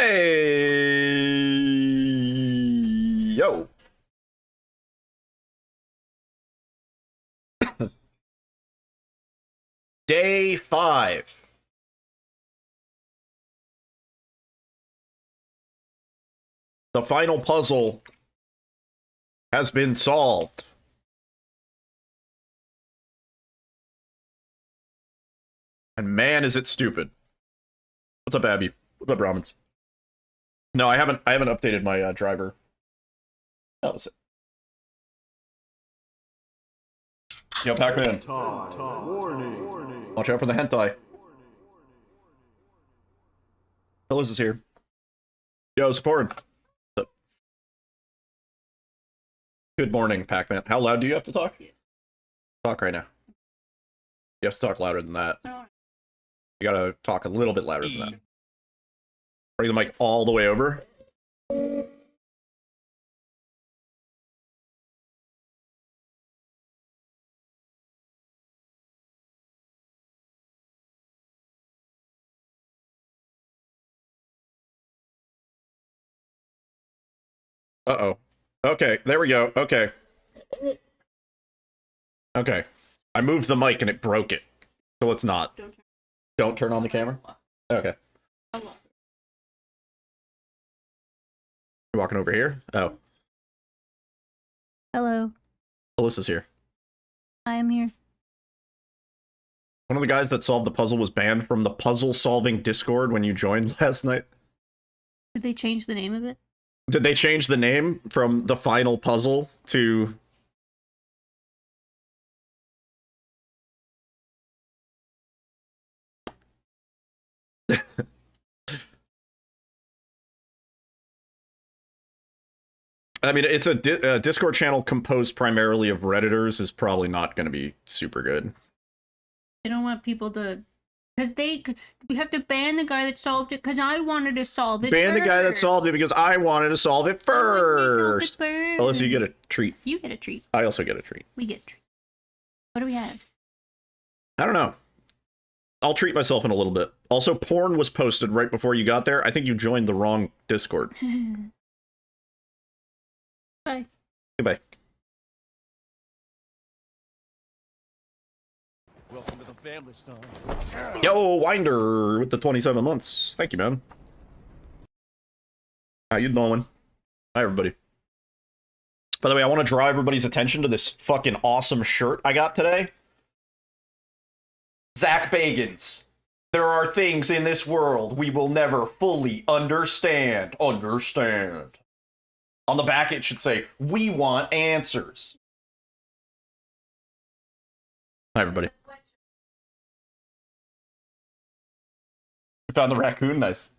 Hey! Yo! Day 5. The final puzzle has been solved. And man, is it stupid. What's up, Abby? What's up, Ramens? No, I haven't updated my driver. That was it. Yo, Pac-Man. Warning. Watch out for the hentai. Fellas is here. Yo, supporting. What's up? Good morning, Pac-Man. How loud do you have to talk? Talk right now. You have to talk louder than that. You gotta talk a little bit louder than that. Bring the mic all the way over. Uh-oh. Okay, there we go. Okay. Okay. I moved the mic and it broke it. So let's not. Don't turn on the camera? Okay. You're walking over here? Oh. Hello. Alyssa's here. I am here. One of the guys that solved the puzzle was banned from the puzzle-solving Discord when you joined last night. Did they change the name of it? Did they change the name from the final puzzle to... I mean, it's a Discord channel composed primarily of Redditors is probably not going to be super good. They don't want people to... Because we have to ban the guy that solved it because I wanted to solve it Ban first. the guy that solved it because I wanted to solve it first. Unless you get a treat. You get a treat. I also get a treat. We get a treat. What do we have? I don't know. I'll treat myself in a little bit. Also, porn was posted right before you got there. I think you joined the wrong Discord. Bye. Goodbye. Welcome to the family, son. Yo, Winder with the 27 months. Thank you, man. How you doing? Hi, everybody. By the way, I want to draw everybody's attention to this fucking awesome shirt I got today. Zach Bagans. There are things in this world we will never fully understand. Understand. On the back, it should say, "We want answers." Hi, everybody. We found the raccoon. Nice.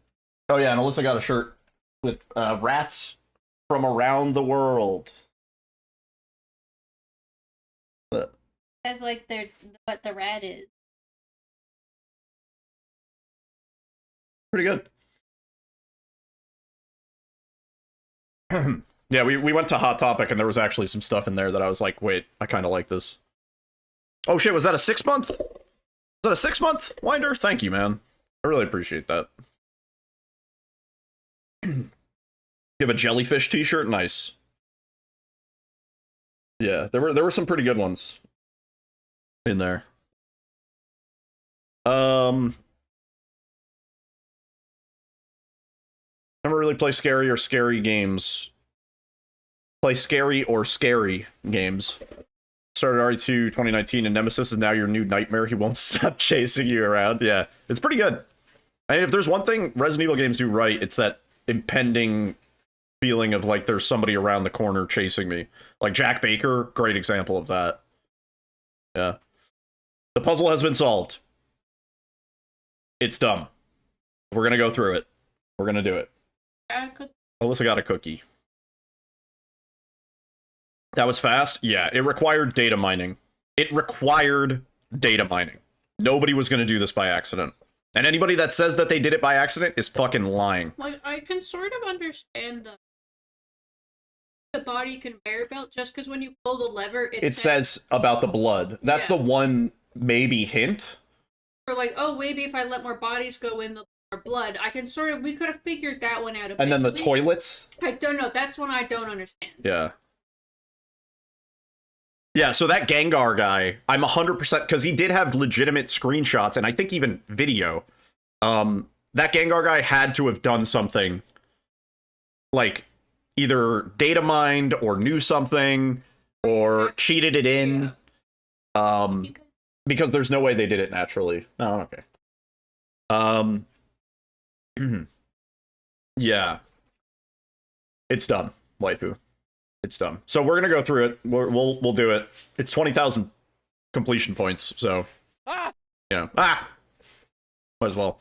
Oh, yeah, and Alyssa got a shirt with rats from around the world. But As like what the rat is. pretty good. Yeah, we went to Hot Topic, and there was actually some stuff in there that I was like, wait, I kind of like this. Oh, shit, was that a 6-month? Was that a 6-month, Winder? Thank you, man. I really appreciate that. You have a jellyfish t-shirt? Nice. Yeah, there were some pretty good ones in there. Never really play scary or scary games. Play scary or scary games. Started RE2 2019 and Nemesis is now your new nightmare. He won't stop chasing you around. Yeah, it's pretty good. I mean, if there's one thing Resident Evil games do right, it's that impending feeling of like there's somebody around the corner chasing me. Like Jack Baker, great example of that. Yeah. The puzzle has been solved. It's dumb. We're gonna go through it. We're gonna do it. Alyssa got a cookie. That was fast? Yeah, it required data mining. It required data mining. Nobody was going to do this by accident. And anybody that says that they did it by accident is fucking lying. Like, I can sort of understand the body conveyor belt, just because when you pull the lever, it says about the blood. That's the one maybe hint. Or like, oh, maybe if I let more bodies go in, the or blood. I can sort of, we could have figured that one out. And then the eventually. toilets. I don't know. That's one I don't understand. Yeah. Yeah, so that Gengar guy, I'm 100%, because he did have legitimate screenshots, and I think even video. That Gengar guy had to have done something, like, either data mined, or knew something, or cheated it in. Because there's no way they did it naturally. Oh, okay. Yeah. It's done, waifu. It's done. So we're gonna go through it. We'll do it. It's 20,000 completion points, so you know. Might as well.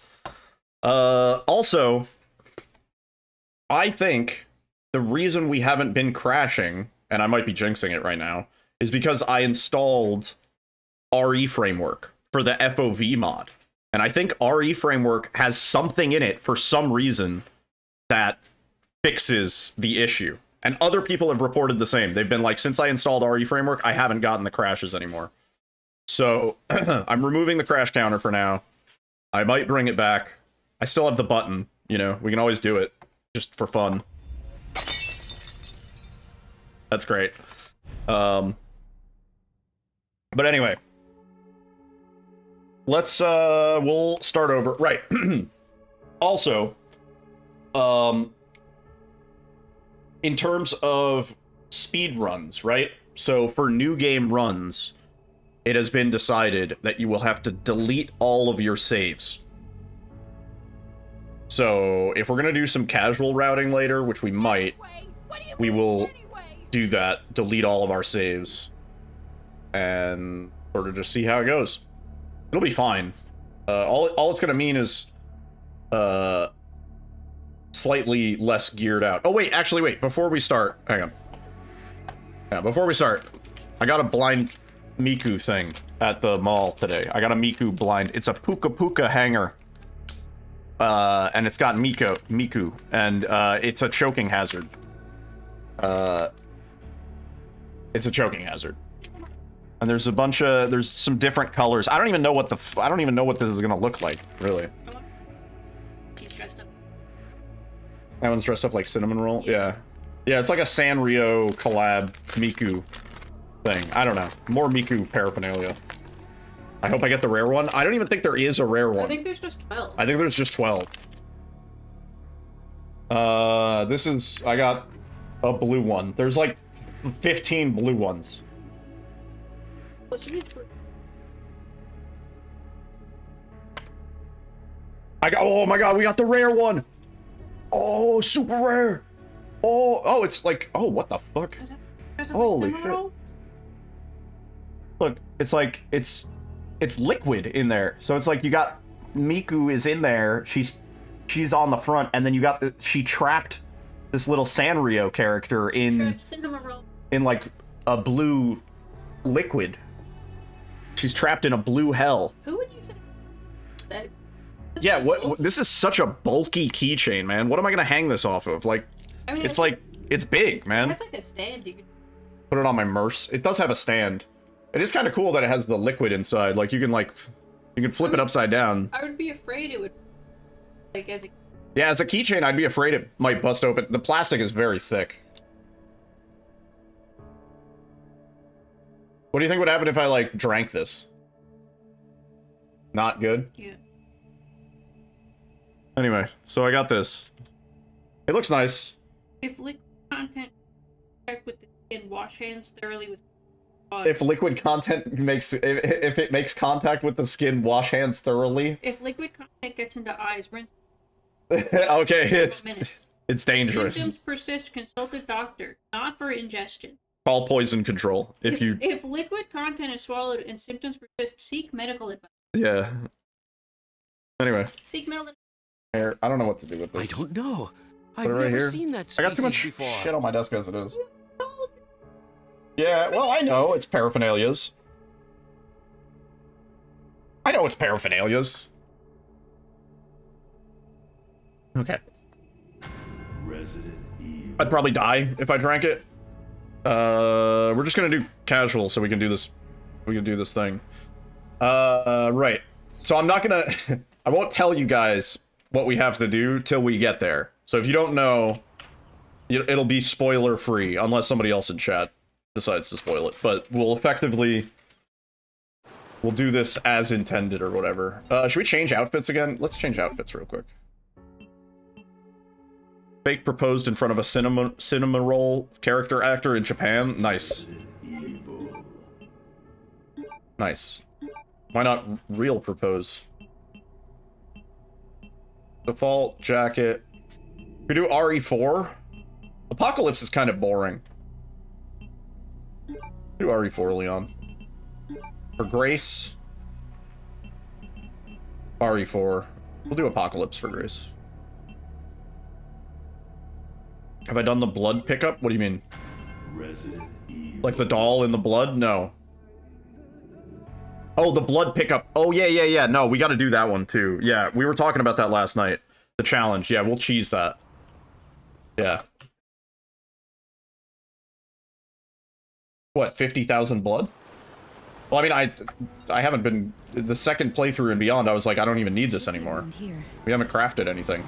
Also, I think the reason we haven't been crashing, and I might be jinxing it right now, is because I installed RE framework for the FOV mod. And I think RE framework has something in it for some reason that fixes the issue. And other people have reported the same. They've been like, since I installed RE framework, I haven't gotten the crashes anymore. So I'm removing the crash counter for now. I might bring it back. I still have the button, you know, we can always do it just for fun. That's great. But anyway, let's we'll start over. Right. Also, in terms of speed runs, right? So for new game runs, it has been decided that you will have to delete all of your saves. So if we're gonna do some casual routing later, which we might, we will do that, delete all of our saves, and sort of just see how it goes. It'll be fine. All it's gonna mean is slightly less geared out. Oh wait, actually wait, before we start, hang on. Yeah, before we start, I got a blind Miku thing at the mall today. I got a Miku blind. It's a Puka Puka hanger. And it's got Miku, and it's a choking hazard. It's a choking hazard. And there's a bunch of, there's some different colors. I don't even know what I don't even know what this is gonna look like, really. She's dressed up. That one's dressed up like Cinnamon Roll? Yeah. Yeah, it's like a Sanrio collab Miku thing. I don't know. More Miku paraphernalia. I hope I get the rare one. I don't even think there is a rare one. I think there's just 12. I think there's just 12. This is, I got a blue one. There's like 15 blue ones. Well, she needs blue. Oh my god, we got the rare one! Oh, super rare! Oh, it's like, oh, what the fuck? Holy shit. Look, it's like, it's liquid in there. So it's like you got Miku is in there. She's on the front, and then you got she trapped this little Sanrio character in like a blue liquid. She's trapped in a blue hell. Who would use it? Yeah, what this is such a bulky keychain, man. What am I gonna hang this off of? Like, I mean, it's like, it's big, man. It has like a stand you can put it on my Merce. It does have a stand. It is kind of cool that it has the liquid inside. Like, you can flip it upside down. I would be afraid it would, like, as a... Yeah, as a keychain, I'd be afraid it might bust open. The plastic is very thick. What do you think would happen if I, like, drank this? Not good? Yeah. Anyway, so I got this. It looks nice. If liquid content check with the skin, wash hands thoroughly with if liquid content makes if it makes contact with the skin, wash hands thoroughly. If liquid content gets into eyes, rinse. Okay, it's dangerous. Symptoms persist, consult a doctor, not for ingestion. Call poison control if liquid content is swallowed and symptoms persist, seek medical advice. Yeah. Anyway. Seek medical advice. Here, I don't know what to do with this. I don't know. Put I've it right never here. seen that I got too much before. shit on my desk as it is. Yeah, well, I know it's paraphernalias. I know it's paraphernalias. Okay. I'd probably die if I drank it. We're just gonna do casual so we can do this. We can do this thing. Right. So I'm not gonna. I won't tell you guys what we have to do till we get there. So if you don't know, it'll be spoiler free unless somebody else in chat decides to spoil it. But we'll do this as intended or whatever. Should we change outfits again? Let's change outfits real quick. Fake proposed in front of a cinema roll character actor in Japan. Nice. Nice. Why not real propose? Default jacket. We do RE4. Apocalypse is kind of boring. Do RE4, Leon. For Grace. RE4. We'll do Apocalypse for Grace. Have I done the blood pickup? What do you mean? Like the doll in the blood? No. Oh, the blood pickup. Oh, yeah. No, we got to do that one too. Yeah, we were talking about that last night. The challenge. Yeah, we'll cheese that. Yeah. What, 50,000 blood? Well, I mean, I haven't been... The second playthrough and beyond, I was like, I don't even need this anymore. We haven't crafted anything.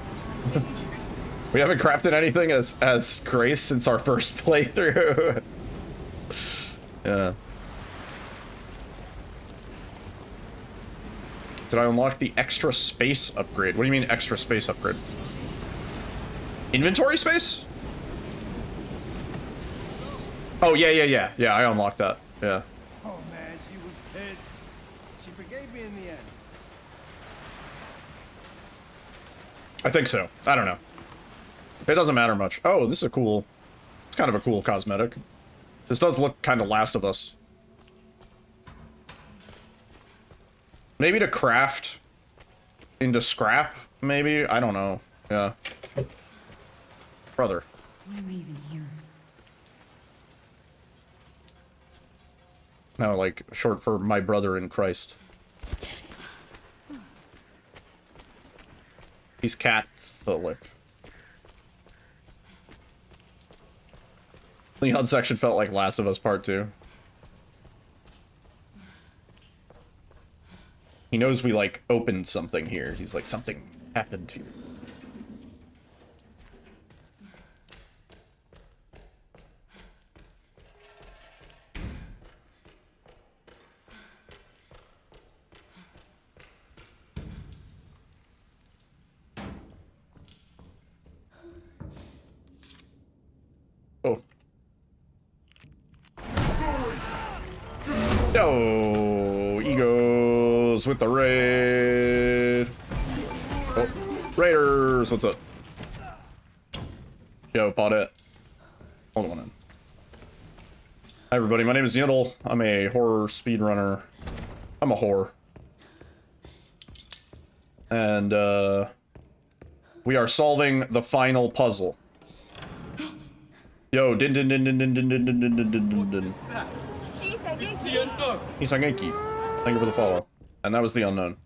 We haven't crafted anything as Grace since our first playthrough. Yeah. Did I unlock the extra space upgrade? What do you mean extra space upgrade? Inventory space? Oh, yeah. Yeah, I unlocked that. Yeah. Oh man, she was pissed. She forgave me in the end. I think so. I don't know. It doesn't matter much. Oh, this is a cool... It's kind of a cool cosmetic. This does look kind of Last of Us. Maybe to craft into scrap, maybe? I don't know. Yeah. Brother. Why am I even here? No, like, short for my brother in Christ. He's Catholic. Leon section felt like Last of Us Part 2. He knows we, like, opened something here. He's like, something happened here. Oh. Yo, Egos with the raid. Oh, Raiders, what's up? Yo, bought it. Hold on in. Hi everybody, my name is Yindle. I'm a horror speedrunner. I'm a whore. And we are solving the final puzzle. Yo, din din din din din din din din din din din din. Isangeki. Thank you for the follow. And that was the unknown.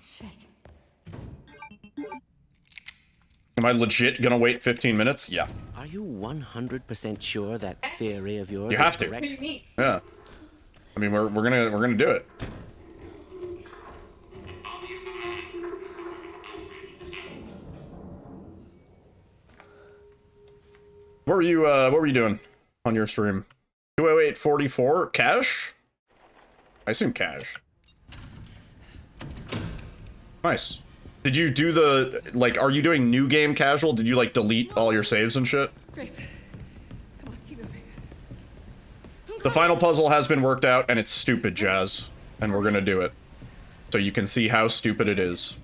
Shit. Am I legit gonna wait 15 minutes? Yeah. Are you 100% sure that theory of yours You have is to. correct? Yeah. I mean, we're gonna do it. What were you doing on your stream? 20844 cash? I assume cash. Nice. Did you do the, like, are you doing new game casual? Did you, like, delete all your saves and shit? Grace. Come on, keep moving. The final puzzle has been worked out, and it's stupid, Jazz. And we're gonna do it. So you can see how stupid it is.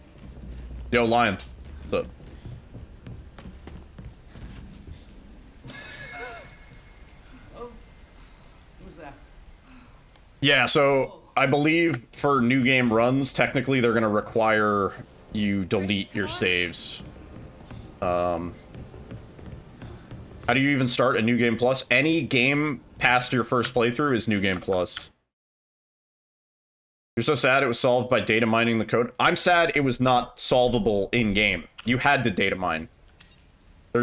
Yo, Lion. What's up? Yeah, so I believe for new game runs, technically they're gonna require you delete your saves. How do you even start a new game plus? Any game past your first playthrough is new game plus. You're so sad it was solved by data mining the code. I'm sad it was not solvable in game. You had to data mine. There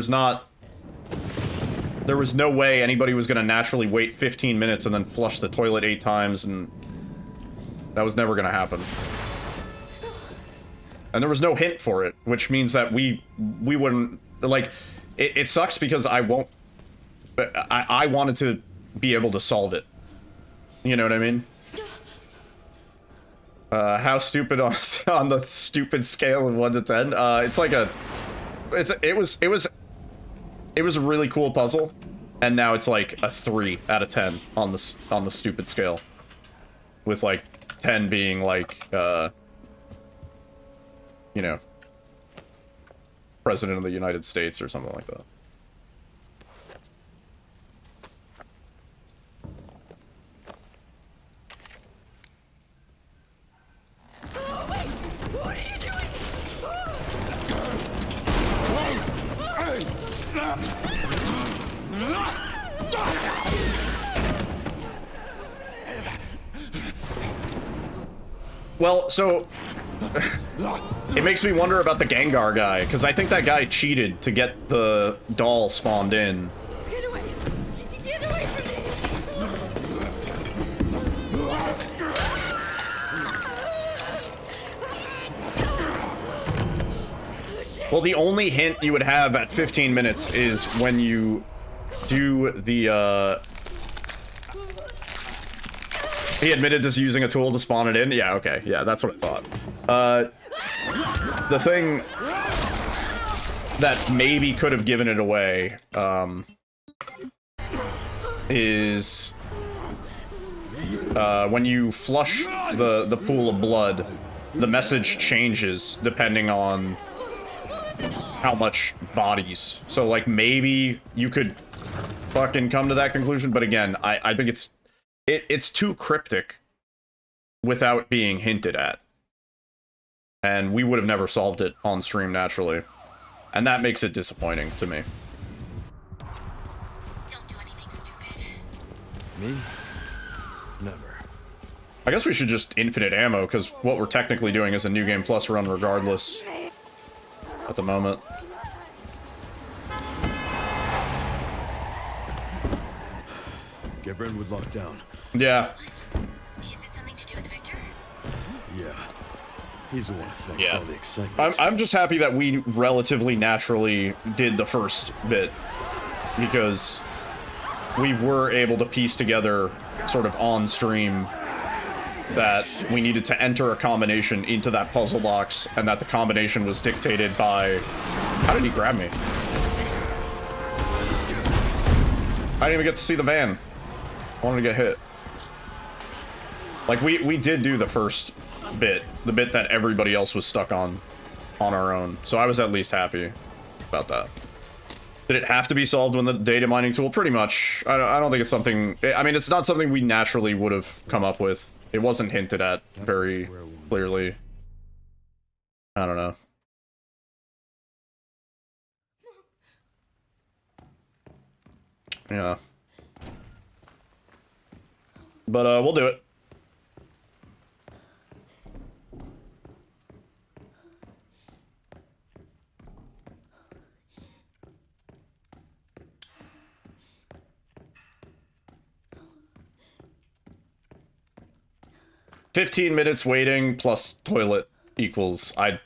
was no way anybody was gonna naturally wait 15 minutes and then flush the toilet 8 times and That was never gonna happen. And there was no hint for it, which means that we wouldn't, like, it sucks because I won't, I wanted to be able to solve it. You know what I mean? How stupid on the stupid scale of 1 to 10? It's like a, it was a really cool puzzle, and now it's like a 3 out of 10 on the stupid scale, with like 10 being like you know, President of the United States or something like that. Well, so it makes me wonder about the Gengar guy, because I think that guy cheated to get the doll spawned in. Get away! Get away from me! Well, the only hint you would have at 15 minutes is when you do the, he admitted to using a tool to spawn it in? Yeah, okay. Yeah, that's what I thought. The thing that maybe could have given it away, is when you flush the pool of blood, the message changes depending on how much bodies. So, like, maybe you could fucking come to that conclusion, but again, I think it's too cryptic without being hinted at. And we would have never solved it on stream naturally. And that makes it disappointing to me. Don't do anything stupid. Me? Never. I guess we should just infinite ammo, because what we're technically doing is a New Game Plus run regardless. At the moment. Get Brentwood locked down. Yeah. What? Is it something to do with Victor? Yeah. He's the one to thank Yeah. for all the excitement. I'm just happy that we relatively naturally did the first bit, because we were able to piece together sort of on stream that we needed to enter a combination into that puzzle box, and that the combination was dictated by... How did he grab me? I didn't even get to see the van. I wanted to get hit. Like, we did do the first bit, the bit that everybody else was stuck on our own, so I was at least happy about that. Did it have to be solved when the data mining tool? Pretty much. I don't think it's something... I mean, it's not something we naturally would have come up with. It wasn't hinted at very clearly. I don't know. Yeah. But, we'll do it. "15 minutes waiting plus toilet equals..." I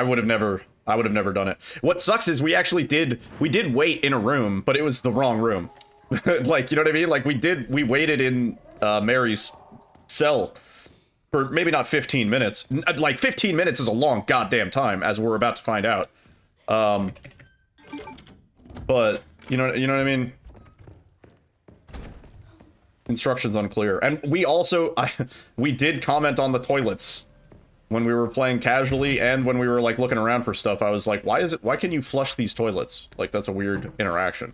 would have never done it. What sucks is we did wait in a room, but it was the wrong room. Like, you know what I mean? Like, we waited in Mary's cell for maybe not 15 minutes. Like, 15 minutes is a long goddamn time, as we're about to find out. But you know what I mean? Instructions unclear. And we also, we did comment on the toilets when we were playing casually, and when we were, like, looking around for stuff. I was like, why can you flush these toilets? Like, that's a weird interaction.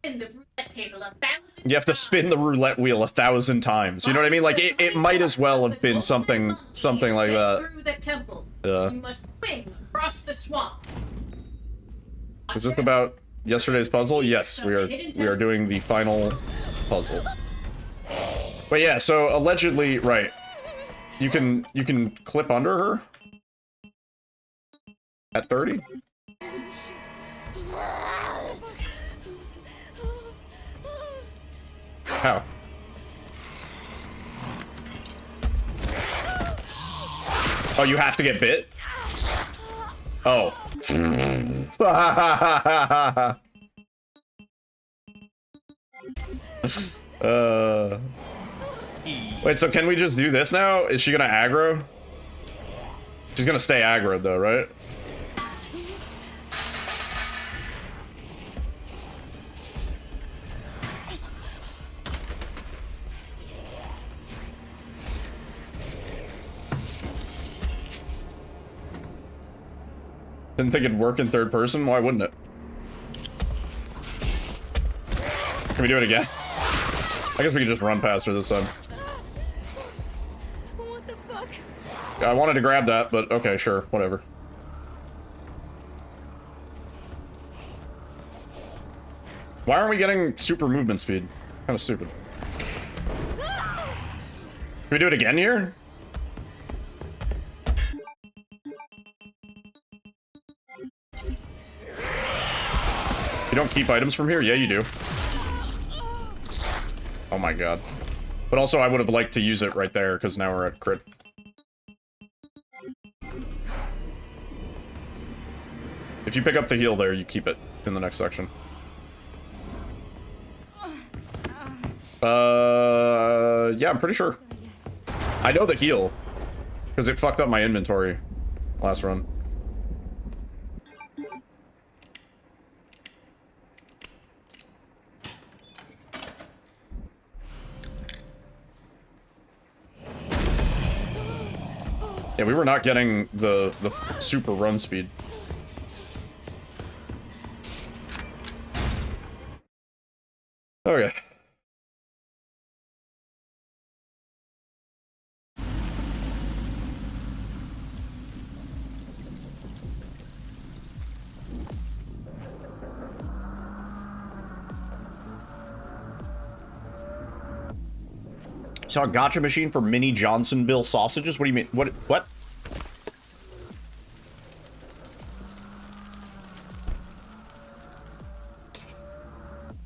In the roulette table 1,000 You have to spin the roulette wheel 1,000 times. You know what I mean? Like, it might as well have been something like that. Through the temple. Yeah. You must swing across the swamp. Is this about yesterday's puzzle? Yes, we are doing the final puzzle. But yeah, so allegedly, right. You can clip under her at 30? How? Oh, you have to get bit? Oh. Wait, so can we just do this now? Is she gonna aggro? She's gonna stay aggroed though, right? Didn't think it'd work in third person? Why wouldn't it? Can we do it again? I guess we could just run past her this time. What the fuck? I wanted to grab that, but okay, sure, whatever. Why aren't we getting super movement speed? Kind of stupid. Can we do it again here? You don't keep items from here? Yeah, you do. Oh my god. But also, I would have liked to use it right there, because now we're at crit. If you pick up the heal there, you keep it in the next section. Yeah, I'm pretty sure. I know the heal, because it fucked up my inventory last run. Yeah, we were not getting the super run speed. Okay. Saw a gotcha machine for mini Johnsonville sausages? What do you mean? What?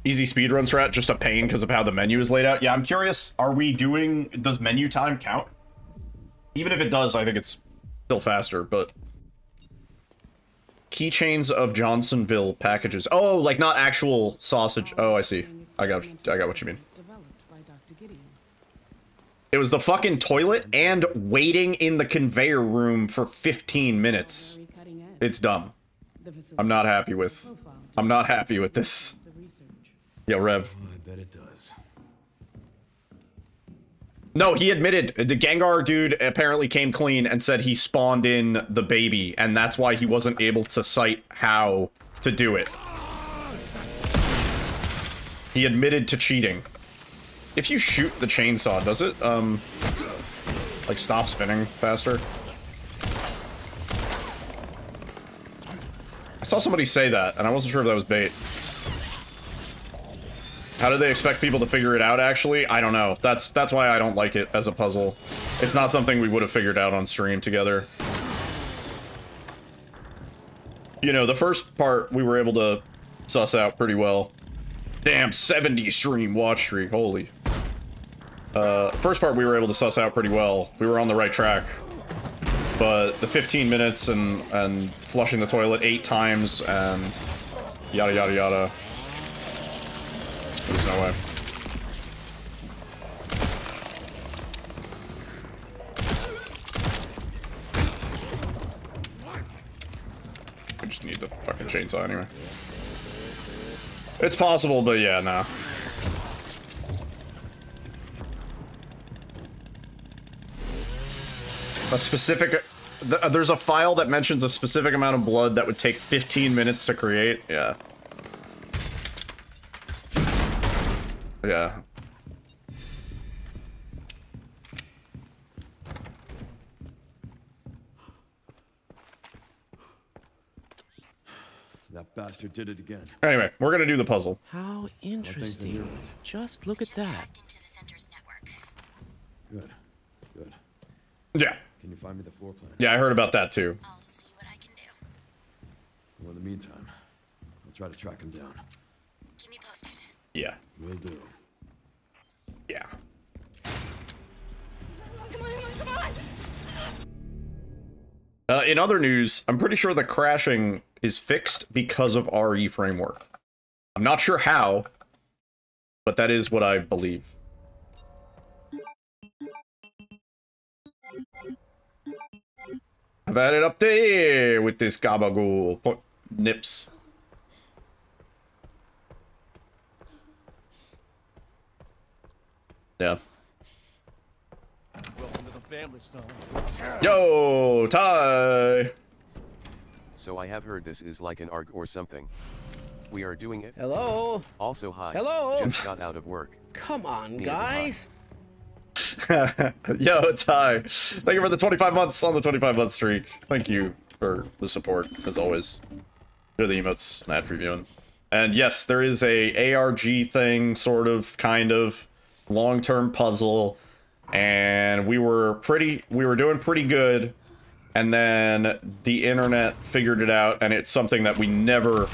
Easy speedrun strat, just a pain because of how the menu is laid out. Yeah, I'm curious, does menu time count? Even if it does, I think it's still faster, but... Keychains of Johnsonville packages. Oh, like not actual sausage. Oh, I see. I got what you mean. It was the fucking toilet and waiting in the conveyor room for 15 minutes. It's dumb. I'm not happy with this. Yo, Rev. I bet it does. No, he admitted. The Gengar dude apparently came clean and said he spawned in the baby, and that's why he wasn't able to cite how to do it. He admitted to cheating. If you shoot the chainsaw, does it, like stop spinning faster? I saw somebody say that, and I wasn't sure if that was bait. How do they expect people to figure it out, actually? I don't know. That's why I don't like it as a puzzle. It's not something we would have figured out on stream together. You know, the first part we were able to suss out pretty well. Damn, 70 stream watch streak, holy. First part we were able to suss out pretty well. We were on the right track. But the 15 minutes and flushing the toilet 8 times and yada yada yada. There's no way. We just need the fucking chainsaw anyway. It's possible, but yeah, no. A specific... there's a file that mentions a specific amount of blood that would take 15 minutes to create. Yeah. Yeah. That bastard did it again. Anyway, we're gonna do the puzzle. How interesting. Just look at Just that. hacked into the center's network. Good. Good. Yeah. Can you find me the floor plan? Yeah, I heard about that too. I'll see what I can do. Well, in the meantime, I'll try to track him down. Keep me posted. Yeah. Will do. Yeah. Come on, come on, come on! In other news, I'm pretty sure the crashing is fixed because of RE framework. I'm not sure how, but that is what I believe. I've had it up there with this gabagool. Nips. Yeah. Welcome to the family, son. Yo, Ty! So I have heard this is like an ARG or something. We are doing it. Hello? Also hi. Hello? Just got out of work. Come on, Neat. guys. Yo, Ty. Thank you for the 25 months on the 25-month streak. Thank you for the support, as always. Here are the emotes, ad previewing. And yes, there is a ARG thing, sort of, kind of, long-term puzzle, and we were doing pretty good, and then the internet figured it out, and it's something that we never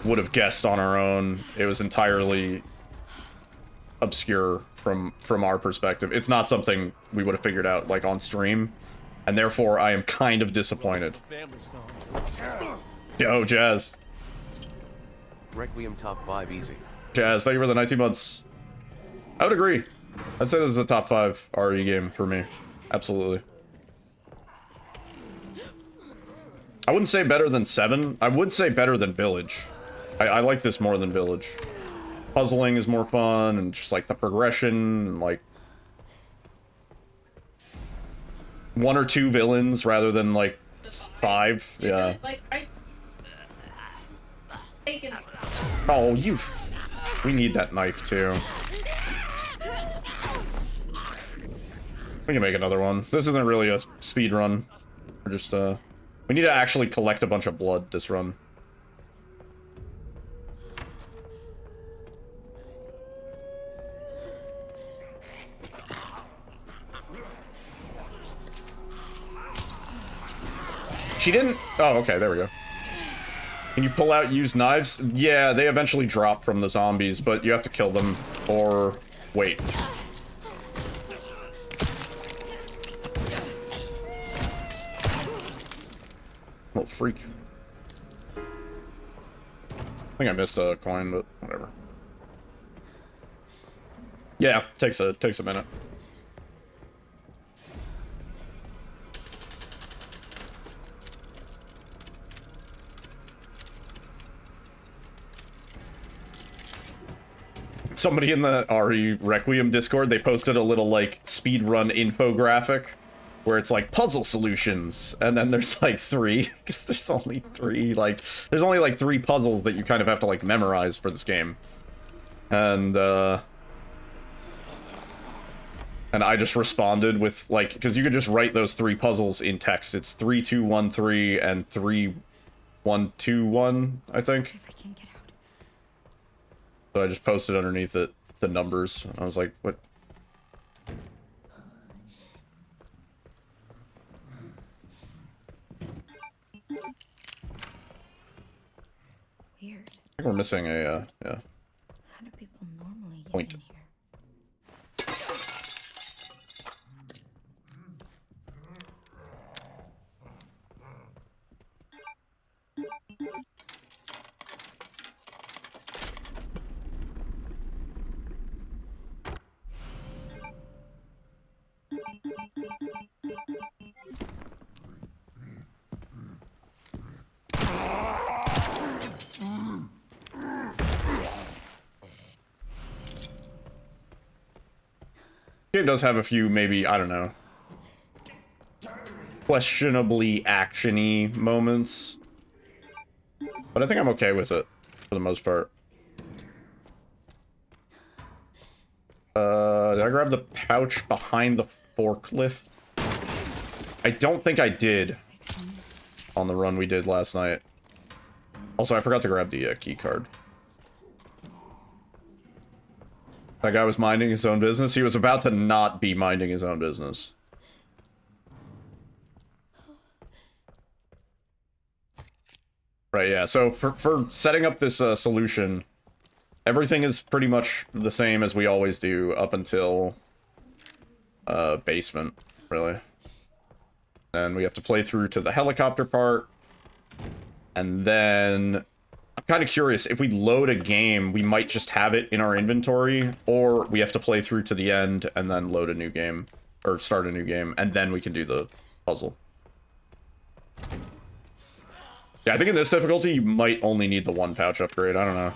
would have guessed on our own. It was entirely obscure from our perspective. It's not something we would have figured out, like, on stream, and therefore I am kind of disappointed. Family, son. Yo, Jazz. Requiem top 5 easy. Jazz, thank you for the 19 months. I would agree. I'd say this is a top 5 RE game for me. Absolutely. I wouldn't say better than 7. I would say better than Village. I like this more than Village. Puzzling is more fun, and just like the progression, and like 1 or 2 villains rather than like 5. Yeah. Like, taken. Oh, you. We need that knife too. We can make another one. This isn't really a speed run. We're just we need to actually collect a bunch of blood this run. She didn't... Oh, okay, there we go. Can you pull out used knives? Yeah, they eventually drop from the zombies, but you have to kill them or... Wait. Little freak. I think I missed a coin, but whatever. Yeah, takes a minute. Somebody in the RE Requiem Discord, they posted a little, like, speedrun infographic where it's, like, puzzle solutions, and then there's, like, 3, because there's only 3, like, there's only, like, 3 puzzles that you kind of have to, like, memorize for this game. And I just responded with, like, because you could just write those 3 puzzles in text. It's 3, 2, 1, 3, and 3, 1, 2, 1, I think. If I can't get out. So I just posted underneath it the numbers. I was like, what? Weird. I think we're missing a, yeah. How do people normally get Point. in here? Game does have a few, maybe, I don't know, questionably action-y moments. But I think I'm okay with it, for the most part. Did I grab the pouch behind the forklift? I don't think I did on the run we did last night. Also, I forgot to grab the key card. That guy was minding his own business. He was about to not be minding his own business. Right, yeah. So for setting up this solution, everything is pretty much the same as we always do up until basement, really. And we have to play through to the helicopter part. And then I'm kind of curious, if we load a game, we might just have it in our inventory, or we have to play through to the end and then load a new game, or start a new game, and then we can do the puzzle. Yeah, I think in this difficulty, you might only need the 1 pouch upgrade. I don't know.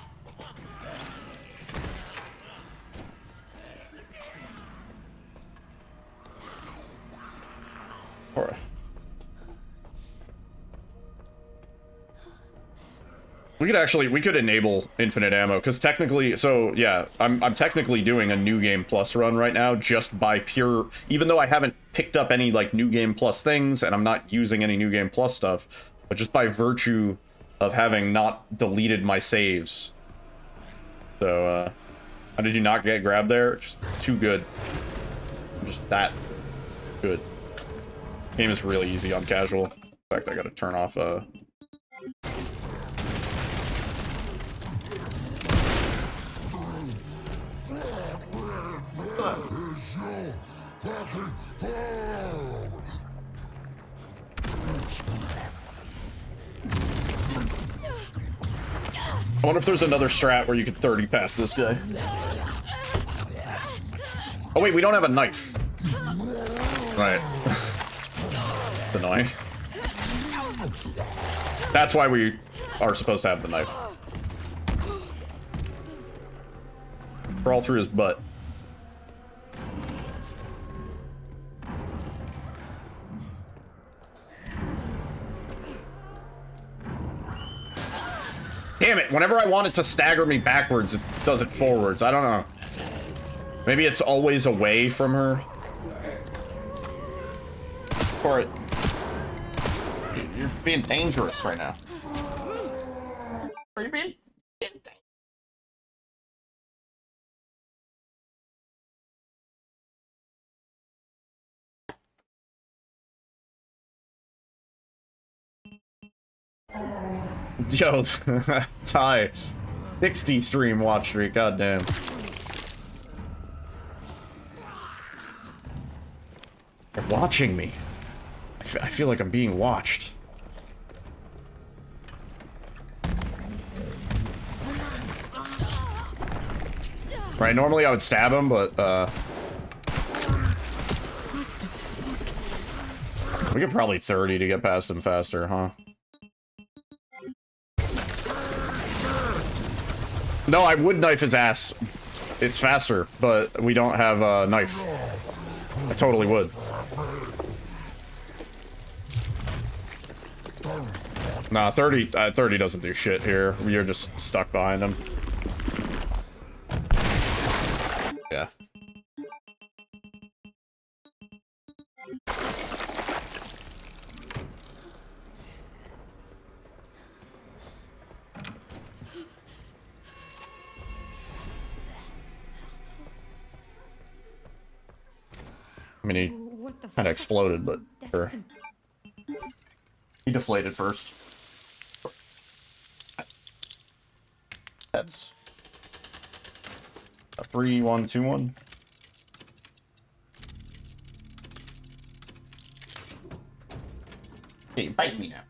Alright. We could enable infinite ammo, because technically, so yeah, I'm technically doing a New Game Plus run right now, just by pure, even though I haven't picked up any, like, New Game Plus things, and I'm not using any New Game Plus stuff, but just by virtue of having not deleted my saves. So, how did you not get grabbed there? Just too good. Just that good. Game is really easy on casual. In fact, I gotta turn off, I wonder if there's another strat where you could 30 past this guy. Oh wait, we don't have a knife. Right. It's annoying. That's why we are supposed to have the knife. Crawl through his butt. Damn it, whenever I want it to stagger me backwards, it does it forwards. I don't know. Maybe it's always away from her. Or it... You're being dangerous right now. Are you being dangerous? Yo, Ty, 60 stream watch streak, goddamn. They're watching me. I feel like I'm being watched. Right, normally I would stab him, but, we could probably 30 to get past him faster, huh? No, I would knife his ass. It's faster, but we don't have a knife. I totally would. Nah, 30 doesn't do shit here. You're just stuck behind him. Yeah. I mean, he kind of exploded, but sure. He deflated first. That's a 3-1-2-1. Hey, bite me now.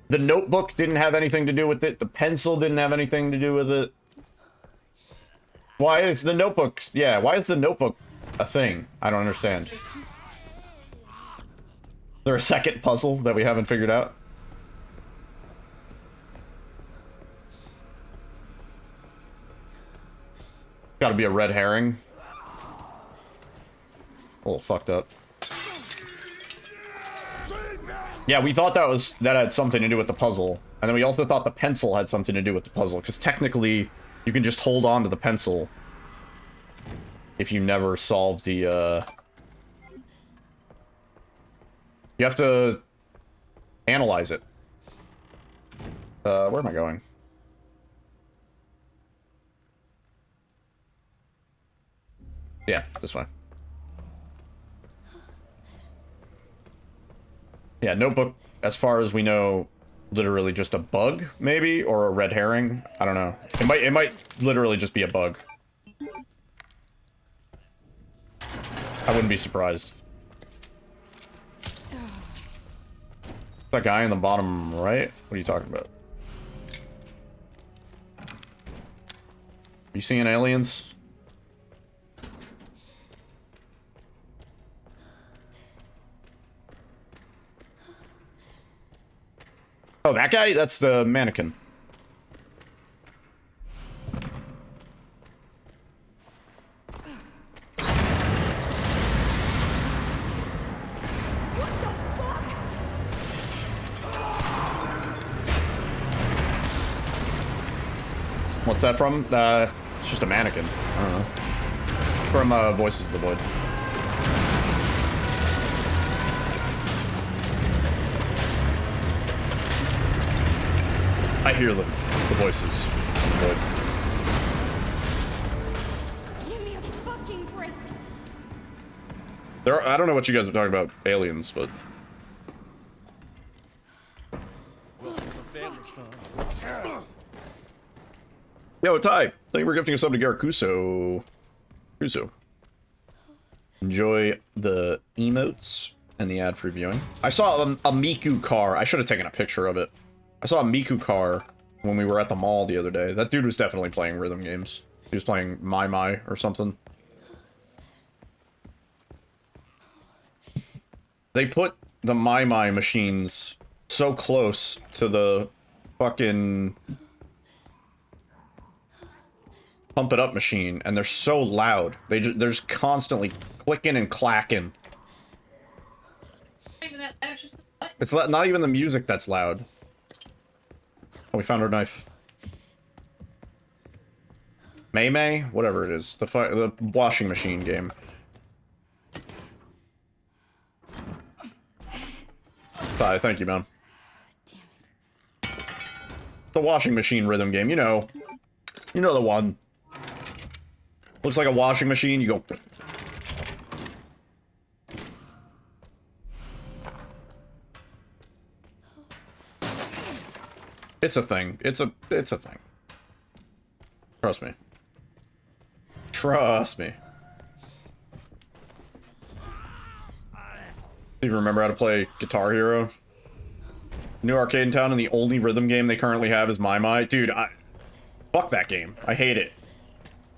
The notebook didn't have anything to do with it. The pencil didn't have anything to do with it. Why is the notebook? Yeah, why is the notebook a thing? I don't understand. Is there a second puzzle that we haven't figured out? Gotta be a red herring. A little fucked up. Yeah, we thought that had something to do with the puzzle. And then we also thought the pencil had something to do with the puzzle, because technically you can just hold on to the pencil if you never solve the, You have to analyze it. Where am I going? Yeah, this way. Yeah, notebook, as far as we know, literally just a bug, maybe, or a red herring. I don't know. It might literally just be a bug. I wouldn't be surprised. That guy in the bottom right? What are you talking about? Are you seeing aliens? Oh, that guy? That's the mannequin. What's that from? It's just a mannequin. I don't know. From Voices of the Void. I hear them. The voices. The void. Give me a fucking break. I don't know what you guys are talking about, aliens, but... Yo, Ty! Thank you for gifting us up to Garrett Kuso. Enjoy the emotes and the ad-free viewing. I saw a Miku car. I should have taken a picture of it. I saw a Miku car when we were at the mall the other day. That dude was definitely playing rhythm games. He was playing My or something. They put the My machines so close to the fucking Pump It Up machine, and they're so loud. They're just constantly clicking and clacking. It's not even the music that's loud. Oh, we found our knife. May? Whatever it is. The washing machine game. Ty, thank you, man. Damn it. The washing machine rhythm game, you know. You know the one. Looks like a washing machine, you go... It's a thing. It's a thing. Trust me. Trust me. Do you remember how to play Guitar Hero? New arcade in town, and the only rhythm game they currently have is My. Dude, fuck that game. I hate it.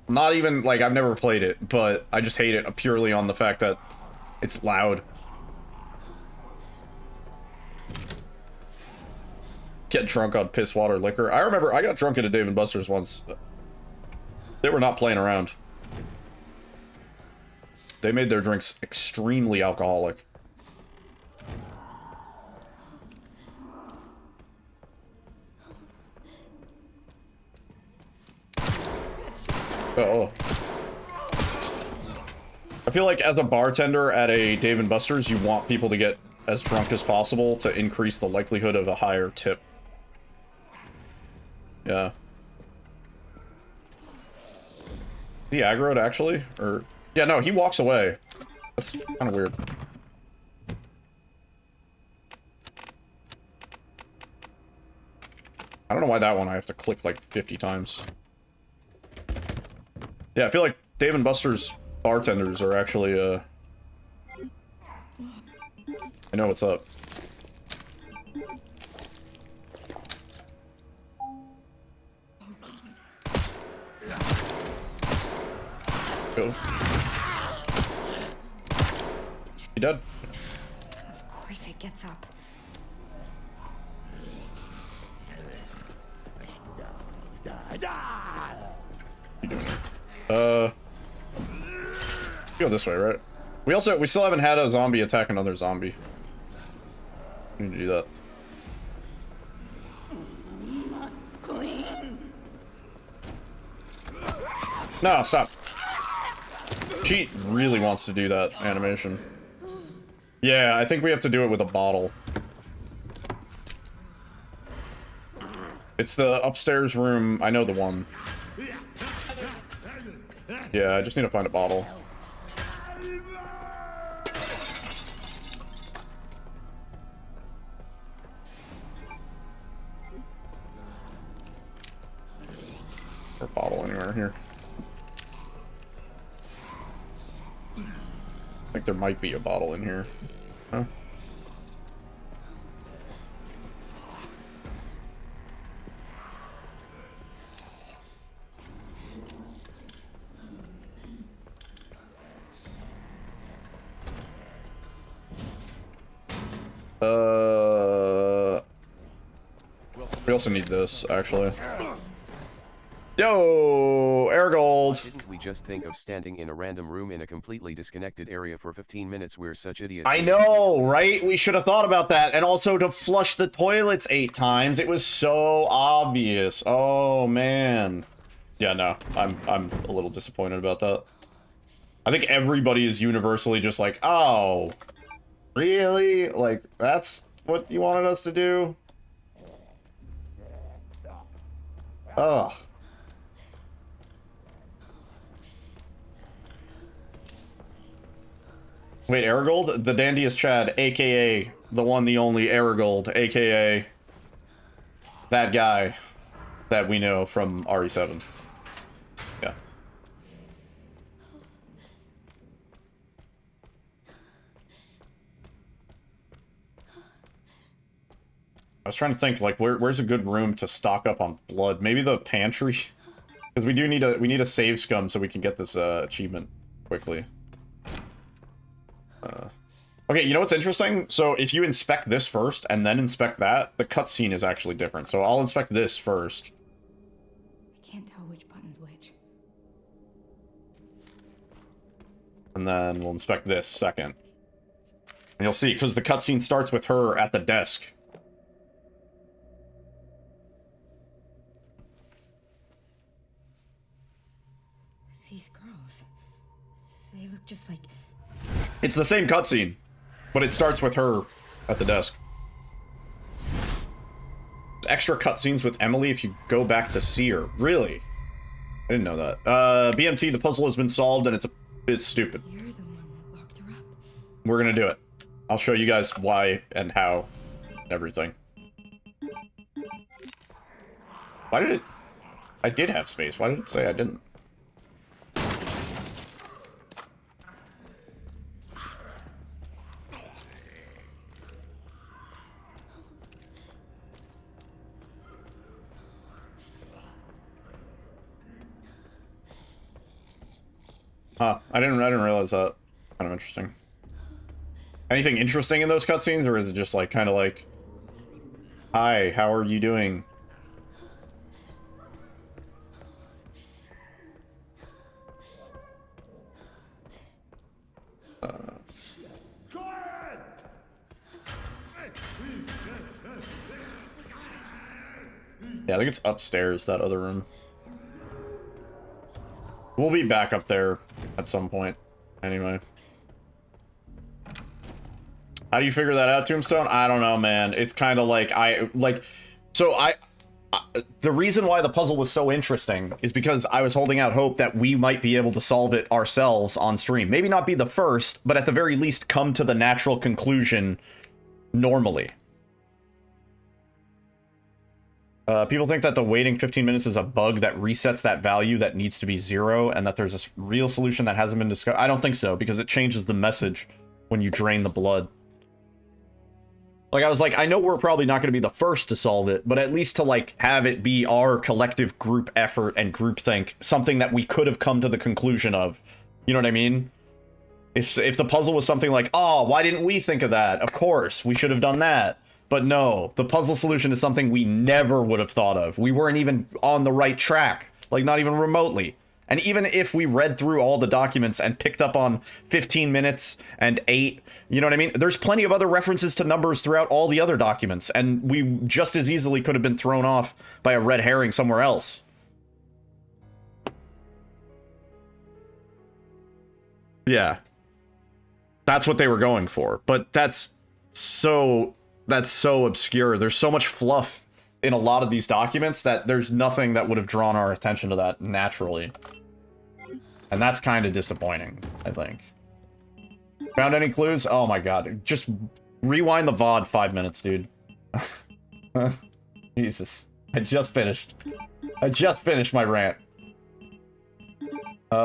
Not even, like, I've never played it, but I just hate it purely on the fact that it's loud. Get drunk on piss water liquor. I remember I got drunk at a Dave & Buster's once. They were not playing around. They made their drinks extremely alcoholic. Uh-oh. I feel like as a bartender at a Dave & Buster's, you want people to get as drunk as possible to increase the likelihood of a higher tip. Yeah. He aggroed, actually? Or... Yeah, no, he walks away. That's kind of weird. I don't know why that one I have to click like 50 times. Yeah, I feel like Dave & Buster's bartenders are actually, I know what's up. Go. You dead? Of course it gets up. Go this way, right? We still haven't had a zombie attack another zombie. We need to do that. No, stop. She really wants to do that animation. Yeah, I think we have to do it with a bottle. It's the upstairs room. I know the one. Yeah, I just need to find a bottle. somewhere here. I think there might be a bottle in here. Huh? We also need this, actually. Yo, air gold. Didn't we just think of standing in a random room in a completely disconnected area for 15 minutes? We're such idiots. I know, right? We should have thought about that. And also to flush the toilets 8 times. It was so obvious. Oh, man. Yeah, no. I'm a little disappointed about that. I think everybody is universally just like, oh, really? Like, that's what you wanted us to do? Ugh. Wait, Aragold? The Dandiest Chad, aka the one, the only Aragold, aka that guy that we know from RE7. Yeah. I was trying to think, like, where's a good room to stock up on blood? Maybe the pantry? Because we need a save scum so we can get this achievement quickly. Okay, you know what's interesting? So if you inspect this first and then inspect that, the cutscene is actually different. So I'll inspect this first. I can't tell which button's which. And then we'll inspect this second. And you'll see, because the cutscene starts with her at the desk. These girls, they look just like... It's the same cutscene, but it starts with her at the desk. Extra cutscenes with Emily if you go back to see her. Really? I didn't know that. BMT, the puzzle has been solved and it's a bit stupid. You're the one that locked her up. We're gonna do it. I'll show you guys why and how and everything. Why did it... I did have space. Why did it say I didn't? Huh, I didn't realize that. Kind of interesting. Anything interesting in those cutscenes, or is it just like kind of like, hi, how are you doing? Yeah, I think it's upstairs, that other room. We'll be back up there at some point, anyway. How do you figure that out, Tombstone? I don't know, man. It's kind of like, the reason why the puzzle was so interesting is because I was holding out hope that we might be able to solve it ourselves on stream. Maybe not be the first, but at the very least come to the natural conclusion normally. People think that the waiting 15 minutes is a bug that resets that value that needs to be 0, and that there's a real solution that hasn't been discovered. I don't think so, because it changes the message when you drain the blood. Like, I was like, I know we're probably not going to be the first to solve it, but at least to, like, have it be our collective group effort and groupthink, something that we could have come to the conclusion of. You know what I mean? If the puzzle was something like, oh, why didn't we think of that? Of course, we should have done that. But no, the puzzle solution is something we never would have thought of. We weren't even on the right track, like not even remotely. And even if we read through all the documents and picked up on 15 minutes and 8, you know what I mean? There's plenty of other references to numbers throughout all the other documents, and we just as easily could have been thrown off by a red herring somewhere else. Yeah. That's what they were going for, but that's so obscure. There's so much fluff in a lot of these documents that there's nothing that would have drawn our attention to that naturally. And that's kind of disappointing, I think. Found any clues? Oh my god. Just rewind the VOD 5 minutes, dude. Jesus. I just finished my rant. We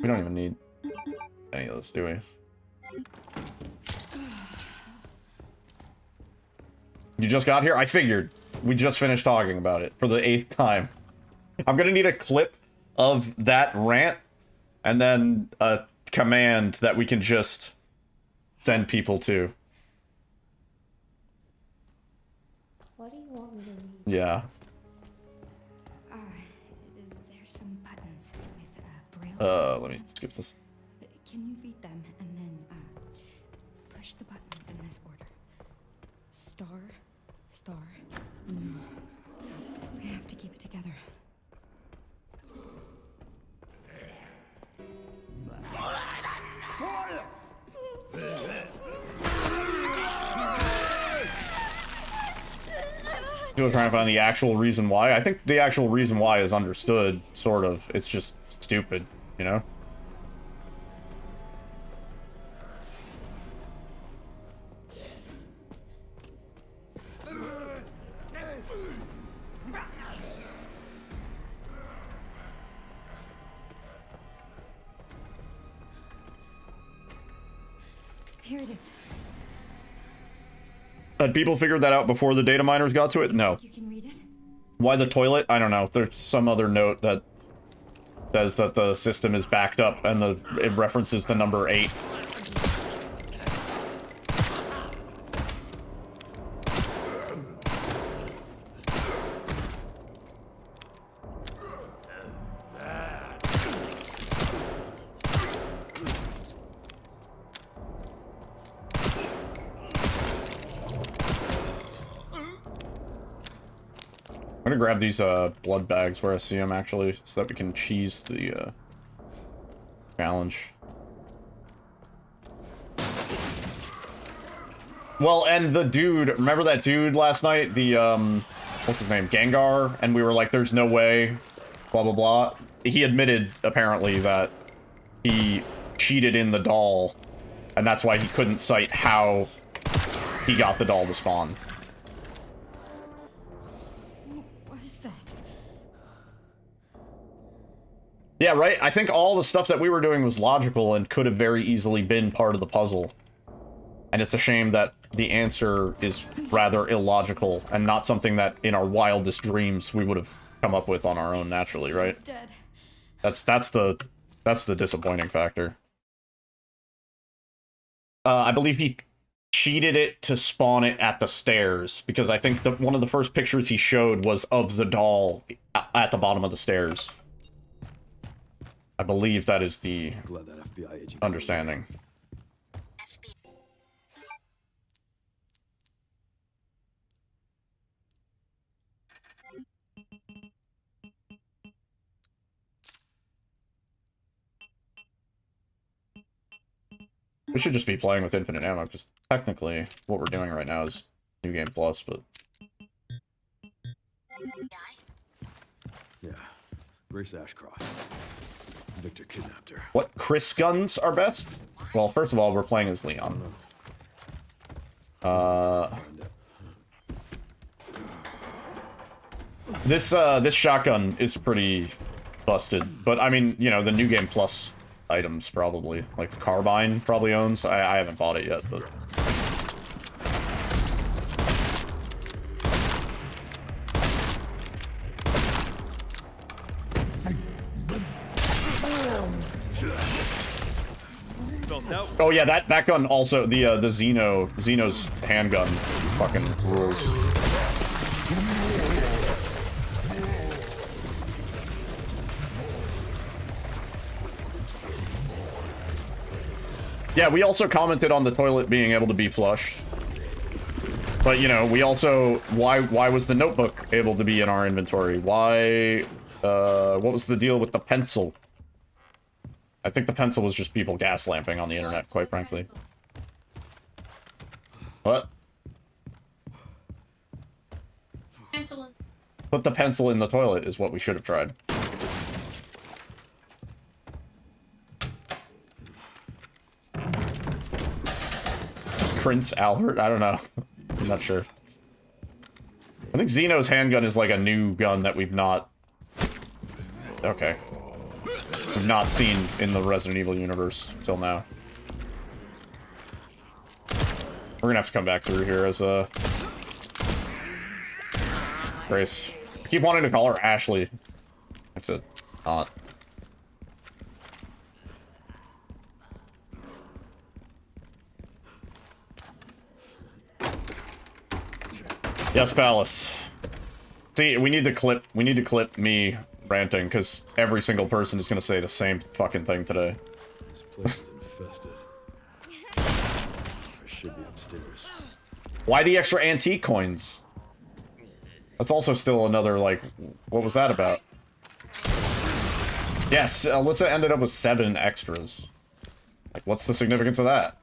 don't even need any of this, do we? You just got here? I figured. We just finished talking about it for the 8th time. I'm gonna need a clip of that rant, and then a command that we can just send people to. What do you want me to read? Yeah. There's some buttons with braille. Let me skip this. Can you read them and then push the buttons in this order? Star, star. No. So I have to keep it together. Still trying to find the actual reason why. I think the actual reason why is understood, sort of. It's just stupid, you know? Here it is. Had people figured that out before the data miners got to it? No. You can read it? Why the toilet? I don't know. There's some other note that says that the system is backed up, and it references the number 8. I'm gonna grab these blood bags where I see them, actually, so that we can cheese the challenge. Well, and the dude, remember that dude last night? The, what's his name? Gengar? And we were like, there's no way, blah, blah, blah. He admitted, apparently, that he cheated in the doll, and that's why he couldn't cite how he got the doll to spawn. Yeah, right? I think all the stuff that we were doing was logical and could have very easily been part of the puzzle. And it's a shame that the answer is rather illogical and not something that in our wildest dreams we would have come up with on our own naturally, right? That's the disappointing factor. I believe he cheated it to spawn it at the stairs, because I think one of the first pictures he showed was of the doll at the bottom of the stairs. I believe that is the understanding. We should just be playing with infinite ammo, because technically what we're doing right now is New Game Plus, but... Yeah. Grace Ashcroft. Victor kidnapped her. What Chris guns are best? Well, first of all, we're playing as Leon. This shotgun is pretty busted, but I mean, you know, the New Game Plus items probably, like the carbine probably owns. I haven't bought it yet, but... Oh yeah, that gun also, the Xeno's handgun fucking rules. Yeah, we also commented on the toilet being able to be flushed. But, you know, we also... Why was the notebook able to be in our inventory? Why... what was the deal with the pencil? I think the pencil was just people gas lamping on the internet, quite frankly. What? Pencil. Put the pencil in the toilet is what we should have tried. Prince Albert? I don't know. I'm not sure. I think Xeno's handgun is like a new gun that we've not Okay. We've not seen in the Resident Evil universe till now. We're gonna have to come back through here as a Grace. I keep wanting to call her Ashley. That's a not. Yes, Palace. See, we need to clip me ranting, because every single person is gonna say the same fucking thing today. This place is infested. I should be upstairs. Why the extra antique coins? That's also still another, like, what was that about? Yes, Alyssa ended up with 7 extras. Like, what's the significance of that?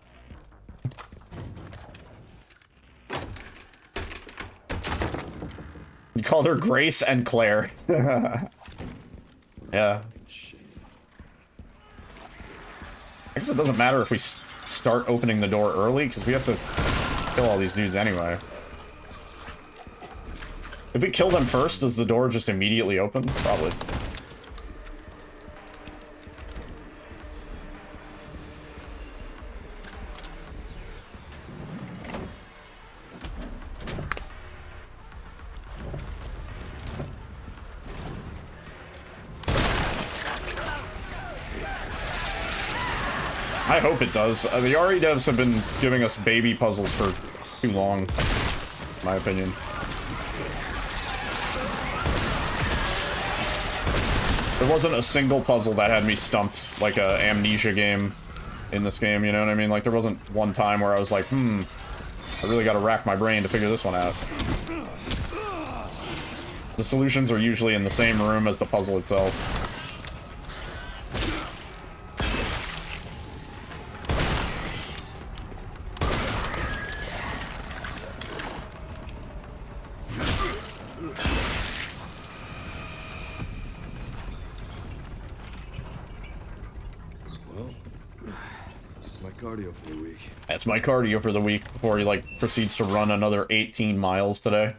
You called her Grace and Claire. Yeah. I guess it doesn't matter if we start opening the door early, because we have to kill all these dudes anyway. If we kill them first, does the door just immediately open? Probably. I hope it does. The RE devs have been giving us baby puzzles for too long, in my opinion. There wasn't a single puzzle that had me stumped, like a Amnesia game in this game, you know what I mean? Like, there wasn't one time where I was like, I really gotta rack my brain to figure this one out. The solutions are usually in the same room as the puzzle itself. Cardio for the week. That's my cardio for the week before he, like, proceeds to run another 18 miles today.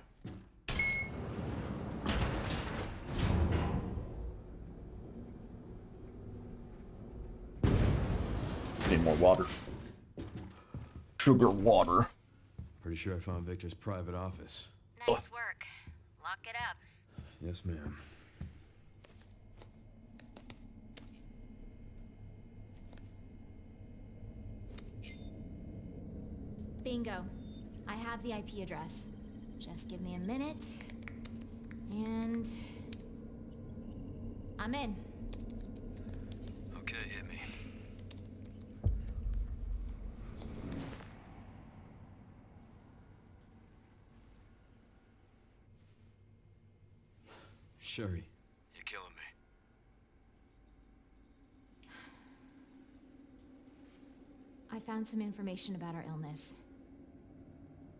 Need more water. Sugar water. Pretty sure I found Victor's private office. Nice work. Lock it up. Yes, ma'am. Bingo. I have the IP address. Just give me a minute. And... I'm in. Okay, hit me. Sherry. You're killing me. I found some information about our illness.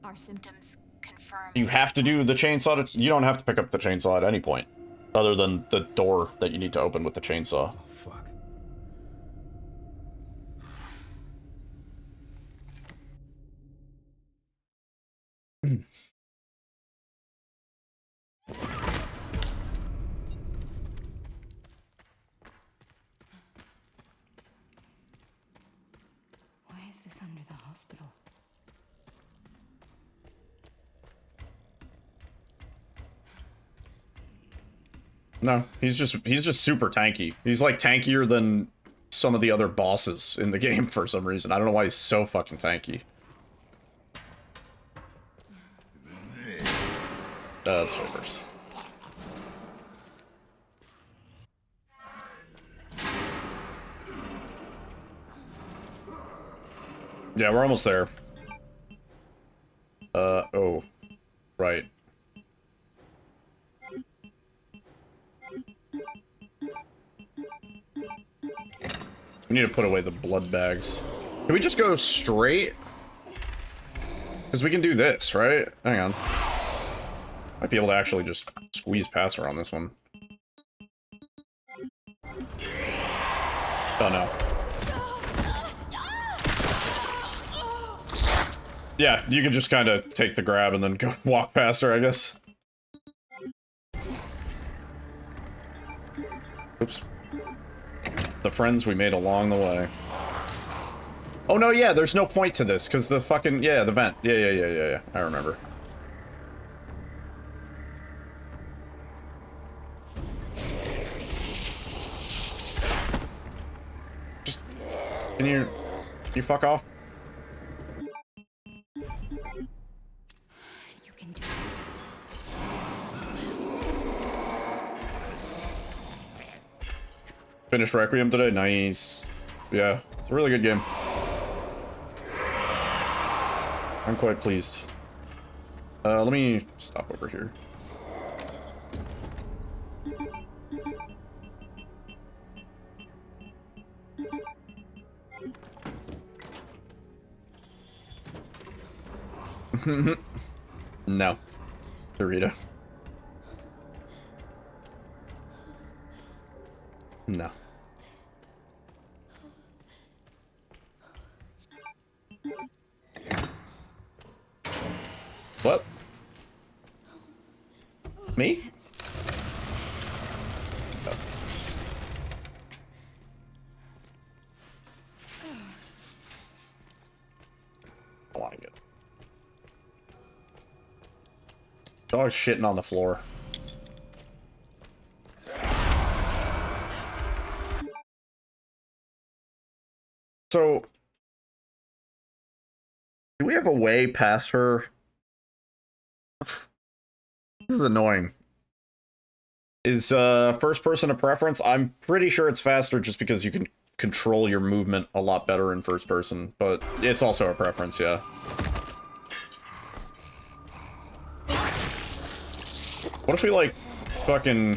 Our symptoms confirm... You have to do the chainsaw to... You don't have to pick up the chainsaw at any point. Other than the door that you need to open with the chainsaw. Oh, fuck. Why is this under the hospital? No, he's just super tanky. He's like tankier than some of the other bosses in the game for some reason. I don't know why he's so fucking tanky. Let's go first. Yeah, we're almost there. Oh. Right. We need to put away the blood bags. Can we just go straight? Because we can do this, right? Hang on. Might be able to actually just squeeze past her on this one. Oh no. Yeah, you can just kind of take the grab and then go walk past her, I guess. the friends we made along the way. Oh no, yeah, there's no point to this, because the fucking, yeah, the vent. Yeah, I remember. Just, can you fuck off? You can do this. Finished Requiem today? Nice. Yeah, it's a really good game. I'm quite pleased. Let me stop over here. No. Dorito. No. What? Me? Oh. I want to get. Dog's shitting on the floor. So, do we have a way past her? This is annoying. Is first person a preference? I'm pretty sure it's faster just because you can control your movement a lot better in first person, but it's also a preference, yeah. What if we, like, fucking...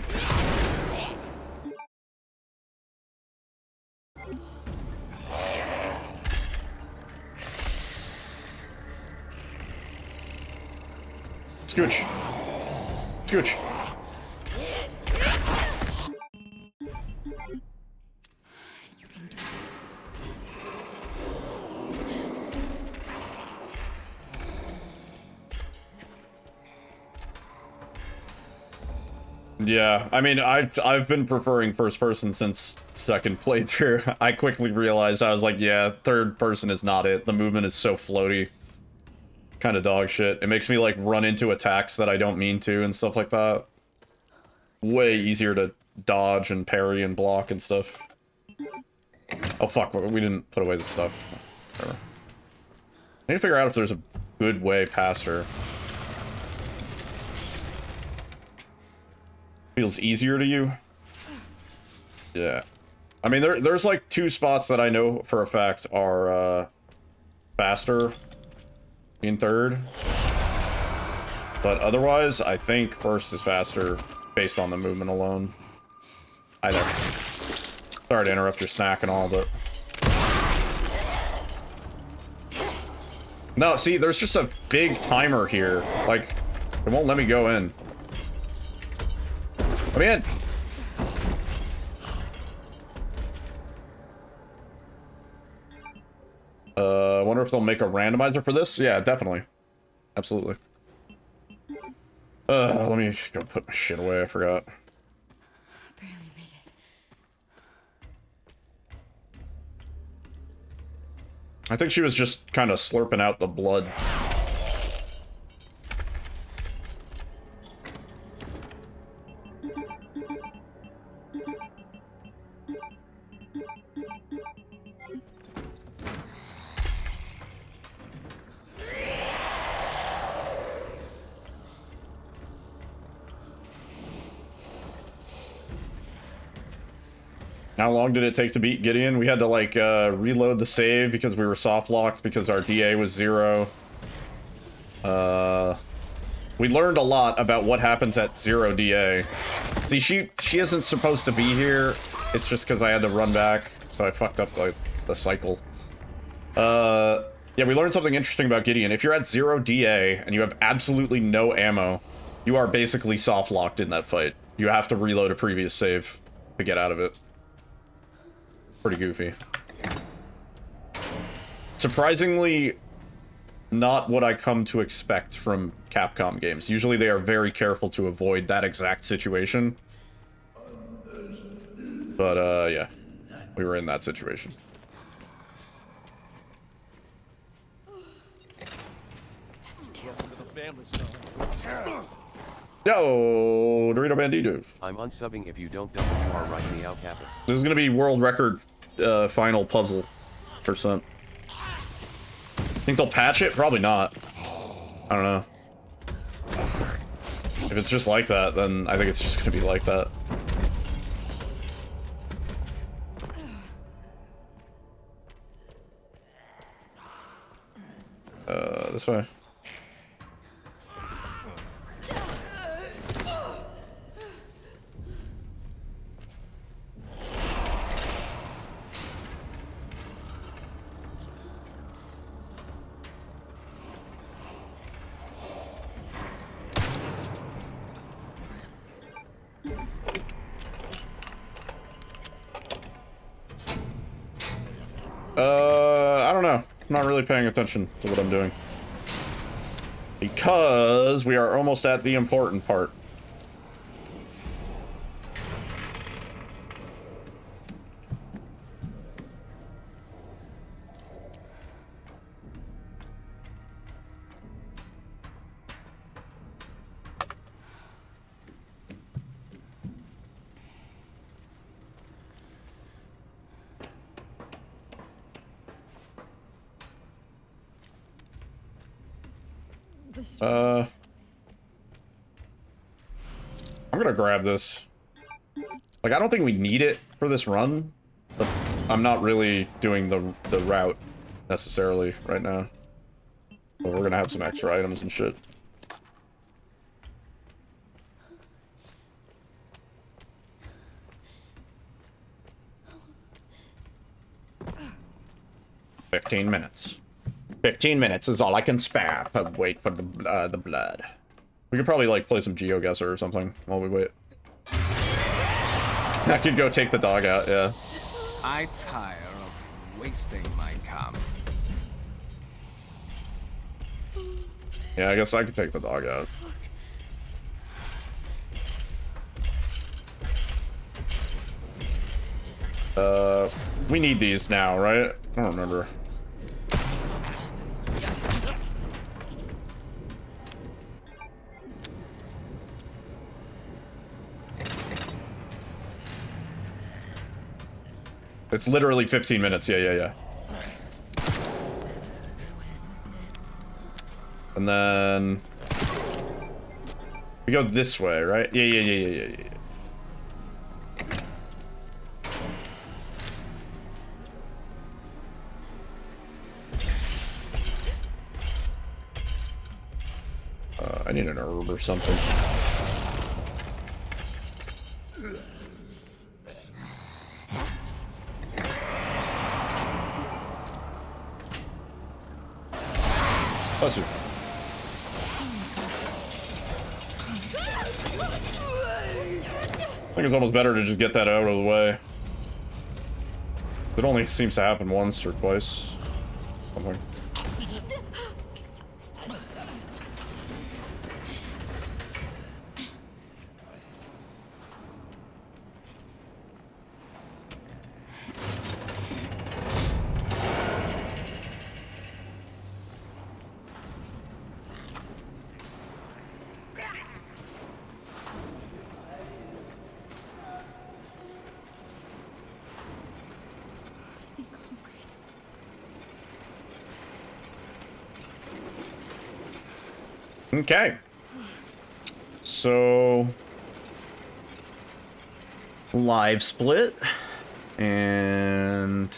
Scooch. Scooch. You can do this. Yeah, I mean, I've been preferring first person since second playthrough. I quickly realized, I was like, yeah, third person is not it. The movement is so floaty. Kind of dog shit. It makes me, like, run into attacks that I don't mean to and stuff like that. Way easier to dodge and parry and block and stuff. Oh, fuck, we didn't put away the stuff. Whatever. I need to figure out if there's a good way past her. Feels easier to you? Yeah. I mean, there's like two spots that I know for a fact are faster in third. But otherwise, I think first is faster based on the movement alone. Hi there. Sorry to interrupt your snack and all, but... No, see, there's just a big timer here. Like, it won't let me go in. Let me in! I wonder if they'll make a randomizer for this? Yeah, definitely. Absolutely. Let me go put my shit away, I forgot. Barely made it. I think she was just kind of slurping out the blood. How long did it take to beat Gideon? We had to, like, reload the save because we were soft-locked because our DA was 0. We learned a lot about what happens at 0 DA. See, she isn't supposed to be here. It's just because I had to run back, so I fucked up, like, the cycle. Yeah, we learned something interesting about Gideon. If you're at 0 DA and you have absolutely no ammo, you are basically soft-locked in that fight. You have to reload a previous save to get out of it. Pretty goofy. Surprisingly, not what I come to expect from Capcom games. Usually they are very careful to avoid that exact situation. But, yeah. we were in that situation. Welcome to the family, son. Yo, Dorito Bandito. I'm unsubbing if you don't WR right me out, Kappa. This is gonna be world record final puzzle percent. Think they'll patch it? Probably not. I don't know. If it's just like that, then I think it's just gonna be like that. This way. I don't know. I'm not really paying attention to what I'm doing. Because we are almost at the important part. I'm gonna grab this. Like, I don't think we need it for this run, but I'm not really doing the route necessarily right now. But we're gonna have some extra items and shit. "15 minutes. 15 minutes is all I can spare. Wait for the blood." We could probably, like, play some GeoGuessr or something while we wait. I could go take the dog out, yeah. I tire of wasting my cum. Yeah, I guess I could take the dog out. We need these now, right? I don't remember. It's literally 15 minutes. Yeah. And then we go this way, right? Yeah. I need an herb or something. Bless you. I think it's almost better to just get that out of the way. It only seems to happen once or twice. Something. Okay. So live split and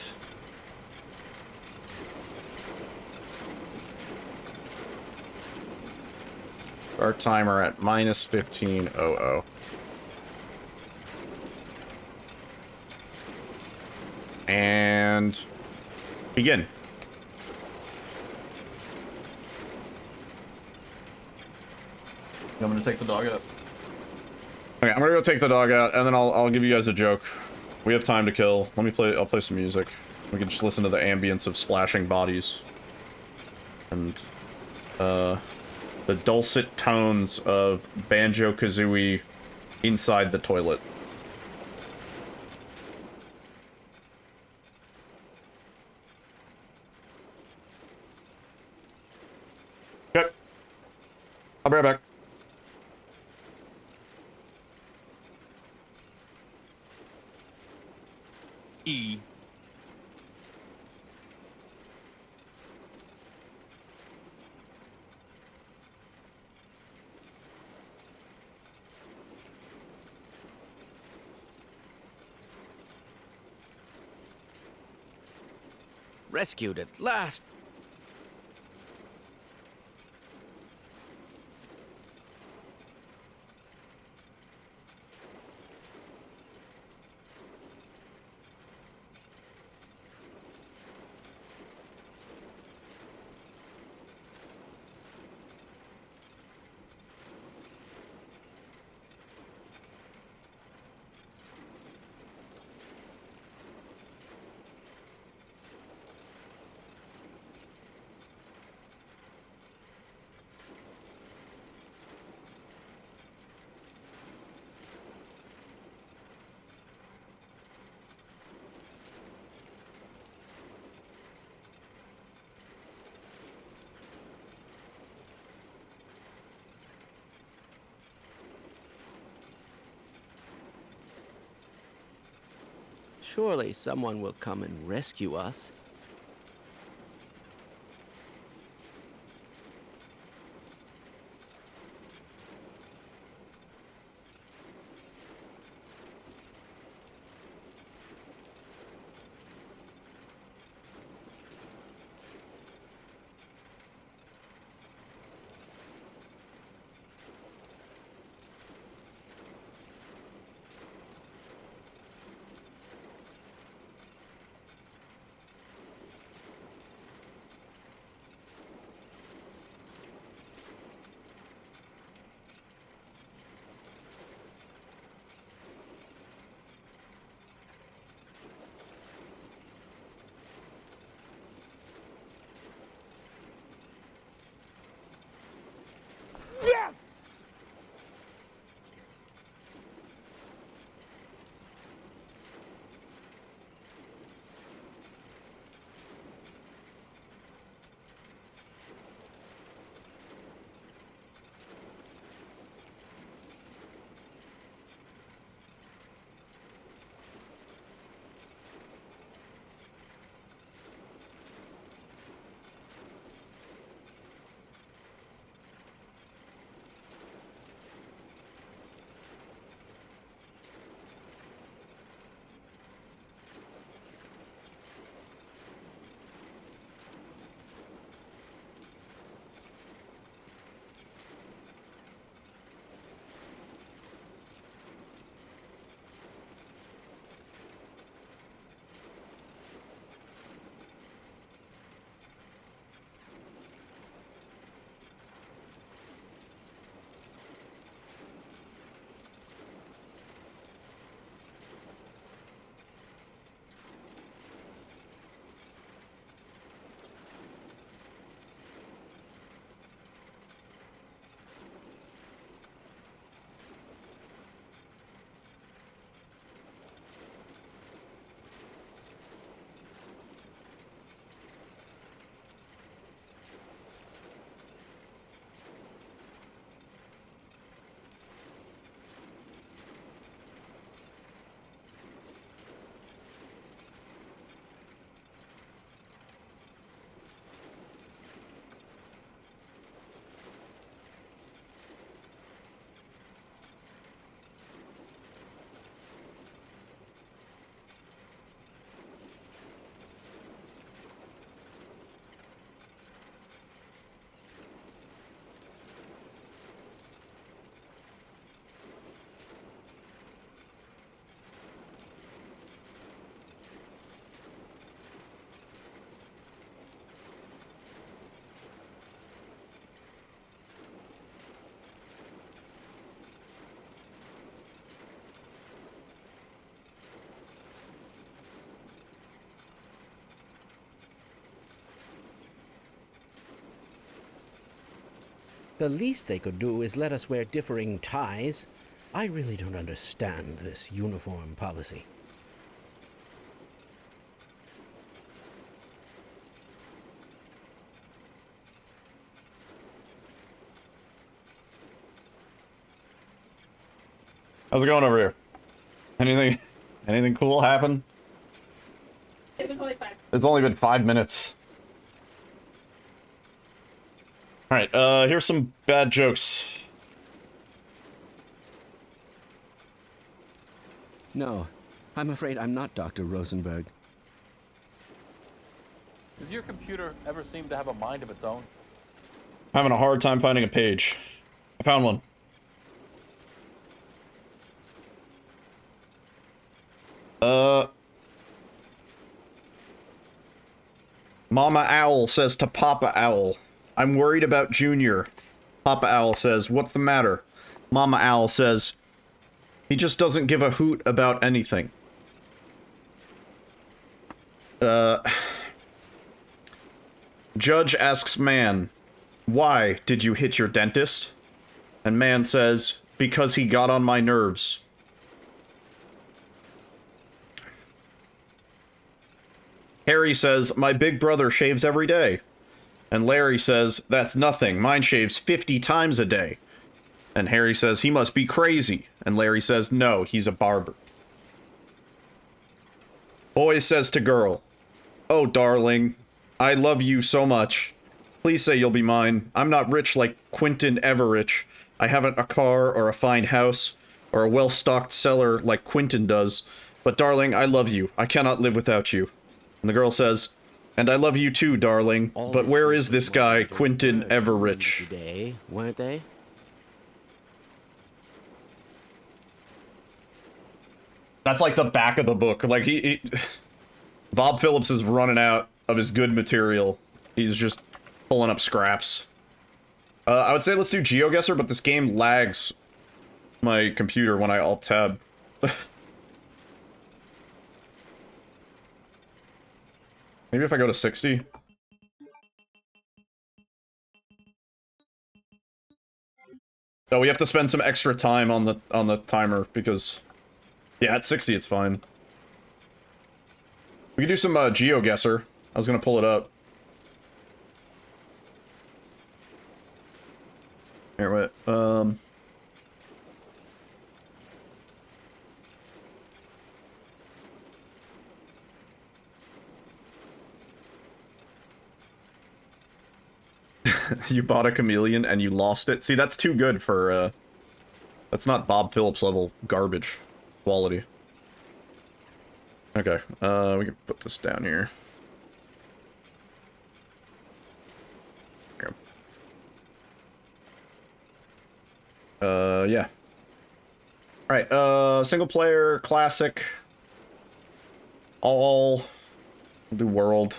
our timer at minus 1500. And begin. I'm gonna take the dog out. Okay, I'm gonna go take the dog out, and then I'll give you guys a joke. We have time to kill. Let me play. I'll play some music. We can just listen to the ambience of splashing bodies, and the dulcet tones of Banjo-Kazooie inside the toilet. I'll be right back. E. Rescued at last. Surely someone will come and rescue us. Yes! The least they could do is let us wear differing ties. I really don't understand this uniform policy. How's it going over here? Anything cool happen? It's only been 5 minutes. Alright, here's some bad jokes. No, I'm afraid I'm not Dr. Rosenberg. Does your computer ever seem to have a mind of its own? Having a hard time finding a page. I found one. Mama Owl says to Papa Owl, I'm worried about Junior. Papa Owl says, what's the matter? Mama Owl says, he just doesn't give a hoot about anything. Judge asks man, why did you hit your dentist? And man says, because he got on my nerves. Harry says, my big brother shaves every day. And Larry says, that's nothing, mine shaves 50 times a day. And Harry says, he must be crazy. And Larry says, no, he's a barber. Boy says to girl, oh darling, I love you so much. Please say you'll be mine. I'm not rich like Quentin Everich. I haven't a car or a fine house or a well-stocked cellar like Quentin does. But darling, I love you. I cannot live without you. And the girl says, and I love you too, darling. But where is this guy, Quentin Everich? Today, weren't they? That's like the back of the book. Like, Bob Phillips is running out of his good material. He's just pulling up scraps. I would say let's do GeoGuessr, but this game lags my computer when I Alt-Tab. Maybe if I go to 60? Oh, we have to spend some extra time on the timer, because... Yeah, at 60 it's fine. We could do some GeoGuessr. I was gonna pull it up. Here, wait. You bought a chameleon and you lost it? See, that's too good for, that's not Bob Phillips level garbage quality. Okay, we can put this down here. Yeah. Alright, single player, classic. All. We'll do world.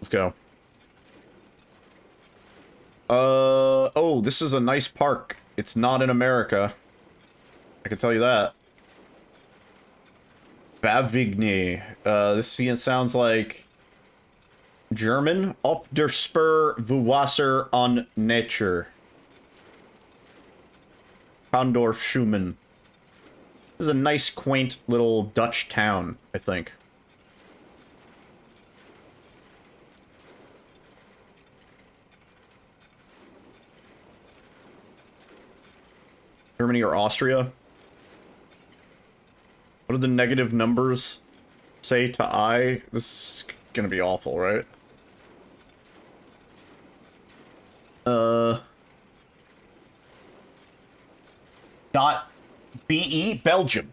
Let's go. Oh, this is a nice park. It's not in America. I can tell you that. Bavigny. This sounds like German. Op der Spur Wasser an Nature. Kondorf Schumann. This is a nice, quaint little Dutch town, I think. Germany or Austria? What do the negative numbers say to I? This is gonna be awful, right? .be, Belgium.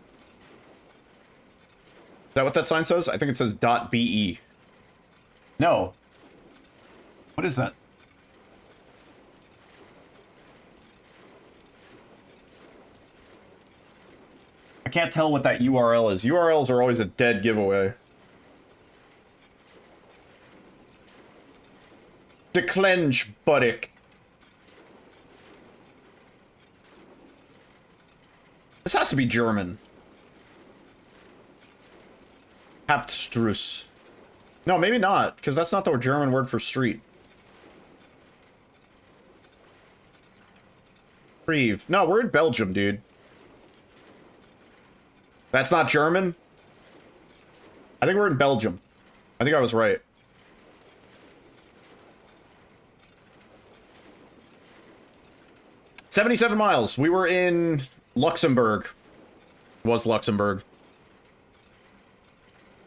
Is that what that sign says? I think it says .be. No. What is that? I can't tell what that URL is. URLs are always a dead giveaway. De Klenge Buddick. This has to be German. Hauptstrasse. No, maybe not, because that's not the German word for street. Prive. No, we're in Belgium, dude. That's not German? I think we're in Belgium. I think I was right. $77 miles. We were in Luxembourg. Was Luxembourg.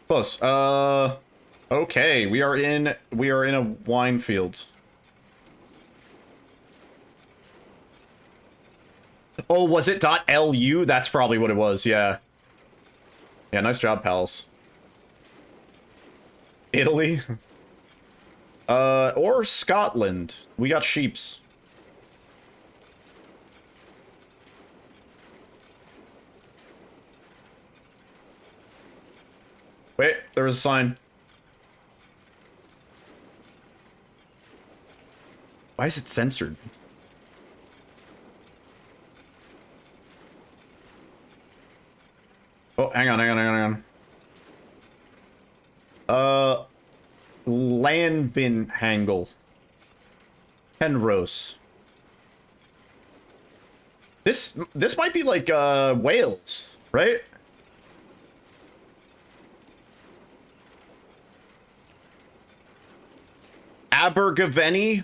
Close. Okay, we are in a wine field. Oh, was it .lu? That's probably what it was, yeah. Yeah, nice job, pals. Italy? Or Scotland. We got sheeps. Wait, there was a sign. Why is it censored? Oh, hang on. Landvinhangel. Penrose. This might be like, Wales, right? Abergavenny?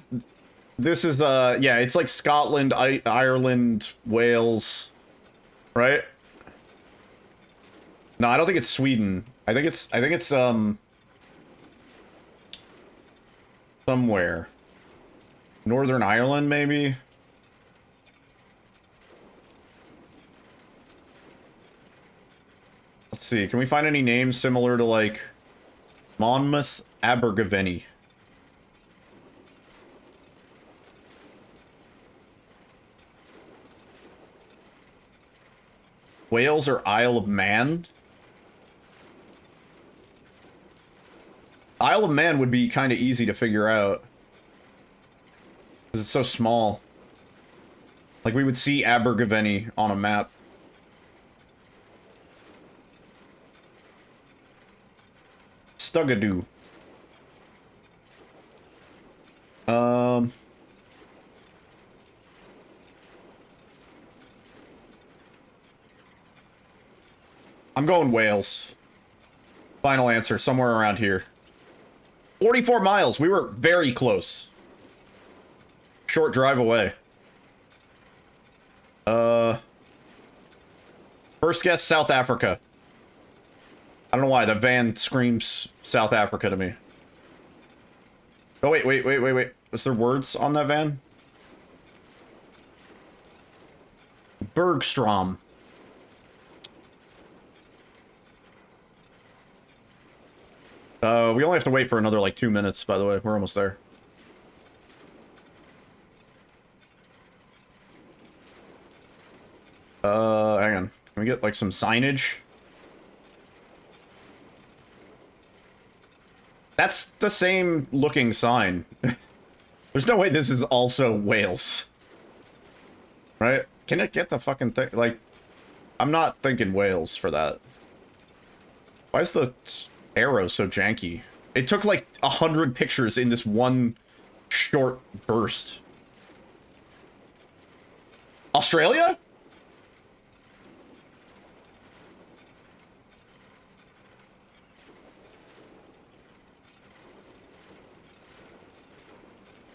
This is, yeah, it's like Scotland, Ireland, Wales, right? No, I don't think it's Sweden. I think it's, somewhere. Northern Ireland, maybe? Let's see, can we find any names similar to, like, Monmouth, Abergavenny? Wales or Isle of Man? Isle of Man would be kind of easy to figure out. Because it's so small. Like, we would see Abergavenny on a map. Stugadoo. I'm going Wales. Final answer, somewhere around here. 44 miles. We were very close. Short drive away. First guess, South Africa. I don't know why, the van screams South Africa to me. Oh, wait. Is there words on that van? Bergstrom. We only have to wait for another, like, 2 minutes, by the way. We're almost there. Hang on. Can we get, like, some signage? That's the same looking sign. There's no way this is also Wales. Right? Can it get the fucking thing? Like, I'm not thinking Wales for that. Why is the arrow so janky? It took like 100 pictures in this one short burst. Australia?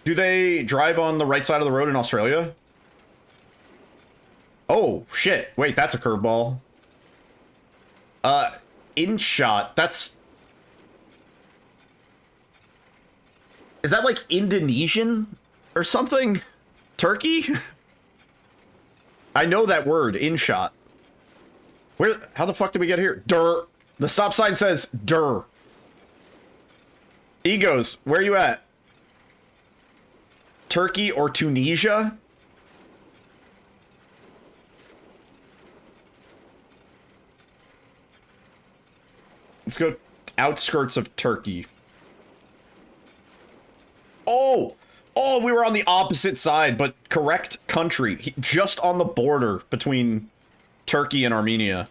Do they drive on the right side of the road in Australia? Oh, shit. Wait, that's a curveball. InShot. That's... Is that like Indonesian or something? Turkey? I know that word, InShot. Where? How the fuck did we get here? Dur. The stop sign says Dur. Egos, where are you at? Turkey or Tunisia? Let's go outskirts of Turkey. Oh! Oh, we were on the opposite side, but correct country. Just on the border between Turkey and Armenia.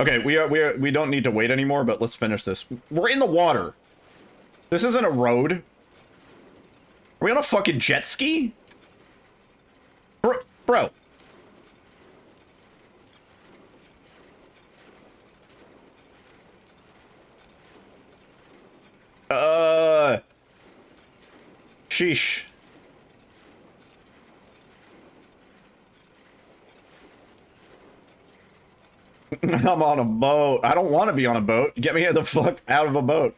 Okay, we don't need to wait anymore, but let's finish this. We're in the water. This isn't a road. Are we on a fucking jet ski? Bro. Sheesh. I'm on a boat. I don't want to be on a boat. Get me the fuck out of a boat.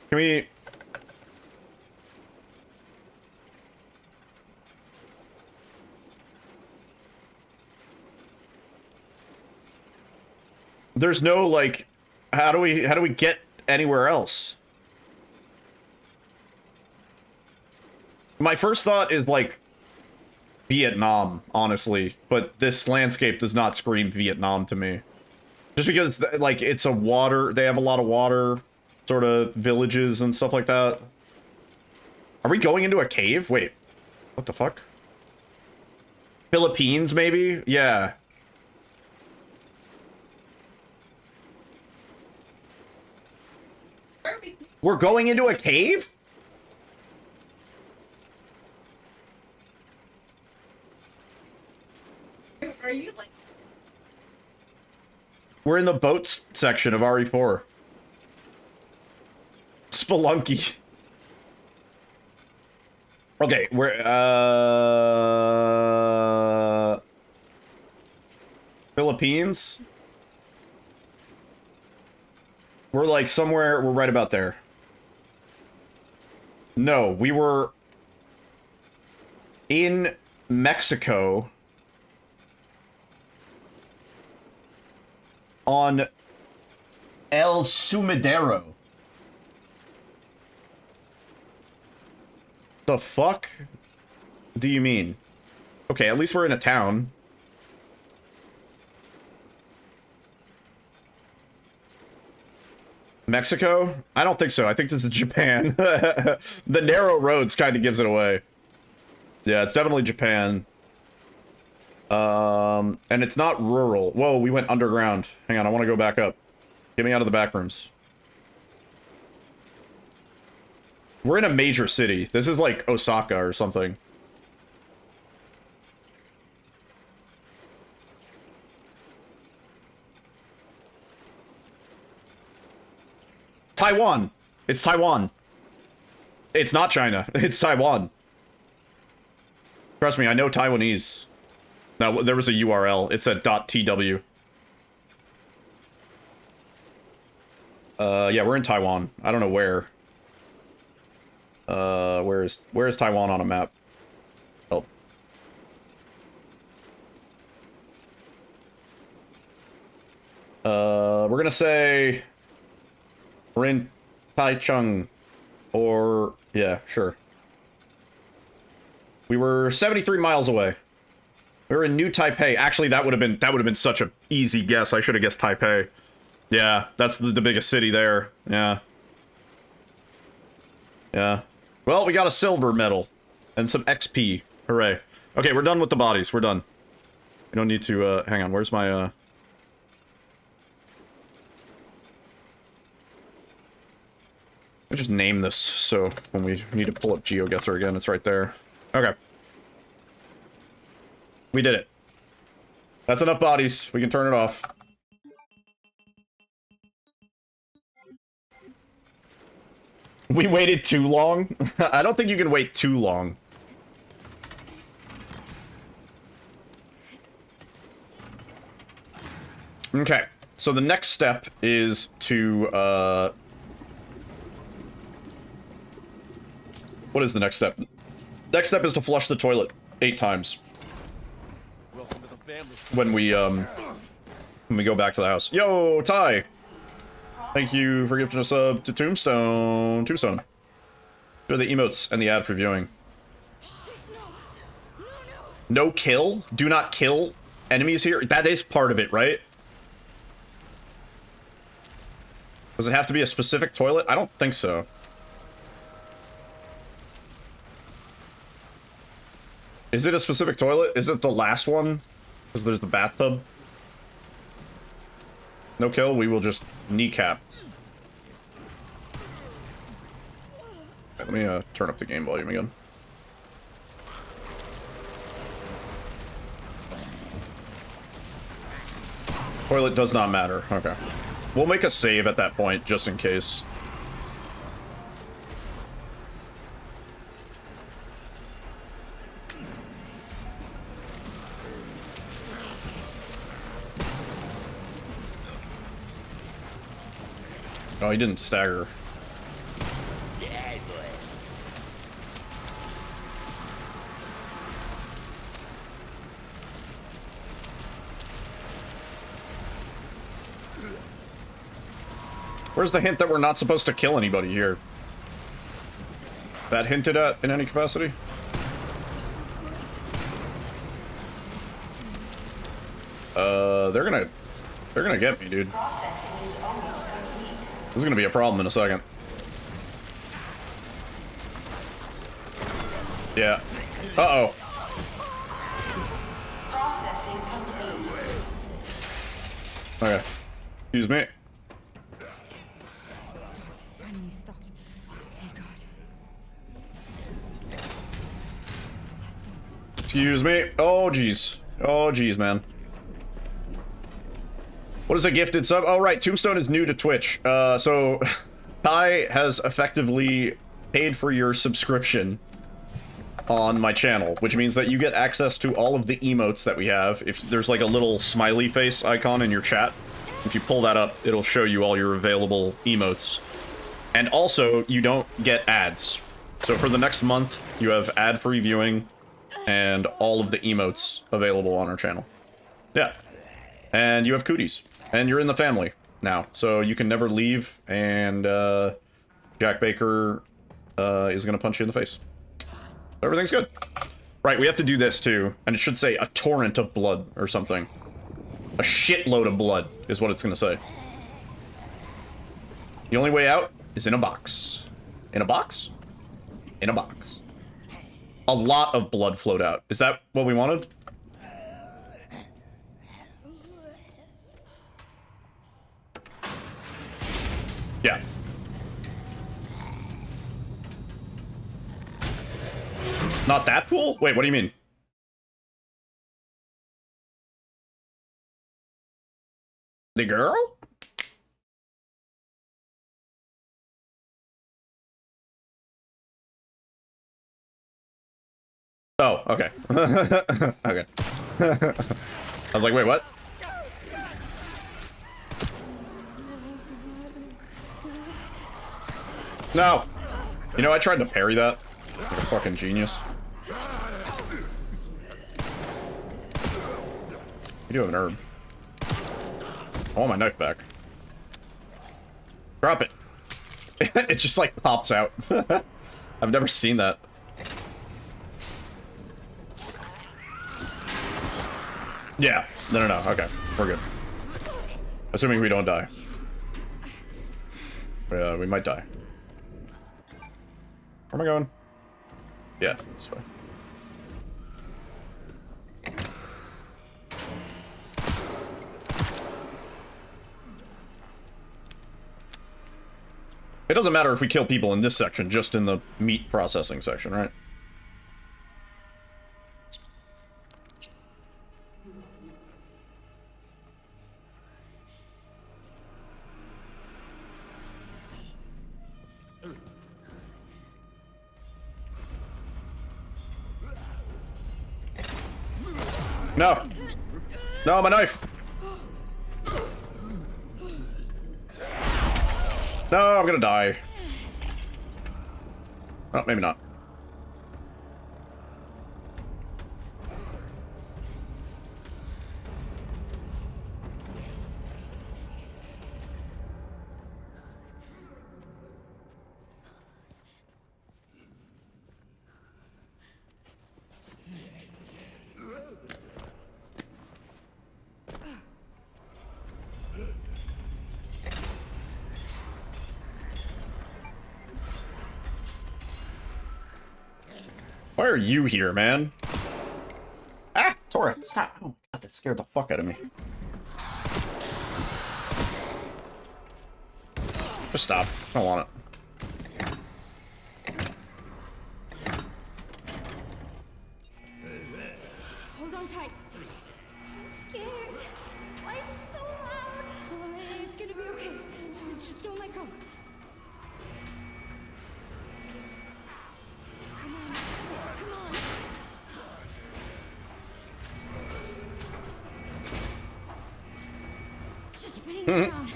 Can we... There's no, like... How do we get anywhere else? My first thought is, like, Vietnam, honestly. But this landscape does not scream Vietnam to me. Just because, like, it's a water... They have a lot of water, sort of, villages and stuff like that. Are we going into a cave? Wait. What the fuck? Philippines, maybe? Yeah. We're going into a cave? Are you like... We're in the boats section of RE4. Spelunky. Okay, we're, Philippines? We're like somewhere, we're right about there. No, we were in Mexico on El Sumidero. The fuck do you mean? Okay, at least we're in a town. Mexico? I don't think so. I think this is Japan. The narrow roads kind of gives it away. Yeah, it's definitely Japan. And it's not rural. Whoa, we went underground. Hang on, I want to go back up. Get me out of the back rooms. We're in a major city. This is like Osaka or something. Taiwan. It's Taiwan. It's not China. It's Taiwan. Trust me, I know Taiwanese. No, there was a URL. It said .tw. Yeah, we're in Taiwan. I don't know where. Where's Taiwan on a map? Oh. We're gonna say we're in Taichung, or yeah, sure. We were 73 miles away. We were in New Taipei. Actually, that would have been such a easy guess. I should have guessed Taipei. Yeah, that's the biggest city there. Yeah. Yeah. Well, we got a silver medal and some XP. Hooray. Okay, we're done with the bodies. We're done. We don't need to, hang on. Where's my, I'll just name this so when we need to pull up GeoGuessr again, it's right there. Okay. We did it. That's enough bodies. We can turn it off. We waited too long? I don't think you can wait too long. Okay. So the next step is to, what is the next step? Next step is to flush the toilet 8 times. When we go back to the house. Yo, Ty! Thank you for gifting us a to Tombstone. Tombstone. Here are the emotes and the ad for viewing. No kill? Do not kill enemies here? That is part of it, right? Does it have to be a specific toilet? I don't think so. Is it a specific toilet? Is it the last one? Because there's the bathtub. No kill, we will just kneecap. Let me turn up the game volume again. Toilet does not matter. Okay. We'll make a save at that point, just in case. Oh, he didn't stagger. Where's the hint that we're not supposed to kill anybody here? That hinted at in any capacity? They're gonna get me, dude. This is gonna be a problem in a second. Yeah. Uh-oh. Okay. Excuse me. It stopped. Finally stopped. Thank God. Last one. Excuse me. Oh, jeez. Oh, jeez, man. What is a gifted sub? Oh, right. Tombstone is new to Twitch. So Kai has effectively paid for your subscription on my channel, which means that you get access to all of the emotes that we have. If there's like a little smiley face icon in your chat, if you pull that up, it'll show you all your available emotes. And also, you don't get ads. So for the next month, you have ad-free viewing and all of the emotes available on our channel. Yeah. And you have cooties. And you're in the family now, so you can never leave, and Jack Baker is gonna punch you in the face. Everything's good. Right, we have to do this too, and it should say a torrent of blood or something. A shitload of blood is what it's gonna say. The only way out is in a box. In a box? In a box. A lot of blood flowed out. Is that what we wanted? Yeah. Not that pool? Wait, what do you mean? The girl? Oh, okay. Okay. I was like, wait, what? No! You know, I tried to parry that. Like a fucking genius. You do have an herb. I want my knife back. Drop it. It just like pops out. I've never seen that. Yeah. No. Okay. We're good. Assuming we don't die. We might die. Where am I going? Yeah, this way. It doesn't matter if we kill people in this section, just in the meat processing section, right? No! No, my knife! No, I'm gonna die. Oh, maybe not. Why are you here, man? Ah! Tora, stop! Oh my god, that scared the fuck out of me. Just stop. I don't want it. Hold on tight. I'm scared. Why is it so loud? It's gonna be okay. Just don't let go. Come on. Come on. It's just spinning around.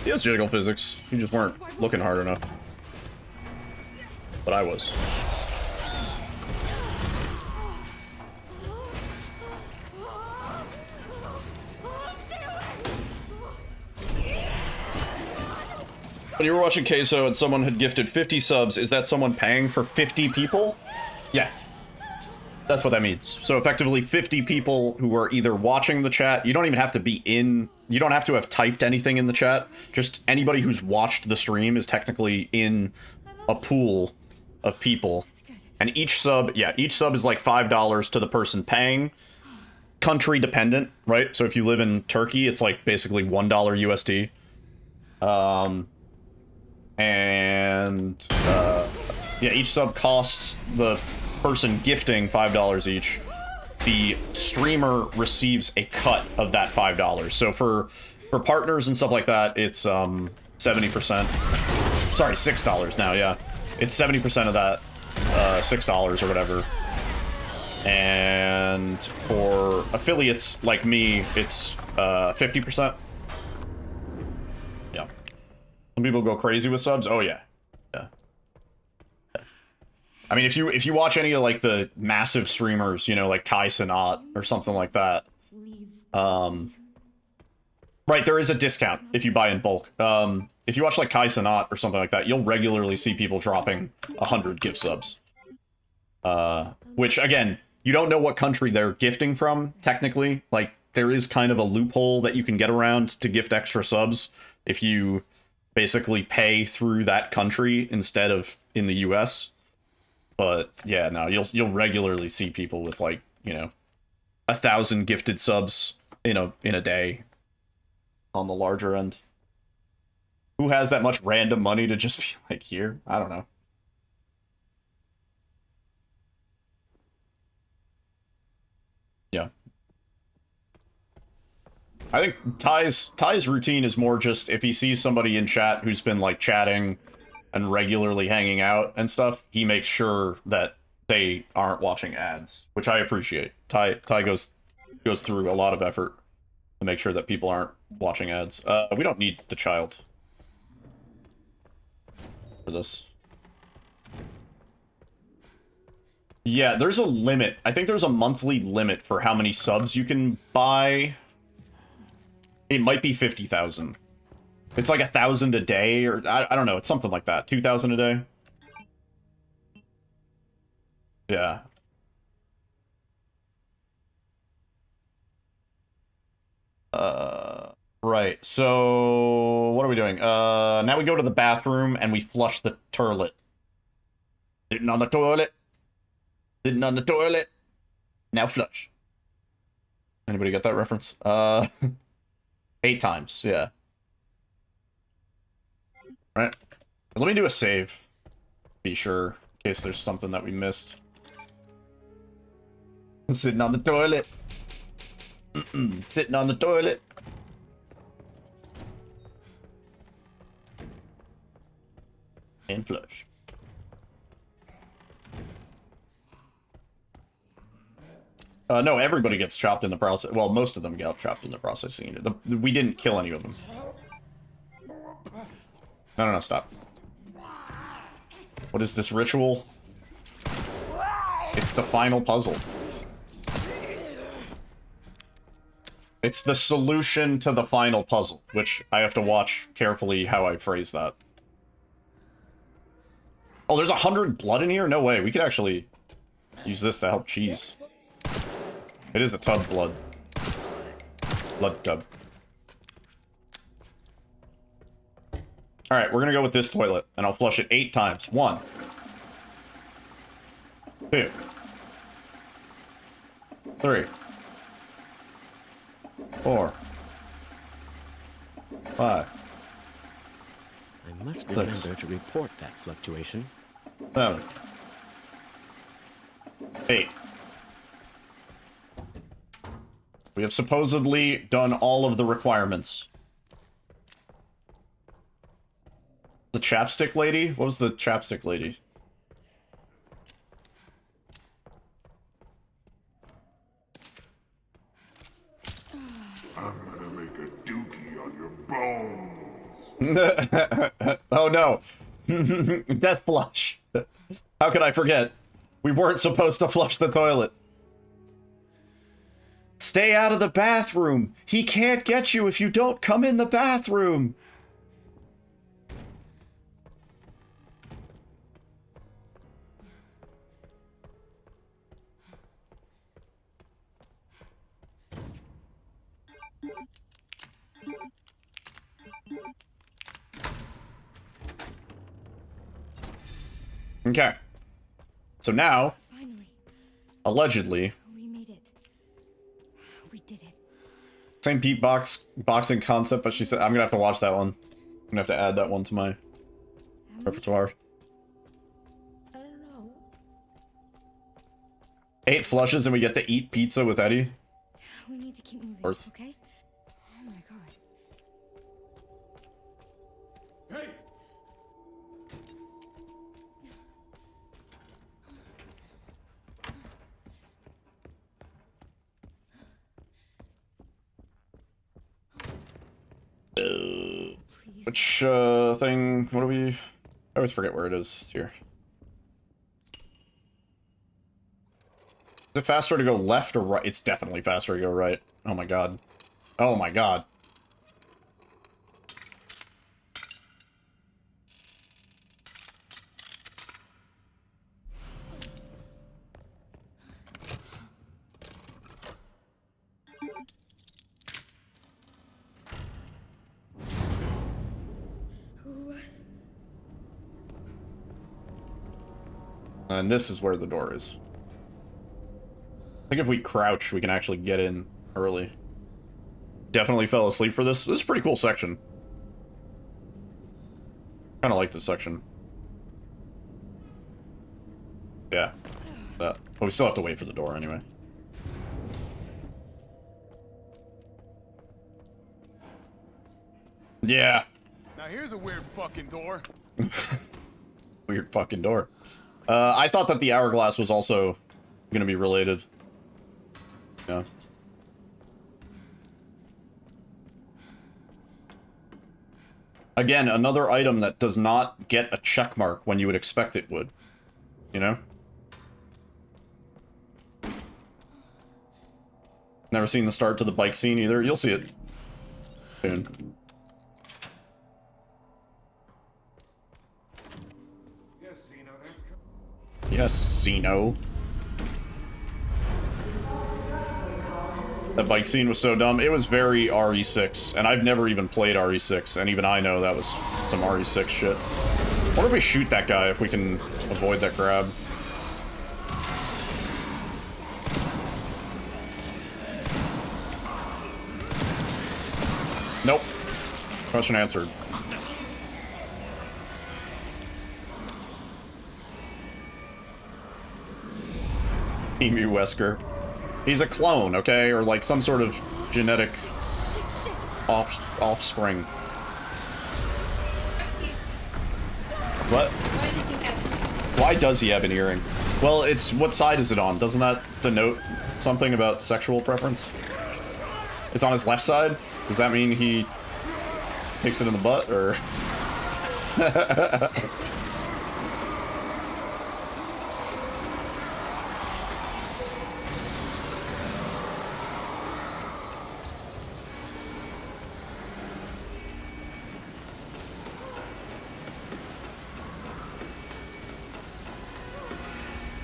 He has jiggle physics. You just weren't looking hard enough. But I was. When you were watching Queso and someone had gifted 50 subs, is that someone paying for 50 people? Yeah. That's what that means. So effectively 50 people who are either watching the chat, you don't even have to be in, you don't have to have typed anything in the chat. Just anybody who's watched the stream is technically in a pool of people. And each sub, yeah, each sub is like $5 to the person paying. Country dependent, right? So if you live in Turkey, it's like basically $1 USD. Yeah, each sub costs the person gifting $5 each. The streamer receives a cut of that $5. So for partners and stuff like that, it's 70%. Sorry, $6 now, yeah. It's 70% of that, $6 or whatever. And for affiliates like me, it's 50%. Yeah. Some people go crazy with subs. Oh yeah. Yeah. I mean, if you watch any of like the massive streamers, you know, like Kai Cenat or something like that, right, there is a discount if you buy in bulk. If you watch like Kai Cenat or something like that, you'll regularly see people dropping 100 gift subs. Which again, you don't know what country they're gifting from, technically. Like, there is kind of a loophole that you can get around to gift extra subs if you basically pay through that country instead of in the US. But yeah, no, you'll regularly see people with like, you know, 1,000 gifted subs in a day on the larger end. Who has that much random money to just be like, here? I don't know. Yeah. I think Ty's routine is more just if he sees somebody in chat who's been like chatting and regularly hanging out and stuff, he makes sure that they aren't watching ads, which I appreciate. Ty goes through a lot of effort to make sure that people aren't watching ads. We don't need the child for this. Yeah, there's a limit. I think there's a monthly limit for how many subs you can buy. It might be 50,000. It's like 1,000 a day, or I don't know. It's something like that. 2,000 a day. Yeah. Right. So what are we doing? Now we go to the bathroom and we flush the toilet. Sitting on the toilet. Sitting on the toilet. Now flush. Anybody get that reference? 8 times, yeah. Right. Let me do a save. Be sure, in case there's something that we missed. Sitting on the toilet. Sitting on the toilet. And flush. No, everybody gets chopped in the process. Well, most of them got chopped in the processing unit. We didn't kill any of them. No, stop. What is this ritual? It's the final puzzle. It's the solution to the final puzzle, which I have to watch carefully how I phrase that. Oh, there's 100 blood in here? No way. We could actually use this to help cheese. It is a tub blood. Blood tub. Alright, we're gonna go with this toilet, and I'll flush it 8 times. 1. 2. 3. 4. 5. I must remember to report that fluctuation. 7. 8. We have supposedly done all of the requirements. The chapstick lady? What was the chapstick lady? I'm gonna make a dookie on your bones. Oh no. Death flush. How could I forget? We weren't supposed to flush the toilet. Stay out of the bathroom. He can't get you if you don't come in the bathroom. Okay. So now, Finally, allegedly, we made it. We did it. same boxing concept, but she said I'm gonna have to watch that one. I'm gonna have to add that one to my repertoire. I don't know. 8 flushes and we get to eat pizza with Eddie. We need to keep moving, Worth. okay? Oh my god. Hey! Please. Which thing? What do we? I always forget where it is. It's here. Is it faster to go left or right? It's definitely faster to go right. Oh my god. Oh my god. And this is where the door is. I think if we crouch, we can actually get in early. Definitely fell asleep for this. This is a pretty cool section. Kind of like this section. Yeah. But we still have to wait for the door anyway. Yeah. Now here's a weird fucking door. Weird fucking door. I thought that the hourglass was also gonna be related. Yeah. Again, another item that does not get a check mark when you would expect it would. You know? Never seen the start to the bike scene either. You'll see it soon. Yes, Zeno. That bike scene was so dumb. It was very RE6, and I've never even played RE6, and even I know that was some RE6 shit. What if we shoot that guy if we can avoid that grab? Nope. Question answered. Emu Wesker. He's a clone, okay? Or like some sort of genetic offspring. What? Why does he have an earring? Well, it's... what side is it on? Doesn't that denote something about sexual preference? It's on his left side? Does that mean he takes it in the butt, or...?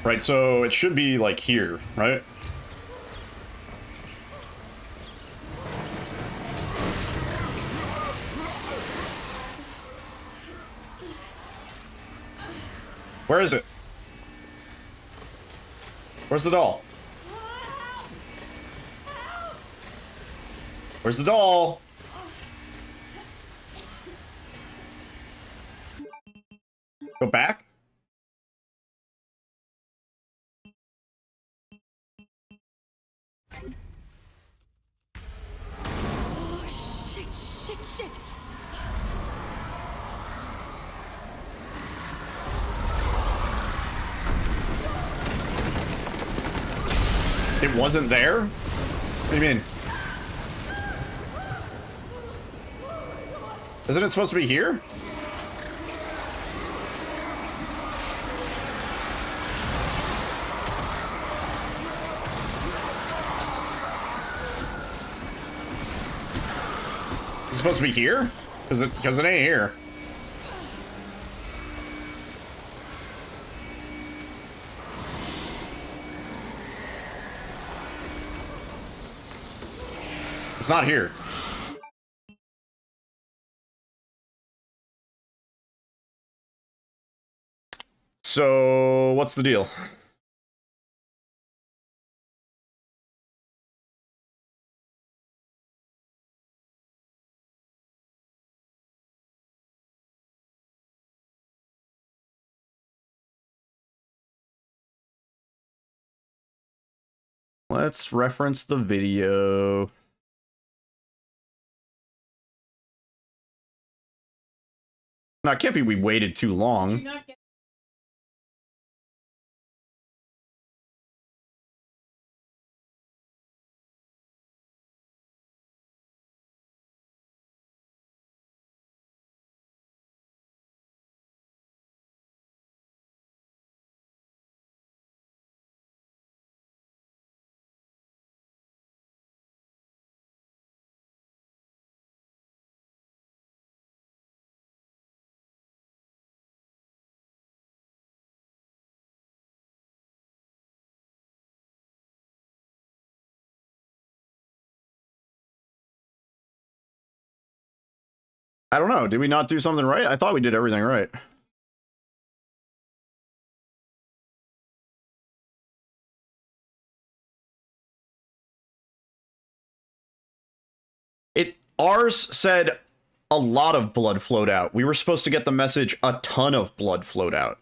Right, so it should be, like, here, right? Where is it? Where's the doll? Where's the doll? Go back? Oh, shit, shit, shit. It wasn't there? What do you mean? Isn't it supposed to be here? Is it supposed to be here? Because it ain't here. It's not here. So, what's the deal? Let's reference the video. No, it can't be we waited too long. I don't know. Did we not do something right? I thought we did everything right. Ours said a lot of blood flowed out. We were supposed to get the message a ton of blood flowed out.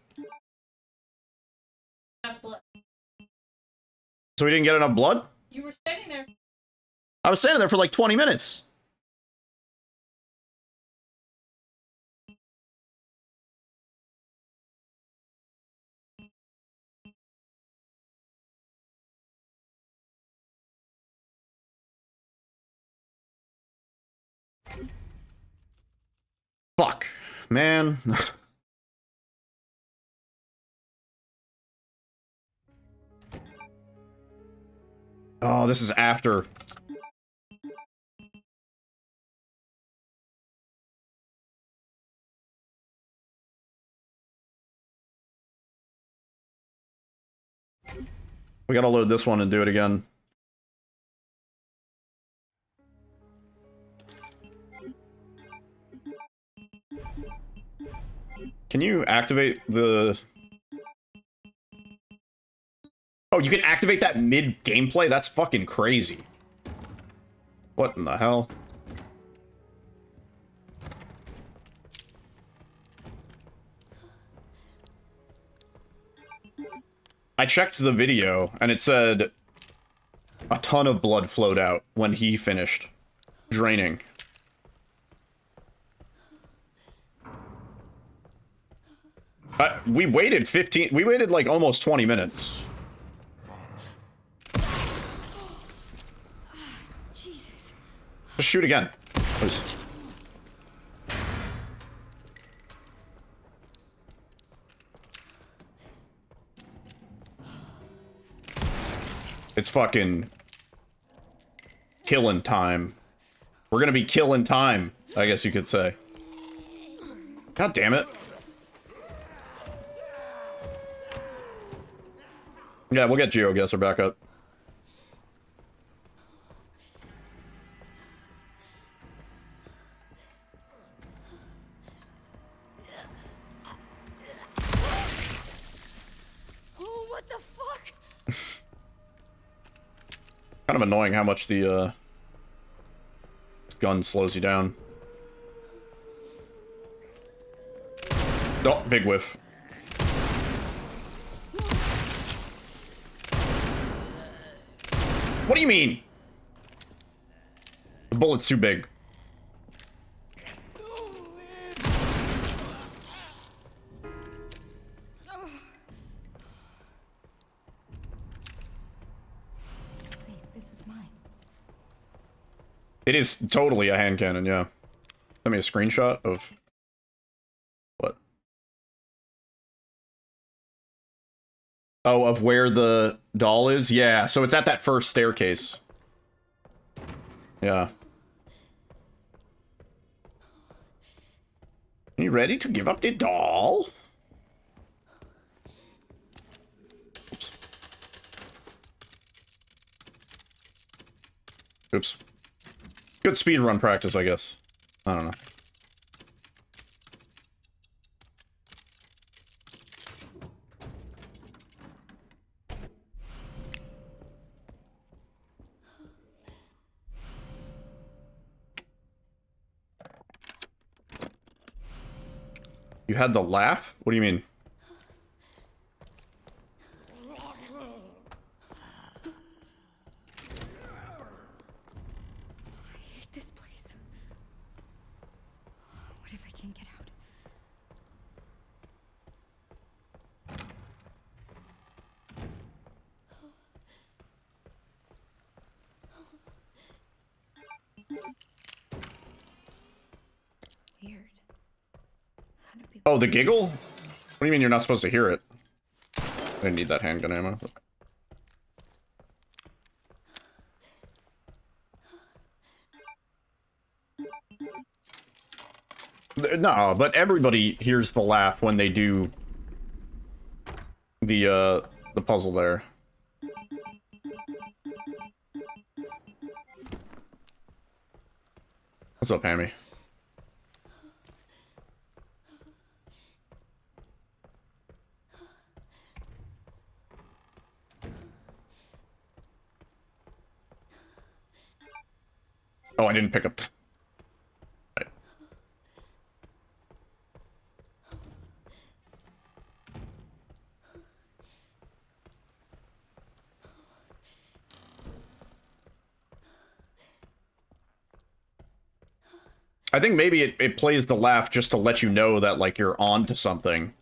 So we didn't get enough blood? You were standing there. I was standing there for like 20 minutes. Fuck, man. Oh, this is after. We gotta load this one and do it again. Can you activate the... Oh, you can activate that mid-gameplay? That's fucking crazy. What in the hell? I checked the video, and it said a ton of blood flowed out when he finished draining. We waited like almost 20 minutes. Jesus. Just shoot again, please. It's fucking killing time. We're gonna be killing time, I guess you could say. God damn it. Yeah, we'll get GeoGuessr back up. Oh, what the fuck? Kind of annoying how much the this gun slows you down. Oh, big whiff. What do you mean? The bullet's too big. Wait, this is mine. It is totally a hand cannon, yeah. Send me a screenshot of what? Oh, of where the doll is? Yeah, so it's at that first staircase. Yeah. Are you ready to give up the doll? Oops. Oops. Good speedrun practice, I guess. I don't know. You had the laugh? What do you mean? I hate this place. What if I can't get out? Weird. How do people... Oh, the giggle? What do you mean you're not supposed to hear it? I didn't need that handgun ammo. No, but everybody hears the laugh when they do the puzzle there. What's up, Hammy? Oh, I didn't pick up. Right. I think maybe it plays the laugh just to let you know that, like, you're on to something,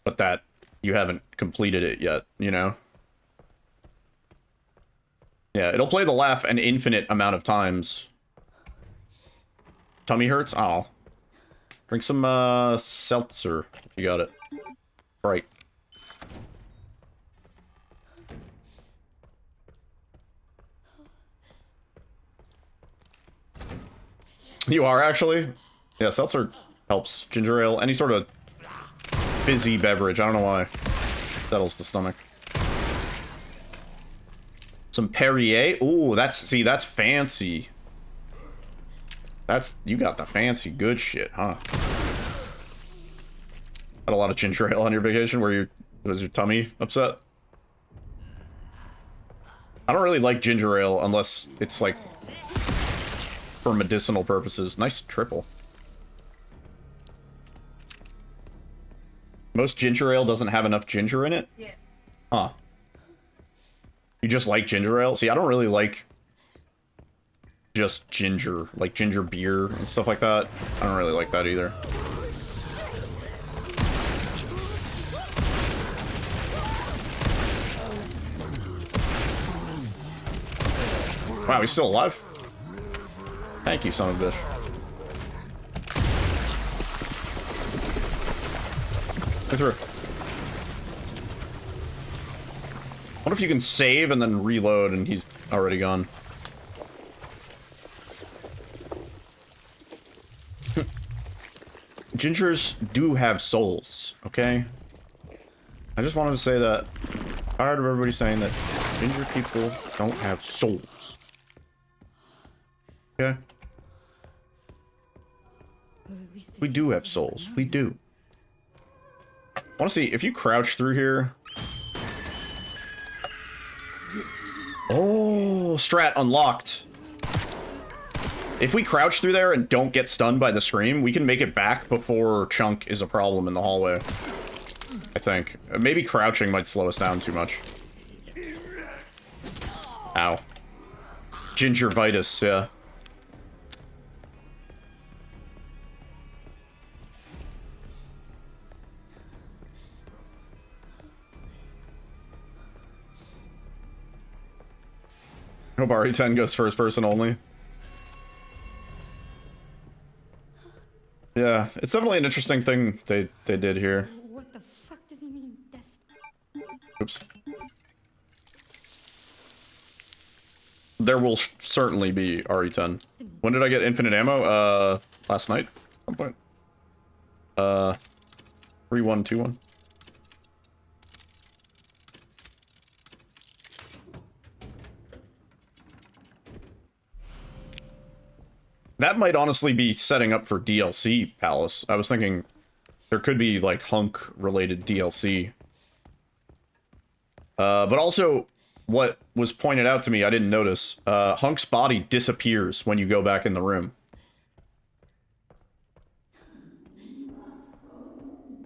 but that you haven't completed it yet, you know? Yeah, it'll play the laugh an infinite amount of times. Tummy hurts? Oh. Drink some, seltzer, if you got it. Right. You are, actually? Yeah, seltzer helps. Ginger ale, any sort of fizzy beverage, I don't know why. Settles the stomach. Some Perrier? Ooh, see, that's fancy. You got the fancy good shit, huh? Had a lot of ginger ale on your vacation where was your tummy upset? I don't really like ginger ale unless it's like for medicinal purposes. Nice triple. Most ginger ale doesn't have enough ginger in it? Yeah. Huh. You just like ginger ale? See, I don't really like just ginger, like ginger beer and stuff like that. I don't really like that either. Wow, he's still alive? Thank you, son of a bitch. Go through. What if you can save and then reload and he's already gone? Gingers do have souls, okay? I just wanted to say that. Tired of everybody saying that ginger people don't have souls. Okay? Well, at least We it's do easy have to souls. know. We do. I want to see if you crouch through here. Oh, strat unlocked. If we crouch through there and don't get stunned by the scream, we can make it back before Chunk is a problem in the hallway. I think. Maybe crouching might slow us down too much. Ow. Gingivitis, yeah. Hope RE10 goes first person only. Yeah, it's definitely an interesting thing they did here. What the fuck does he mean? Oops. There will certainly be RE10. When did I get infinite ammo? Last night, at some point. 3121. That might honestly be setting up for DLC, Palace. I was thinking there could be, like, Hunk-related DLC. But also, what was pointed out to me, I didn't notice. Hunk's body disappears when you go back in the room.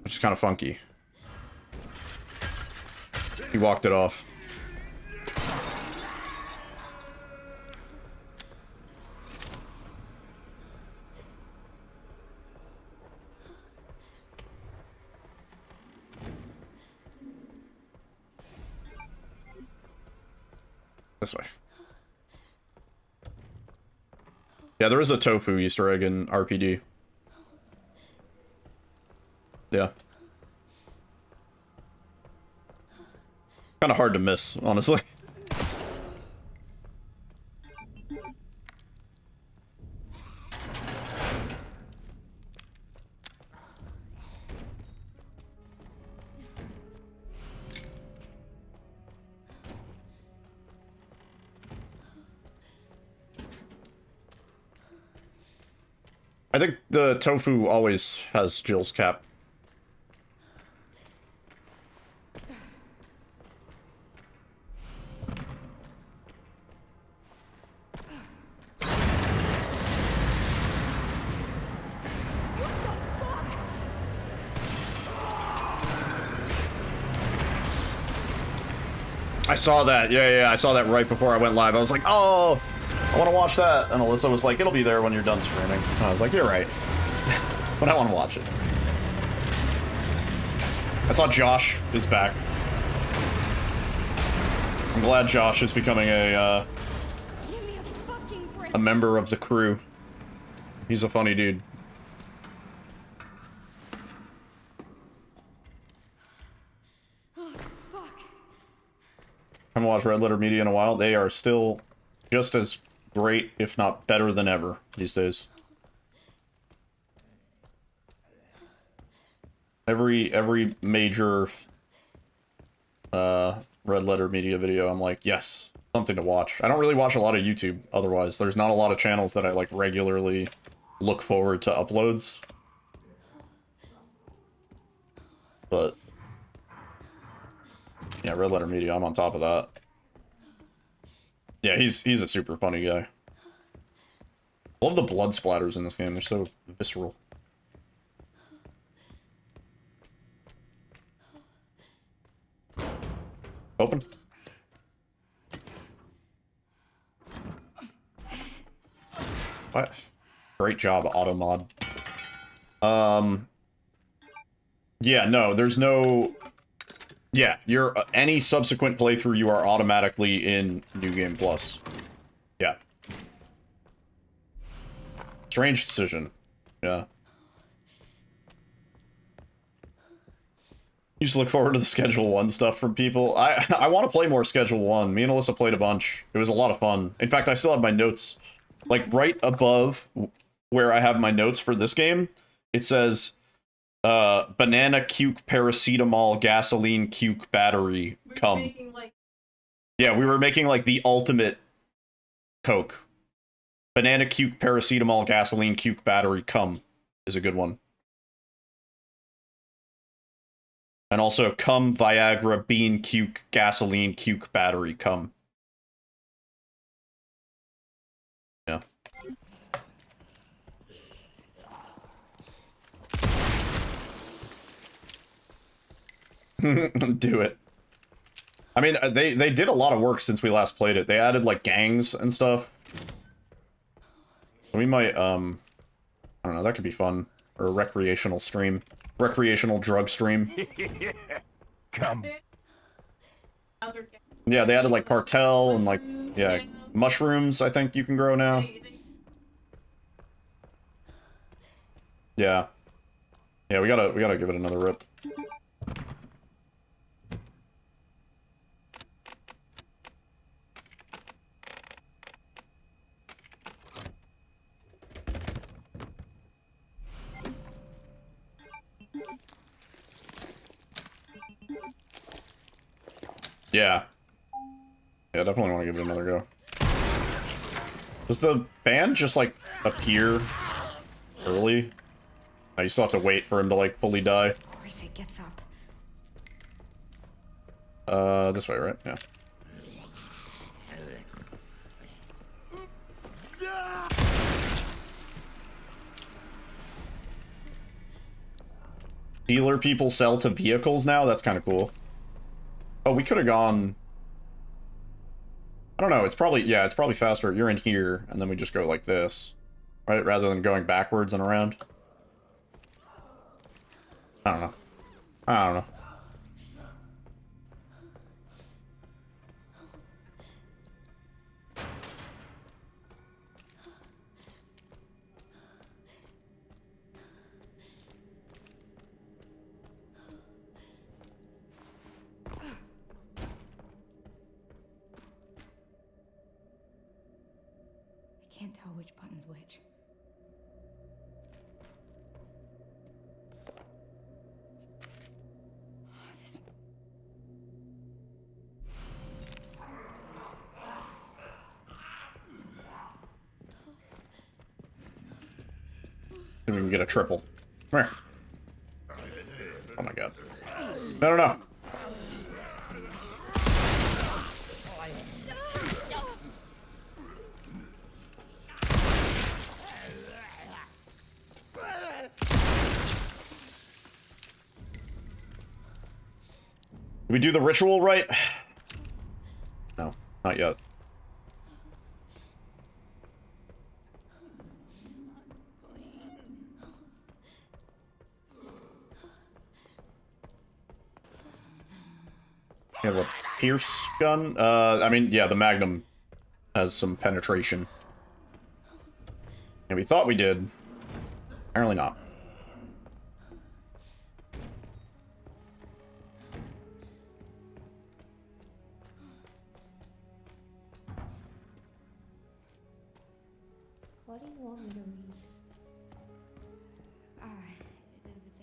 Which is kind of funky. He walked it off. This way. Yeah, there is a tofu Easter egg in RPD. Yeah. Kind of hard to miss, honestly. I think the tofu always has Jill's cap. I saw that. Yeah, I saw that right before I went live. I was like, oh, I want to watch that. And Alyssa was like, it'll be there when you're done streaming. And I was like, you're right. But I want to watch it. I saw Josh is back. I'm glad Josh is becoming a member of the crew. He's a funny dude. Haven't watched Red Letter Media in a while. They are still just as great, if not better than ever these days. Every major Red Letter Media video, I'm like, yes, something to watch. I don't really watch a lot of YouTube otherwise. There's not a lot of channels that I like regularly look forward to uploads. But yeah, Red Letter Media, I'm on top of that. Yeah, he's a super funny guy. I love the blood splatters in this game. They're so visceral. Open. What? Great job, Automod. Yeah, no, there's no... Yeah, you're any subsequent playthrough, you are automatically in New Game Plus. Yeah. Strange decision. Yeah. Used to look forward to the Schedule 1 stuff from people. I want to play more Schedule 1. Me and Alyssa played a bunch. It was a lot of fun. In fact, I still have my notes. Like, right above where I have my notes for this game, it says... banana cuke paracetamol gasoline cuke battery cum. Yeah, we were making like the ultimate Coke. Banana cuke paracetamol gasoline cuke battery cum is a good one. And also cum Viagra bean cuke gasoline cuke battery cum. Yeah. Do it. I mean, they did a lot of work since we last played it. They added, like, gangs and stuff. We might, I don't know, that could be fun. Or a recreational stream. Recreational drug stream. Come. Yeah, they added, like, cartel and, like, yeah, mushrooms, I think you can grow now. Yeah. Yeah, we gotta give it another rip. Yeah. Yeah, definitely want to give it another go. Does the band just, like, appear early? Oh, you still have to wait for him to, like, fully die. Of course it gets up. This way, right? Yeah. Dealer people sell to vehicles now? That's kind of cool. Oh, we could have gone... I don't know, it's probably... Yeah, it's probably faster. You're in here, and then we just go like this. Right? Rather than going backwards and around. I don't know. I don't know. I can't tell which button's which. This... See if we can get a triple. Come here. Oh my god. No, no, no. Did we do the ritual right? No, not yet. You have a Pierce gun? I mean, yeah, the Magnum has some penetration. And we thought we did. Apparently not. What do you want me to read?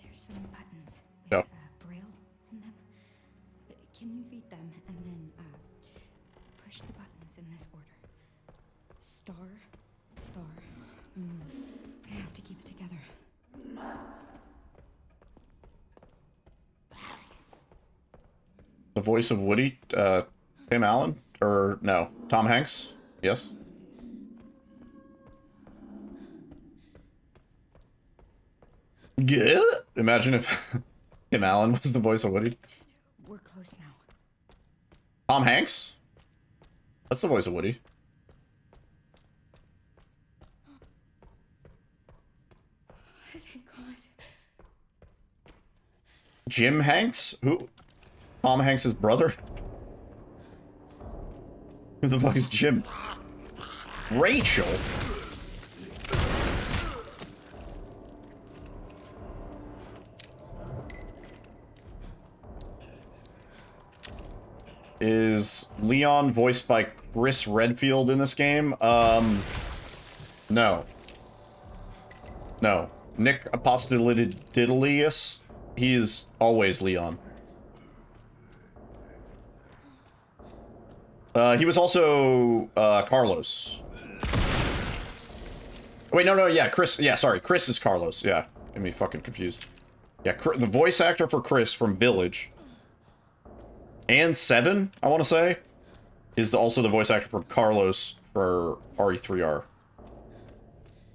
There's some buttons with Yeah. braille on them. Can you read them and then push the buttons in this order? Star, star, moon. You have to keep it together. The voice of Woody, Tim Allen? Or, no, Tom Hanks? Yes? Yeah. Imagine if Tim Allen was the voice of Woody. We're close now. Tom Hanks? That's the voice of Woody. Thank God. Jim Hanks? Who? Tom Hanks' brother? Who the fuck is Jim? Rachel? Is Leon voiced by Chris Redfield in this game? No. No. Nick Apostolididilius? He is always Leon. He was also, Carlos. Wait, no, yeah, Chris, yeah, sorry, Chris is Carlos, yeah. Get me fucking confused. Yeah, the voice actor for Chris from Village. And 7, I want to say, is also the voice actor for Carlos for RE3R.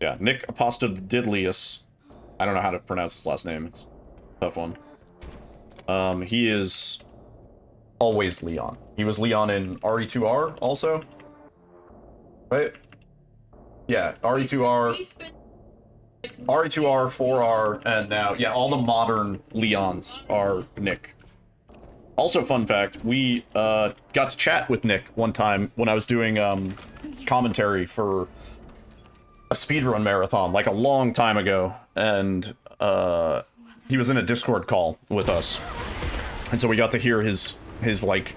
Yeah, Nick Apostolididilius. I don't know how to pronounce his last name. It's a tough one. He is always Leon. He was Leon in RE2R also. Right? Yeah, RE2R, RE2R, 4R, and now, yeah, all the modern Leons are Nick. Also, fun fact, we got to chat with Nick one time when I was doing commentary for a speedrun marathon, like a long time ago, and he was in a Discord call with us, and so we got to hear his like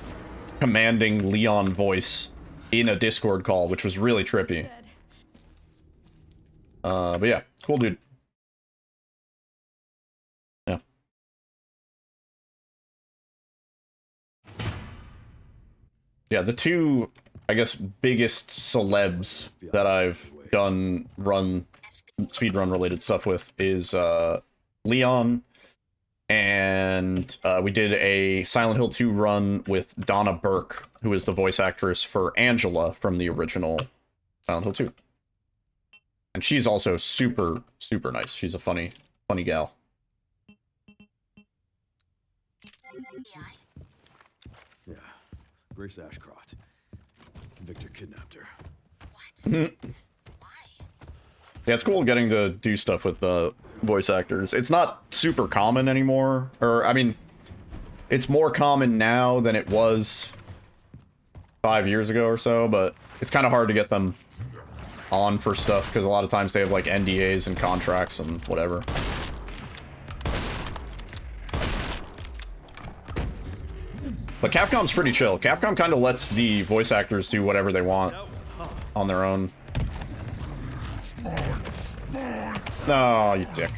commanding Leon voice in a Discord call, which was really trippy. But yeah, cool dude. Yeah. Yeah, the two, I guess, biggest celebs that I've done speedrun related stuff with is Leon, and we did a Silent Hill 2 run with Donna Burke, who is the voice actress for Angela from the original Silent Hill 2. And she's also super, super nice. She's a funny gal. Yeah, Grace Ashcroft. Victor kidnapped her. Yeah, it's cool getting to do stuff with the voice actors. It's not super common anymore, or I mean, it's more common now than it was 5 years ago or so, but it's kind of hard to get them on for stuff because a lot of times they have like NDAs and contracts and whatever. But Capcom's pretty chill. Capcom kind of lets the voice actors do whatever they want on their own. No, you dick.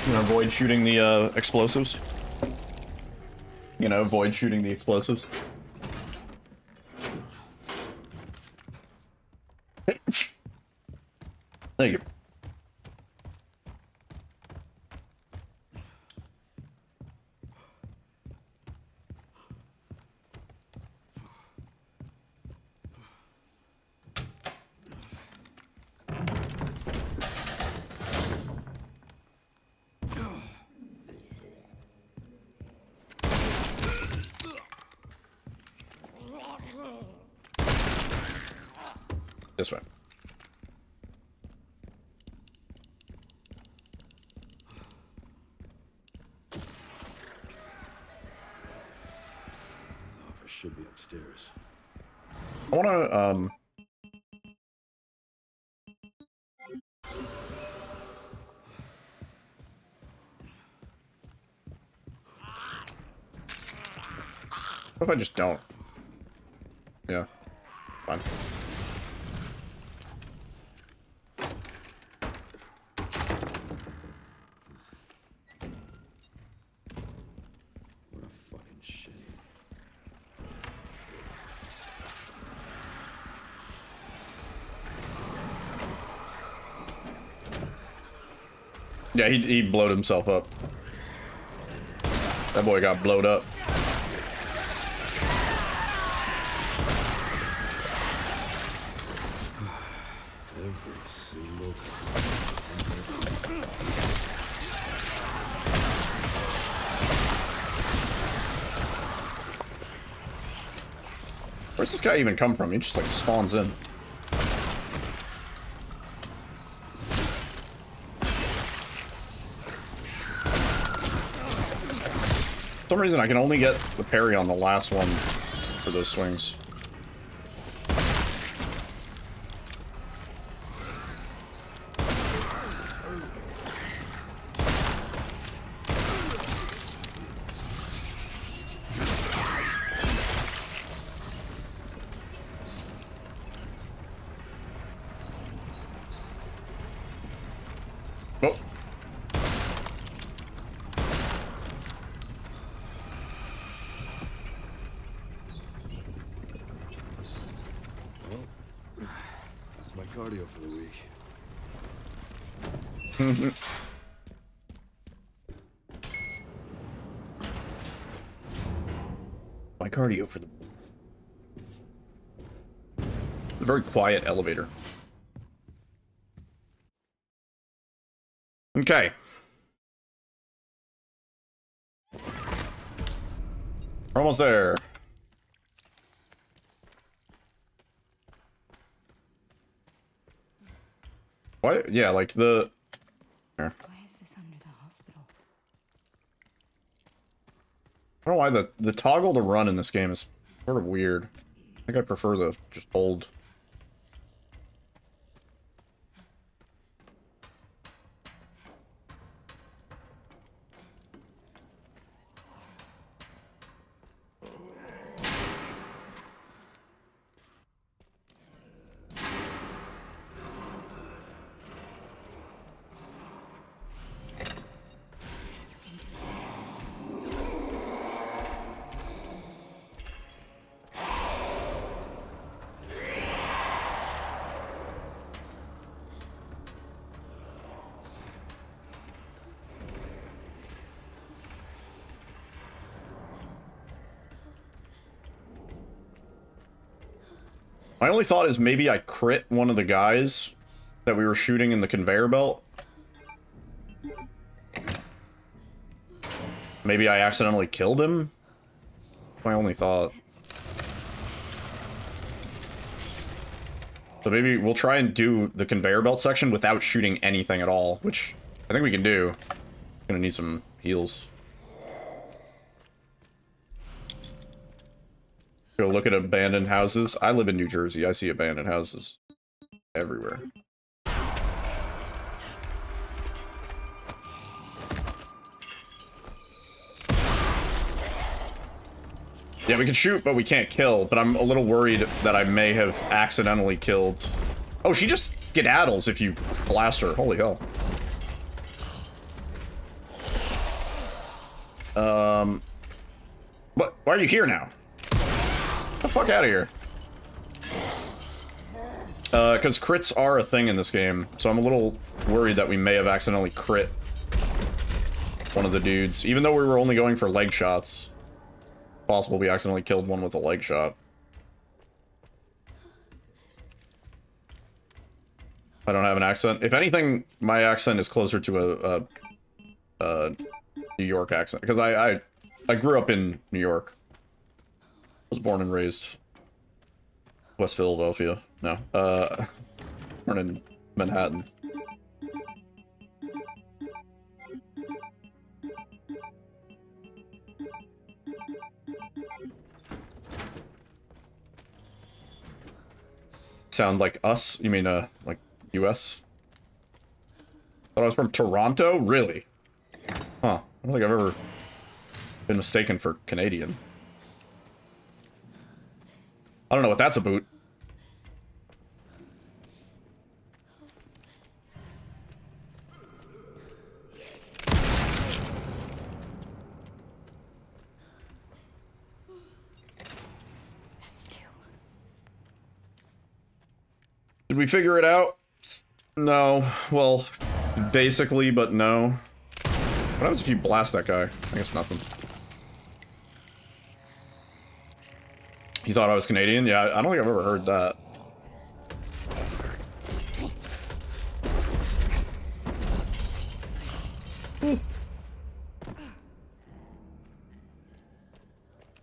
You know, avoid shooting the explosives. You know, avoid shooting the explosives. Thank you. This way. His office should be upstairs. I wanna, what if I just don't? Yeah. Fine. What a fucking shame. Yeah, he blowed himself up. That boy got blowed up. Every single time. Where's this guy even come from? He just like spawns in. For some reason I can only get the parry on the last one for those swings. Oh. Well, that's my cardio for the week. My cardio for the... A very quiet elevator. Okay. We're almost there. What? Yeah, like the... Here. Why is this under the hospital? I don't know why the toggle to run in this game is sort of weird. I think I prefer the just hold. My only thought is maybe I crit one of the guys that we were shooting in the conveyor belt. Maybe I accidentally killed him? My only thought. So maybe we'll try and do the conveyor belt section without shooting anything at all, which I think we can do. Gonna need some heals. Go look at abandoned houses. I live in New Jersey. I see abandoned houses everywhere. Yeah, we can shoot, but we can't kill. But I'm a little worried that I may have accidentally killed... Oh, she just skedaddles if you blast her. Holy hell. What? Why are you here now? Get the fuck out of here. Because crits are a thing in this game, so I'm a little worried that we may have accidentally crit one of the dudes, even though we were only going for leg shots. Possible we accidentally killed one with a leg shot. I don't have an accent. If anything, my accent is closer to a New York accent, because I grew up in New York. Was born and raised West Philadelphia. No, born in Manhattan. Sound like us? You mean, like US? Thought I was from Toronto? Really? Huh. I don't think I've ever been mistaken for Canadian. I don't know what that's about. That's two. Did we figure it out? No. Well, basically, but no. What happens if you blast that guy? I guess nothing. You thought I was Canadian? Yeah, I don't think I've ever heard that.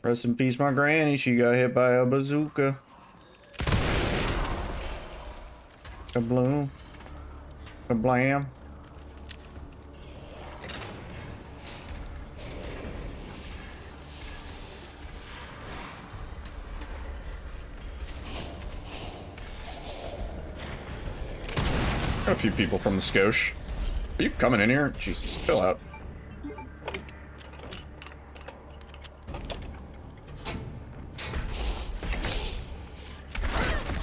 Rest in peace, my granny. She got hit by a bazooka. Kabloom. Kablam. Got a few people from the Scotia. Are you coming in here? Jesus, chill out.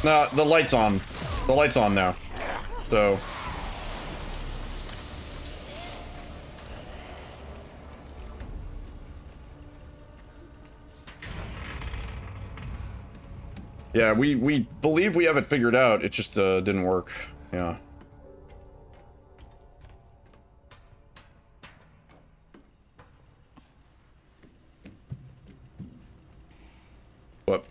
No, the light's on. The light's on now. So... yeah, we believe we have it figured out. It just didn't work. Yeah. What?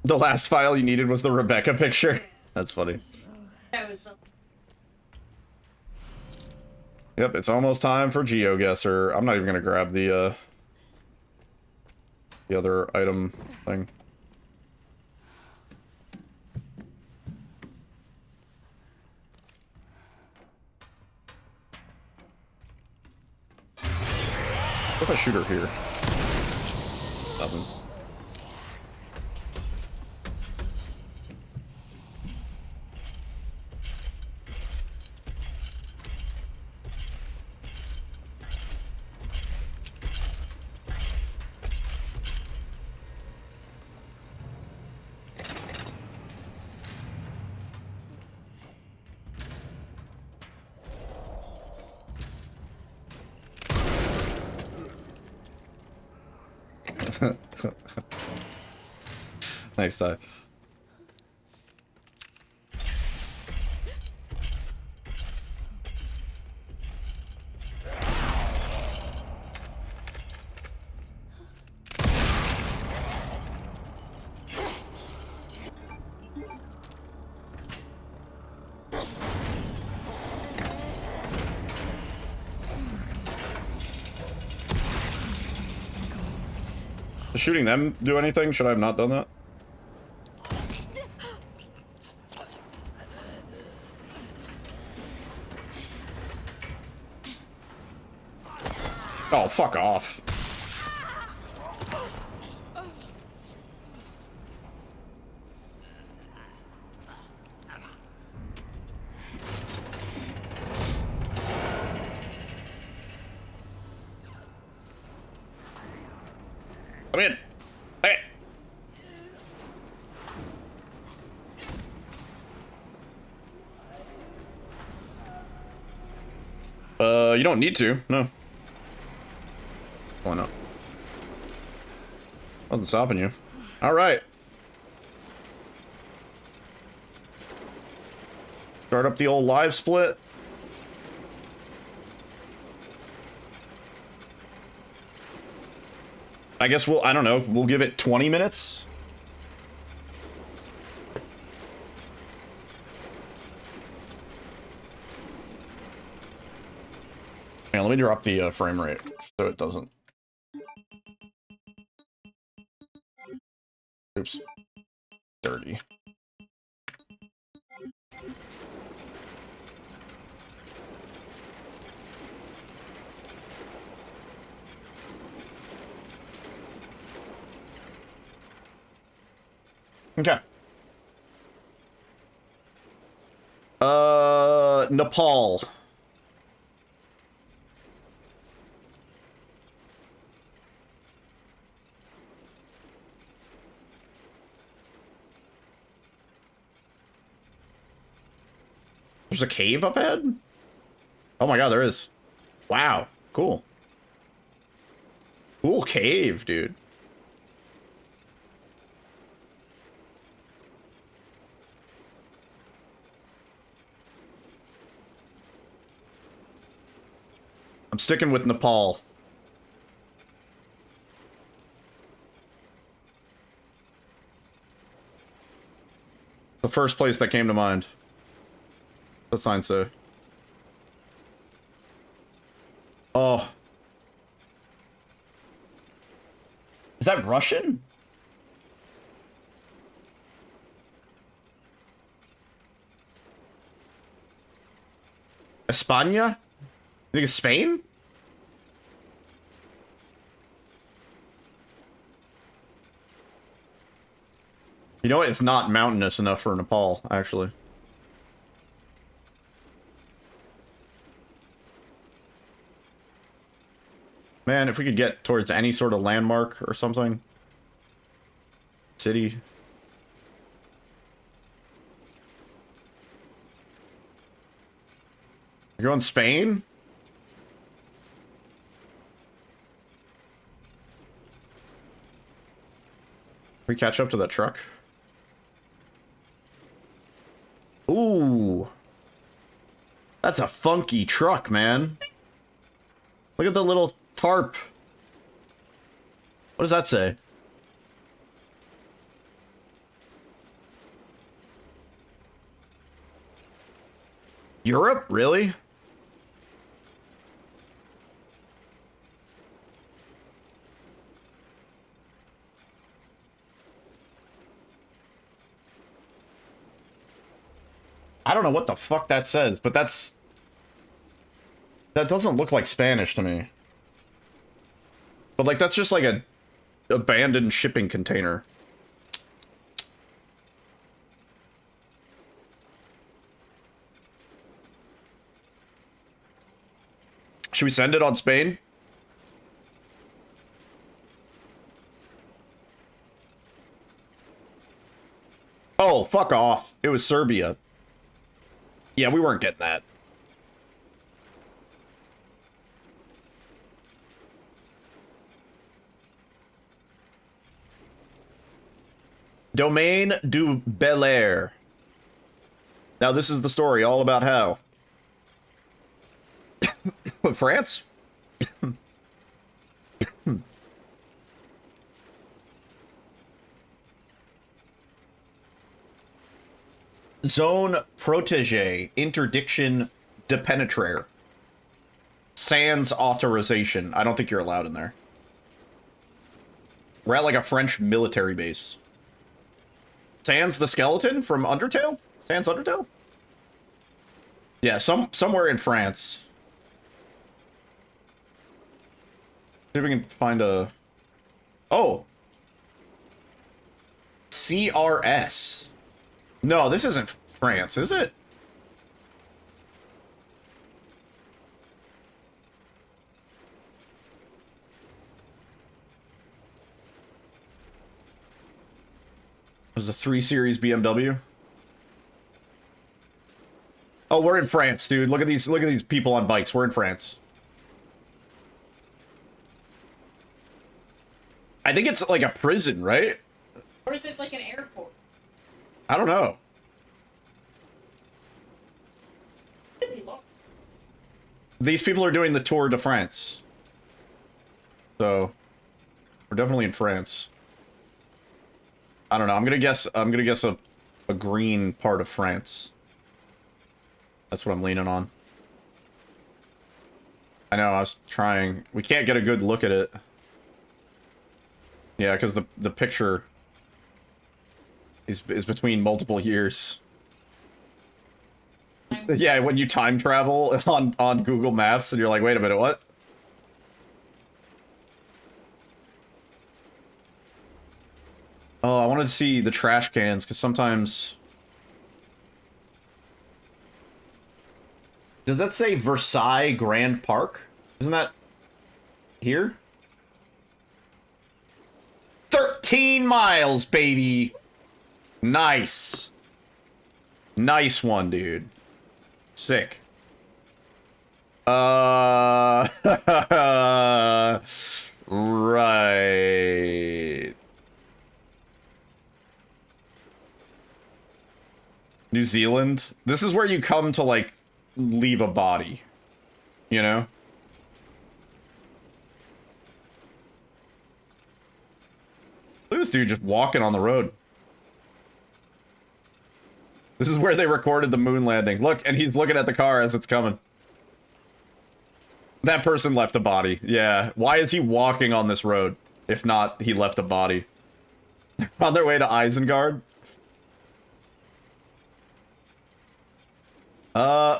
The last file you needed was the Rebecca picture? That's funny. Yep, it's almost time for GeoGuessr. I'm not even gonna grab the other item thing. I shoot her here? Nothing. Next time. Does shooting them do anything? Should I have not done that? Oh, fuck off. Come in. Hey. You don't need to. No. Why not? Nothing stopping you. All right. Start up the old live split. I guess I don't know, we'll give it 20 minutes? Hang on, let me drop the frame rate so it doesn't. Oops. 30. Okay. Nepal. There's a cave up ahead? Oh my god, there is. Wow, cool. Cool cave, dude. I'm sticking with Nepal. The first place that came to mind. The sign say. Oh. Is that Russian? España? You think it's Spain? You know what? It's not mountainous enough for Nepal, actually. Man, if we could get towards any sort of landmark or something. City. You're going Spain? We catch up to that truck. Ooh. That's a funky truck, man. Look at the little tarp. What does that say? Europe? Really? I don't know what the fuck that says, but that doesn't look like Spanish to me. But, like, that's just like a abandoned shipping container. Should we send it on Spain? Oh, fuck off. It was Serbia. Yeah, we weren't getting that. Domaine du Bel Air. Now, this is the story all about how France? Zone protege interdiction de penetrare. Sans authorization. I don't think you're allowed in there. We're at like a French military base. Sans the skeleton from Undertale? Sans Undertale? Yeah, somewhere in France. See if we can find a... Oh! CRS. No, this isn't France, is it? There's a 3 Series BMW. Oh, we're in France, dude. Look at these people on bikes. We're in France. I think it's like a prison, right? Or is it like an airport? I don't know. These people are doing the Tour de France. So, we're definitely in France. I don't know. I'm gonna guess a green part of France. That's what I'm leaning on. I know, I was trying. We can't get a good look at it. Yeah, because the picture is between multiple years. Yeah, when you time travel on Google Maps and you're like, wait a minute, what? Oh, I wanted to see the trash cans, because sometimes... Does that say Versailles Grand Park? Isn't that here? 13 miles, baby! Nice. Nice one, dude. Sick. Right. New Zealand? This is where you come to, like, leave a body. You know? Look at this dude just walking on the road. This is where they recorded the moon landing. Look, and he's looking at the car as it's coming. That person left a body. Yeah. Why is he walking on this road? If not, he left a body. On their way to Isengard?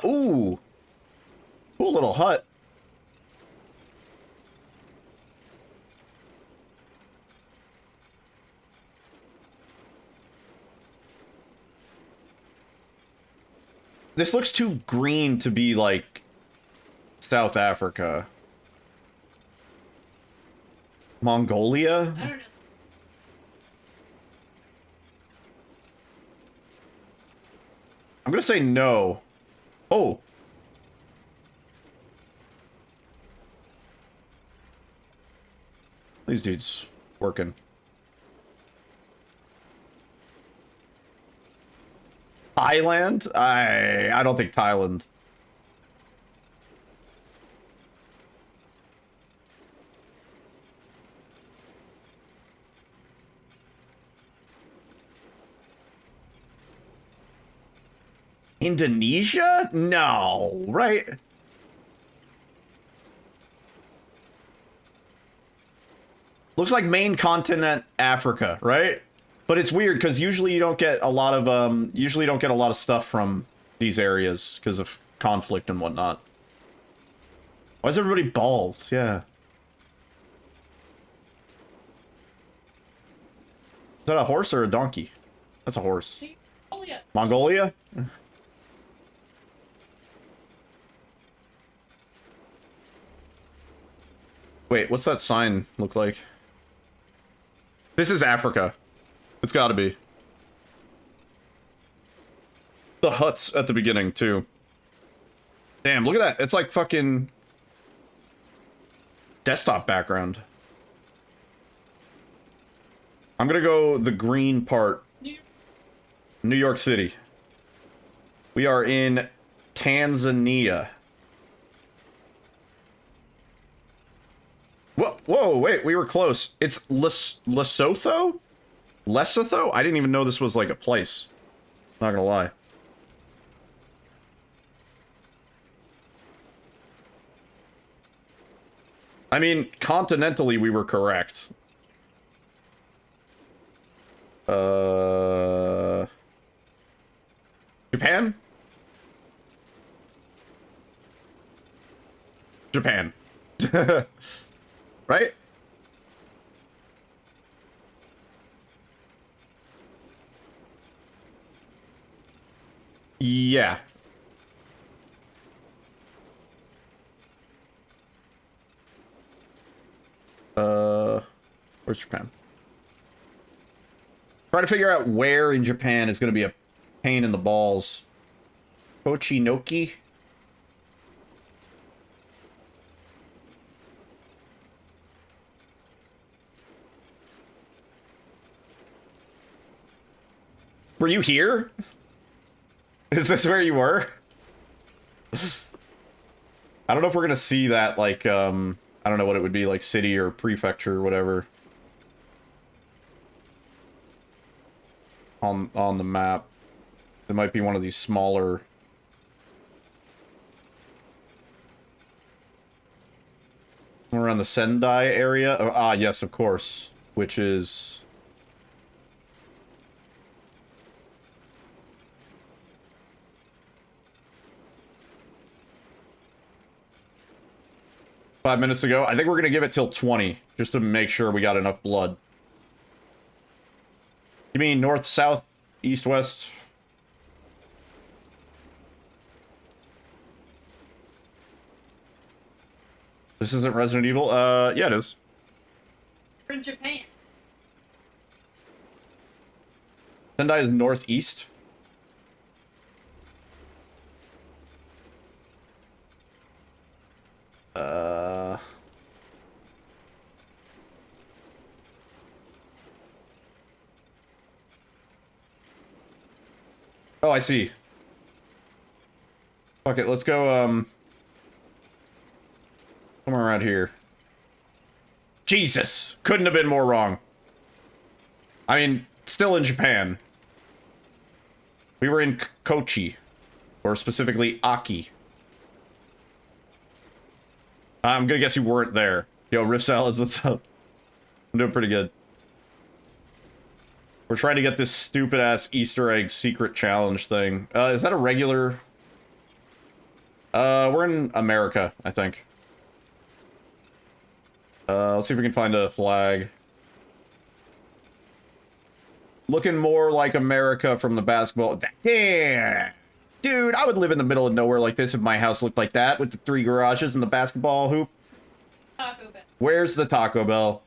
Ooh. Cool little hut. This looks too green to be, like, South Africa. Mongolia? I don't know. I'm gonna say no. Oh. These dudes working. Thailand? I don't think Thailand. Indonesia? No, right? Looks like main continent Africa, right? But it's weird because usually you don't get a lot of stuff from these areas because of conflict and whatnot. Why is everybody bald? Yeah. that a horse or a donkey? That's a horse. Mongolia. Mongolia? Wait, what's that sign look like? This is Africa. It's gotta be. The huts at the beginning, too. Damn, look at that. It's like fucking... desktop background. I'm gonna go the green part. New York City. We are in Tanzania. Whoa, wait, we were close. It's Lesotho? Lesotho? I didn't even know this was like a place. Not gonna lie. I mean, continentally we were correct. Japan? Japan. Right? Yeah. Where's Japan? Try to figure out where in Japan is going to be a pain in the balls. Kochinoki? Were you here? Is this where you were? I don't know if we're gonna see that, like, I don't know what it would be, like city or prefecture or whatever. On the map. It might be one of these smaller... We're around the Sendai area. Oh, ah, yes, of course. Which is... ...5 minutes ago. I think we're gonna give it till 20, just to make sure we got enough blood. You mean north, south, east, west? This isn't Resident Evil? Yeah, it is. We're in Japan. Sendai is northeast. Oh, I see. Fuck it, let's go, somewhere around here. Jesus! Couldn't have been more wrong. I mean, still in Japan. We were in Kochi. Or specifically, Aki. I'm gonna guess you weren't there. Yo, Riff Salads, what's up? I'm doing pretty good. We're trying to get this stupid-ass Easter egg secret challenge thing. Is that a regular... we're in America, I think. Let's see if we can find a flag. Looking more like America from the basketball... Damn! Dude, I would live in the middle of nowhere like this if my house looked like that, with the 3 garages and the basketball hoop. Taco Bell. Where's the Taco Bell?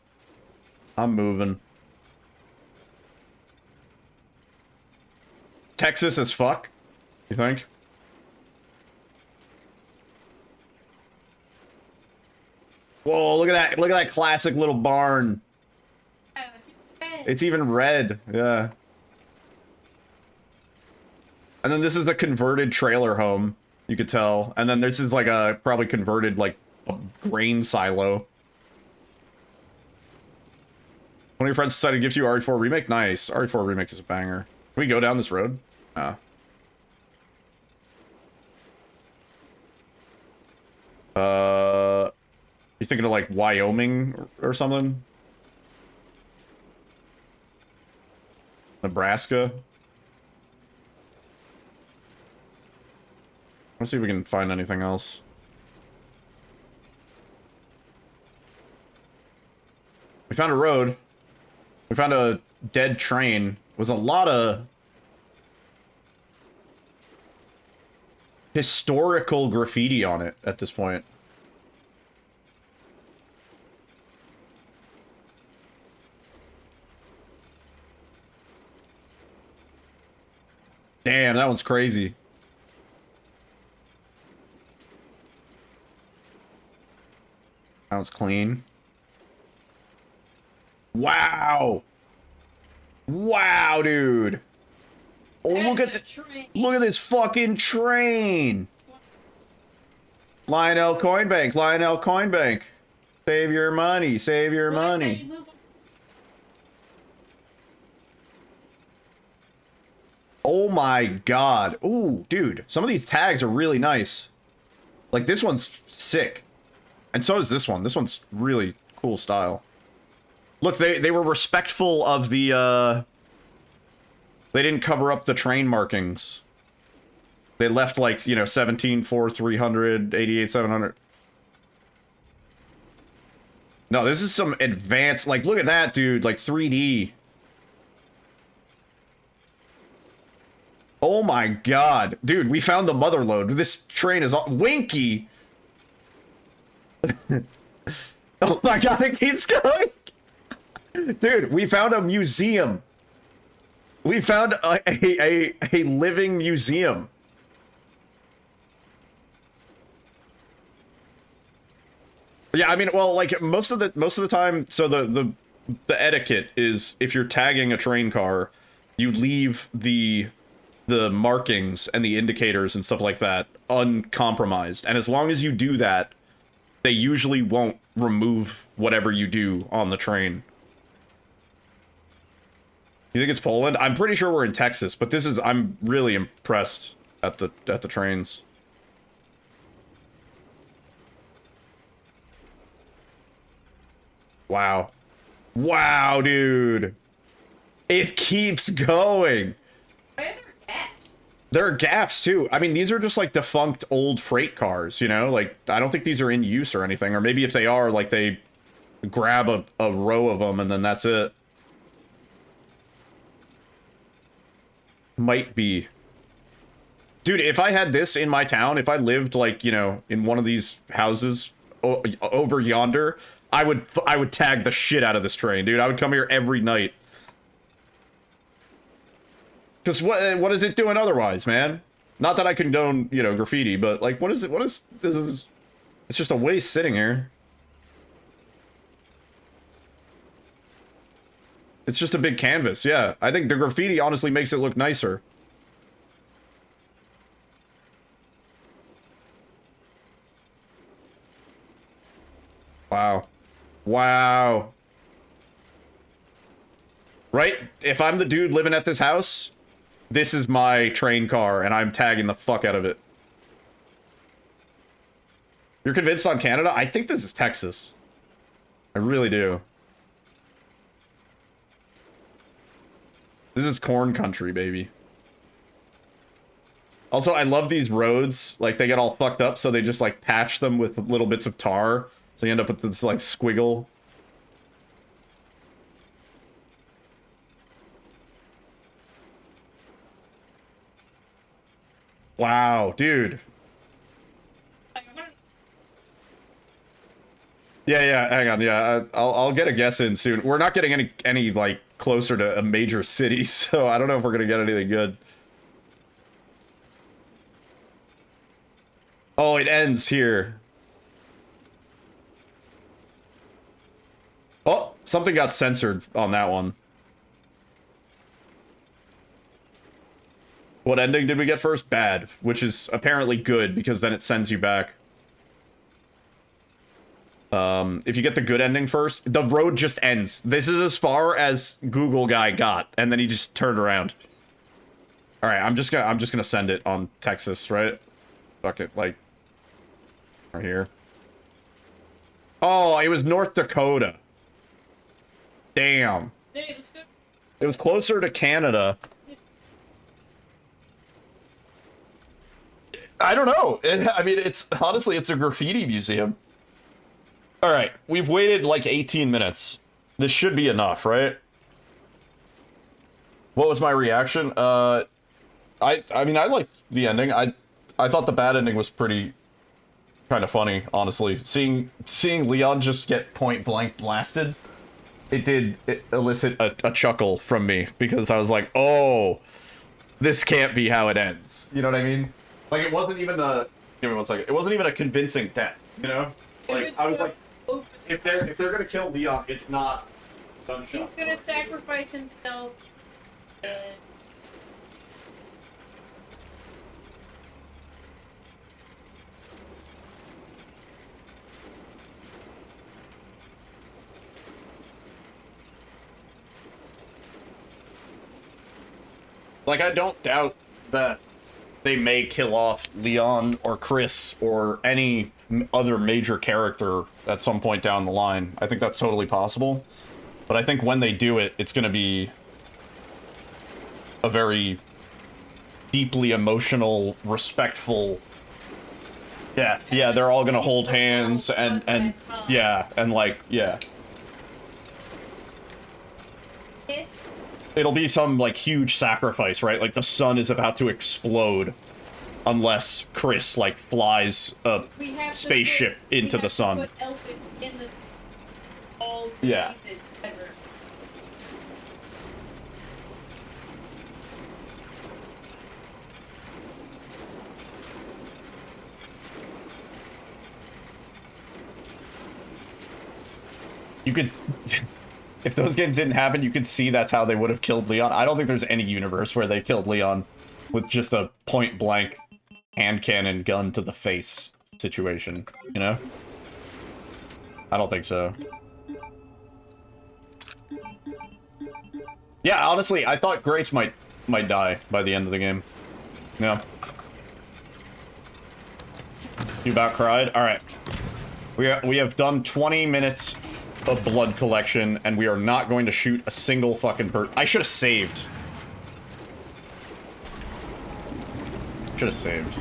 I'm moving. Texas as fuck, you think? Whoa, look at that. Look at that classic little barn. Oh, it's It's even red. Yeah. And then this is a converted trailer home, you could tell. And then this is like a probably converted like a grain silo. One of your friends decided to gift you RE4 Remake? Nice. RE4 Remake is a banger. Can we go down this road? Ah. You thinking of like Wyoming or something? Nebraska? Let's see if we can find anything else. We found a road. We found a dead train with a lot of historical graffiti on it at this point. Damn, that one's crazy. That one's clean. Wow. Wow, dude. Oh, look at this fucking train. Lionel Coinbank, Lionel Coinbank. Save your money, save your money. Oh my god. Ooh, dude. Some of these tags are really nice. Like, this one's sick. And so is this one. This one's really cool style. Look, they were respectful of the, they didn't cover up the train markings. They left, like, you know, 17, 4, 300, 88, 700. No, this is some advanced, like, look at that, dude. Like, 3D. Oh my god. Dude, we found the mother lode. This train is all Winky. Oh my god, it keeps going. Dude, we found a museum. We found a living museum. Yeah, I mean, well, like most of the time, so the etiquette is if you're tagging a train car, you leave the markings and the indicators and stuff like that uncompromised. And as long as you do that, they usually won't remove whatever you do on the train. You think it's Poland? I'm pretty sure we're in Texas, but this is, I'm really impressed at the trains. Wow. Wow, dude. It keeps going. There are gaps, too. I mean, these are just, like, defunct old freight cars, you know? Like, I don't think these are in use or anything. Or maybe if they are, like, they grab a row of them and then that's it. Might be. Dude, if I had this in my town, if I lived, like, you know, in one of these houses over yonder, I would tag the shit out of this train, dude. I would come here every night. Because what is it doing otherwise, man? Not that I condone, you know, graffiti, but, like, what is it? This is... It's just a waste sitting here. It's just a big canvas, yeah. I think the graffiti honestly makes it look nicer. Wow. Wow. Right? If I'm the dude living at this house, this is my train car, and I'm tagging the fuck out of it. You're convinced on Canada? I think this is Texas. I really do. This is corn country, baby. Also, I love these roads. Like, they get all fucked up, so they just, like, patch them with little bits of tar. So you end up with this, like, squiggle. Wow, dude. Yeah, hang on, yeah, I'll get a guess in soon. We're not getting any like closer to a major city, so I don't know if we're gonna get anything good. Oh, it ends here. Oh, something got censored on that one. What ending did we get first? Bad, which is apparently good because then it sends you back. If you get the good ending first, the road just ends. This is as far as Google guy got, and then he just turned around. All right, I'm just gonna send it on Texas, right? Fuck it, like right here. Oh, it was North Dakota. Damn. It was closer to Canada. I don't know. I mean, it's honestly, it's a graffiti museum. All right, we've waited like 18 minutes. This should be enough, right? What was my reaction? I mean, I liked the ending. I thought the bad ending was pretty kind of funny, honestly. Seeing Leon just get point blank blasted, it did elicit a chuckle from me, because I was like, oh, this can't be how it ends. You know what I mean? Like, it wasn't even a, give me one second. It wasn't even a convincing death, you know? Like, I was like, if they're gonna kill Leon, it's not gunshot. He's gonna sacrifice himself. Like, I don't doubt that they may kill off Leon or Chris or any other major character at some point down the line. I think that's totally possible. But I think when they do it, it's going to be a very deeply emotional, respectful death. Yeah, they're all going to hold hands and yeah, and like, yeah. It'll be some, like, huge sacrifice, right? Like, the sun is about to explode unless Chris, like, flies a spaceship into the sun. Yeah. You could... If those games didn't happen, you could see that's how they would have killed Leon. I don't think there's any universe where they killed Leon with just a point-blank hand cannon gun to the face situation, you know? I don't think so. Yeah, honestly, I thought Grace might die by the end of the game. Yeah. You about cried? Alright. We have done 20 minutes of blood collection, and we are not going to shoot a single fucking bird. I should have saved. Should have saved.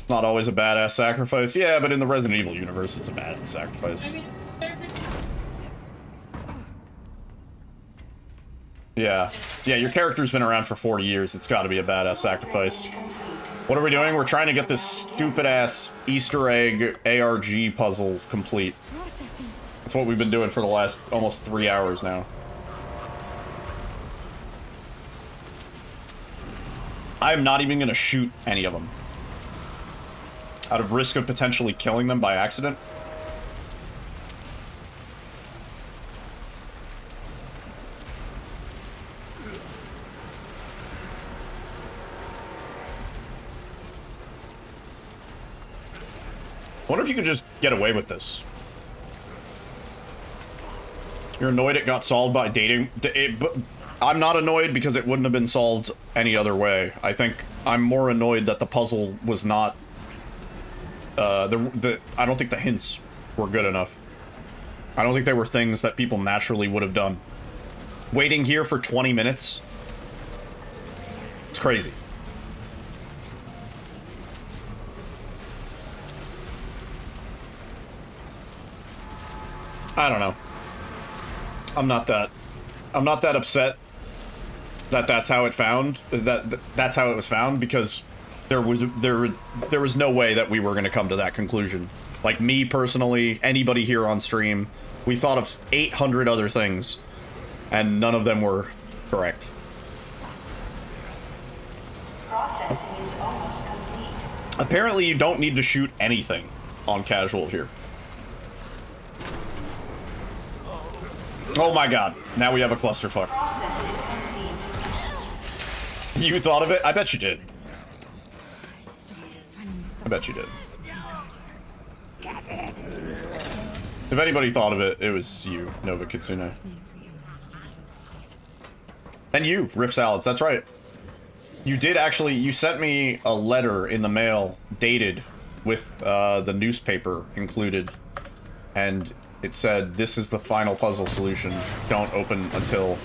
Not always a badass sacrifice. Yeah, but in the Resident Evil universe, it's a badass sacrifice. Yeah. Yeah, your character's been around for 40 years. It's got to be a badass sacrifice. What are we doing? We're trying to get this stupid-ass Easter egg ARG puzzle complete. That's what we've been doing for the last almost 3 hours now. I'm not even going to shoot any of them. Out of risk of potentially killing them by accident. I wonder if you could just get away with this. You're annoyed it got solved by dating. But I'm not annoyed because it wouldn't have been solved any other way. I think I'm more annoyed that the puzzle was not... I don't think the hints were good enough. I don't think they were things that people naturally would have done. Waiting here for 20 minutes? It's crazy. I don't know. I'm not that upset that that's how it found, that's how it was found, because there was no way that we were going to come to that conclusion. Like, me personally, anybody here on stream, we thought of 800 other things, and none of them were correct. Processing is almost complete. Apparently, you don't need to shoot anything on casual here. Oh my god, now we have a clusterfuck. You thought of it? I bet you did. I bet you did. If anybody thought of it, it was you, Nova Kitsune. And you, Riff Salads, that's right. You did actually, you sent me a letter in the mail, dated, with the newspaper included. And it said, this is the final puzzle solution. Don't open until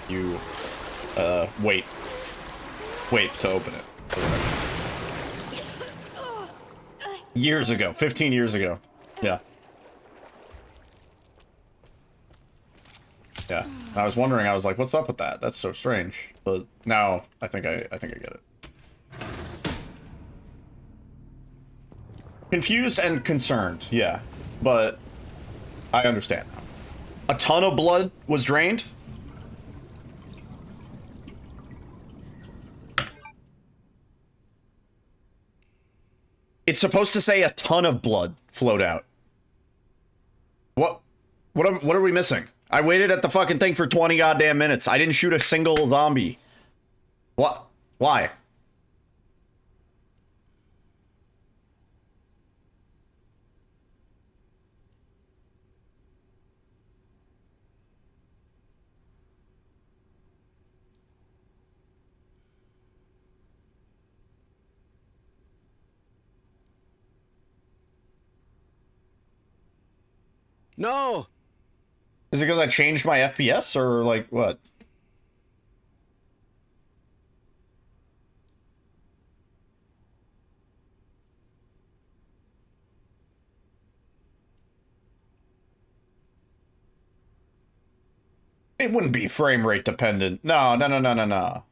you, wait to open it. Years ago. 15 years ago. Yeah. Yeah. I was wondering, I was like, what's up with that? That's so strange. But now I think I get it. Confused and concerned, yeah. But I understand now. A ton of blood was drained? It's supposed to say a ton of blood flowed out. What are we missing? I waited at the fucking thing for 20 goddamn minutes. I didn't shoot a single zombie. What? Why? No! Is it because I changed my FPS or like what? It wouldn't be frame rate dependent. No, no, no, no, no, no.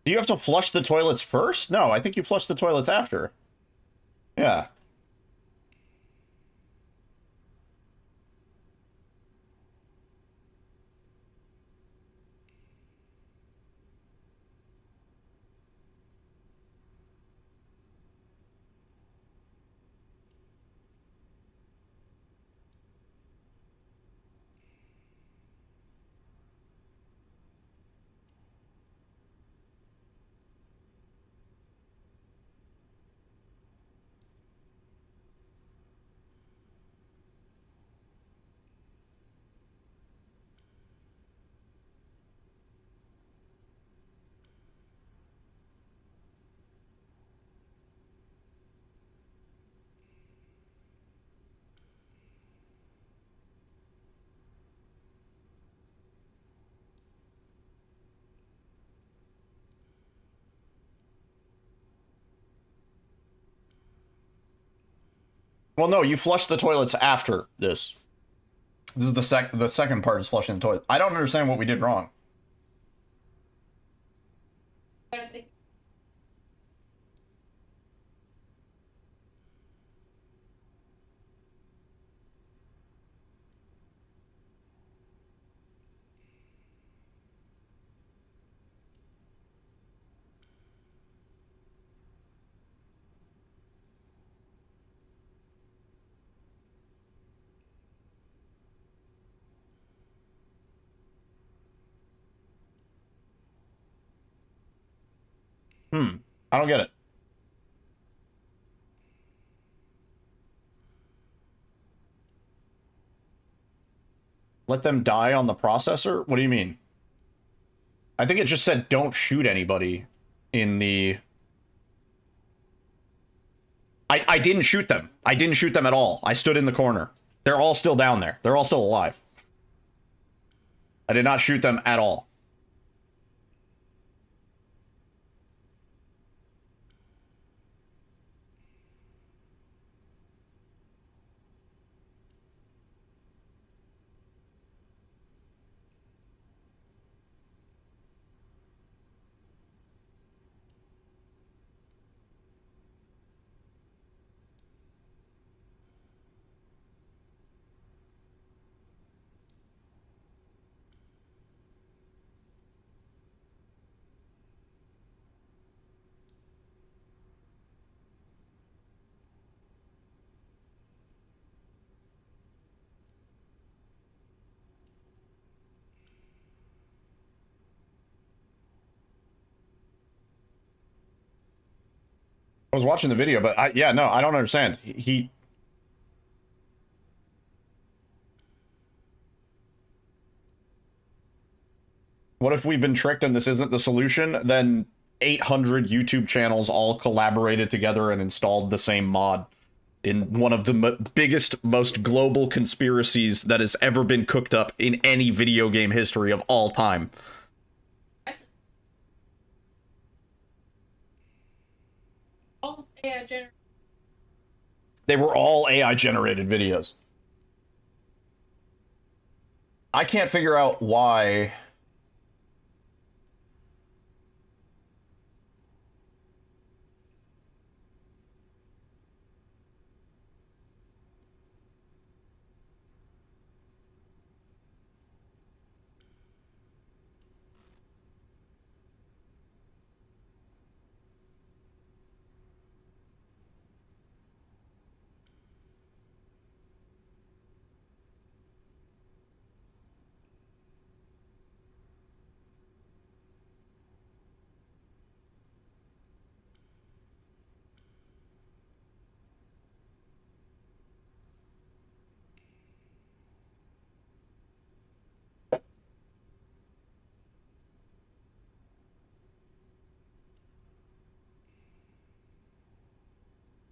Do you have to flush the toilets first? No, I think you flush the toilets after. Yeah. Well, no, you flush the toilets after this. This is the second part is flushing the toilet. I don't understand what we did wrong. I don't get it. Let them die on the processor? What do you mean? I think it just said don't shoot anybody in the... I didn't shoot them. I didn't shoot them at all. I stood in the corner. They're all still down there. They're all still alive. I did not shoot them at all. I was watching the video, but yeah, no, I don't understand. What if we've been tricked and this isn't the solution? Then 800 YouTube channels all collaborated together and installed the same mod in one of the biggest, most global conspiracies that has ever been cooked up in any video game history of all time. All AI generated. They were all AI-generated videos. I can't figure out why...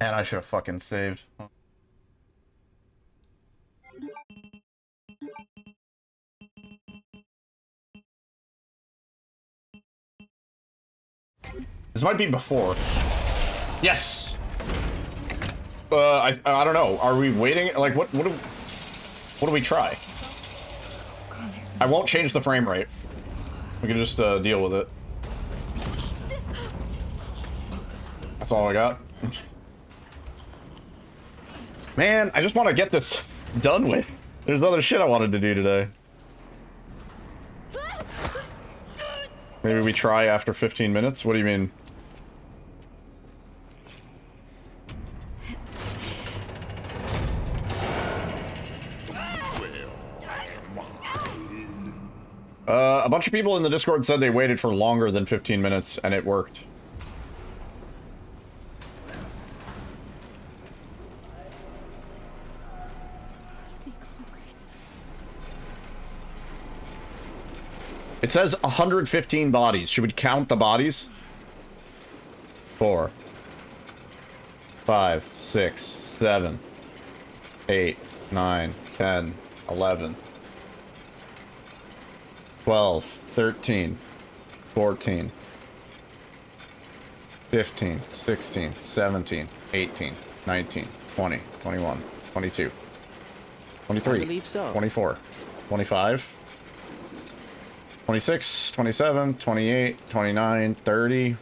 And I should have fucking saved. This might be before. Yes! I don't know. Are we waiting? Like, what do we try? I won't change the frame rate. We can just, deal with it. That's all I got. Man, I just want to get this done with. There's other shit I wanted to do today. Maybe we try after 15 minutes? What do you mean? A bunch of people in the Discord said they waited for longer than 15 minutes, and it worked. It says 115 bodies. Should we count the bodies? 4, 5, 6, 7, 8, 9, 10, 11, 12, 13, 14, 15, 16, 17, 18, 19, 20, 21, 22, 23, I believe so. 24, 25, 26, 27, 28, 29, 30,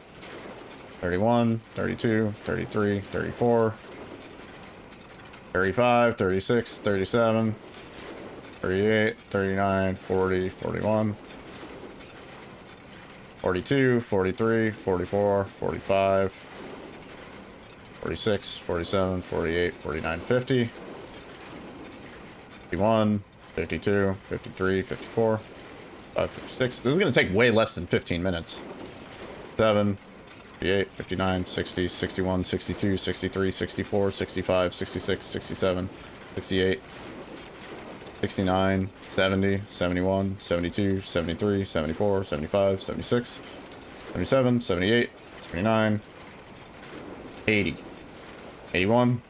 31, 32, 33, 34, 35, 36, 37, 38, 39, 40, 41, 42, 43, 44, 45, 46, 47, 48, 49, 50, 51, 52, 53, 54, 56. This is going to take way less than 15 minutes. 7, 58, 59, 60, 61, 62, 63, 64, 65, 66, 67, 68, 69, 70, 71, 72, 73, 74, 75, 76, 77, 78, 79, 80, 81,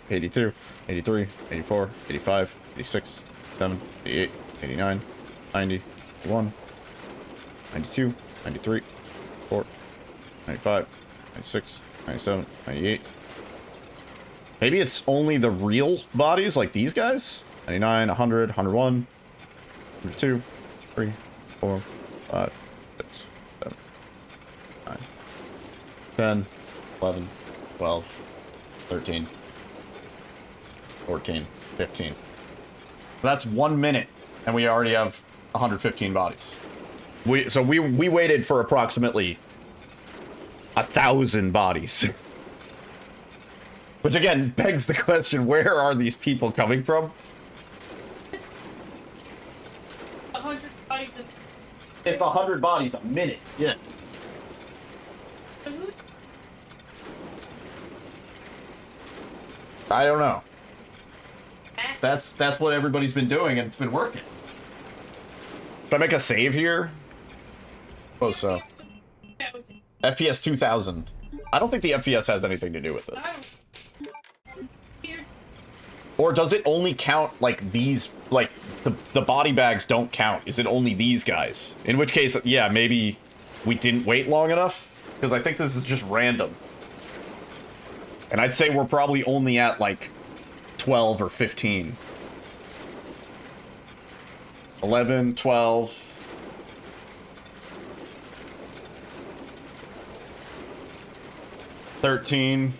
82, 83, 84, 85, 86, 7, 88, 89, 90, 91, 92, 93, 94, 95, 96, 97, 98. Maybe it's only the real bodies, like these guys? 99, 100, 101, 102, 3, 4, 5, 6, 7, 9, 10, 11, 12, 13, 14, 15. That's 1 minute, and we already have 115 bodies. So we waited for approximately 1,000 bodies. Which again begs the question, where are these people coming from? 100 bodies of... If 100 bodies a minute, yeah. I don't know. That's what everybody's been doing, and it's been working. Should I make a save here? Oh, so. FPS 2000. I don't think the FPS has anything to do with it. Or does it only count, like, these, like, the body bags don't count? Is it only these guys? In which case, yeah, maybe we didn't wait long enough? Because I think this is just random. And I'd say we're probably only at, like, 12 or 15. 11, 12... 13,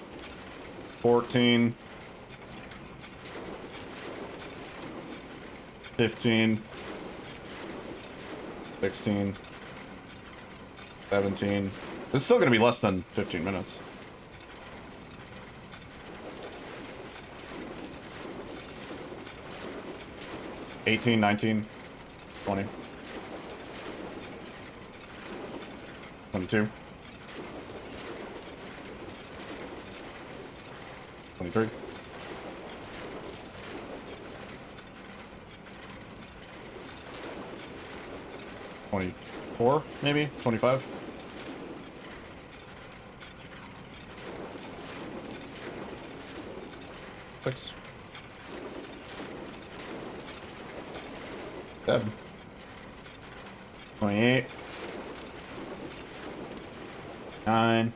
14, 15, 16, 17. It's still going to be less than 15 minutes. 18, 19, 20, 22. 23. 24, maybe? 25? Six. 7. 28. 9.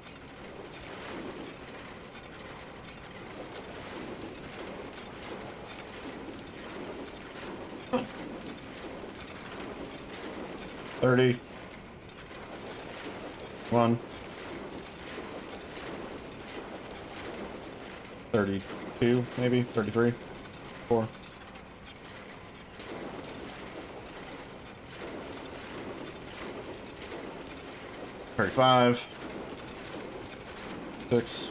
30. 1. 32, maybe? 33. 4. 35. 6.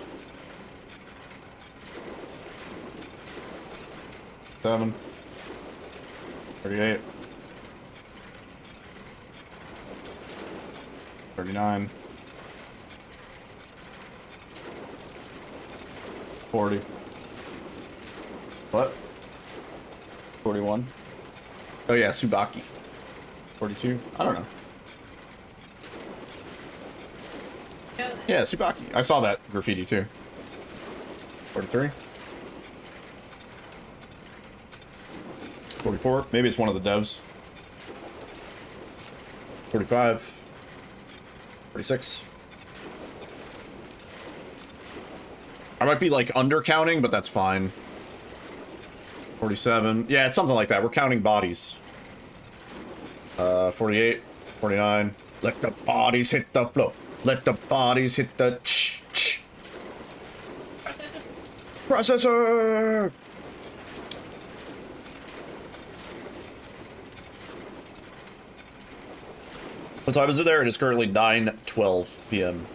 7. 38. 39. 40. What? 41. Oh yeah, Tsubaki. 42. I don't know. Yeah, Tsubaki. I saw that graffiti too. 43. 44. Maybe it's one of the devs. 45. 46. I might be like undercounting, but that's fine. 47. Yeah, it's something like that. We're counting bodies. 48. 49. Let the bodies hit the floor. Let the bodies hit the Processor. Processor. What time is it there? It is currently 9:12 p.m.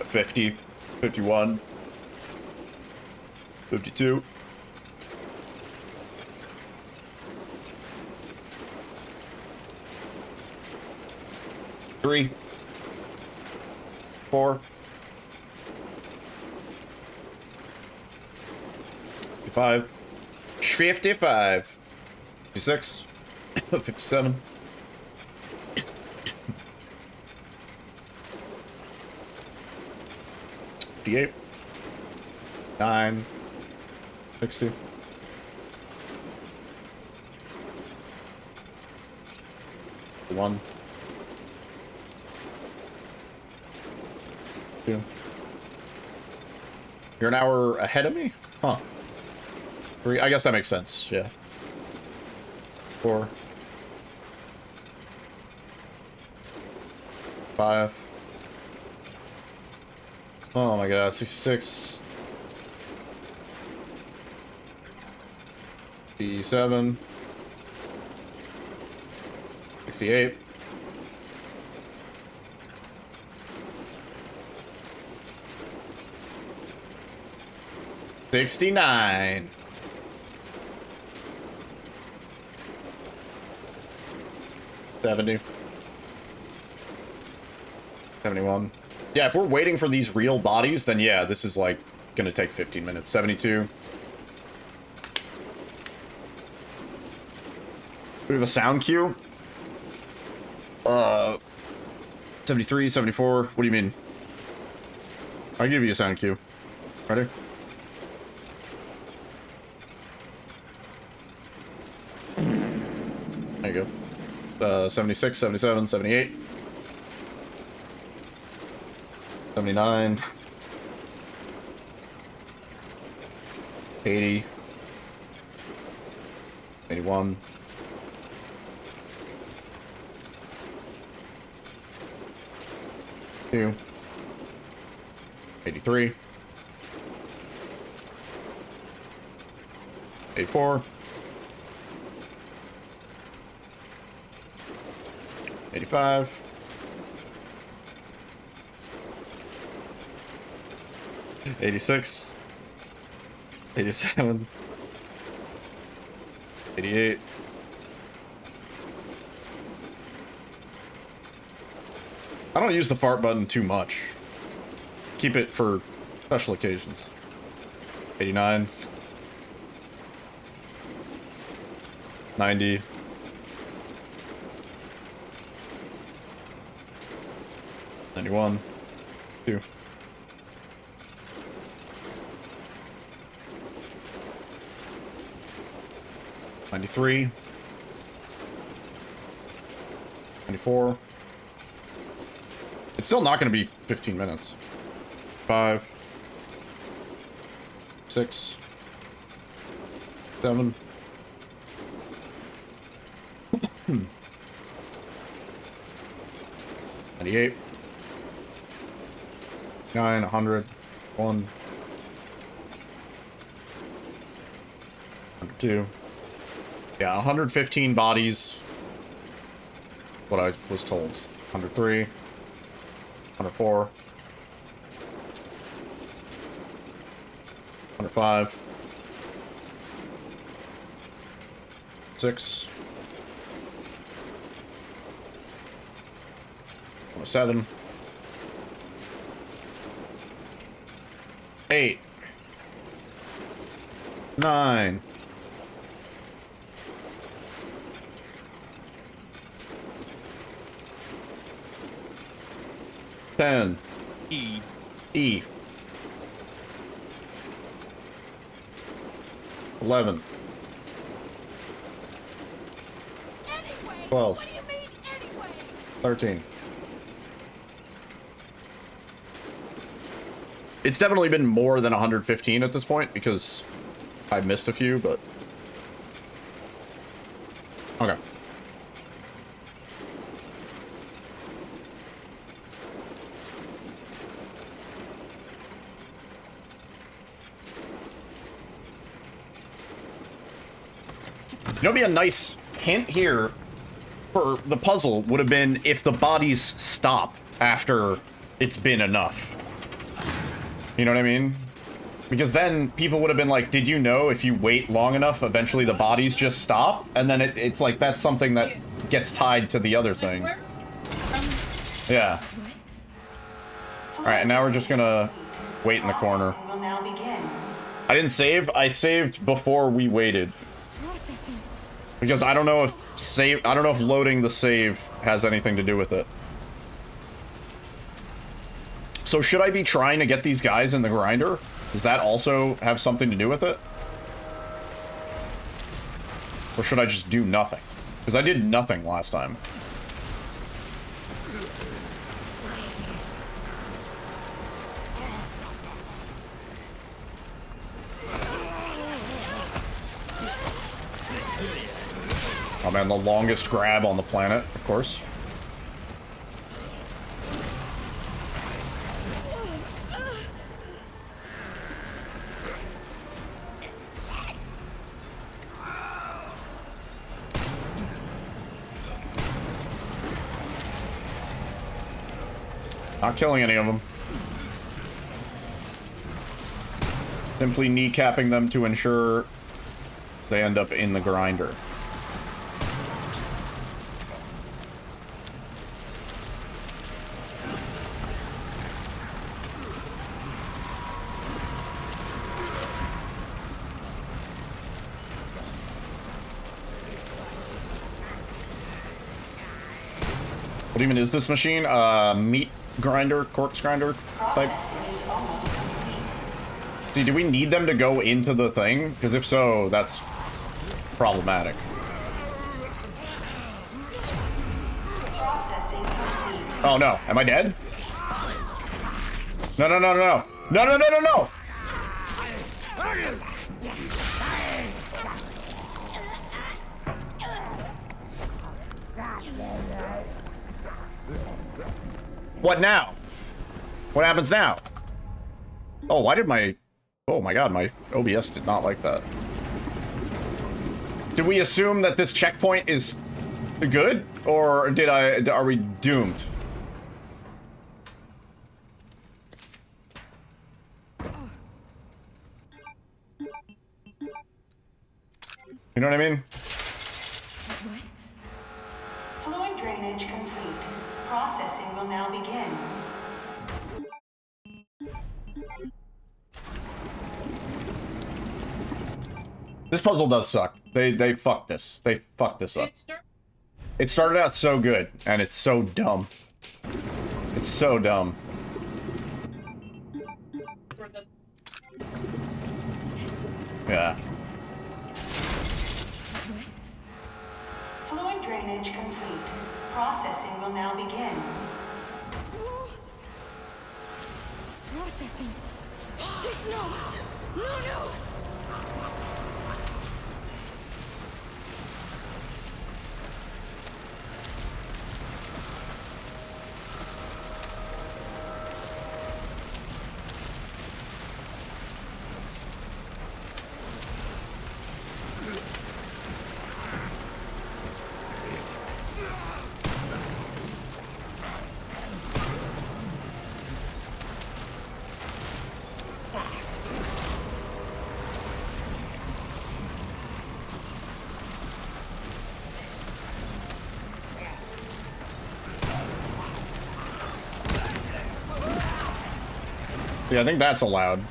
50, 51, 52. Three, 4, 55, 55, 56, 57. 58, 9, 60, 1, 2. You're an hour ahead of me? Huh. 3, I guess that makes sense, yeah. 4, 5. Oh my god, 66. 67. 68. 69. 70. 71. Yeah, if we're waiting for these real bodies, then yeah, this is like gonna take 15 minutes. 72. We have a sound cue. 73, 74. What do you mean? I'll give you a sound cue. Ready? There you go. 76, 77, 78. 79. 80. 81. 82. 83. 84. 85. 86. 87. 88. I don't use the fart button too much. Keep it for special occasions. 89. 90. 91. 2. 93. 94. It's still not going to be 15 minutes. 5. 6. 7. 98. 9. 100. 1. 102. Yeah, 115 bodies. What I was told. 103. 104. 105. 6. 107. 8. 9. 10. E. 11. 12. 13. It's definitely been more than 115 at this point because I missed a few, but okay. You know, what'd be a nice hint here for the puzzle would have been if the bodies stop after it's been enough. You know what I mean? Because then people would have been like, did you know if you wait long enough, eventually the bodies just stop? And then it's like, that's something that gets tied to the other thing. Yeah. Alright, and now we're just gonna wait in the corner. Will now begin. I didn't save. I saved before we waited. Processing. Because I don't know if loading the save has anything to do with it. So should I be trying to get these guys in the grinder? Does that also have something to do with it? Or should I just do nothing? Because I did nothing last time. Oh man, the longest grab on the planet, of course. Not killing any of them. Simply kneecapping them to ensure they end up in the grinder. What even is this machine? Meat grinder, corpse grinder type? Processing is almost complete. See, do we need them to go into the thing? Because if so, that's problematic. Processing complete. Oh no, am I dead? No, no, no, no, no. No, no, no, no, no! What now? What happens now? Oh, why did my... Oh my god, my OBS did not like that. Did we assume that this checkpoint is good? Or are we doomed? You know what I mean? Fluid drainage complete. Processing will now begin. This puzzle does suck. They fucked this. They fucked this up. It started out so good, and it's so dumb. It's so dumb. Yeah. Fluid drainage complete. Processing will now begin. Processing. Shit, no! No, no! Yeah, I think that's allowed.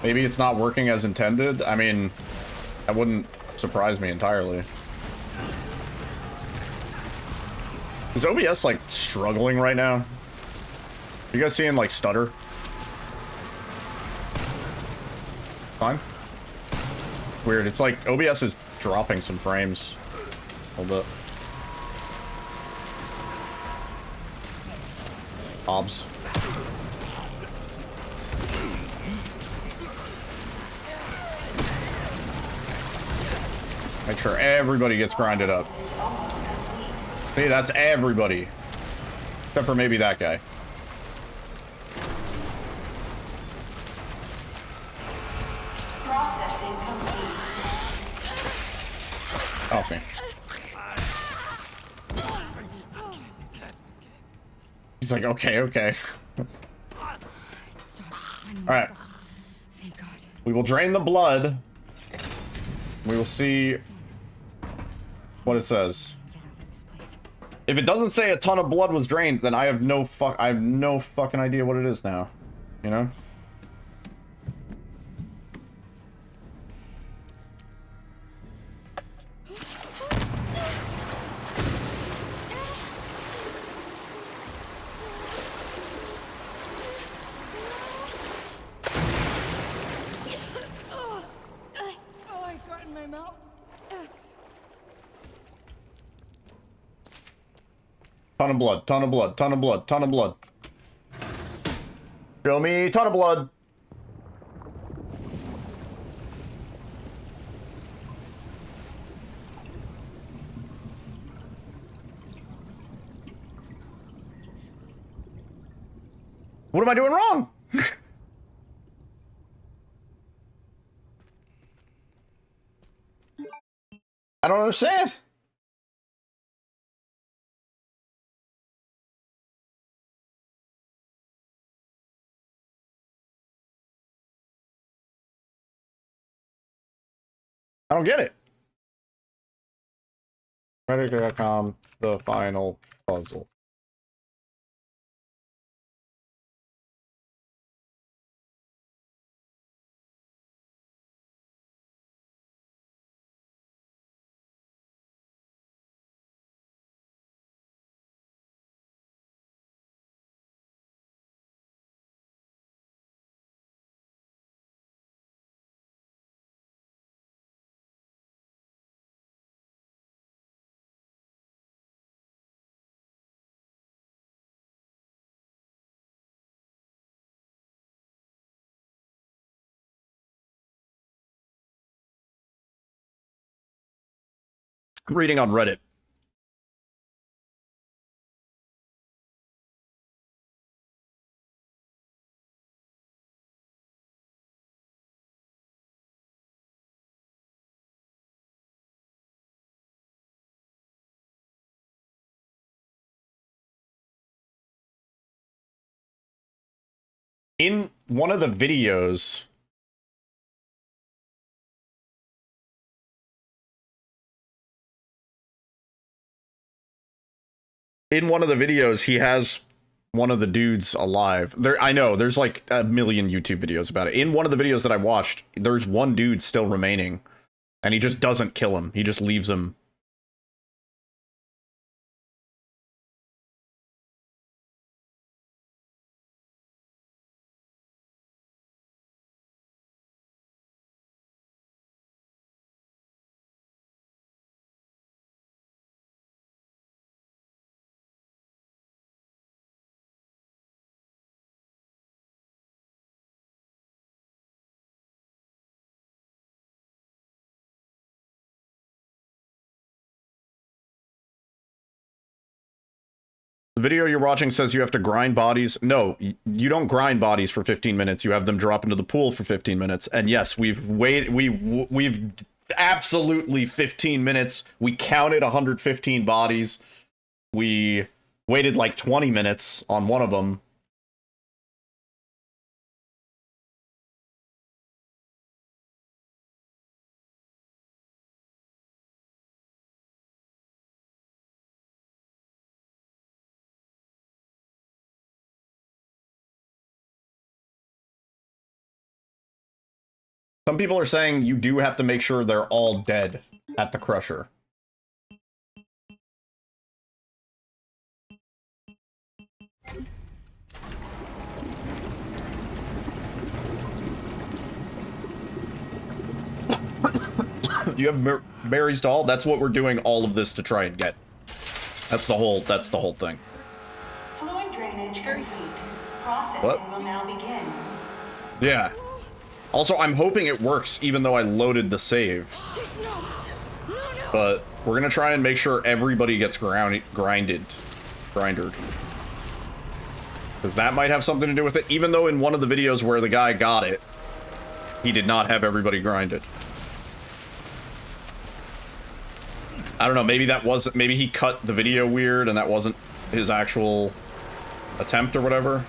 Maybe it's not working as intended. I mean, that wouldn't surprise me entirely. Is OBS, like, struggling right now? You guys seeing, like, stutter? Fine. Weird. It's like OBS is dropping some frames. Hold up. Obs. Make sure everybody gets grinded up. See, that's everybody. Except for maybe that guy. Processing complete. Okay. He's like, okay, okay. It stopped. Finally All right. stopped. Thank God. We will drain the blood. We will see what it says. Get out of this place. If it doesn't say a ton of blood was drained, then I have no fucking idea what it is now. You know? Oh, I got in my mouth. Ton of blood, ton of blood, ton of blood, ton of blood. Show me ton of blood. What am I doing wrong? I don't understand. I don't get it. Reddit.com, the final puzzle. I'm reading on Reddit. In one of the videos, he has one of the dudes alive. I know, there's like a million YouTube videos about it. In one of the videos that I watched, there's one dude still remaining, and he just doesn't kill him. He just leaves him. The video you're watching says you have to grind bodies. No, you don't grind bodies for 15 minutes. You have them drop into the pool for 15 minutes. And yes, we've absolutely 15 minutes. We counted 115 bodies. We waited like 20 minutes on one of them. Some people are saying you do have to make sure they're all dead at the crusher. You have Mary's doll? That's what we're doing all of this to try and get. That's the whole thing. Fluid drainage complete. Processing will now begin. Yeah. Also, I'm hoping it works even though I loaded the save. But we're gonna try and make sure everybody gets grindered. Because that might have something to do with it, even though in one of the videos where the guy got it, he did not have everybody grinded. I don't know, maybe he cut the video weird and that wasn't his actual attempt or whatever.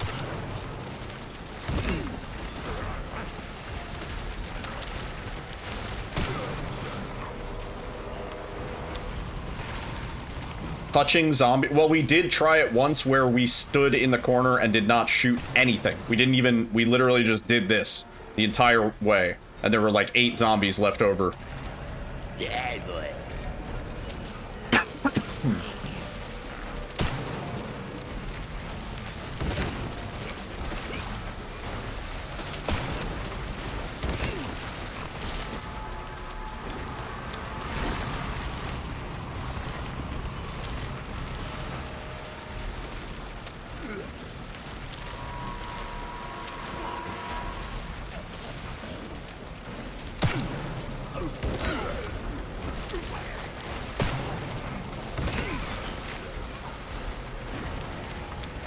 Touching zombie. Well, we did try it once where we stood in the corner and did not shoot anything. We literally just did this the entire way. And there were like 8 zombies left over. Yeah, boy.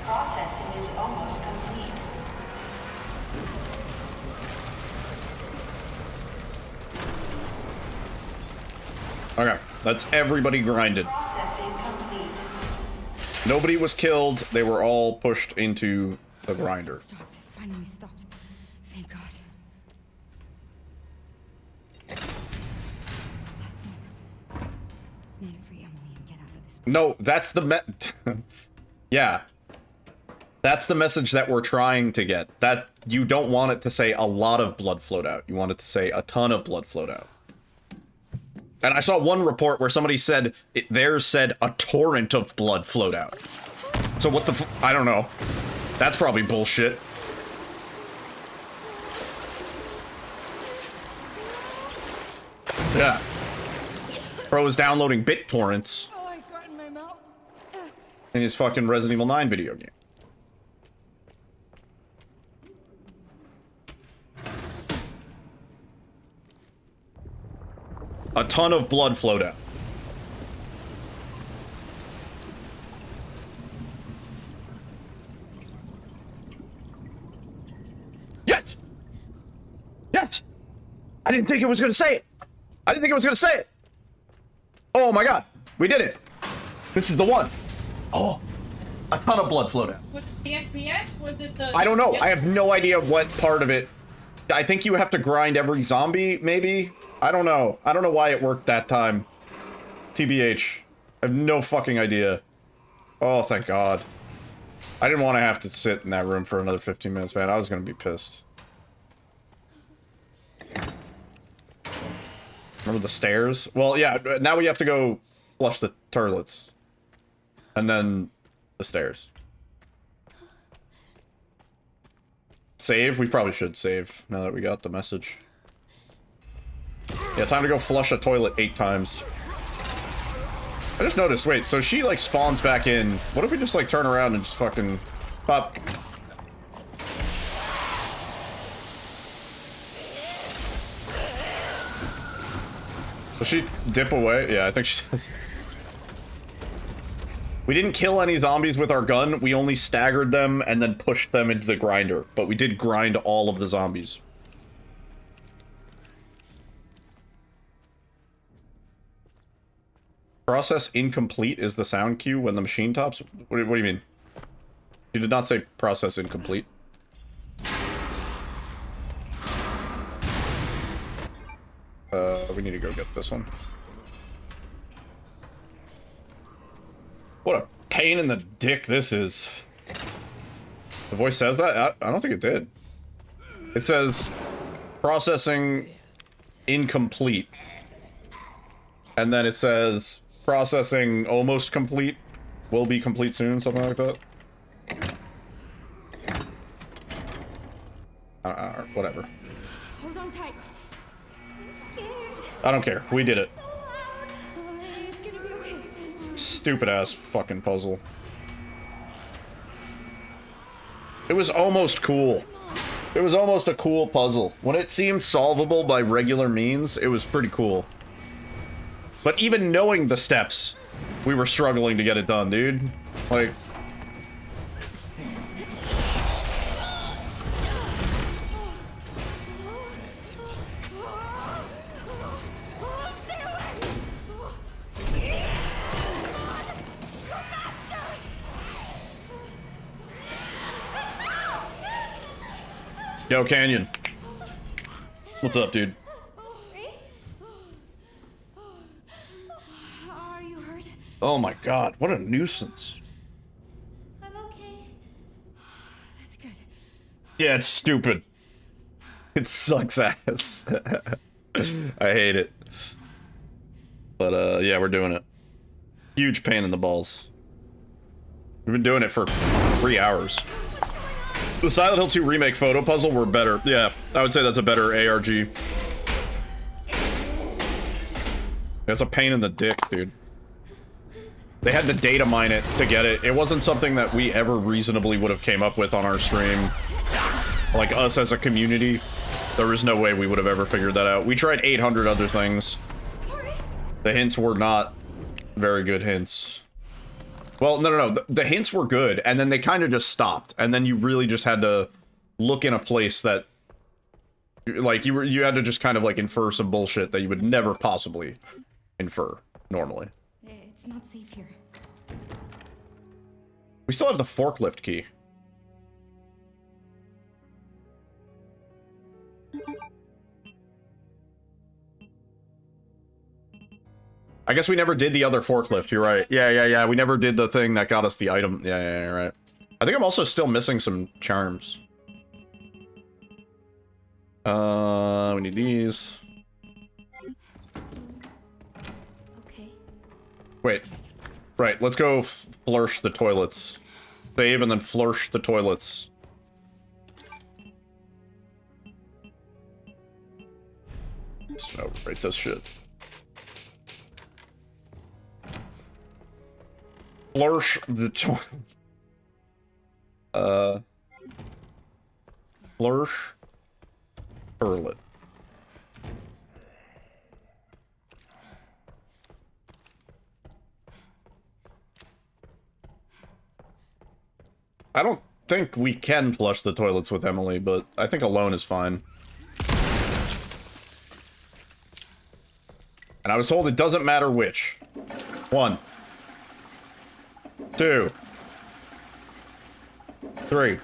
Processing is almost complete. Okay, that's everybody grinded. Processing complete. Nobody was killed. They were all pushed into the grinder. Stopped. Finally stopped. Thank God. Last one. Need to free Emily and get out of this place. No, that's the yeah. That's the message that we're trying to get. That you don't want it to say a lot of blood flowed out. You want it to say a ton of blood flowed out. And I saw one report where somebody said, theirs said a torrent of blood flowed out. So what the I don't know. That's probably bullshit. Yeah. Bro is downloading bit torrents in his fucking Resident Evil 9 video game. A ton of blood flowed out. I didn't think it was gonna say it. I didn't think it was gonna say it. Oh my god, we did it. This is the one. Oh, a ton of blood flowed out. Was it the FPS? Was it the... I don't know. I have no idea what part of it. I think you have to grind every zombie, maybe? I don't know. I don't know why it worked that time. TBH. I have no fucking idea. Oh, thank God. I didn't want to have to sit in that room for another 15 minutes, man. I was gonna be pissed. Remember the stairs? Well, yeah, now we have to go flush the toilets. And then the stairs. Save? We probably should save, now that we got the message. Yeah, time to go flush a toilet 8 times. I just noticed, wait, so she, like, spawns back in. What if we just, like, turn around and just fucking pop? Does she dip away? Yeah, I think she does. We didn't kill any zombies with our gun. We only staggered them and then pushed them into the grinder. But we did grind all of the zombies. Process incomplete is the sound cue when the machine tops? What do you mean? You did not say process incomplete. We need to go get this one. What a pain in the dick this is. The voice says that? I don't think it did. It says processing incomplete. And then it says processing almost complete. Will be complete soon, something like that. Whatever. Hold on tight. I'm scared. I don't care. We did it. So loud. It's gonna be okay. Stupid ass fucking puzzle. It was almost cool. It was almost a cool puzzle. When it seemed solvable by regular means, it was pretty cool. But even knowing the steps, we were struggling to get it done, dude. Like... Yo, Canyon. What's up, dude? Are you hurt? Oh my god, what a nuisance. I'm okay. That's good. Yeah, it's stupid. It sucks ass. I hate it. But, yeah, we're doing it. Huge pain in the balls. We've been doing it for 3 hours. The Silent Hill 2 remake photo puzzle were better. Yeah, I would say that's a better ARG. That's a pain in the dick, dude. They had to data mine it to get it. It wasn't something that we ever reasonably would have came up with on our stream. Like, us as a community. There was no way we would have ever figured that out. We tried 800 other things. The hints were not very good hints. Well, no. The hints were good, and then they kind of just stopped. And then you really just had to look in a place that... Like, you had to just kind of, like, infer some bullshit that you would never possibly infer, normally. It's not safe here. We still have the forklift key. I guess we never did the other forklift, you're right. Yeah, we never did the thing that got us the item. Yeah, right. I think I'm also still missing some charms. We need these. Okay. Wait. Right, let's go flourish the toilets. Save and then flourish the toilets. Let's overwrite this shit. Flourish the toilet. Flourish toilet. I don't think we can flush the toilets with Emily, but I think alone is fine. And I was told it doesn't matter which. 1, 2, 3.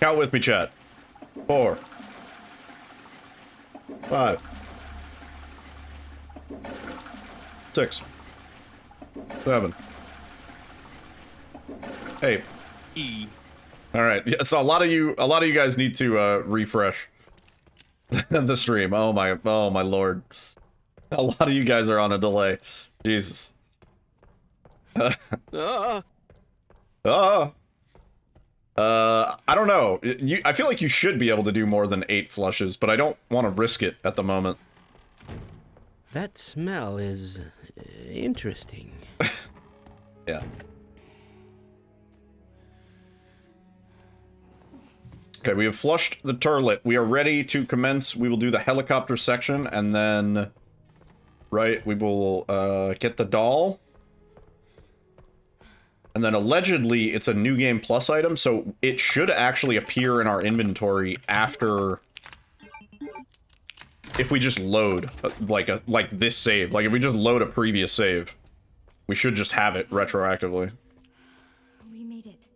Count with me, chat. 4, 5, 6, 7, 8. E. All right. Yeah, so a lot of you guys need to refresh the stream. Oh my lord. A lot of you guys are on a delay. Jesus. I don't know. I feel like you should be able to do more than 8 flushes, but I don't want to risk it at the moment. That smell is interesting. Yeah. Okay, we have flushed the turlet. We are ready to commence. We will do the helicopter section, and then... Right, we will get the doll. And then allegedly, it's a New Game Plus item, so it should actually appear in our inventory after... If we just load, like this save. Like, if we just load a previous save, we should just have it retroactively. We made it.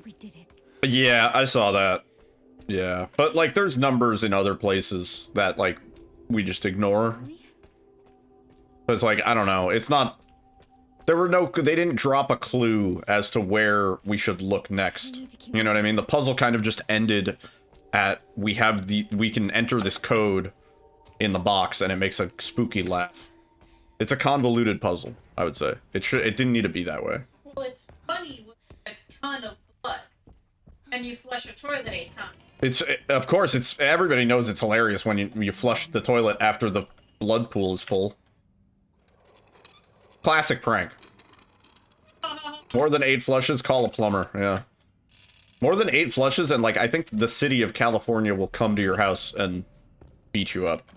We did it. Yeah, I saw that. Yeah, but, like, there's numbers in other places that, like, we just ignore. But it's like, I don't know, it's not... They didn't drop a clue as to where we should look next. You know what I mean? The puzzle kind of just ended at, we can enter this code in the box, and it makes a spooky laugh. It's a convoluted puzzle, I would say. It didn't need to be that way. Well, it's funny with a ton of blood, and you flush a toilet 8 times. Of course, everybody knows it's hilarious when you flush the toilet after the blood pool is full. Classic prank. More than 8 flushes, call a plumber, yeah. More than 8 flushes, and, like, I think the city of California will come to your house and beat you up.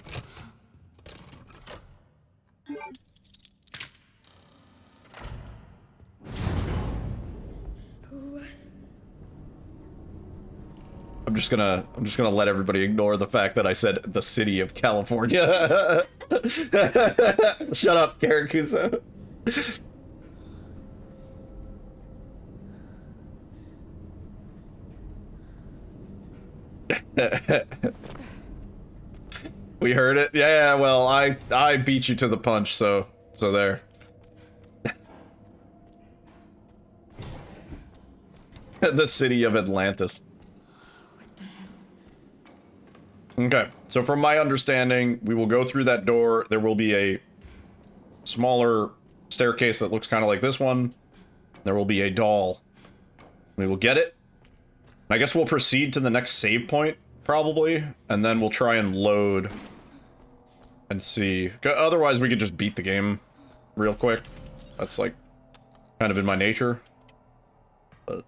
I'm just gonna let everybody ignore the fact that I said the city of California. Shut up, Karakusa. We heard it. Yeah, well, I beat you to the punch, so there. The city of Atlantis. Okay, so from my understanding, we will go through that door. There will be a smaller staircase that looks kind of like this one. There will be a doll. We will get it. I guess we'll proceed to the next save point, probably, and then we'll try and load and see. Otherwise, we could just beat the game real quick. That's, like, kind of in my nature. But...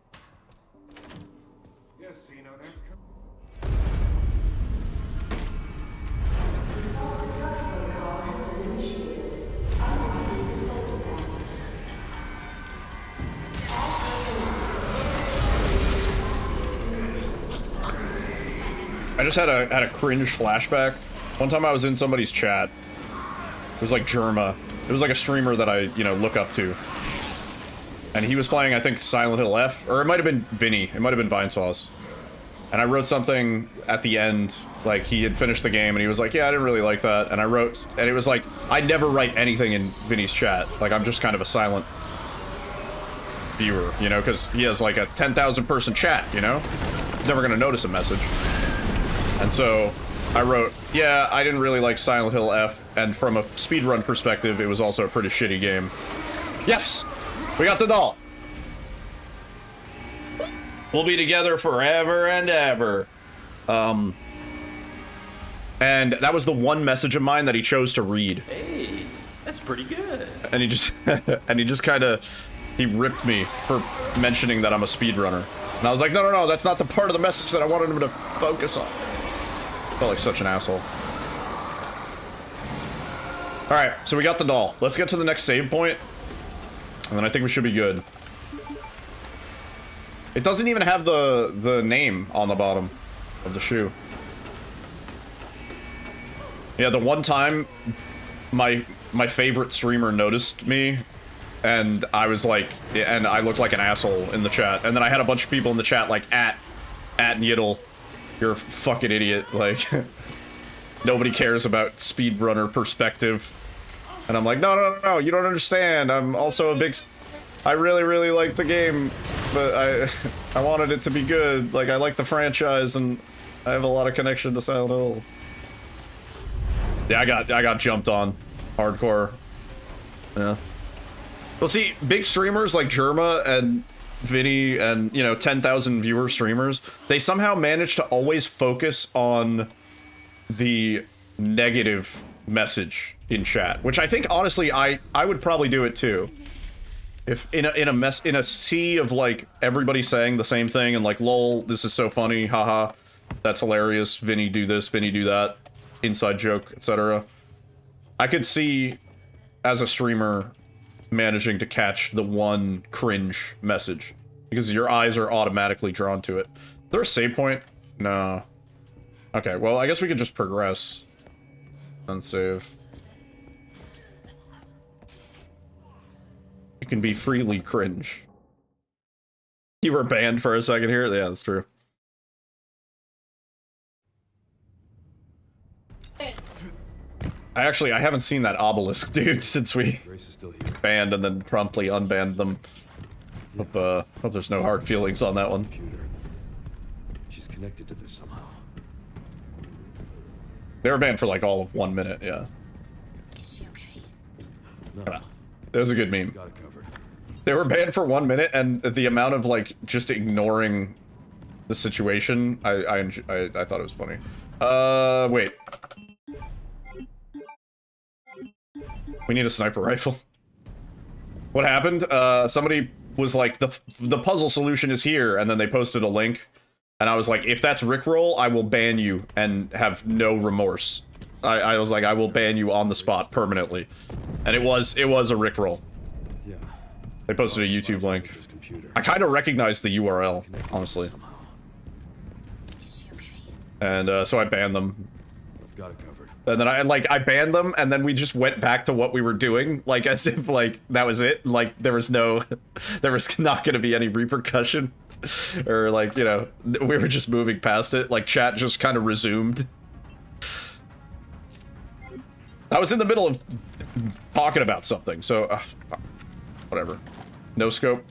I just had a cringe flashback. One time I was in somebody's chat. It was like Germa. It was like a streamer that I, look up to. And he was playing, I think, Silent Hill F. Or it might have been Vinny. It might have been Vinesauce. And I wrote something at the end, like, he had finished the game, and he was like, yeah, I didn't really like that. And I wrote, and it was like, I never write anything in Vinny's chat. Like, I'm just kind of a silent viewer, because he has, like, a 10,000 person chat, Never gonna notice a message. And so, I wrote, yeah, I didn't really like Silent Hill F, and from a speedrun perspective, it was also a pretty shitty game. Yes! We got the doll! We'll be together forever and ever. And that was the one message of mine that he chose to read. Hey, that's pretty good. And he just, he ripped me for mentioning that I'm a speedrunner. And I was like, no, that's not the part of the message that I wanted him to focus on. Felt like such an asshole. Alright, so we got the doll. Let's get to the next save point, and then I think we should be good. It doesn't even have the name on the bottom of the shoe. Yeah, the one time my favorite streamer noticed me, and I was like, and I looked like an asshole in the chat, and then I had a bunch of people in the chat like at Yiddle, you're a fucking idiot, like nobody cares about speedrunner perspective, and I'm like, no, you don't understand. I'm also a big. I really like the game, but I wanted it to be good. Like, I like the franchise, and I have a lot of connection to Silent Hill. Yeah, I got jumped on hardcore. Yeah. Well, see, big streamers like Germa and Vinny and, you know, 10,000 viewer streamers, they somehow manage to always focus on the negative message in chat, which I think honestly I would probably do it too. If in a sea of like everybody saying the same thing and like, lol, this is so funny, haha, that's hilarious, Vinny do this, Vinny do that, inside joke, etc. I could see as a streamer managing to catch the one cringe message because your eyes are automatically drawn to it. Is there a save point? No. Okay, well, I guess we could just progress and save. You can be freely cringe. You were banned for a second here? Yeah, that's true. I haven't seen that obelisk dude since we banned and then promptly unbanned them. Hope there's no hard feelings on that one. She's connected to this somehow. They were banned for like all of 1 minute, yeah. No. That was a good meme. Got it covered. They were banned for 1 minute, and the amount of like just ignoring the situation, I thought it was funny. Wait. We need a sniper rifle. What happened? Somebody was like, the puzzle solution is here, and then they posted a link, and I was like, if that's Rickroll, I will ban you and have no remorse. I was like, I will ban you on the spot permanently, and it was a Rickroll. Yeah. They posted a YouTube link. I kind of recognized the URL, honestly, and so I banned them. Got it covered. And then I banned them, and then we just went back to what we were doing, like as if like that was it, like there was not going to be any repercussion, or like, you know, we were just moving past it, like chat just kind of resumed. I was in the middle of talking about something, so whatever. No scope.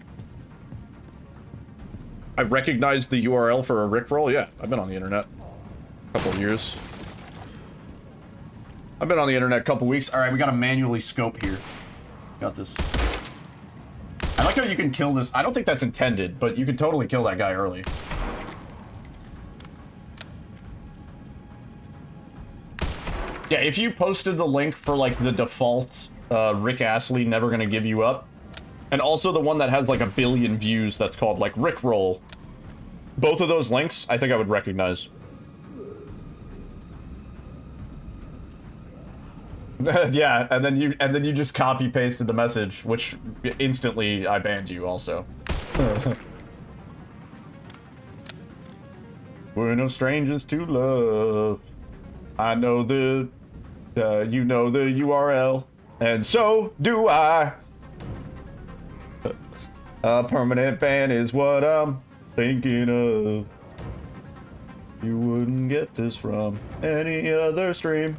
I recognized the URL for a Rickroll. Yeah, I've been on the internet a couple of years. I've been on the internet a couple weeks. All right, we gotta manually scope here. Got this. I like how you can kill this. I don't think that's intended, but you can totally kill that guy early. Yeah, if you posted the link for like the default Rick Astley Never Gonna Give You Up, and also the one that has like 1 billion views that's called like Rickroll, both of those links I think I would recognize. Yeah, and then you just copy pasted the message, which instantly I banned you also. We're no strangers to love. I know you know the URL, and so do I. A permanent ban is what I'm thinking of. You wouldn't get this from any other stream.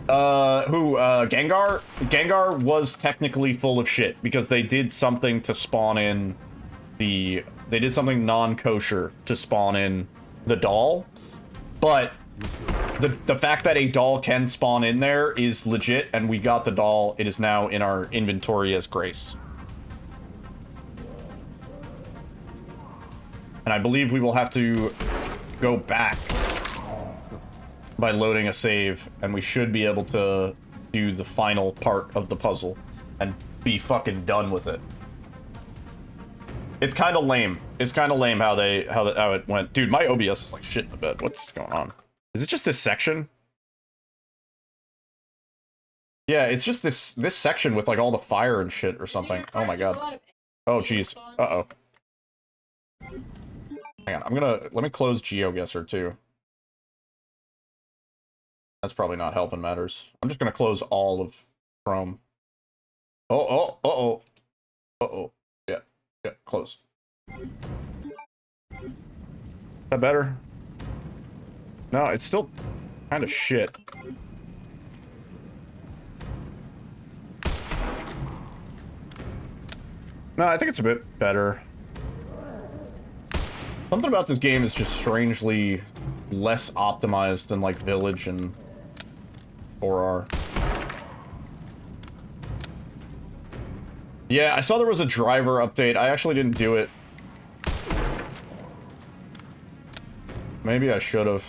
Gengar? Gengar was technically full of shit because they did something to spawn in they did something non-kosher to spawn in the doll, but the fact that a doll can spawn in there is legit, and we got the doll. It is now in our inventory as Grace. And I believe we will have to go back by loading a save, and we should be able to do the final part of the puzzle and be fucking done with it. It's kind of lame. It's kind of lame how it went. Dude, my OBS is like shit in the bed. What's going on? Is it just this section? Yeah, it's just this section with like all the fire and shit or something. Oh my god. Oh jeez. Uh-oh. Hang on, let me close GeoGuessr too. That's probably not helping matters. I'm just gonna close all of Chrome. Uh-oh. Yeah, close. Is that better? No, it's still kind of shit. No, I think it's a bit better. Something about this game is just strangely less optimized than, like, Village and 4R. Yeah, I saw there was a driver update. I actually didn't do it. Maybe I should have.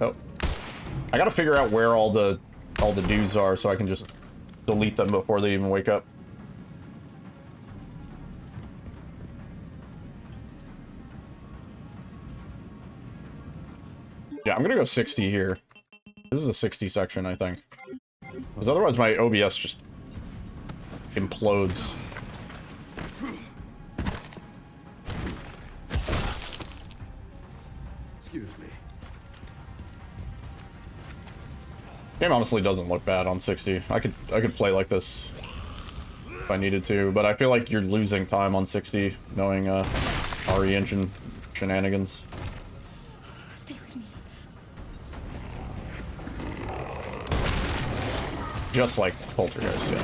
Oh. I gotta figure out where all the dudes are so I can just delete them before they even wake up. Yeah, I'm gonna go 60 here. This is a 60 section, I think. Because otherwise my OBS just implodes. Excuse me. Game honestly doesn't look bad on 60. I could play like this if I needed to, but I feel like you're losing time on 60 knowing RE engine shenanigans. Stay with me. Just like Poltergeist, yeah.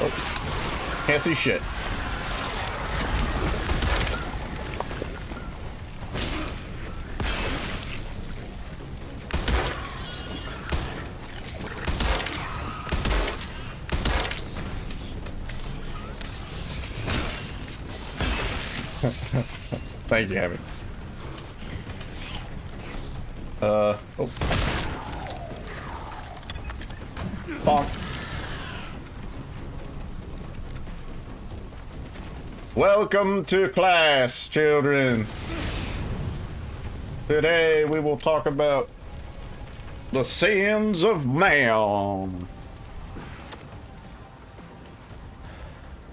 Oh. Can't see shit. Thank you, Hammy. Oh. Bonk. Welcome to class, children. Today we will talk about the sins of man.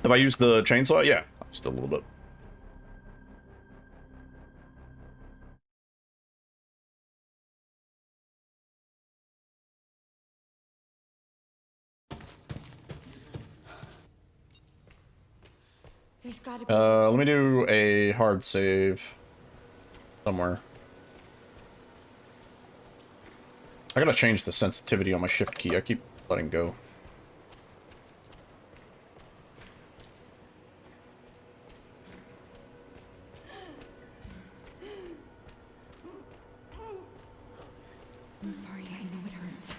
Have I used the chainsaw? Yeah, just a little bit. There's gotta be Let me do a hard save somewhere. I gotta change the sensitivity on my shift key. I keep letting go. I'm sorry, I know it hurts.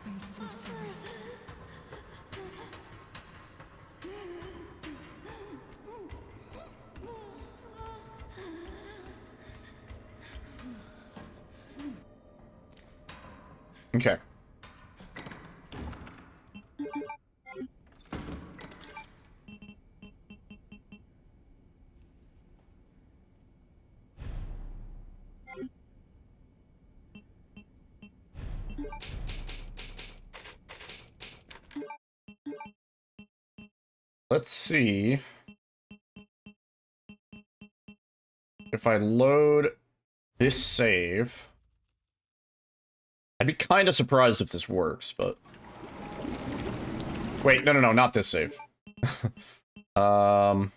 I'm so sorry. Okay. Let's see if I load this save. I'd be kind of surprised if this works, but... Wait, no, not this save. I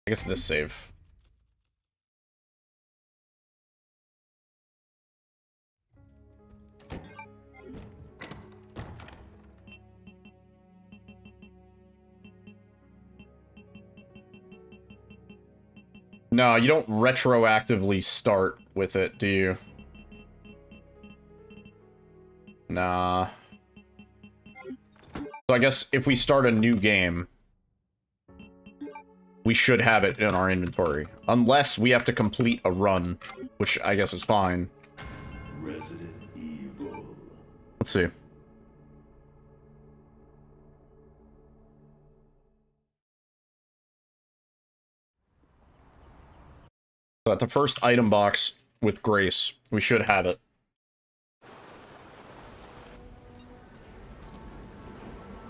guess this save. No, you don't retroactively start with it, do you? Nah. So I guess if we start a new game, we should have it in our inventory. Unless we have to complete a run, which I guess is fine. Resident Evil. Let's see. So at the first item box with Grace, we should have it.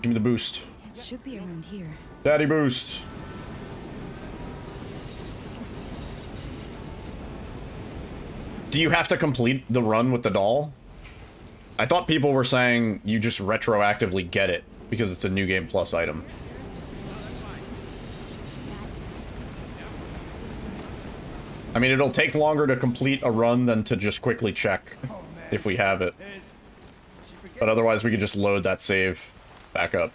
Give me the boost. It should be around here. Daddy boost. Do you have to complete the run with the doll? I thought people were saying you just retroactively get it because it's a New Game Plus item. I mean, it'll take longer to complete a run than to just quickly check if we have it. But otherwise, we could just load that save back up.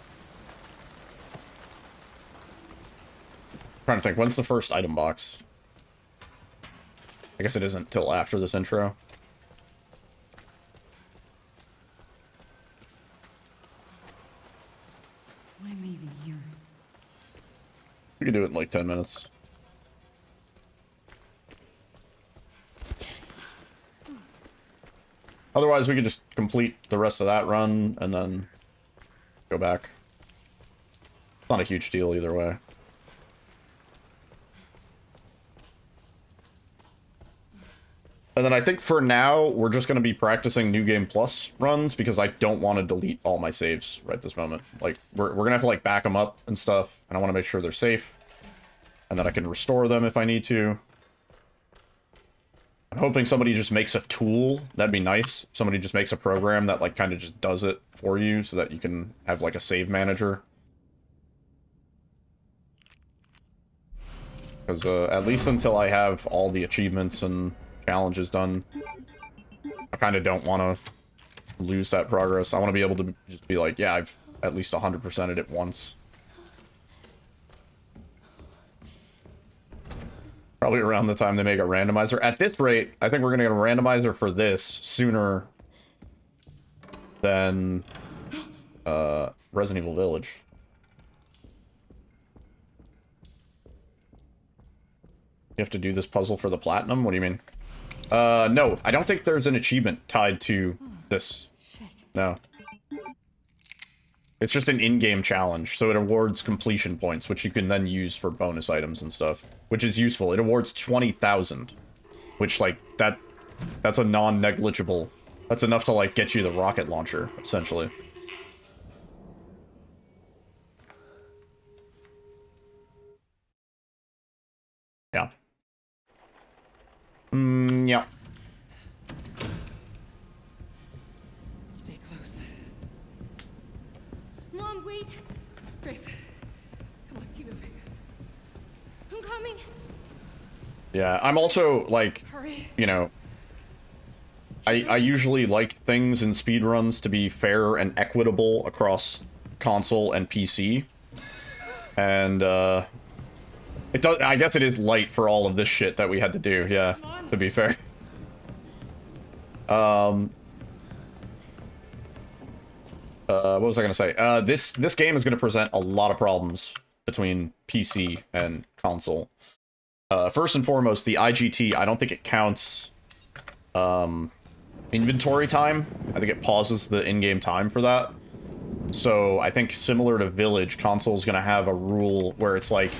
Trying to think, when's the first item box? I guess it isn't till after this intro. Why am I even here? We can do it in like 10 minutes. Otherwise, we could just complete the rest of that run and then go back. It's not a huge deal either way. And then I think for now, we're just going to be practicing New Game Plus runs because I don't want to delete all my saves right this moment. Like, we're going to have to, like, back them up and stuff, and I want to make sure they're safe. And then I can restore them if I need to. I'm hoping somebody just makes a tool. That'd be nice. Somebody just makes a program that, like, kind of just does it for you so that you can have, like, a save manager. Because, at least until I have all the achievements and challenges done, I kind of don't want to lose that progress. I want to be able to just be like, yeah, I've at least 100%ed it once. Probably around the time they make a randomizer. At this rate, I think we're going to get a randomizer for this sooner than Resident Evil Village. You have to do this puzzle for the platinum? What do you mean? No, I don't think there's an achievement tied to this. No. It's just an in-game challenge, so it awards completion points, which you can then use for bonus items and stuff, which is useful. It awards 20,000, which, like, that's a non-negligible... That's enough to, like, get you the rocket launcher, essentially. Yeah. Yeah. Stay close. Mom, wait! Grace, come on, keep moving. I'm coming! Yeah, I'm also, like, Hurry. you know... I usually like things in speedruns to be fair and equitable across console and PC. And, it does, I guess it is light for all of this shit that we had to do, yeah, to be fair. What was I gonna say? This game is gonna present a lot of problems between PC and console. First and foremost, the IGT, I don't think it counts, inventory time. I think it pauses the in-game time for that. So I think similar to Village, console's gonna have a rule where it's like,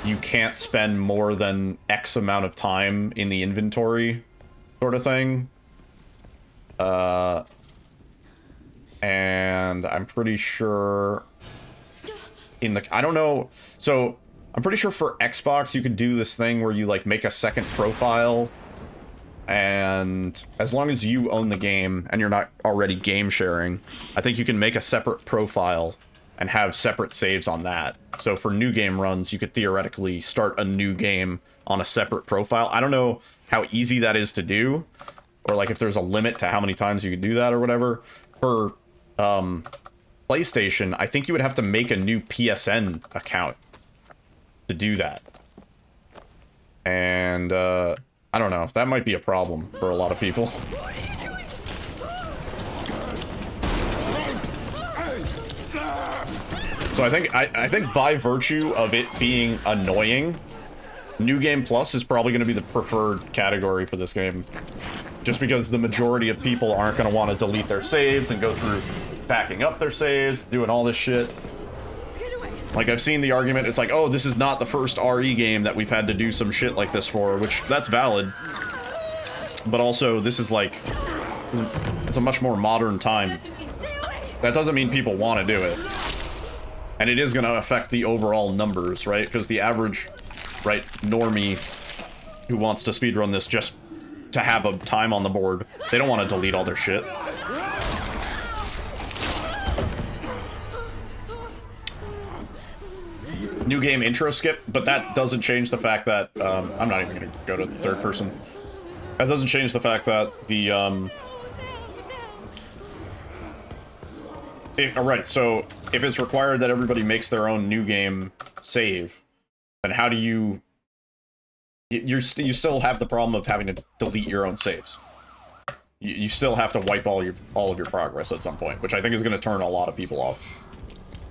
you can't spend more than X amount of time in the inventory, sort of thing. And I'm pretty sure in the, I don't know, so I'm pretty sure for Xbox you can do this thing where you, like, make a second profile, and as long as you own the game and you're not already game sharing, I think you can make a separate profile and have separate saves on that. So for new game runs, you could theoretically start a new game on a separate profile. I don't know how easy that is to do, or, like, if there's a limit to how many times you could do that or whatever. For PlayStation, I think you would have to make a new PSN account to do that. And, I don't know. That might be a problem for a lot of people. So I think by virtue of it being annoying, New Game Plus is probably going to be the preferred category for this game. Just because the majority of people aren't going to want to delete their saves and go through backing up their saves, doing all this shit. Get away! Like, I've seen the argument, it's like, oh, this is not the first RE game that we've had to do some shit like this for, which, that's valid. But also, this is like, it's a much more modern time. That doesn't mean people want to do it. And it is going to affect the overall numbers, right? Because the average, right, normie who wants to speedrun this just to have a time on the board, they don't want to delete all their shit. New game intro skip, but that doesn't change the fact that, I'm not even going to go to third person. That doesn't change the fact that the, alright, so if it's required that everybody makes their own new game save, then how do you... You still have the problem of having to delete your own saves. You still have to wipe all of your progress at some point, which I think is going to turn a lot of people off.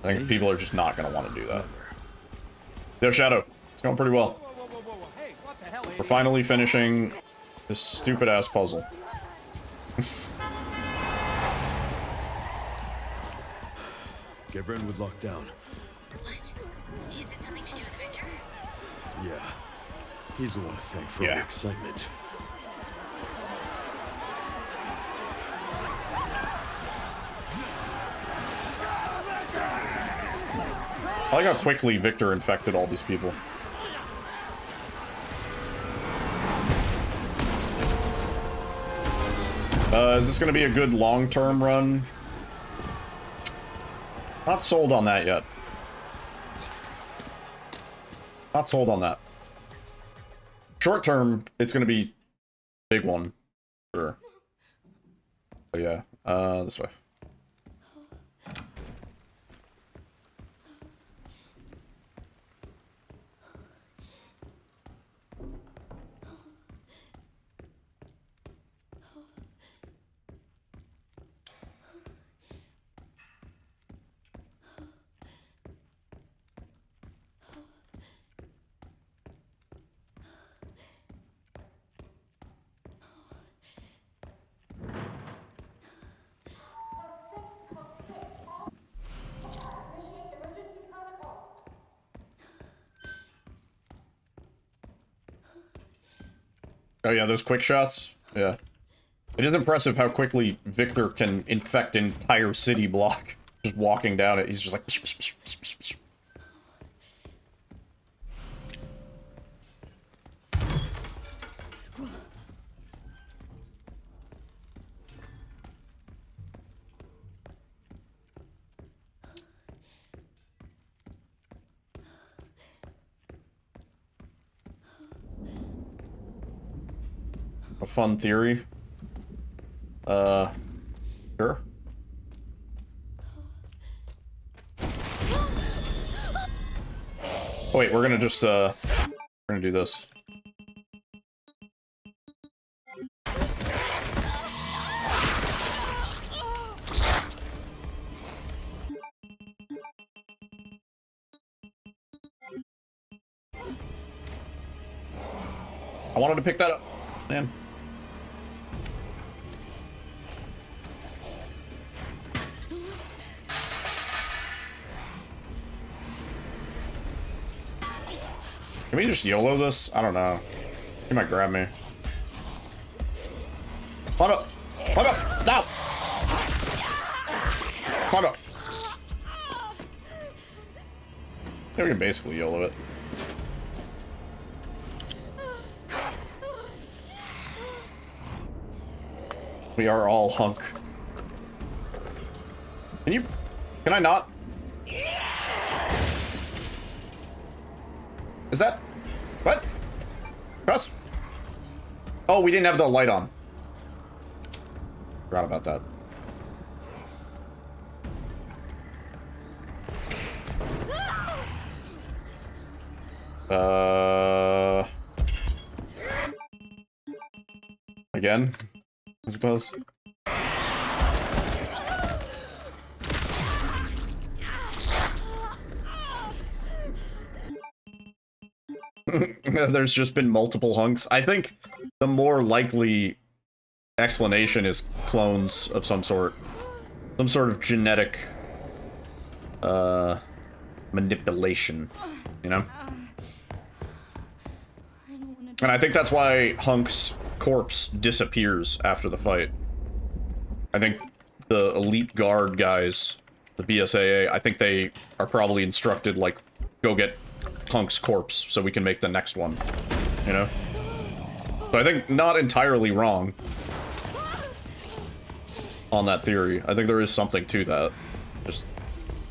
I think people are just not going to want to do that. Yo, Shadow, it's going pretty well. We're finally finishing this stupid-ass puzzle. Get Brentwood locked down. What? Is it something to do with Victor? Yeah. He's the one to thank for all the excitement. I like how quickly Victor infected all these people. Is this going to be a good long-term run? Not sold on that yet. Not sold on that. Short-term, it's going to be a big one. Sure. But yeah, this way. Oh yeah, those quick shots? Yeah. It is impressive how quickly Victor can infect an entire city block. Just walking down it, he's just like... A fun theory. Sure. Oh, wait, we're gonna just, we're gonna do this. I wanted to pick that up, man. Can we just YOLO this? I don't know. He might grab me. Climb up! Climb up! Stop! Climb up! Yeah, we can basically YOLO it. We are all hunk. Can I not? Is that... What? Press? Oh, we didn't have the light on. Forgot about that. Again? I suppose. There's just been multiple hunks. I think the more likely explanation is clones of some sort. Some sort of genetic, manipulation, you know? And I think that's why Hunk's corpse disappears after the fight. I think the elite guard guys, the BSAA, I think they are probably instructed, like, go get Hunk's corpse so we can make the next one, you know? So I think not entirely wrong on that theory. I think there is something to that. Just,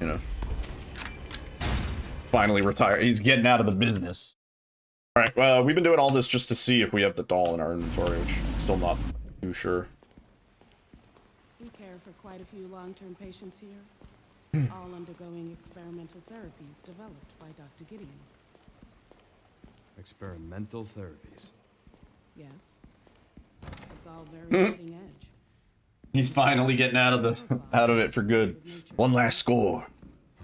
you know. Finally retire. He's getting out of the business. Alright, well, we've been doing all this just to see if we have the doll in our inventory, which I'm still not too sure. We care for quite a few long-term patients here, all undergoing experimental therapies developed by Dr. Gideon. Experimental therapies. Yes. It's all very cutting edge. He's finally getting out of it for good. One last score.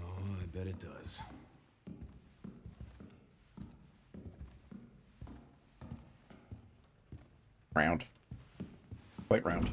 Oh, I bet it does. Round. Quite round.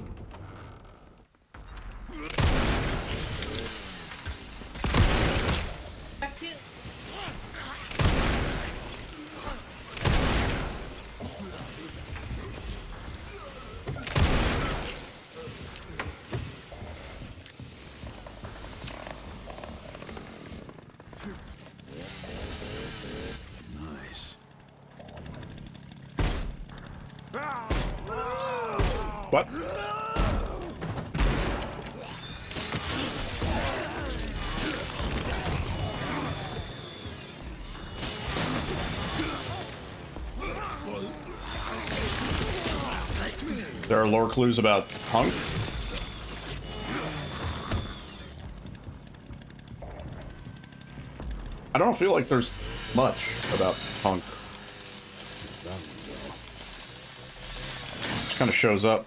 Nice. What? There are lore clues about Hunk? I don't feel like there's much about Hunk. Just kind of shows up.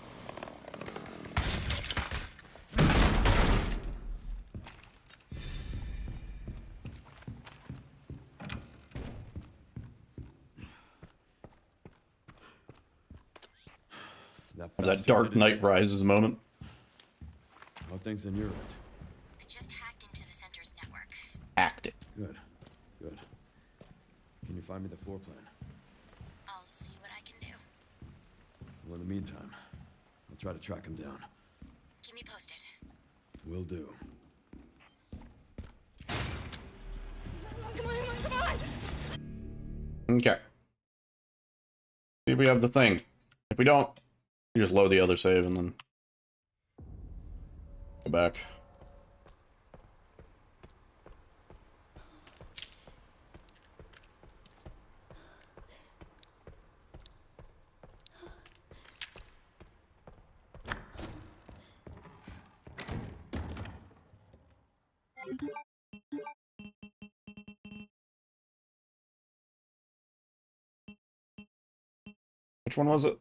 That Dark Knight Rises moment. How things on your end? I just hacked into the center's network. Act it. Good. Good. Can you find me the floor plan? I'll see what I can do. Well, in the meantime, I'll try to track him down. Keep me posted. Will do. Come on, come on! Okay. See if we have the thing. If we don't, you just load the other save and then go back. Which one was it?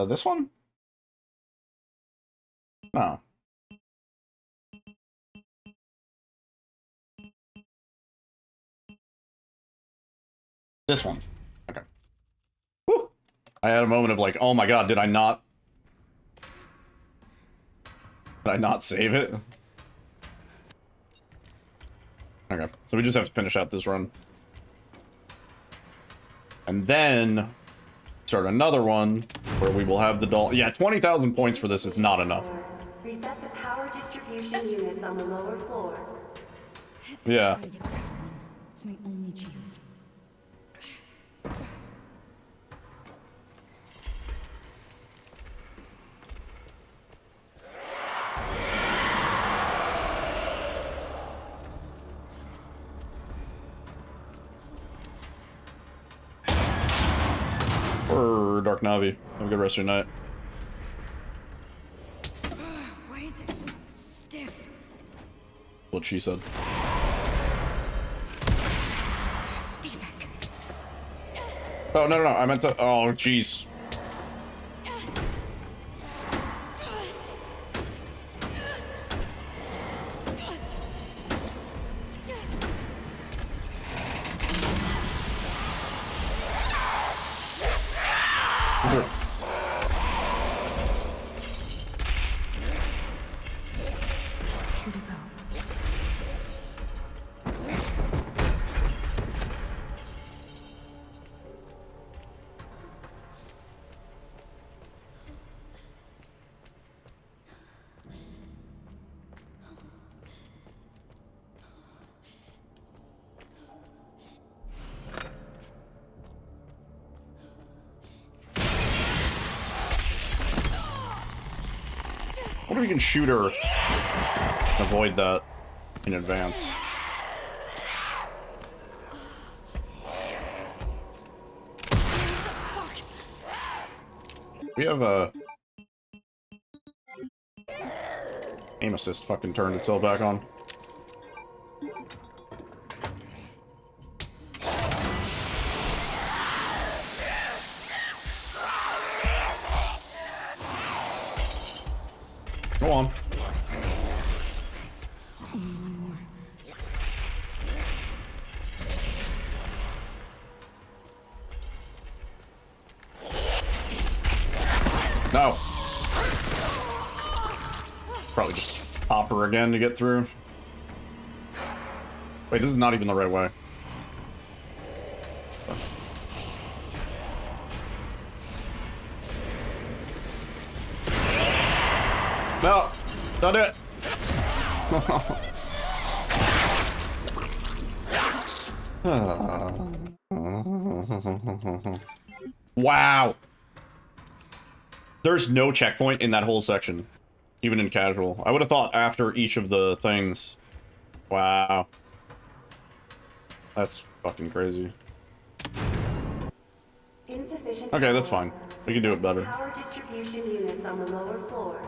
This one? No. This one. Okay. Whew. I had a moment of like, oh my god, did I not save it? Okay, so we just have to finish out this run. And then start another one where we will have the doll. Yeah, 20,000 points for this is not enough. Reset the power distribution units on the lower floor. Yeah. It's my only chance. Or Dark Navi. Have a good rest of your night. Why is it so stiff? What she said. Oh, no, no, no. I meant to... Oh, jeez. Two to go. I wonder if we can shoot her. Avoid that in advance. We have a aim assist fucking turned itself back on. Go on. No. Probably just pop her again to get through. Wait, this is not even the right way. No, don't do it. Wow. There's no checkpoint in that whole section, even in casual. I would have thought after each of the things. Wow. That's fucking crazy. Insufficient Okay, that's power. fine. We can do it better. Power distribution units on the lower floor.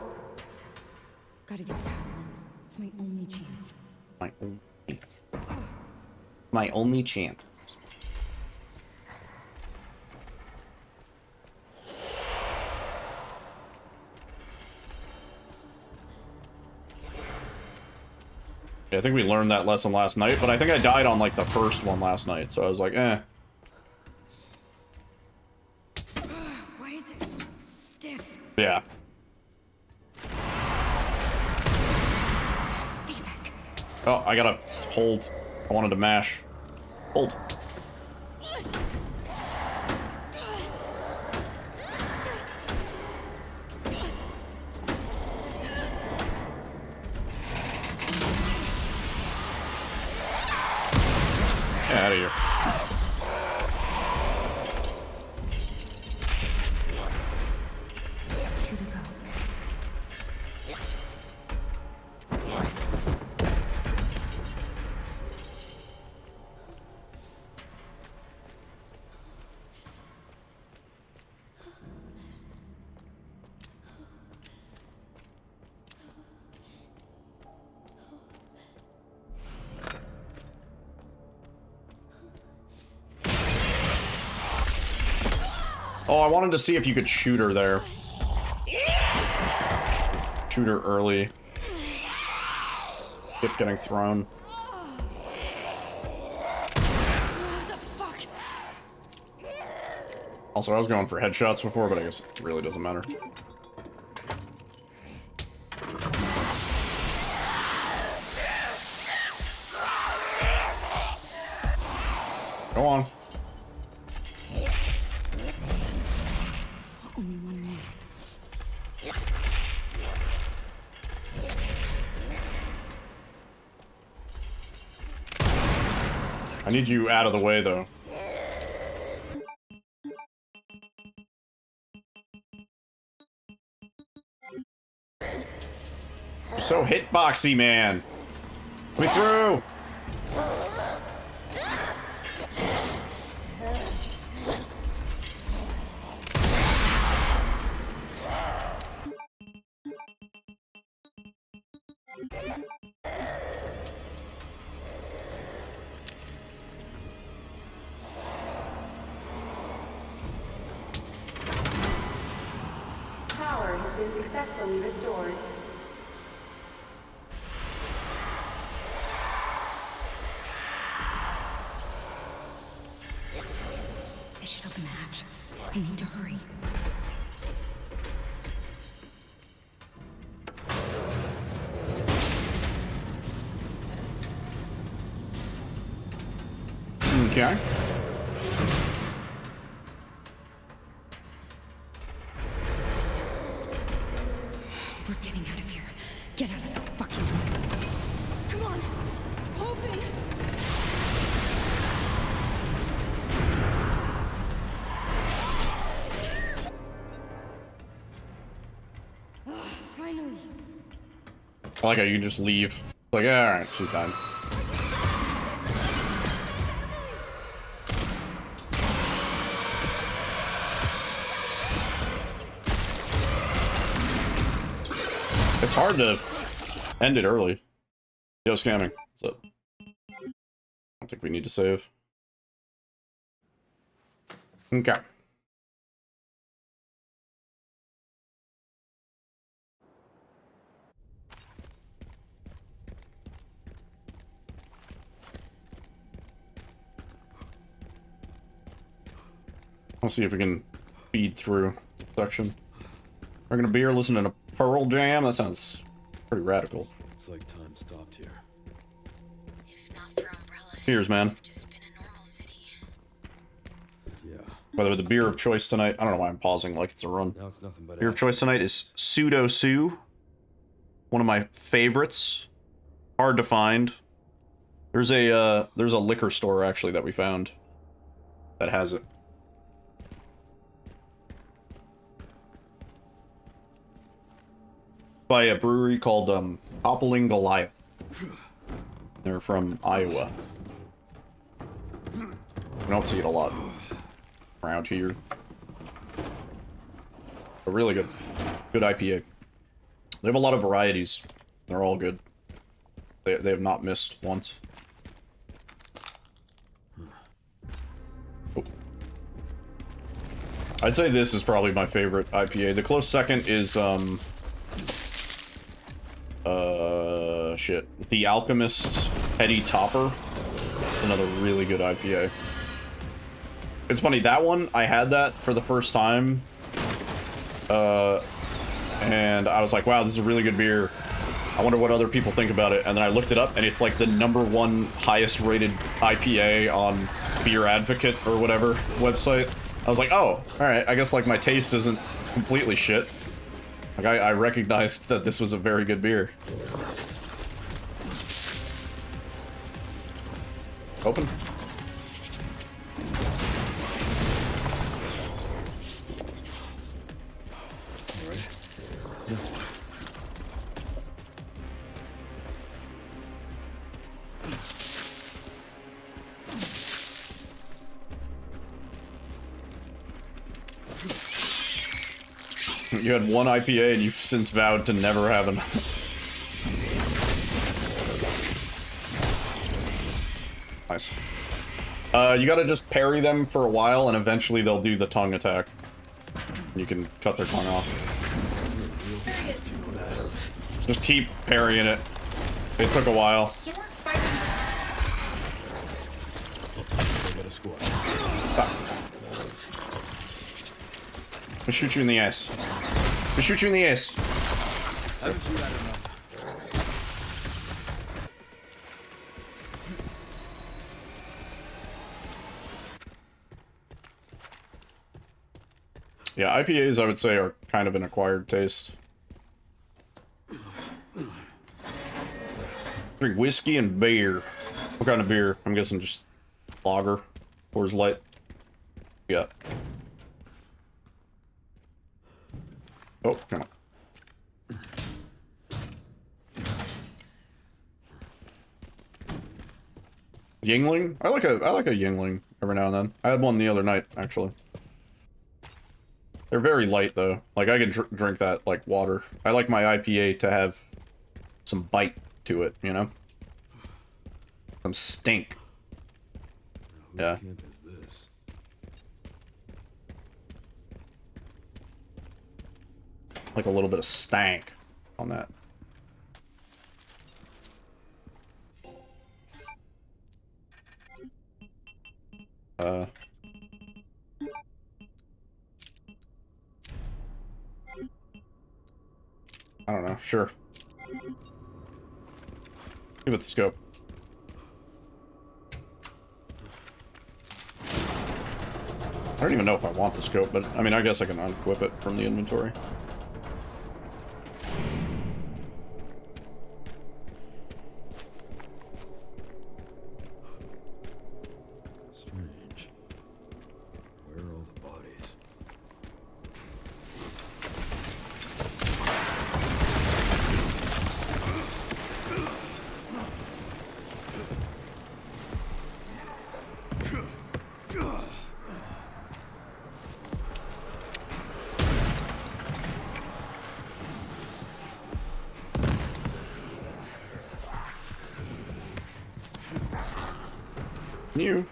Gotta get the power on. It's my only chance. My only chance. Yeah, I think we learned that lesson last night, but I think I died on, like, the first one last night, so I was like, eh. Why is it so stiff? Yeah. Stevek. Oh, I gotta hold. I wanted to mash. Hold. Get out of here. Two to go. Oh, I wanted to see if you could shoot her there. Shoot her early. Keep getting thrown. Also, I was going for headshots before, but I guess it really doesn't matter. Go on. Only one more. I need you out of the way, though. You're so hitboxy, man. Let me through. Power has been successfully restored. This should open the hatch. I need to hurry. Okay. We're getting out of here. Get out of the fucking room. Come on! Open! Finally. I like how you can just leave. It's like, yeah, alright, she's done. It's hard to end it early. Yo, scamming. What's up? I don't think we need to save. Okay. I'll see if we can feed through the section. Drinking a beer, listening to Pearl Jam? That sounds pretty radical. It's like time stopped here. If not for Umbrella, Cheers, man. just been a normal city. Yeah. By the way, the beer of choice tonight, I don't know why I'm pausing like it's a run. Now it's nothing but Beer of choice tonight is Pseudo Sue. One of my favorites. Hard to find. There's a liquor store actually that we found that has it. By a brewery called Toppling Goliath. They're from Iowa. We don't see it a lot around here. But really good. Good IPA. They have a lot of varieties. They're all good. They have not missed once. Oh. I'd say this is probably my favorite IPA. The close second is shit. The Alchemist Heady Topper. Another really good IPA. It's funny, that one, I had that for the first time. And I was like, wow, this is a really good beer. I wonder what other people think about it. And then I looked it up, and it's like the #1 highest rated IPA on Beer Advocate or whatever website. I was like, oh, alright, I guess like my taste isn't completely shit. Like I recognized that this was a very good beer. Open. You had one IPA and you've since vowed to never have another. Nice. You gotta just parry them for a while and eventually they'll do the tongue attack. You can cut their tongue off. Just keep parrying it. It took a while. I'll shoot you in the ass. I'll shoot you in the ass. Yeah, IPAs I would say are kind of an acquired taste. Drink whiskey and beer. What kind of beer? I'm guessing just lager. Coors Light. Yeah. Oh, come on. Yingling? I like a Yingling every now and then. I had one the other night, actually. They're very light, though. Like, I can drink that like water. I like my IPA to have some bite to it, you know? Some stink. Yeah. Like a little bit of stank on that. I don't know, sure. Give it the scope. I don't even know if I want the scope, but I mean, I guess I can unequip it from the inventory. Strange. Where are all the bodies? You.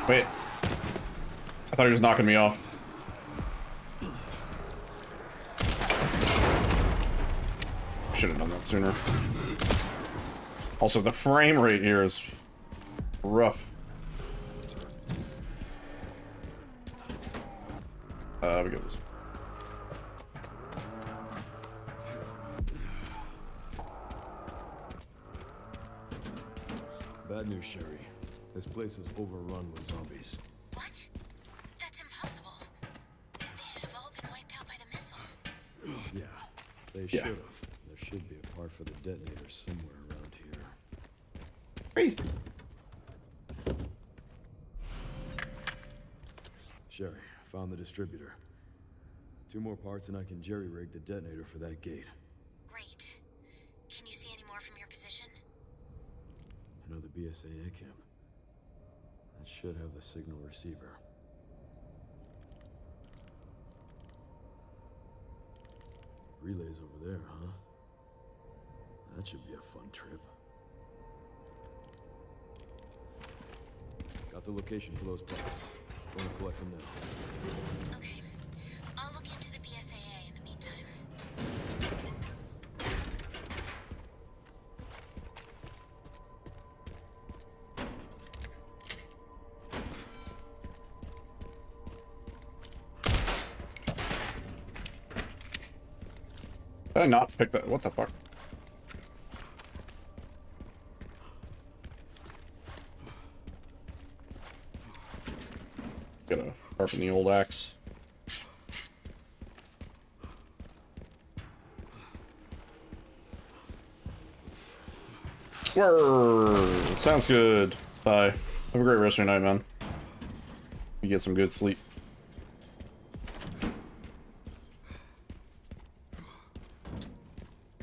Wait. I thought he was knocking me off. Should have done that sooner. Also, the frame rate here is rough. We got this. Bad news, Sherry. This place is overrun with zombies. What? That's impossible. They should have all been wiped out by the missile. Yeah, they should have. There should be a part for the detonator somewhere around here. Crazy. Sherry, found the distributor. 2 more parts and I can jerry-rig the detonator for that gate. Great. Can you see any more from your position? I know the BSAA camp. That should have the signal receiver. Relays over there, huh? That should be a fun trip. Got the location for those parts. Going to collect them now. Okay. I'll look into the BSAA in the meantime. Did I not pick that? What the fuck? Gotta sharpen the old axe. Word! Sounds good. Bye. Have a great rest of your night, man. You get some good sleep.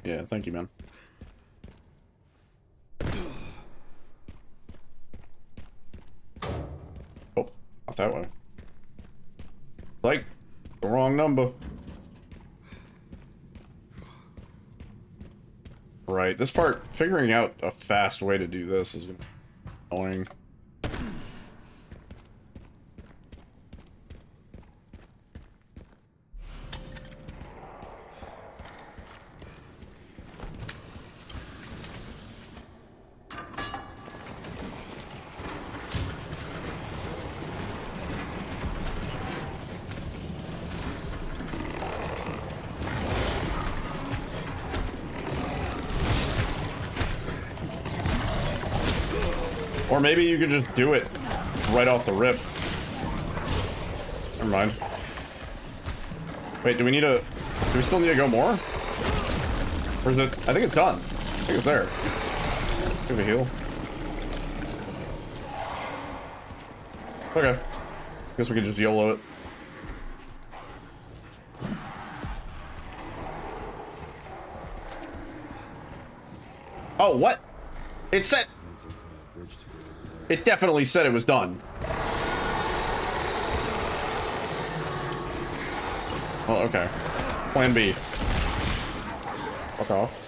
Yeah, thank you, man. Oh, not that way. Like, the wrong number. Right, this part, figuring out a fast way to do this is gonna be annoying. Or maybe you could just do it right off the rip. Never mind. Wait, do we still need to go more? Or is it, I think it's done. I think it's there. Give a heal. Okay. Guess we can just YOLO it. Oh, what? It said... It definitely said it was done. Well, okay. Plan B. Fuck off.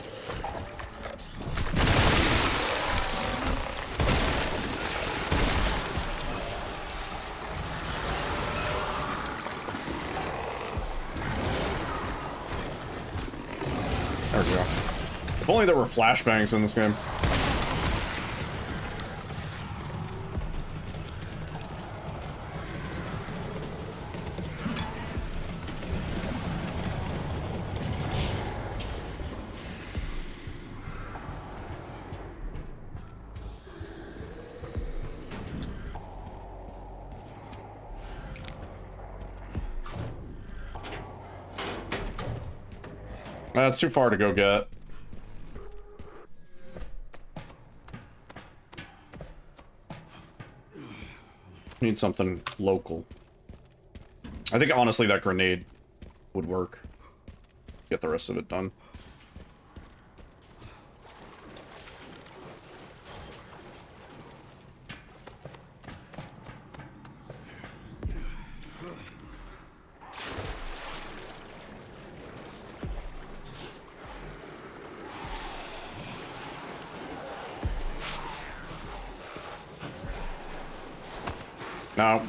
There we go. If only there were flashbangs in this game. That's too far to go get. Need something local. I think honestly that grenade would work. Get the rest of it done. No.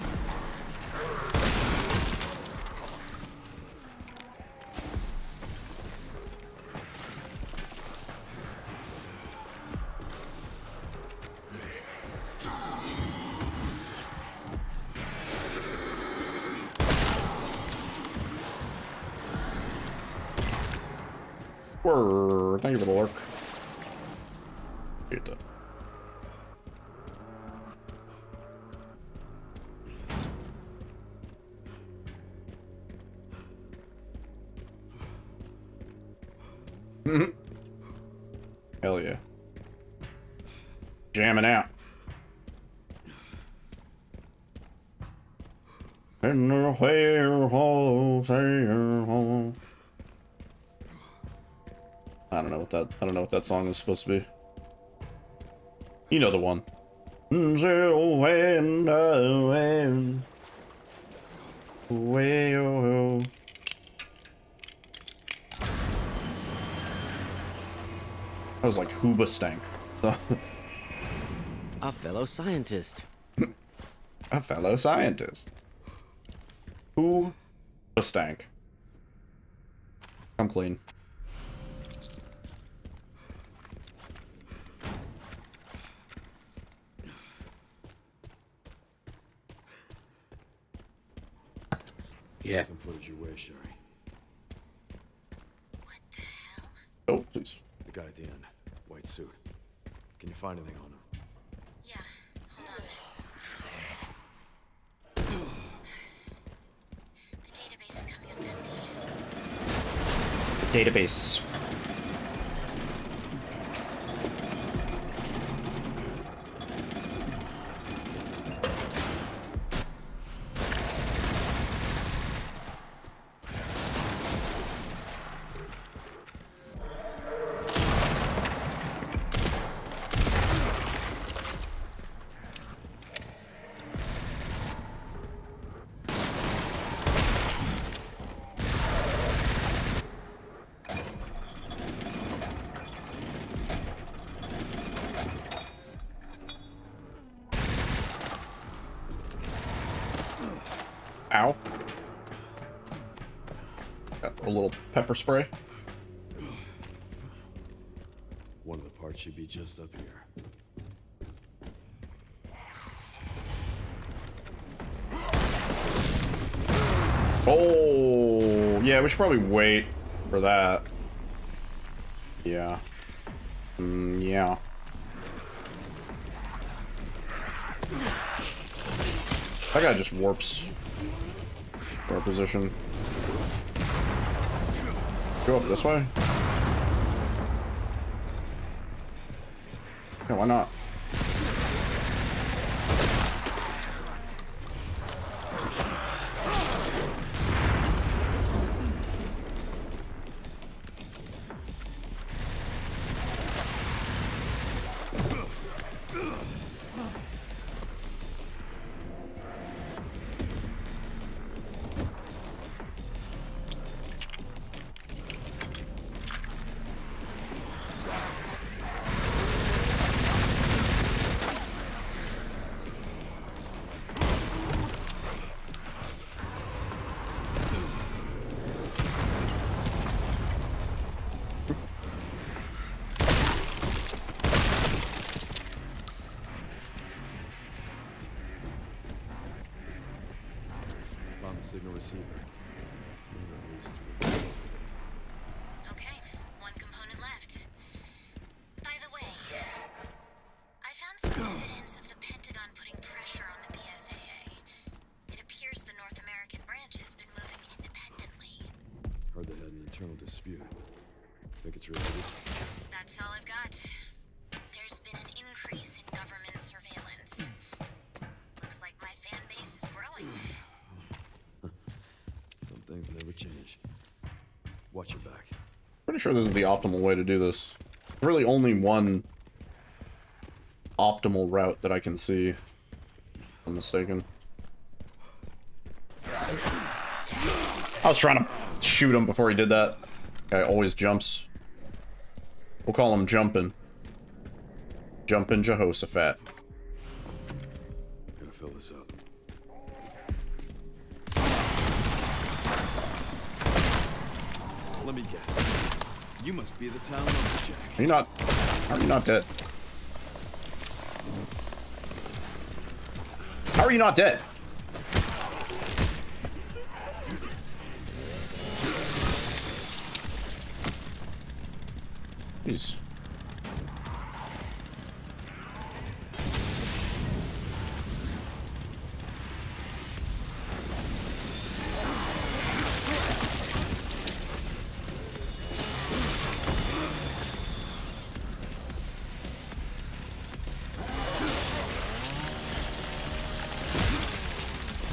Word. Thank you for the lurk. Get that. Hell yeah. Jamming out. In the warehouse. I don't know what that song is supposed to be. You know the one. That was like Hooba Stank. A fellow scientist. A fellow scientist. Hooba Stank. Come clean. Yeah. Some footage your way, Sherry. What the hell? Oh, please. The guy at the end, white suit. Can you find anything on him? Yeah, hold on. The database is coming up empty. Database. Ow. Got a little pepper spray. One of the parts should be just up here. Oh, yeah, we should probably wait for that. Yeah. Yeah. That guy just warps our position. Go up this way? Yeah, why not? Found the signal receiver. Or at least what's left of it. Okay, one component left. By the way, I found some evidence of the Pentagon putting pressure on the BSAA. It appears the North American branch has been moving independently. Heard they had an internal dispute. Think it's related? That's all I've got. There's been an increase in government surveillance. Looks like my fan base is growing. Some things never change. Watch your back. Pretty sure this is the optimal way to do this. Really only one optimal route that I can see. If I'm mistaken. I was trying to shoot him before he did that. Guy always jumps. We'll call him Jumpin'. Jumpin' Jehoshaphat. Gotta fill this up. Let me guess. You must be the town lumberjack. Are you not dead? How are you not dead? Jeez.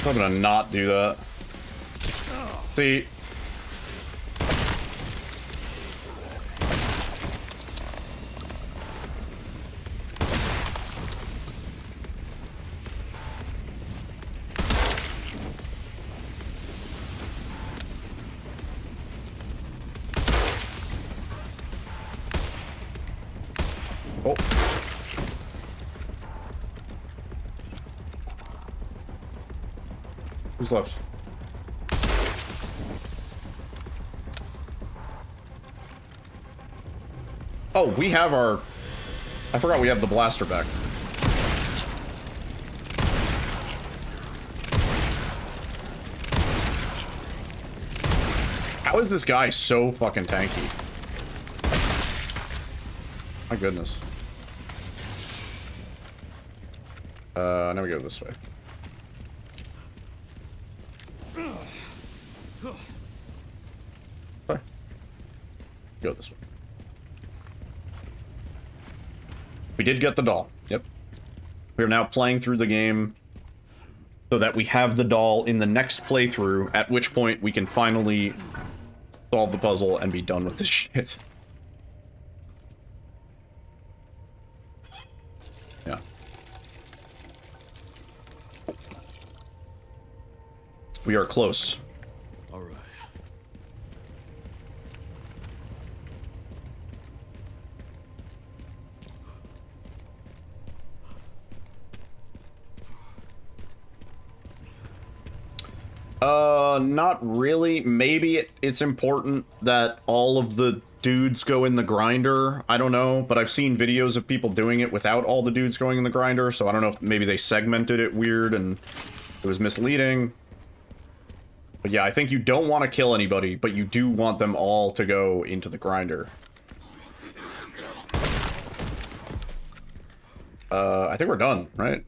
I'm gonna not do that. See. Oh. Who's left? Oh, we have our... I forgot we have the blaster back. How is this guy so fucking tanky? My goodness. Now we go this way. Okay. Go this way. We did get the doll. Yep. We are now playing through the game so that we have the doll in the next playthrough, at which point we can finally solve the puzzle and be done with this shit. Yeah. We are close. All right. Not really. Maybe it's important that all of the dudes go in the grinder. I don't know, but I've seen videos of people doing it without all the dudes going in the grinder, so I don't know if maybe they segmented it weird and it was misleading. But yeah, I think you don't want to kill anybody, but you do want them all to go into the grinder. I think we're done, right?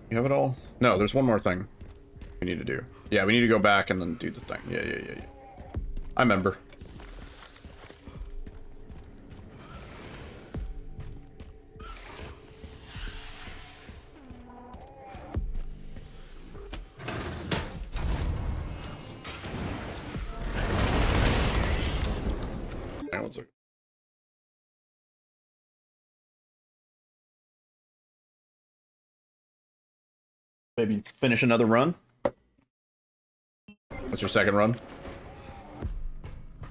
You have it all? No, there's one more thing we need to do. Yeah, we need to go back and then do the thing. Yeah. I remember. Hang on one second. Maybe finish another run? What's your second run?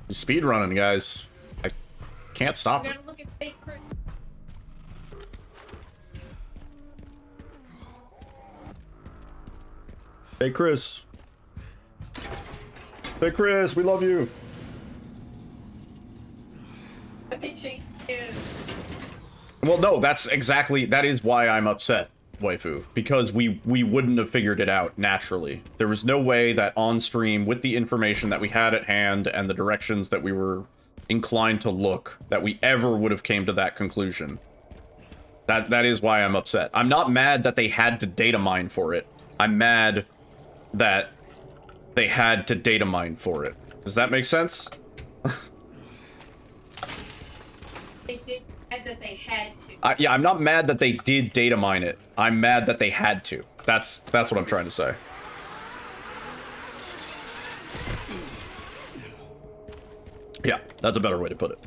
You're speed running, guys. I can't stop it. Look at fake Chris. Hey, Chris. Hey, Chris, we love you. Well, no, that is why I'm upset, waifu, because we wouldn't have figured it out naturally. There was no way that on stream, with the information that we had at hand and the directions that we were inclined to look, that we ever would have came to that conclusion. That is why I'm upset. I'm not mad that they had to data mine for it. I'm mad that they had to data mine for it. Does that make sense? that they had to. Yeah, I'm not mad that they did data mine it. I'm mad that they had to. That's what I'm trying to say. Yeah, that's a better way to put it.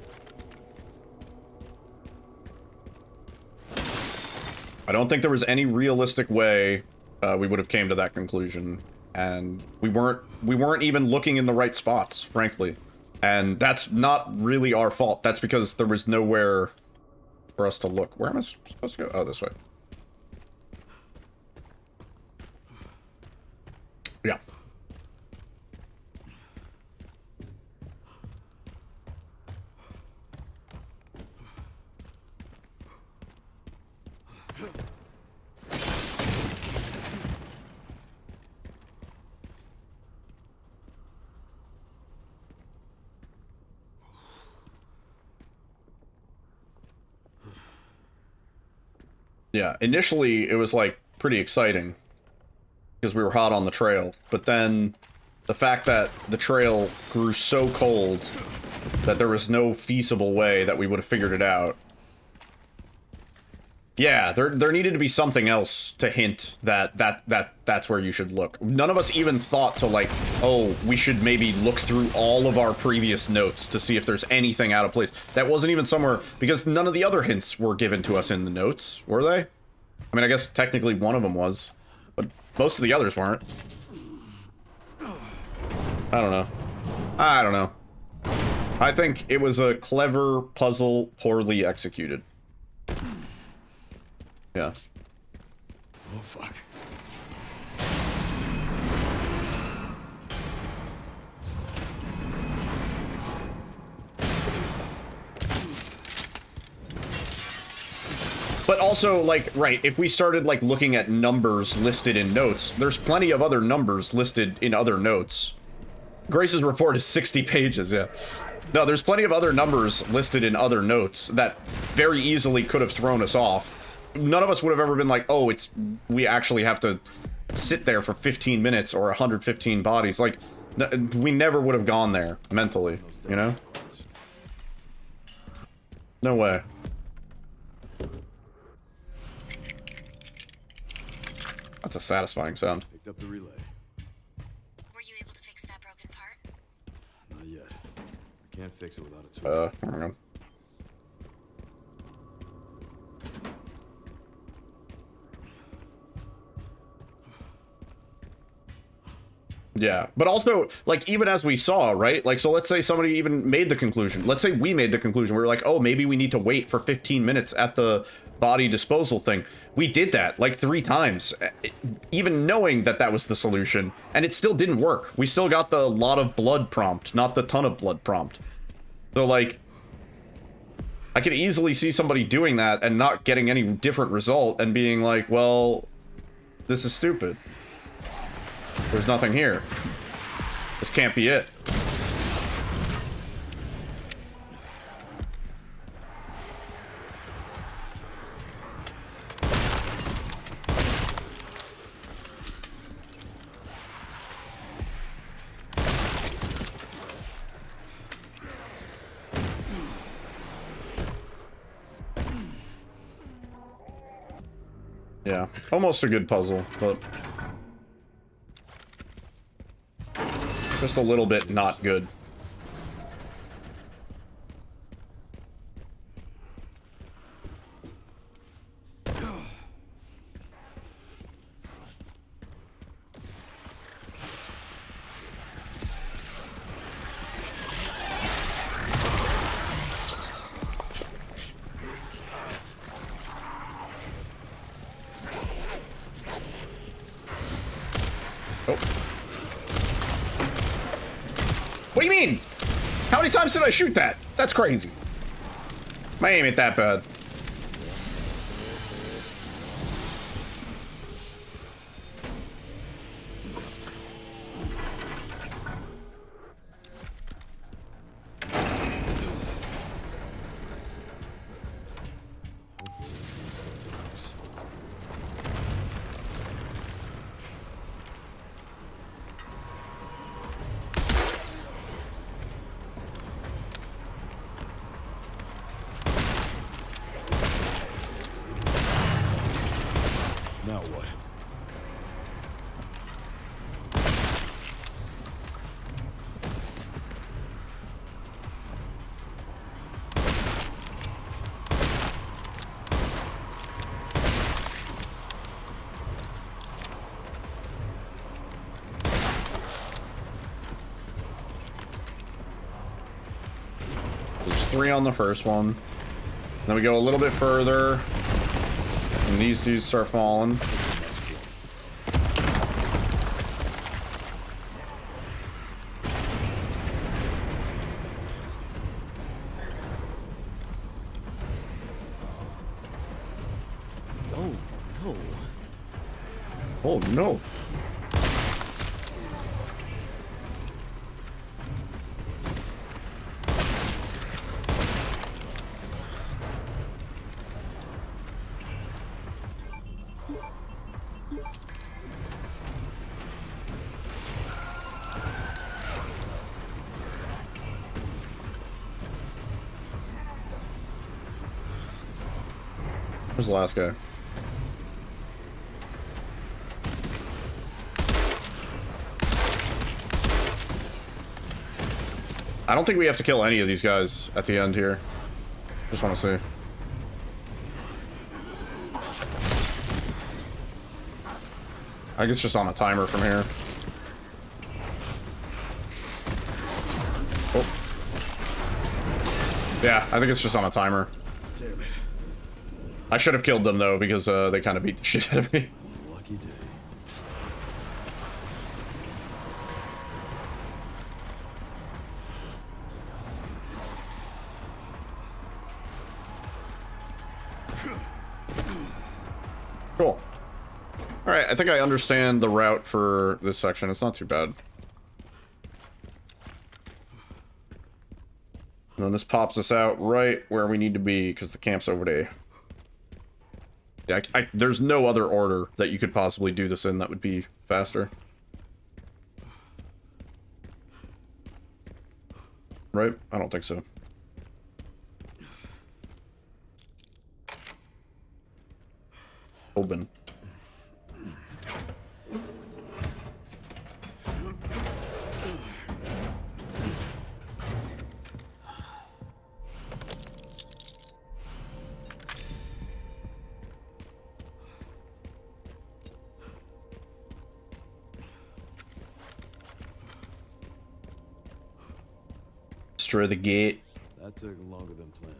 I don't think there was any realistic way we would have came to that conclusion, and we weren't even looking in the right spots, frankly. And that's not really our fault. That's because there was nowhere for us to look. Where am I supposed to go? Oh, this way. Yeah. Yeah, initially it was like pretty exciting because we were hot on the trail, but then the fact that the trail grew so cold that there was no feasible way that we would have figured it out. Yeah, there needed to be something else to hint that's where you should look. None of us even thought to like, oh, we should maybe look through all of our previous notes to see if there's anything out of place. That wasn't even somewhere, because none of the other hints were given to us in the notes, were they? I mean, I guess technically one of them was, but most of the others weren't. I don't know. I don't know. I think it was a clever puzzle, poorly executed. Yeah. Oh, fuck. But also, like, right, if we started, like, looking at numbers listed in notes, there's plenty of other numbers listed in other notes. Grace's report is 60 pages, yeah. No, there's plenty of other numbers listed in other notes that very easily could have thrown us off. None of us would have ever been like, oh, we actually have to sit there for 15 minutes or 115 bodies. Like, we never would have gone there mentally, you know? No way. That's a satisfying sound. Picked up the relay. Were you able to fix that broken part? Not yet. I can't fix it without a tool. Hang on. Yeah, but also, like, even as we saw, right? Like, so let's say somebody even made the conclusion. Let's say we made the conclusion. We were like, oh, maybe we need to wait for 15 minutes at the body disposal thing. We did that, like, 3 times, even knowing that that was the solution, and it still didn't work. We still got the lot of blood prompt, not the ton of blood prompt. So, like, I could easily see somebody doing that and not getting any different result and being like, well, this is stupid. There's nothing here. This can't be it. Yeah, almost a good puzzle, but just a little bit not good. What do you mean? How many times did I shoot that? That's crazy. My aim ain't that bad. There's 3 on the first one. Then we go a little bit further. And these dudes start falling. Oh, no. Oh, no. Where's the last guy? I don't think we have to kill any of these guys at the end here. Just want to see. I guess just on a timer from here. Oh. Yeah, I think it's just on a timer. Damn it. I should have killed them though, because they kind of beat the shit out of me. Lucky day. Cool. Alright, I think I understand the route for this section. It's not too bad. And then this pops us out right where we need to be, because the camp's over there. Yeah, there's no other order that you could possibly do this in that would be faster. Right? I don't think so. Open. Destroy the gate. That took longer than planned.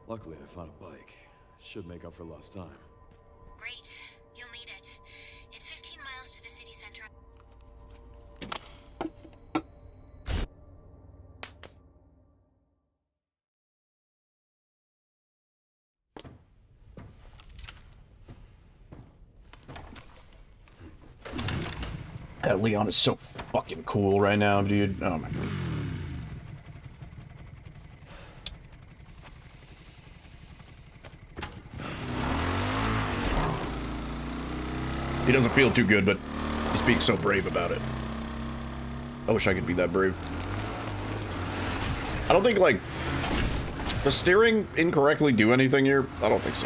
Luckily, I found a bike. Should make up for lost time. Great. You'll need it. It's 15 miles to the city center. That Leon is so fucking cool right now, dude. Oh my god. He doesn't feel too good, but he speaks so brave about it. I wish I could be that brave. I don't think, like, does steering incorrectly do anything here? I don't think so.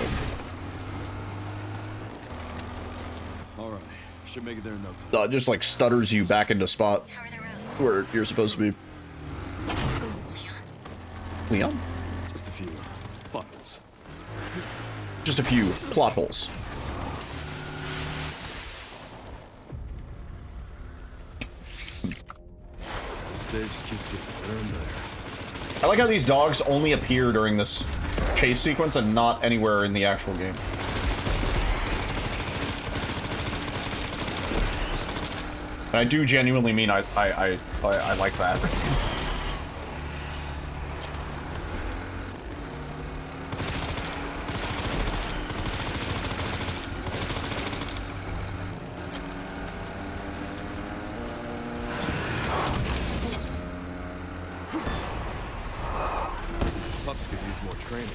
Alright, should make it there in no time. Just, like, stutters you back into spot where you're supposed to be. Leon? Just a few plot holes. Just a few plot holes. This stage keeps getting better and better. I like how these dogs only appear during this chase sequence and not anywhere in the actual game. And I do genuinely mean I like that. Pups could use more training.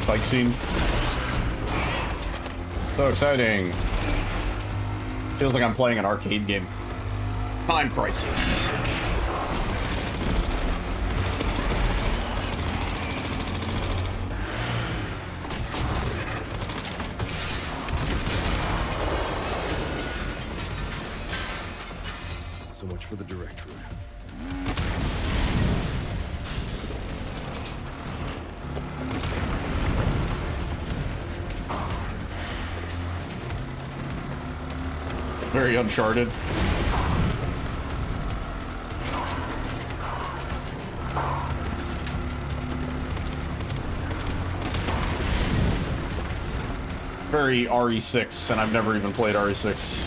Bike scene. So exciting. Feels like I'm playing an arcade game. Time Crisis. So much for the direct route. Very Uncharted. Very RE6, and I've never even played RE6.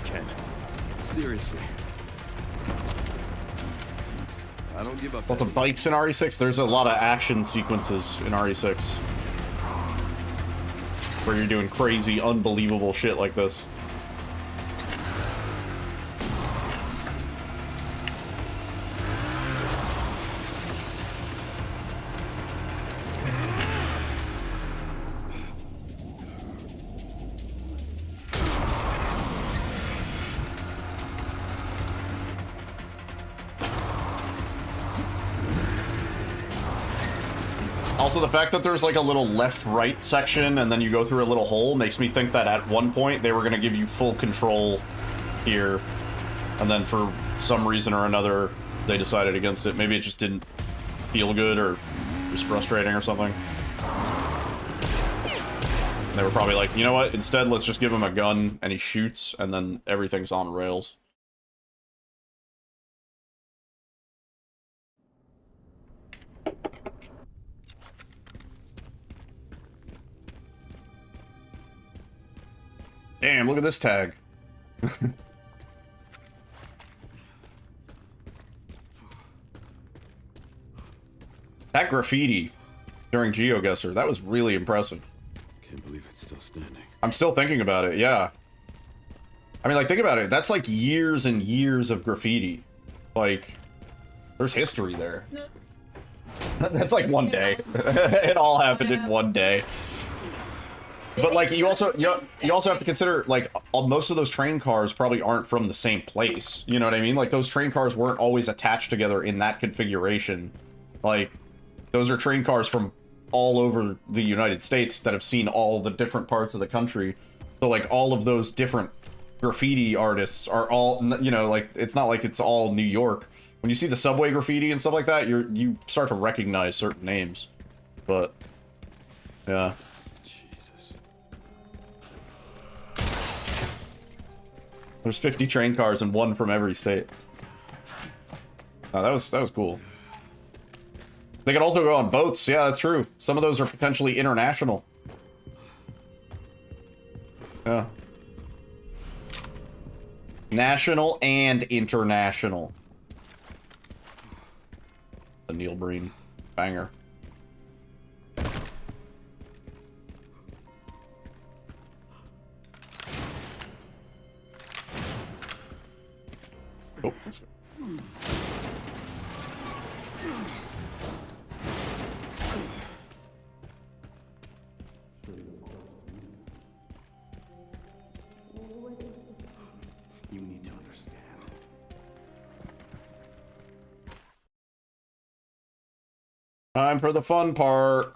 Ken, seriously. I don't give up. Well, the bikes in RE6, there's a lot of action sequences in RE6. Where you're doing crazy, unbelievable shit like this. Also, the fact that there's like a little left-right section and then you go through a little hole makes me think that at one point they were going to give you full control here. And then for some reason or another, they decided against it. Maybe it just didn't feel good or was frustrating or something. And they were probably like, you know what? Instead, let's just give him a gun and he shoots and then everything's on rails. Damn, look at this tag. That graffiti during GeoGuessr, that was really impressive. Can't believe it's still standing. I'm still thinking about it, yeah. I mean, like, think about it. That's like years and years of graffiti. Like, there's history there. That's like one day. It all happened in one day. But like you also have to consider like most of those train cars probably aren't from the same place. You know what I mean? Like those train cars weren't always attached together in that configuration. Like those are train cars from all over the United States that have seen all the different parts of the country. So like all of those different graffiti artists are all, you know, like it's not like it's all New York. When you see the subway graffiti and stuff like that, you start to recognize certain names. But yeah. There's 50 train cars and one from every state. Oh, that was cool. They could also go on boats. Yeah, that's true. Some of those are potentially international. Yeah. National and international. The Neil Breen banger. Oh, let's go. You need to understand. Time for the fun part.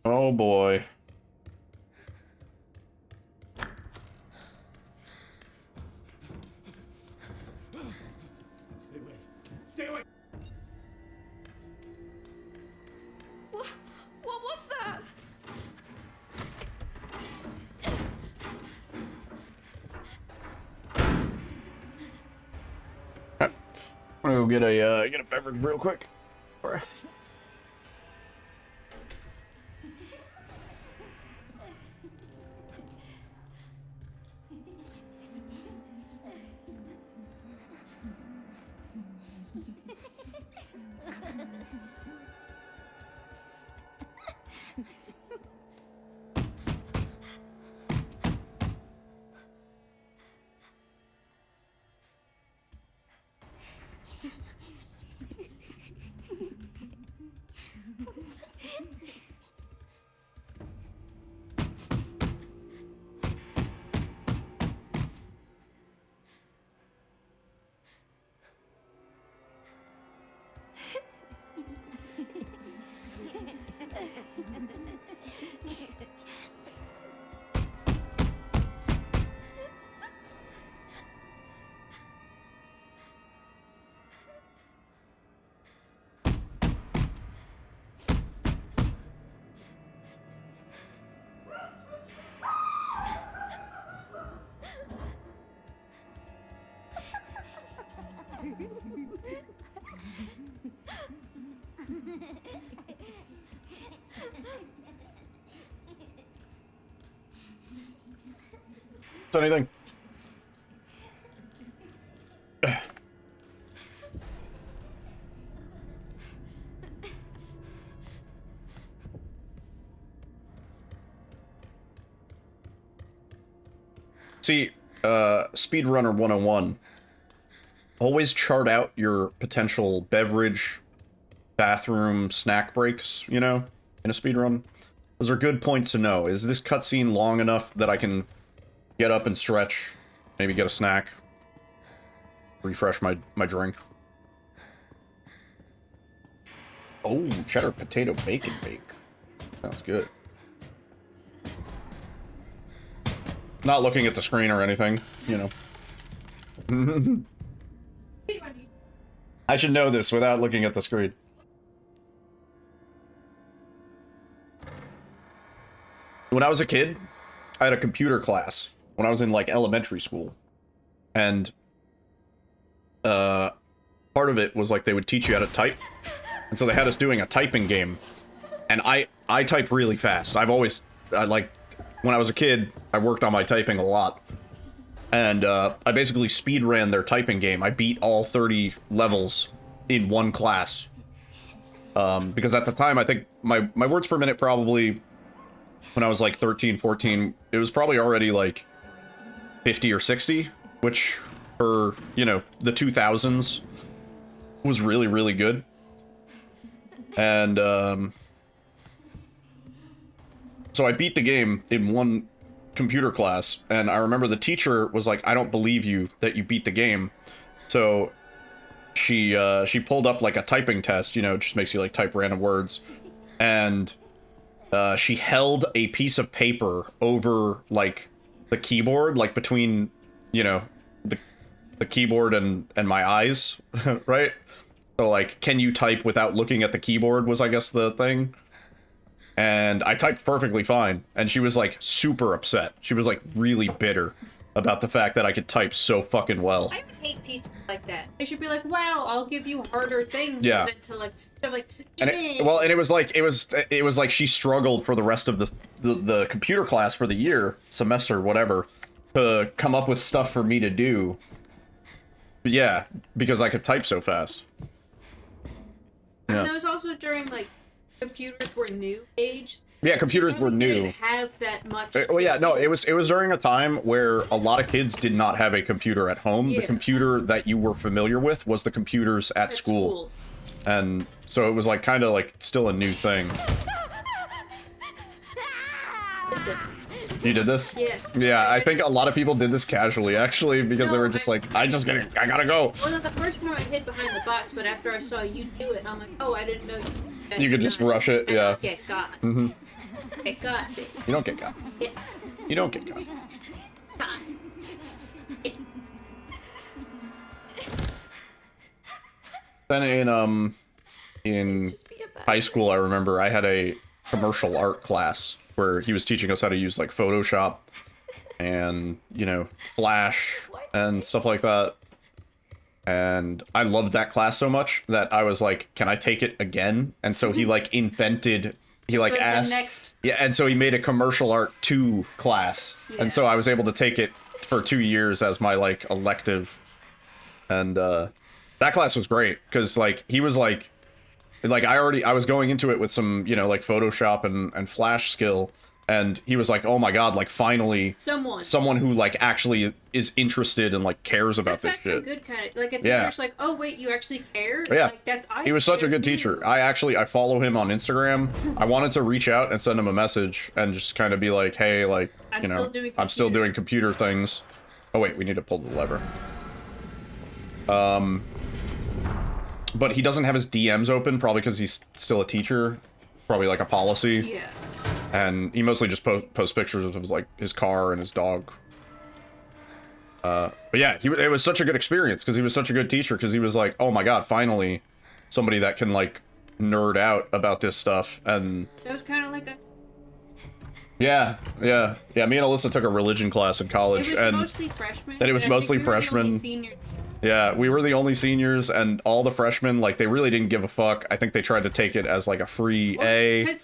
Oh boy. Stay away! What was that? I'm gonna go get a beverage real quick. Alright. Is anything? See, Speedrunner 101. Always chart out your potential beverage, bathroom, snack breaks, you know, in a speedrun. Those are good points to know. Is this cutscene long enough that I can get up and stretch, maybe get a snack, refresh my drink? Oh, cheddar potato bacon bake. Sounds good. Not looking at the screen or anything, you know. I should know this without looking at the screen. When I was a kid, I had a computer class when I was in like elementary school. And part of it was like they would teach you how to type. And so they had us doing a typing game. And I type really fast. When I was a kid, I worked on my typing a lot. And I basically speed ran their typing game. I beat all 30 levels in one class. Because at the time, I think my words per minute probably, when I was like 13, 14, it was probably already like 50 or 60, which for, you know, the 2000s was really, really good. And so I beat the game in one computer class, and I remember the teacher was like, I don't believe you that you beat the game. So she pulled up like a typing test, you know, it just makes you like type random words. And she held a piece of paper over like the keyboard, like between, you know, the keyboard and my eyes, right? So like, can you type without looking at the keyboard was, I guess, the thing. And I typed perfectly fine, and she was like super upset. She was like really bitter about the fact that I could type so fucking well. I would hate teachers like that. They should be like, wow, I'll give you harder things. Yeah. Than to like, And it was like she struggled for the rest of the computer class for the year, semester, whatever, to come up with stuff for me to do. But yeah, because I could type so fast. Yeah. And that was also during like computers were new age. Yeah, computers were new. Didn't have that much. Well, yeah, no, it was during a time where a lot of kids did not have a computer at home. Yeah. The computer that you were familiar with was the computers at school. And so it was like kind of like still a new thing. You did this? Yeah. Yeah, I think a lot of people did this casually, actually, because they were just like, I gotta go. Well, no, the first time I hid behind the box, but after I saw you do it, I'm like, oh, I didn't know you could just rush it, yeah. Get got. Mm-hmm. Get got. You don't get got. Yeah. You don't get got. Yeah. Then in high school, I remember I had a commercial art class where he was teaching us how to use like Photoshop and, you know, Flash and stuff like that. And I loved that class so much that I was like, can I take it again? And so he like asked, yeah, and so he made a commercial art 2 class. Yeah. And so I was able to take it for 2 years as my like elective. And that class was great because like he was like I was going into it with some, you know, like Photoshop and Flash skill, and he was like, oh my god, like finally someone who like actually is interested and like cares about this shit. Good kind of like a teacher's like, oh wait, you actually care? Yeah. Like he was such a good teacher. I follow him on Instagram. I wanted to reach out and send him a message and just kind of be like, hey, like, I'm still doing computer things. Oh wait, we need to pull the lever. But he doesn't have his DMs open, probably because he's still a teacher. Probably like a policy. Yeah. And he mostly just posts pictures of his, like, his car and his dog. But yeah, it was such a good experience because he was such a good teacher, because he was like, oh my god, finally somebody that can like nerd out about this stuff. And that was kind of like a... Yeah. Me and Alyssa took a religion class in college. It was mostly freshmen. And it was mostly freshmen. Yeah, we were the only seniors, and all the freshmen, like, they really didn't give a fuck. I think they tried to take it as, like, a free A.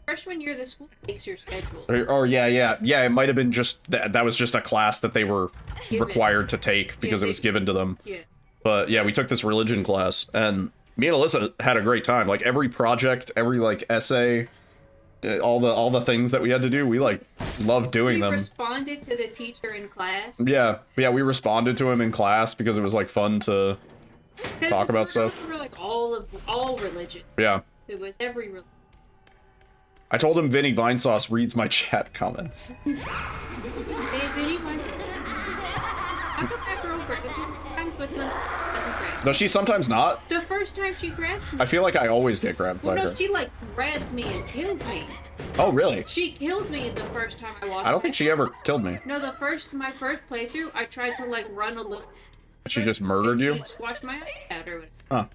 freshman year, the school makes your schedule. Or yeah. It might have been just that was just a class that they were required to take because it was given to them. Yeah. But yeah, we took this religion class, and me and Alyssa had a great time. Like every project, every like essay, all the things that we had to do, we like loved doing them. We responded to the teacher in class. Yeah, we responded to him in class because it was like fun to talk about stuff. We were like all religion. Yeah. It was every religion. I told him Vinny Vinesauce reads my chat comments. Hey, Vinny, I got back her over. Does she sometimes not? The first time she grabbed me. I feel like I always get grabbed by her. No, she like grabbed me and killed me. Oh, really? She killed me the first time I walked. I don't think she ever killed me. No, my first playthrough, I tried to like run a little. She just murdered you? She squashed my eyes out or whatever. Huh.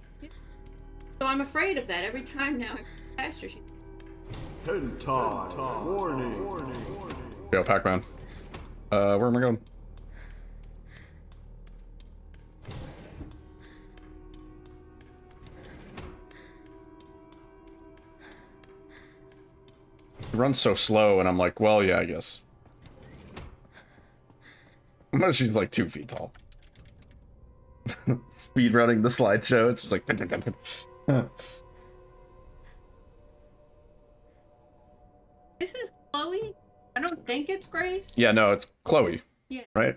So I'm afraid of that every time now. I pass her. She. Warning. Yo, Pac-Man. Where am I going? It runs so slow, and I'm like, well, yeah, I guess. She's like 2 feet tall. Speed running the slideshow. It's just like. This is Chloe. I don't think it's Grace. Yeah, no, it's Chloe. Yeah. Right?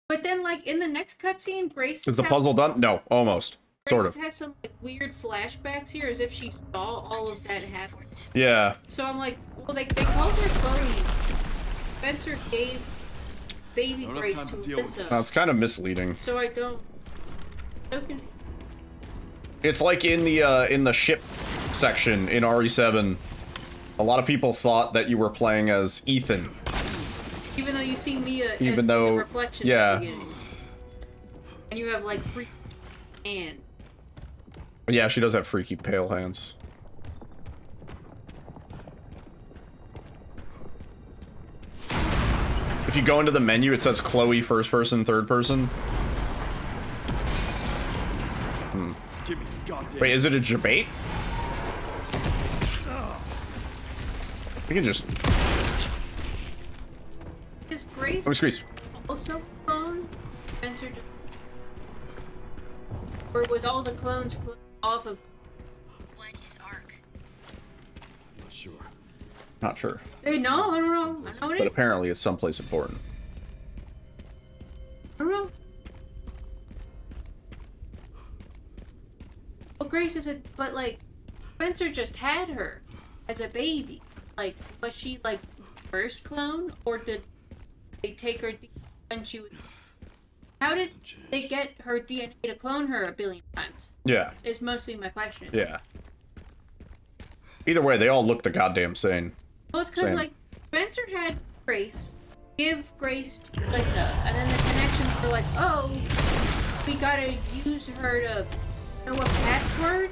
But then, like in the next cutscene, Grace. Is the puzzle done? No, almost. Sort of. Grace has some like, weird flashbacks here, as if she saw all of that happen. Yeah. So I'm like, well, they called her Chloe. Spencer gave baby Grace to Alyssa. That's kind of misleading. So I don't. So confused. It's like in the ship section in RE7. A lot of people thought that you were playing as Ethan. Even though you see Mia Even as though, the reflection yeah. at the beginning. And you have like freaky hand. Yeah, she does have freaky pale hands. If you go into the menu, it says Chloe first person, third person. Wait, is it a debate? We can just. Is Grace Let me squeeze. also clone? Spencer just... Or was all the clones off of... What is ARC? Not sure. Not sure. Hey, no, I don't know. I know what But it is. apparently it's someplace important. I don't know. Well, Grace is a... But, like, Spencer just had her as a baby. Like, was she, like, first clone? Or did they take her when she was... How did they get her DNA to clone her a billion times? Yeah. Is mostly my question. Yeah. Either way, they all look the goddamn same. Well, it's because, Same. like, Spencer had Grace, give Grace to Alyssa, and then the connections were like, oh, we gotta use her to know a password,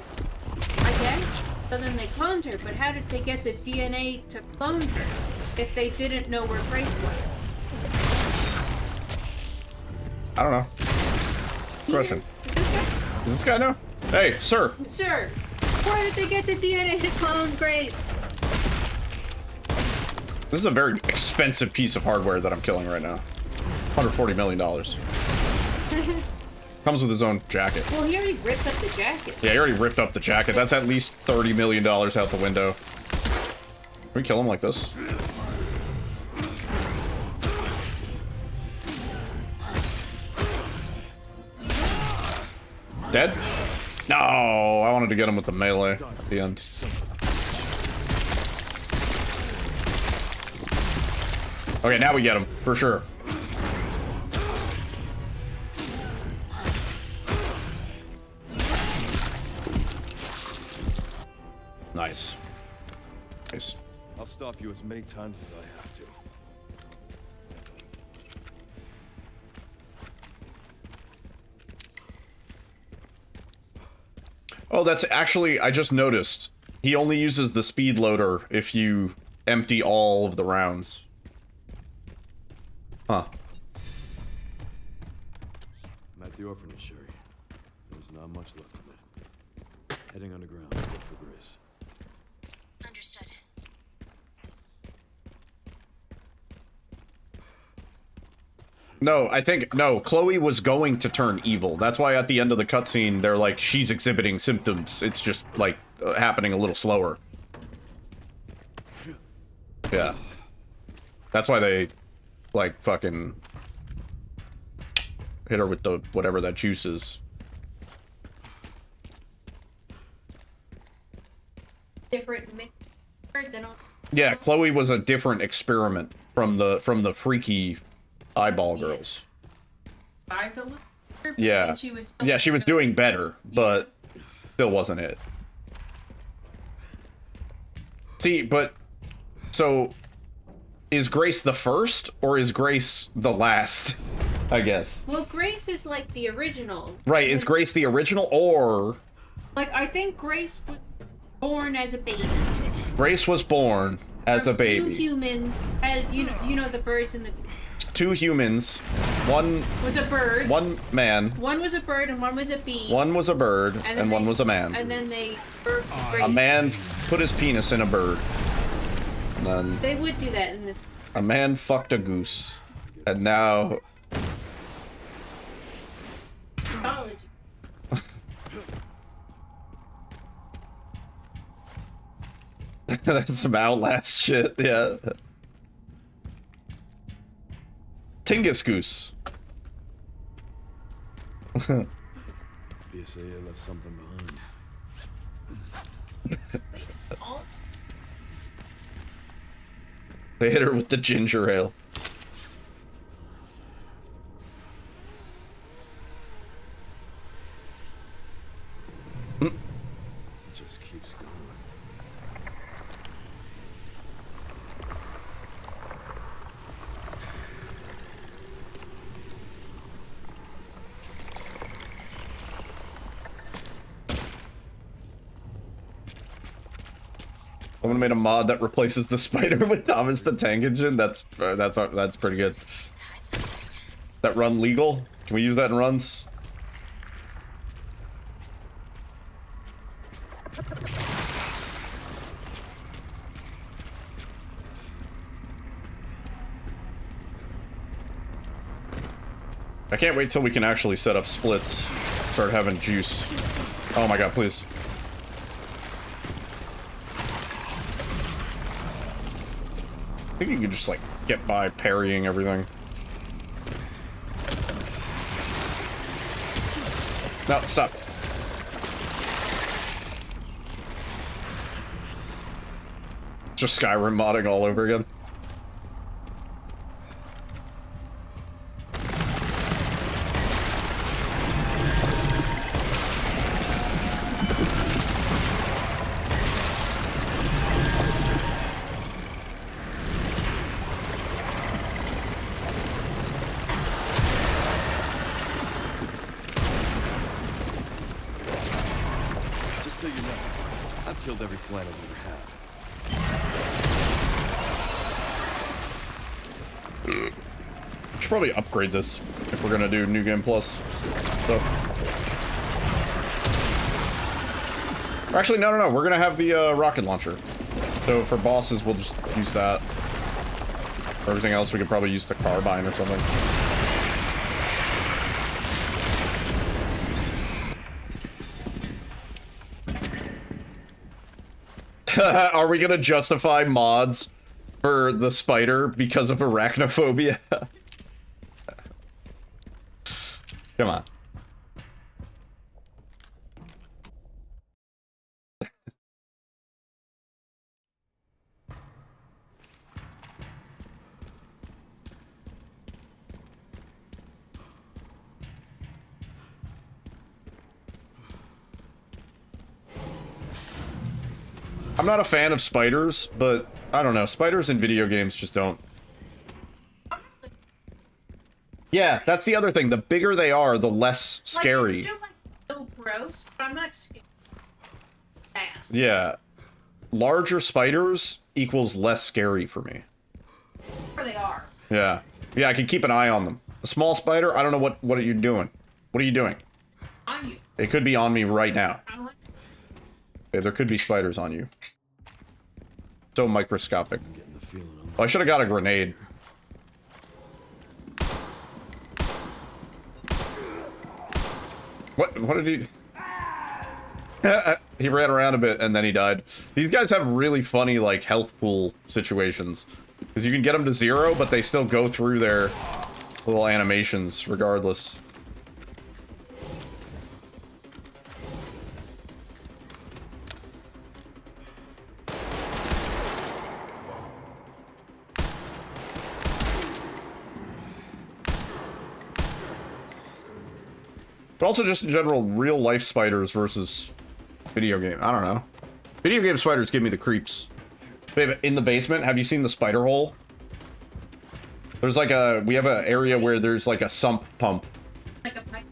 I guess? So then they cloned her, but how did they get the DNA to clone her if they didn't know where Grace was? I don't know. Question. Does this guy know? Hey, sir. Sir, where did they get the DNA to clone Grace? This is a very expensive piece of hardware that I'm killing right now. $140 million. Comes with his own jacket. Well, he already ripped up the jacket. Yeah, he already ripped up the jacket. That's at least $30 million out the window. Can we kill him like this? Dead? No, I wanted to get him with the melee at the end. Okay, now we get him, for sure. Nice. Nice. I'll stop you as many times as I have to. Oh, that's actually, I just noticed. He only uses the speed loader if you empty all of the rounds. Huh. I'm at the orphanage, Sherry. There's not much left of it. Heading underground, look for Grace. Understood. No, I think, no, Chloe was going to turn evil. That's why at the end of the cutscene, they're like, she's exhibiting symptoms. It's just, like, happening a little slower. Yeah. That's why they, like, fucking hit her with the, whatever that juice is. Different mix than all. Yeah, Chloe was a different experiment from the freaky eyeball girls. Yeah. Yeah, she was doing better, but still wasn't it. See, but so is Grace the first or is Grace the last? I guess. Well, Grace is like the original. Right, is Grace the original or like I think Grace was born as a baby. Grace was born as a baby. 2 humans, as you know the birds in the 2 humans, one was a bird. 1 man. One was a bird and one was a bee. One was a bird and one was a man. And then they birthed Grace. A man put his penis in a bird. And then they would do that in this. A man fucked a goose. And now Mythology. That's some Outlast shit, yeah. Tingus Goose. BSAA left something behind. They hit her with the ginger ale. It just keeps going. Someone made a mod that replaces the spider with Thomas the Tank Engine. That's pretty good. That run legal? Can we use that in runs? I can't wait till we can actually set up splits. Start having juice. Oh my god, please. I think you can just, like, get by parrying everything. No, stop. Just Skyrim modding all over again. Just so you know, I've killed every planet I've ever had. Should probably upgrade this if we're gonna do New Game Plus stuff. Or actually, no. We're gonna have the rocket launcher. So for bosses, we'll just use that. For everything else, we could probably use the carbine or something. Are we gonna justify mods for the spider because of arachnophobia? Come on. I'm not a fan of spiders, but I don't know. Spiders in video games just don't. Yeah, that's the other thing. The bigger they are, the less scary. Like, it's still, like, so gross, but I'm not scared. Fast. Yeah. Larger spiders equals less scary for me. Where they are. Yeah. Yeah, I can keep an eye on them. A small spider, I don't know what are you doing. What are you doing? On you. It could be on me right now. I'm like, Yeah, there could be spiders on you. So microscopic. I'm getting the feeling Oh, I should have got a grenade. What did he... He ran around a bit and then he died. These guys have really funny, like, health pool situations. Because you can get them to 0, but they still go through their little animations regardless. But also just in general, real life spiders versus video game. I don't know. Video game spiders give me the creeps. Babe, in the basement, have you seen the spider hole? There's like we have an area where there's like a sump pump. Like a pipe.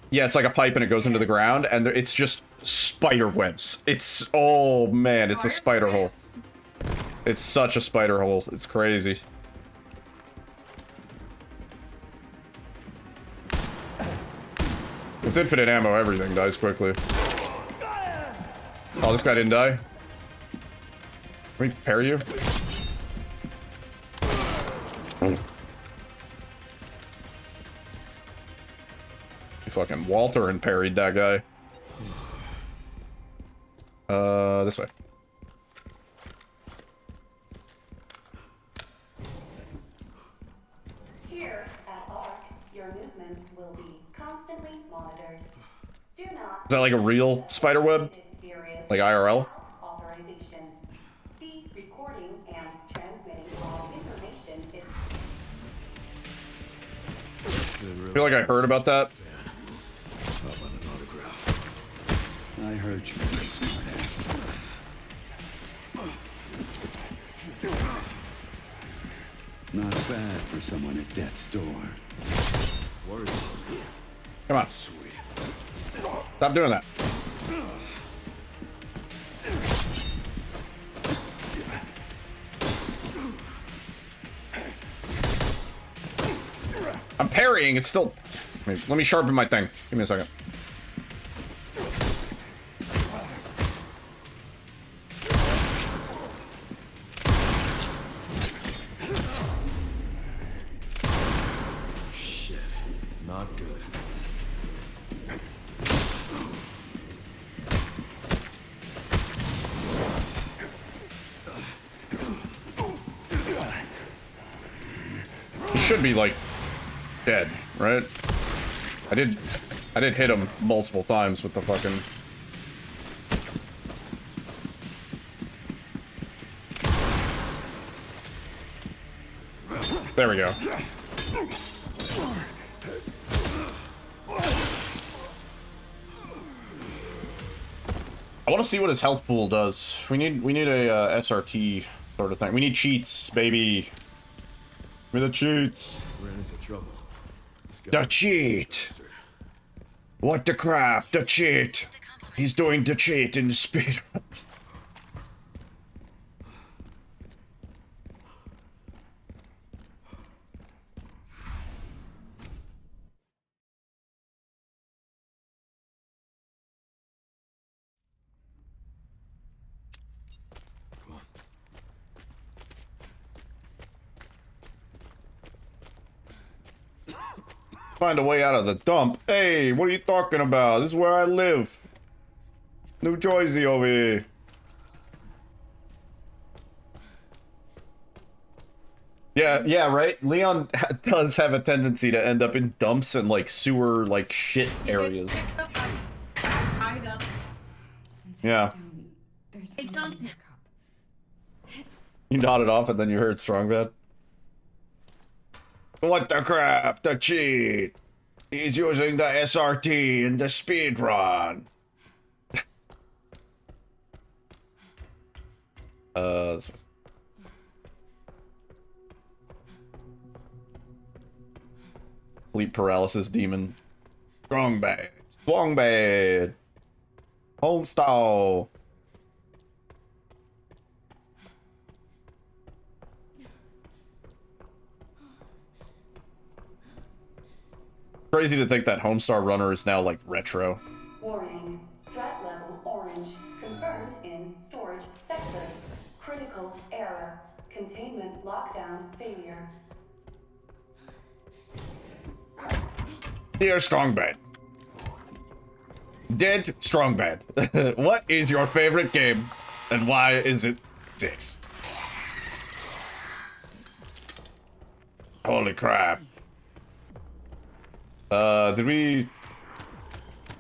Yeah, it's like a pipe and it goes into the ground and it's just spider webs. It's, oh man, it's a spider hole. It's such a spider hole. It's crazy. With infinite ammo, everything dies quickly. Oh, this guy didn't die. Can we parry you? You fucking Walter and parried that guy. This way. Here at ARC, your movements will be constantly monitored. Do not... Is that like a real spider web? Like IRL? Authorization. The recording and transmitting all information is... I feel like I heard about that. I heard you were smart ass. Not bad for someone at death's door. Come on. Stop doing that. I'm parrying, it's still... Let me sharpen my thing. Give me a second. Shit. Not good. He should be, like, dead, right? I did hit him multiple times with the fucking... There we go. I want to see what his health pool does. We need a SRT sort of thing. We need cheats, baby. Give me the cheats. Ran into trouble. The cheat. What the crap? The cheat. He's doing the cheat in the speed. Find a way out of the dump. Hey, what are you talking about? This is where I live. New Jersey over here. Yeah, right? Leon does have a tendency to end up in dumps and, like, sewer, like, shit areas. Yeah. Hey, dump him. You nodded off and then you heard Strong Bad. What the crap? The cheat! He's using the SRT in the speed run. Sleep paralysis demon. Strong bad. Strong bad. Homestyle. Crazy to think that Homestar Runner is now like retro. Warning. Threat level orange. Confirmed in storage sector. Critical error. Containment lockdown failure. Here, Strong Bad. Dead Strong Bad. What is your favorite game, and why is it 6? Holy crap. Did we...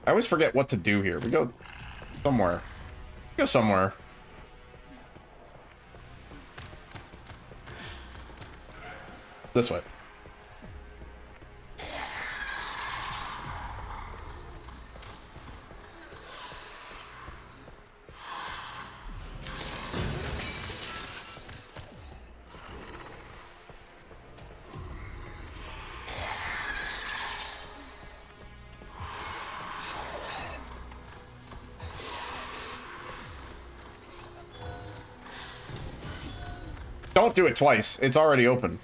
I always forget what to do here. We go somewhere. Go somewhere. This way. Don't do it twice. It's already open.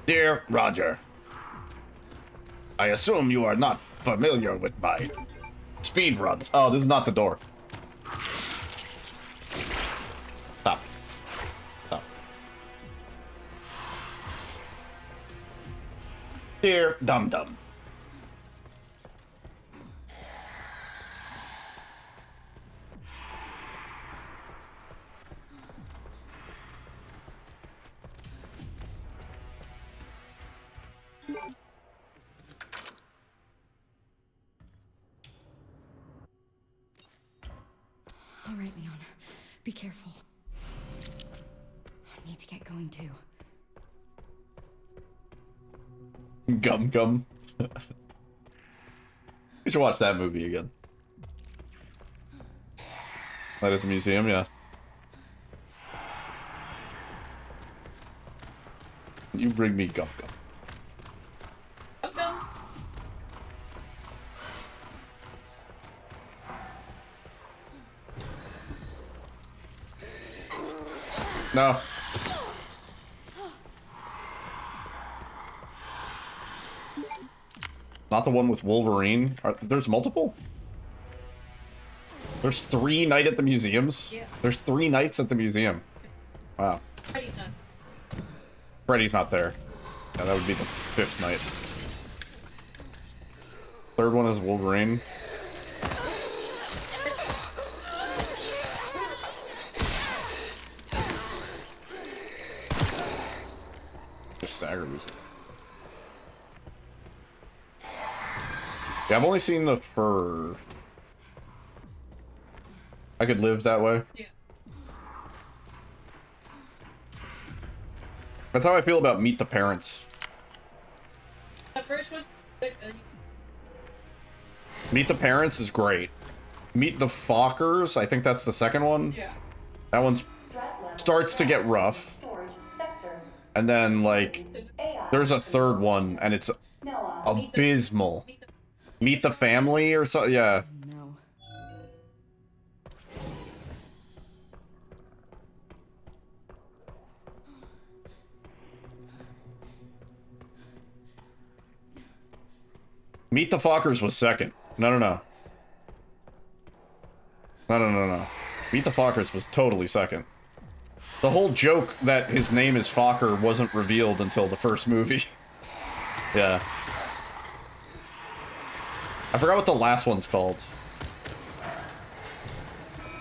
Dear Roger, I assume you are not familiar with my speedruns. Oh, this is not the door. Stop. Stop. Dear Dum Dum. All right, Leon. Be careful. I need to get going too. Gum Gum. We should watch that movie again. Night at the museum, yeah. You bring me Gum Gum. No. Not the one with Wolverine. There's multiple? There's 3 Night at the Museums? Yeah. There's 3 nights at the museum. Wow. Freddy's not. Freddy's not there. Yeah, that would be the 5th night. 3rd one is Wolverine. Just stagger these. Yeah, I've only seen the fur. I could live that way. Yeah. That's how I feel about Meet the Parents. The first one. Meet the Parents is great. Meet the Fockers, I think that's the second one. Yeah. That one starts to get rough. And then, like, there's a 3rd one, and it's abysmal. Meet the Family or so, yeah. No. Meet the Fockers was second. No. No. Meet the Fockers was totally second. The whole joke that his name is Fokker wasn't revealed until the first movie. Yeah. I forgot what the last one's called.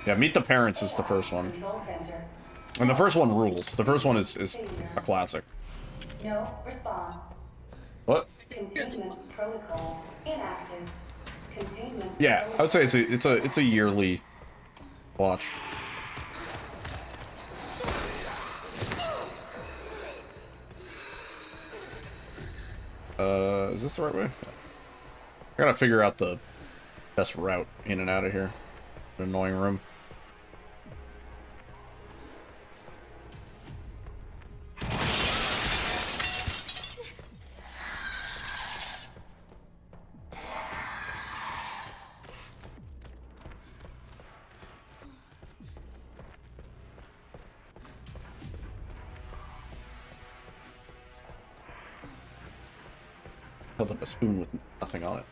Yeah, Meet the Parents is the first one. And the first one rules. The first one is a classic. No response. What? Containment protocol inactive. Containment. Yeah, I would say it's a yearly watch. Is this the right way? I gotta figure out the best route in and out of here. An annoying room. Held up a spoon with nothing on it.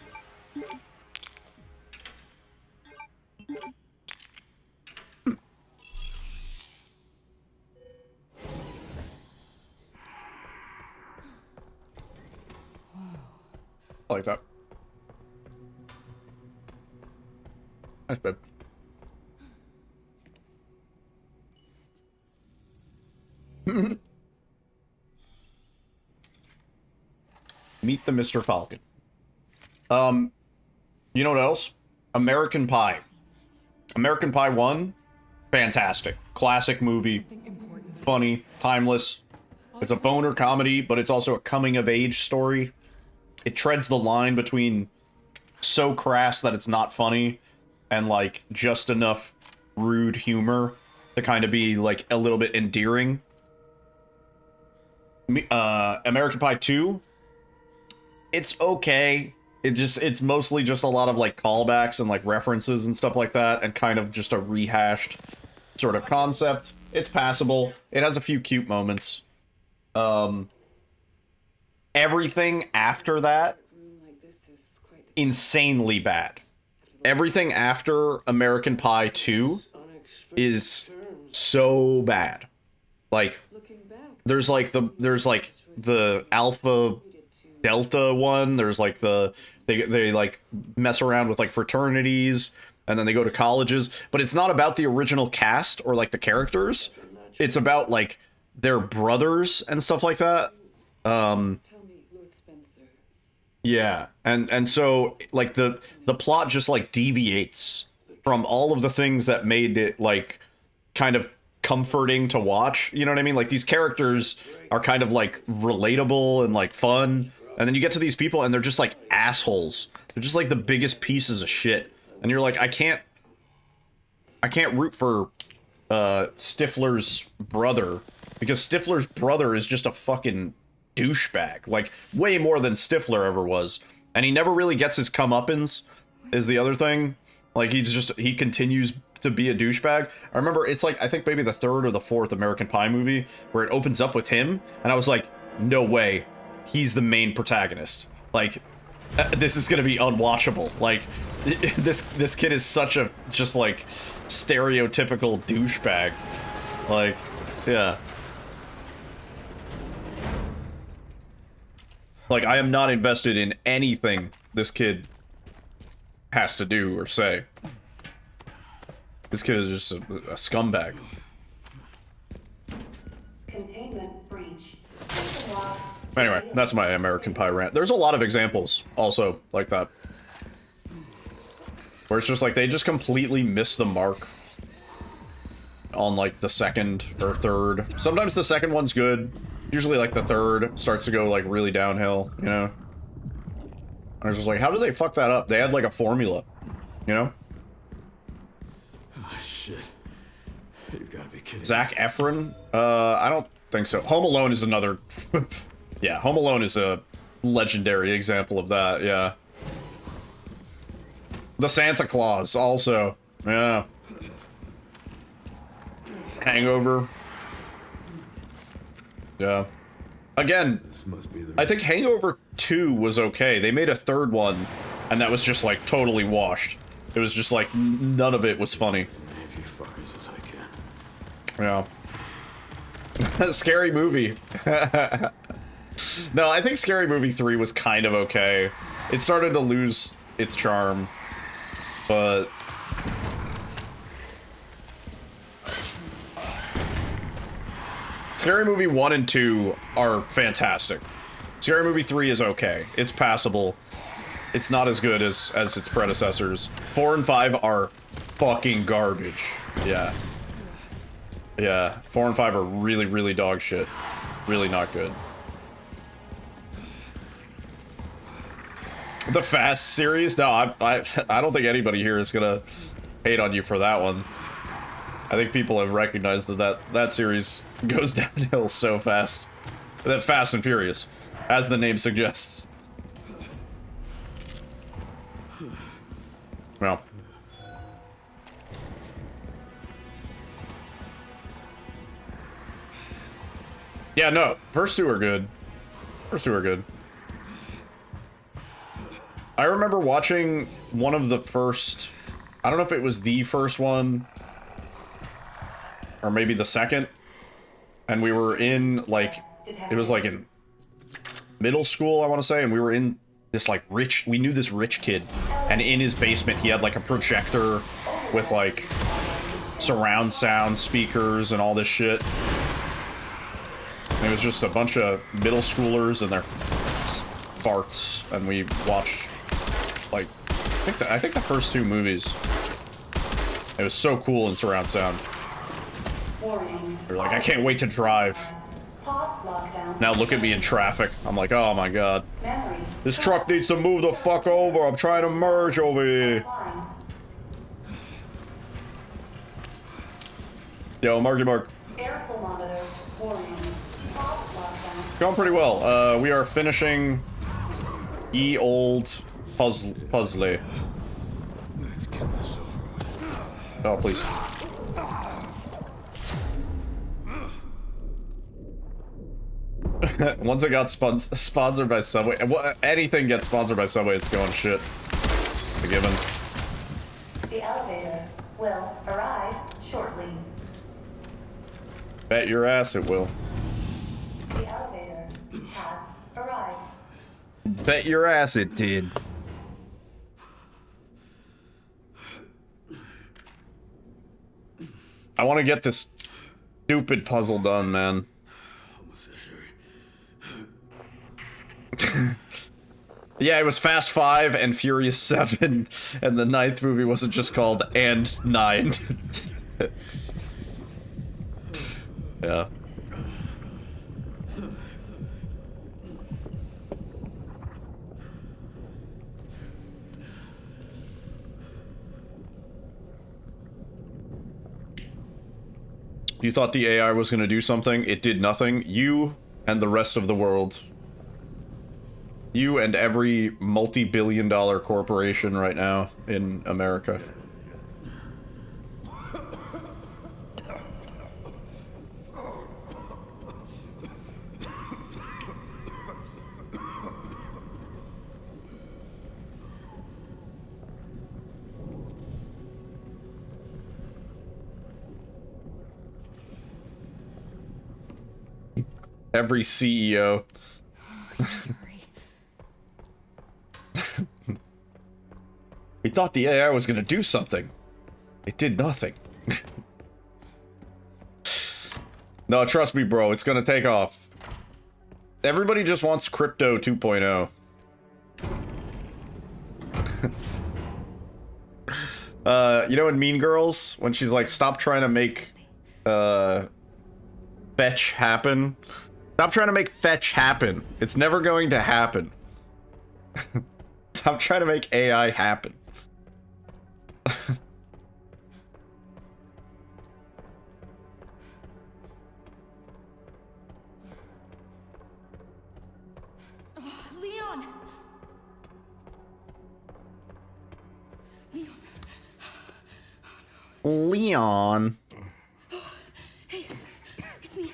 like that. Nice, babe. Meet the Mr. Falcon. You know what else? American Pie. American Pie 1, fantastic. Classic movie. Funny, timeless. It's a boner comedy, but it's also a coming-of-age story. It treads the line between so crass that it's not funny and, like, just enough rude humor to kind of be, like, a little bit endearing. American Pie 2, it's okay. It's mostly just a lot of, like, callbacks and, like, references and stuff like that, and kind of just a rehashed sort of concept. It's passable. It has a few cute moments. Everything after that, insanely bad. Everything after American Pie 2 is so bad. Like, there's like the Alpha Delta one, there's like they like mess around with like fraternities, and then they go to colleges, but it's not about the original cast or like the characters. It's about like their brothers and stuff like that. Yeah, and so like the plot just like deviates from all of the things that made it like kind of comforting to watch. You know what I mean? Like, these characters are kind of like relatable and like fun, and then you get to these people and they're just like assholes. They're just like the biggest pieces of shit, and you're like, I can't root for Stifler's brother, because Stifler's brother is just a fucking douchebag, like way more than Stifler ever was, and he never really gets his comeuppance, is the other thing. Like, he continues to be a douchebag. I remember it's like, I think maybe the third or the fourth American Pie movie where it opens up with him, and I was like, no way, he's the main protagonist. Like, this is gonna be unwatchable. Like, this kid is such a just like stereotypical douchebag. Like, yeah. Like, I am not invested in anything this kid has to do or say. This kid is just a scumbag. Containment breach. Anyway, that's my American Pie rant. There's a lot of examples also like that, where it's just like they just completely miss the mark on like the second or third. Sometimes the second one's good. Usually like the third starts to go like really downhill, you know? I was just like, how did they fuck that up? They had like a formula, you know? Oh shit. You've gotta be kidding. Zac Efron? I don't think so. Home Alone is another... Yeah, Home Alone is a legendary example of that, yeah. The Santa Claus, also. Yeah. Hangover. Yeah. Again, I think Hangover 2 was okay. They made a third one, and that was just, like, totally washed. It was just, like, none of it was funny. Yeah. Scary Movie. No, I think Scary Movie 3 was kind of okay. It started to lose its charm, but... Scary Movie 1 and 2 are fantastic. Scary Movie 3 is okay. It's passable. It's not as good as its predecessors. 4 and 5 are fucking garbage. Yeah. Yeah. 4 and 5 are really, really dog shit. Really not good. The Fast series? No, I don't think anybody here is gonna hate on you for that one. I think people have recognized that series goes downhill so fast. That Fast and Furious, as the name suggests. Well. Yeah, no, first two are good. First two are good. I remember watching one of the first... I don't know if it was the first one, or maybe the second, and we were in, like, it was like in middle school, I want to say, and we were in this like we knew this rich kid, and in his basement he had like a projector with like surround sound speakers and all this shit. And it was just a bunch of middle schoolers and their farts, and we watched like I think the first 2 movies. It was so cool in surround sound. They're like, I can't wait to drive. Now look at me in traffic. I'm like, oh my god. This truck needs to move the fuck over. I'm trying to merge over here. Yo, Marky Mark. Going pretty well. We are finishing ye old puzzle. Let's get this over with. Oh, please. Once it got sponsored by Subway, anything gets sponsored by Subway, it's going shit. A given. The elevator will arrive shortly. Bet your ass it will. The elevator has arrived. Bet your ass it did. I want to get this stupid puzzle done, man. Yeah, it was Fast 5 and Furious 7, and the 9th movie wasn't just called And 9. Yeah. You thought the AI was going to do something? It did nothing. You and the rest of the world. You and every multi-billion-dollar corporation right now in America. Every CEO. We thought the AI was gonna do something. It did nothing. No, trust me, bro. It's gonna take off. Everybody just wants crypto 2.0. You know in Mean Girls, when she's like, stop trying to make, fetch happen. Stop trying to make fetch happen. It's never going to happen. Stop trying to make AI happen. Oh, Leon! Leon. Hey, it's me.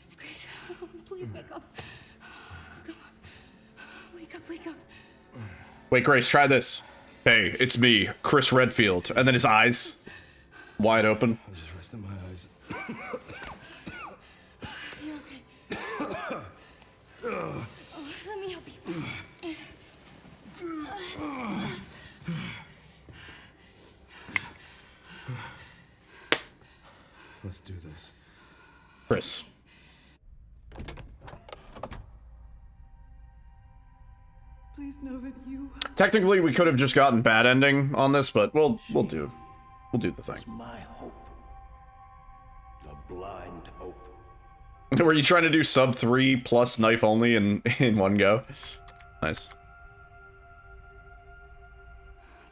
It's Grace. Oh, please wake up. Come on. Wake up, wake up. Wait, Grace, try this. Hey, it's me, Chris Redfield. And then his eyes wide open. I was just resting my eyes. You're okay. Oh, let me help you. Let's do this. Chris. Please know that you... Technically, we could have just gotten bad ending on this, but we'll do the thing. My hope. A blind hope. Were you trying to do sub 3 plus knife only in one go? Nice.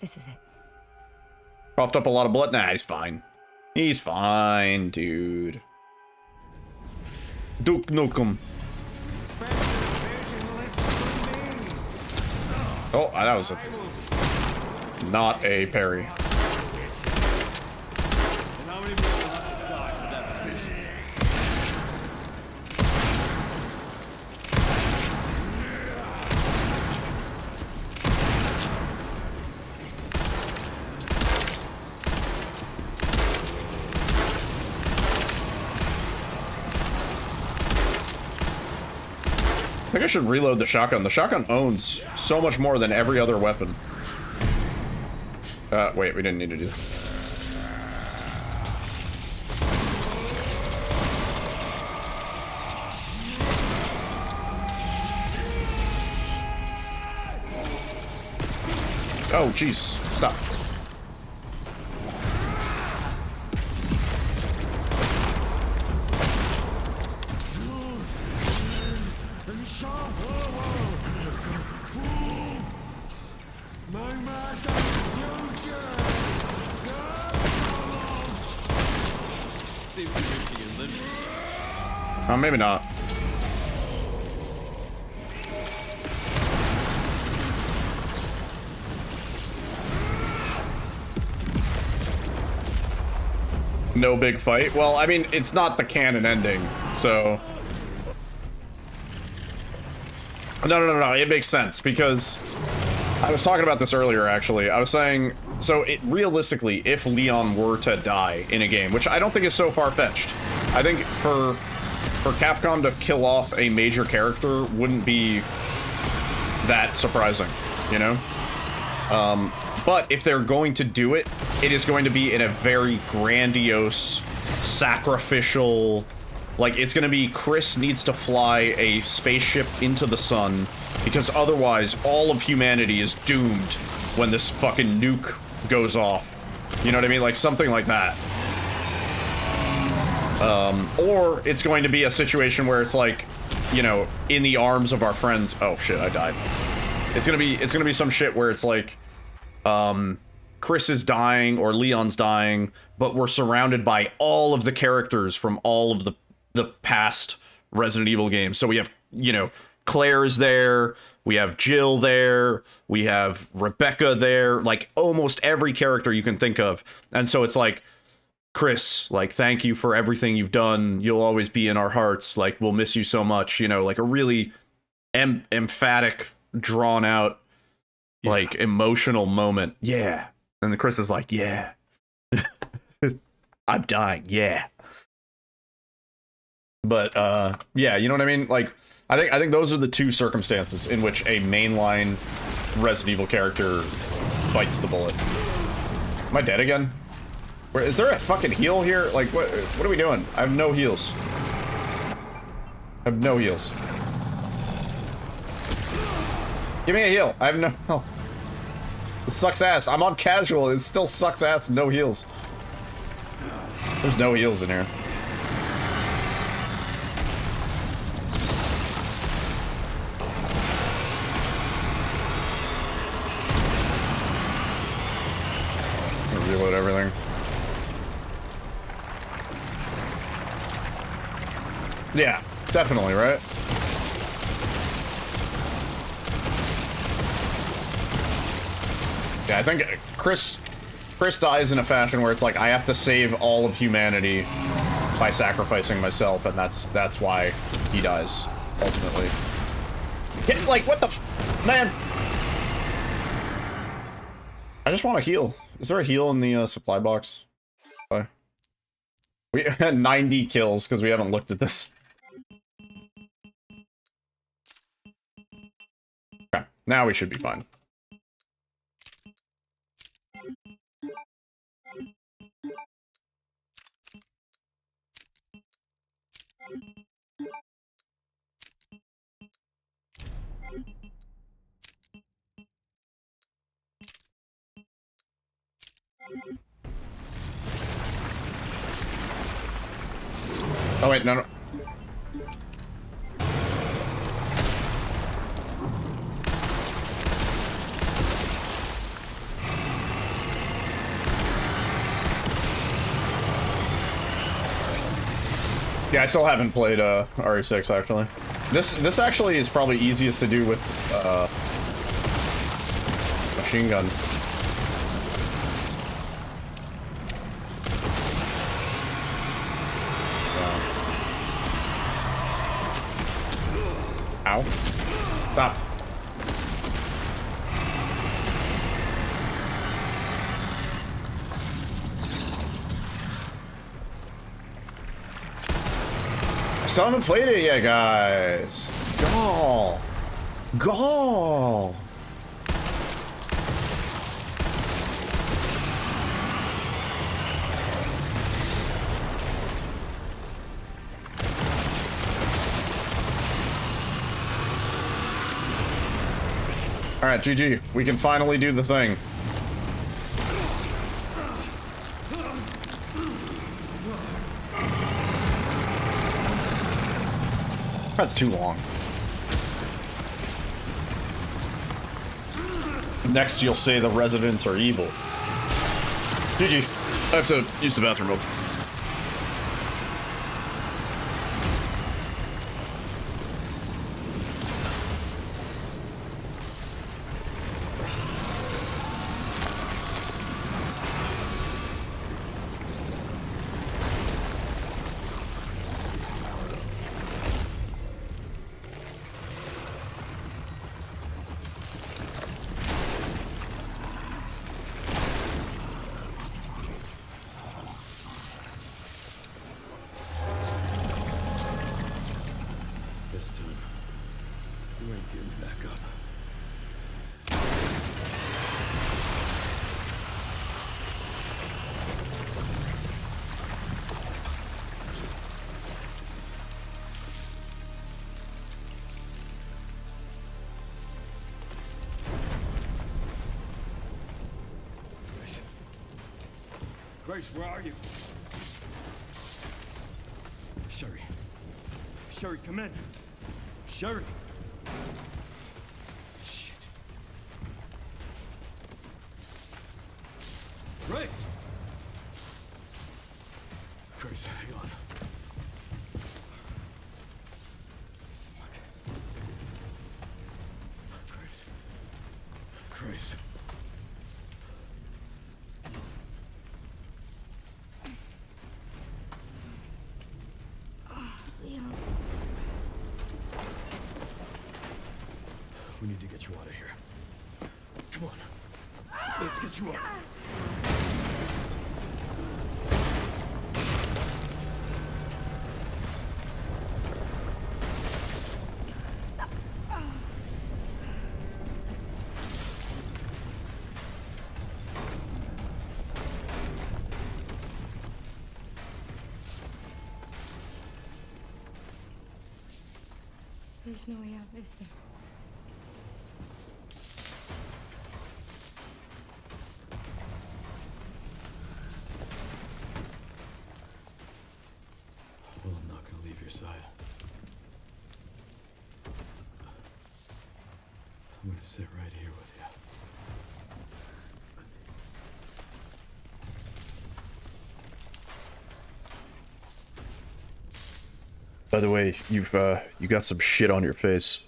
This is it. Coughed up a lot of blood. Nah, he's fine. He's fine, dude. Duke Nukem. Oh, that was not a parry. think I should reload the shotgun. The shotgun owns so much more than every other weapon. Wait, we didn't need to do that. Oh, jeez. Stop. Maybe not. No big fight. Well, I mean, it's not the canon ending, so... No, it makes sense, because... I was talking about this earlier, actually. I was saying... So, realistically, if Leon were to die in a game, which I don't think is so far-fetched, I think for Capcom to kill off a major character wouldn't be that surprising, you know? But if they're going to do it, it is going to be in a very grandiose, sacrificial... Like, it's going to be Chris needs to fly a spaceship into the sun, because otherwise all of humanity is doomed when this fucking nuke goes off. You know what I mean? Like, something like that. Or it's going to be a situation where it's like, you know, in the arms of our friends. Oh shit, I died. It's gonna be some shit where it's like, Chris is dying or Leon's dying, but we're surrounded by all of the characters from all of the past Resident Evil games. So we have, you know, Claire's there, we have Jill there, we have Rebecca there, like almost every character you can think of. And so it's like, Chris, like, thank you for everything you've done. You'll always be in our hearts. Like, we'll miss you so much. You know, like a really emphatic, drawn out, like, emotional moment. Yeah. And the Chris is like, yeah. I'm dying. Yeah. But, yeah, you know what I mean? Like, I think those are the two circumstances in which a mainline Resident Evil character bites the bullet. Am I dead again? Where, is there a fucking heal here? Like, what are we doing? I have no heals. I have no heals. Give me a heal. I have no health. This sucks ass. I'm on casual. It still sucks ass. No heals. There's no heals in here. Reload everything. Yeah, definitely, right? Yeah, I think Chris dies in a fashion where it's like, I have to save all of humanity by sacrificing myself, and that's why he dies, ultimately. Like, what the man? I just want to heal. Is there a heal in the supply box? We had 90 kills because we haven't looked at this. Okay, now we should be fine. Oh wait, no. Yeah, I still haven't played RE6 actually. This actually is probably easiest to do with machine gun. Ow. Stop. I still haven't played it yet, guys. Gall! Gall! Alright, GG. We can finally do the thing. That's too long. Next, you'll say the residents are evil. GG. I have to use the bathroom real quick. Grace, where are you? Sherry. Sherry, come in. Sherry. Shit. Grace! Grace, hang on. Grace. Grace. We need to get you out of here. Come on. Let's get you out. There's no way out, is there? Well, I'm not gonna leave your side. I'm gonna sit right here with you. By the way, you got some shit on your face.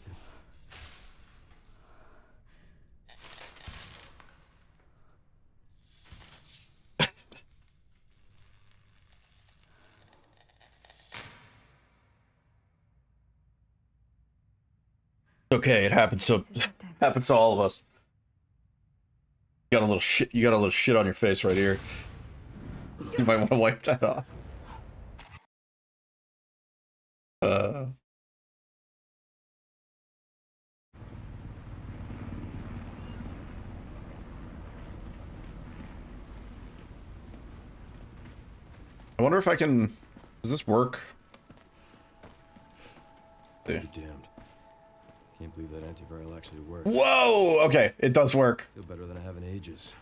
Okay, it happens to all of us. You got a little shit. You got a little shit on your face right here. You might want to wipe that off. I wonder if I can. Does this work? Be damned. Can't believe that antiviral actually works. Whoa! Okay, it does work. Feel better than I have in ages.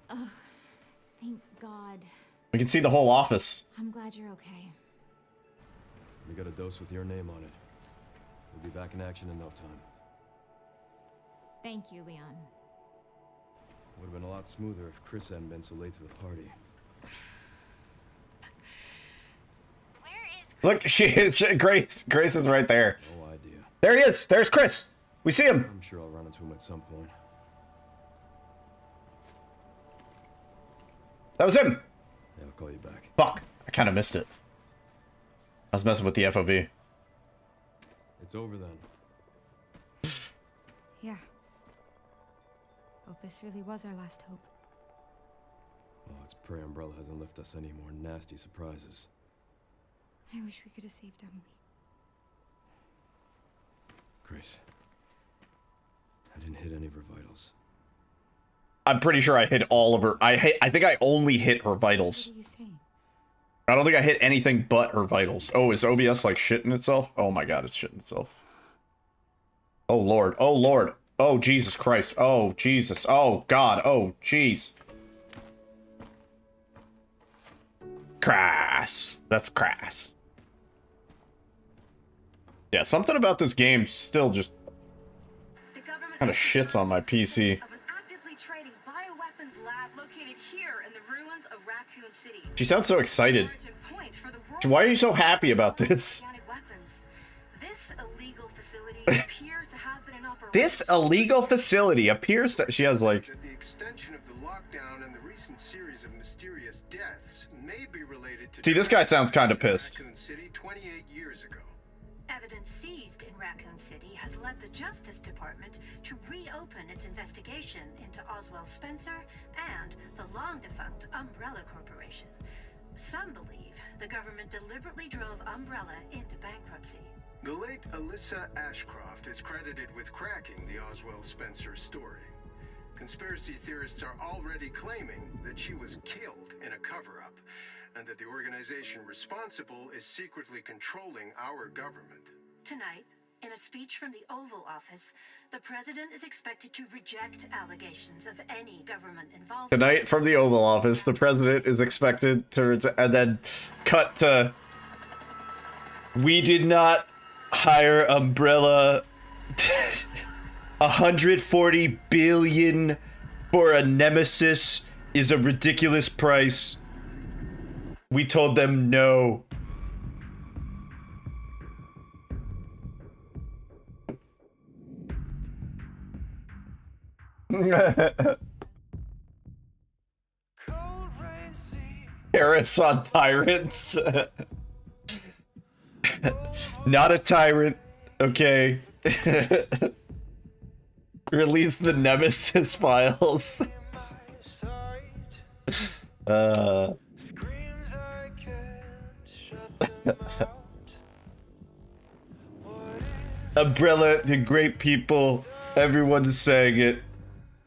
Oh, thank God. We can see the whole office. I'm glad you're okay. We got a dose with your name on it. We'll be back in action in no time. Thank you, Leon. Would have been a lot smoother if Chris hadn't been so late to the party. Look, Grace. Grace is right there. No idea. There he is. There's Chris. We see him. I'm sure I'll run into him at some point. That was him. Yeah, I'll call you back. Fuck. I kind of missed it. I was messing with the FOV. It's over then. Yeah. Hope this really was our last hope. Oh, let's pray Umbrella hasn't left us any more nasty surprises. I wish we could have saved Emily. Grace. I didn't hit any of her vitals. I'm pretty sure I hit all of her. I think I only hit her vitals. What are you saying? I don't think I hit anything but her vitals. Oh, is OBS like shitting itself? Oh my god, it's shitting itself. Oh lord. Oh lord. Oh Jesus Christ. Oh Jesus. Oh god. Oh jeez. Crass. That's crass. Yeah, something about this game still just kind of shits on my PC. She sounds so excited. Why are you so happy about this? This illegal facility appears that she has like. The extension of the lockdown and the recent series of mysterious deaths may be related to. See, this guy sounds kind of pissed. Raccoon City 28 years ago. Evidence seized in Raccoon City has led the Justice Department to reopen its investigation into Oswald Spencer and the long-defunct Umbrella Corporation. Some believe the government deliberately drove Umbrella into bankruptcy. The late Alyssa Ashcroft is credited with cracking the Oswald Spencer story. Conspiracy theorists are already claiming that she was killed in a cover-up, and that the organization responsible is secretly controlling our government. Tonight, in a speech from the Oval Office, the president is expected to reject allegations of any government involvement. Tonight from the Oval Office, the president is expected to, and then cut to. We did not hire Umbrella. 140 billion for a nemesis is a ridiculous price. We told them no. Tariffs on tyrants. Not a tyrant. Okay. Release the Nemesis files. Umbrella, the great people. Everyone's saying it.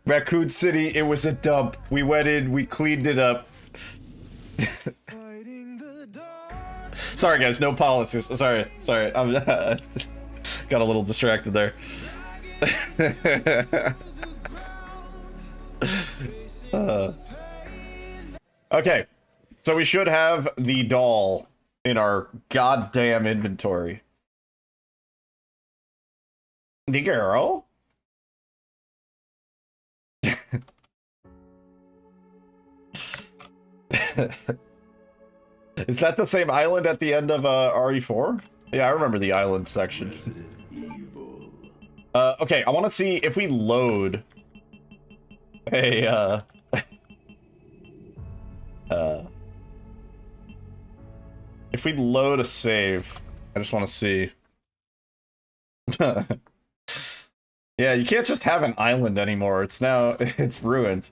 Raccoon City, it was a dump. We went in, we cleaned it up. Sorry guys, no politics. Sorry. I'm got a little distracted there. Okay, so we should have the doll in our goddamn inventory. The girl? Is that the same island at the end of RE4? Yeah, I remember the island section. Okay, I want to see if we load a if we load a save. I just want to see. Yeah, you can't just have an island anymore. It's now it's ruined.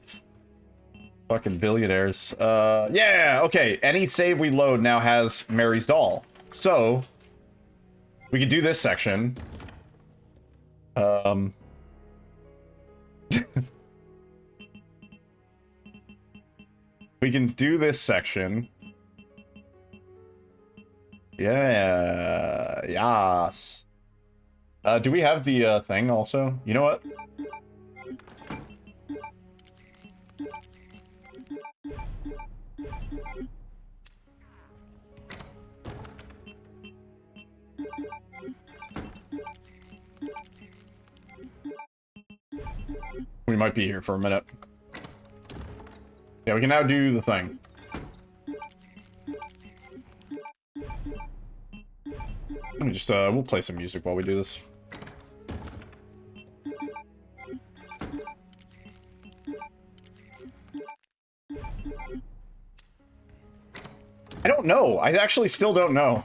Fucking billionaires. Yeah, okay. Any save we load now has Mary's doll. So, we could do this section. We can do this section. Yeah, yes. Do we have the thing also? You know what? We might be here for a minute. Yeah, we can now do the thing. Let me just, we'll play some music while we do this. I don't know. I actually still don't know.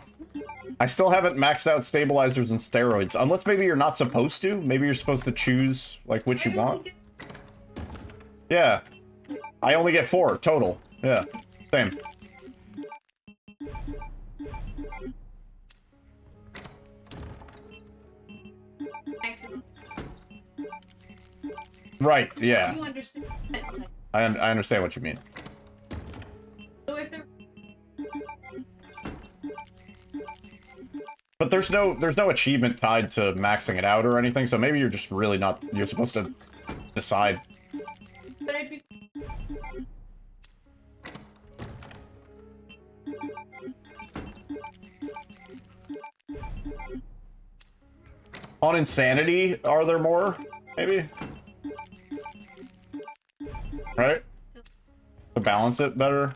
I still haven't maxed out stabilizers and steroids. Unless maybe you're not supposed to. Maybe you're supposed to choose, like, which you want. Yeah. I only get 4 total. Yeah. Same. maximum. Right, yeah. You understand? I understand what you mean. So if they're... But there's no achievement tied to maxing it out or anything, so maybe you're just really not... You're supposed to decide. But I'd be... On Insanity, are there more? Maybe? Right? To balance it better?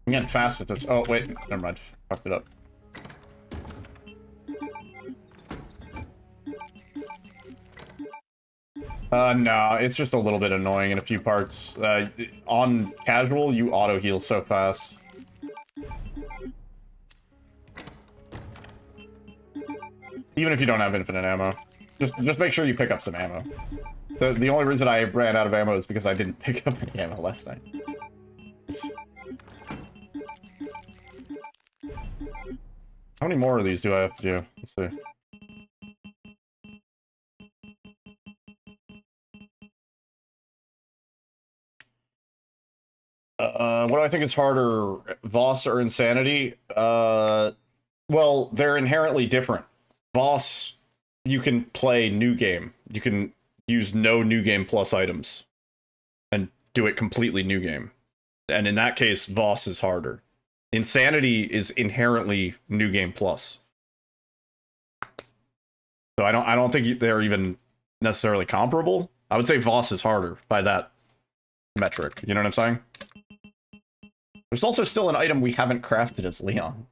I'm getting fast at this. Oh, wait. Never mind. Fucked it up. No, it's just a little bit annoying in a few parts. On casual, you auto-heal so fast. Even if you don't have infinite ammo. Just make sure you pick up some ammo. The only reason I ran out of ammo is because I didn't pick up any ammo last night. Oops. How many more of these do I have to do? Let's see. What do I think is harder, Voss or Insanity? Well, they're inherently different. Voss, you can play new game. You can use no new game plus items and do it completely new game. And in that case, Voss is harder. Insanity is inherently new game plus. So I don't think they're even necessarily comparable. I would say Voss is harder by that metric. You know what I'm saying? There's also still an item we haven't crafted as Leon.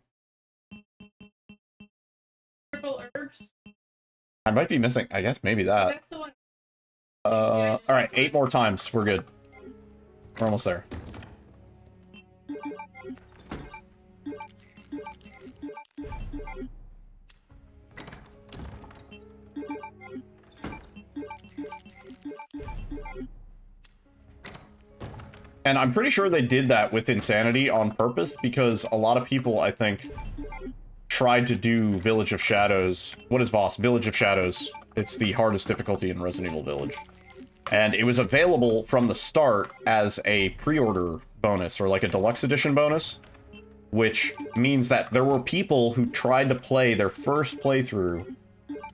Triple herbs? I might be missing. I guess maybe that. That's the one. Alright, 8 more times. We're good. We're almost there. And I'm pretty sure they did that with Insanity on purpose, because a lot of people, I think, tried to do Village of Shadows. What is Voss? Village of Shadows. It's the hardest difficulty in Resident Evil Village. And it was available from the start as a pre-order bonus, or like a deluxe edition bonus, which means that there were people who tried to play their first playthrough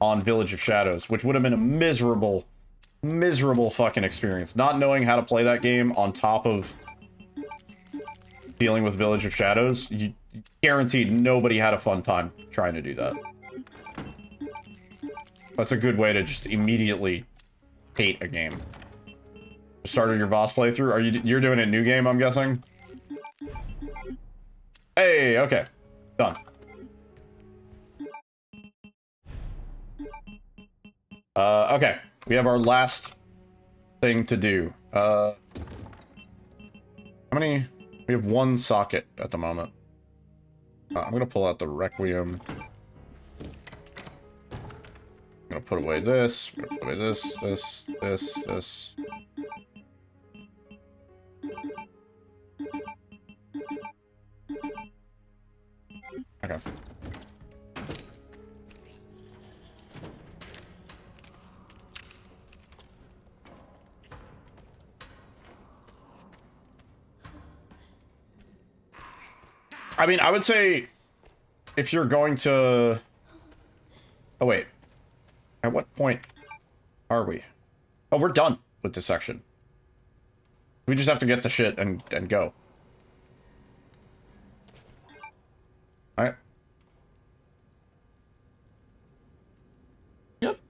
on Village of Shadows, which would have been a miserable fucking experience. Not knowing how to play that game on top of dealing with Village of Shadows, you guaranteed nobody had a fun time trying to do that. That's a good way to just immediately hate a game. Started your Voss playthrough? You're doing a new game, I'm guessing? Hey, okay. Done. Okay. We have our last thing to do. How many? We have one socket at the moment. I'm gonna pull out the Requiem. I'm gonna put away this. I'm gonna put away this. Okay. I mean, I would say if you're going to... Oh, wait. At what point are we? Oh, we're done with this section. We just have to get the shit and go. Alright. Yep.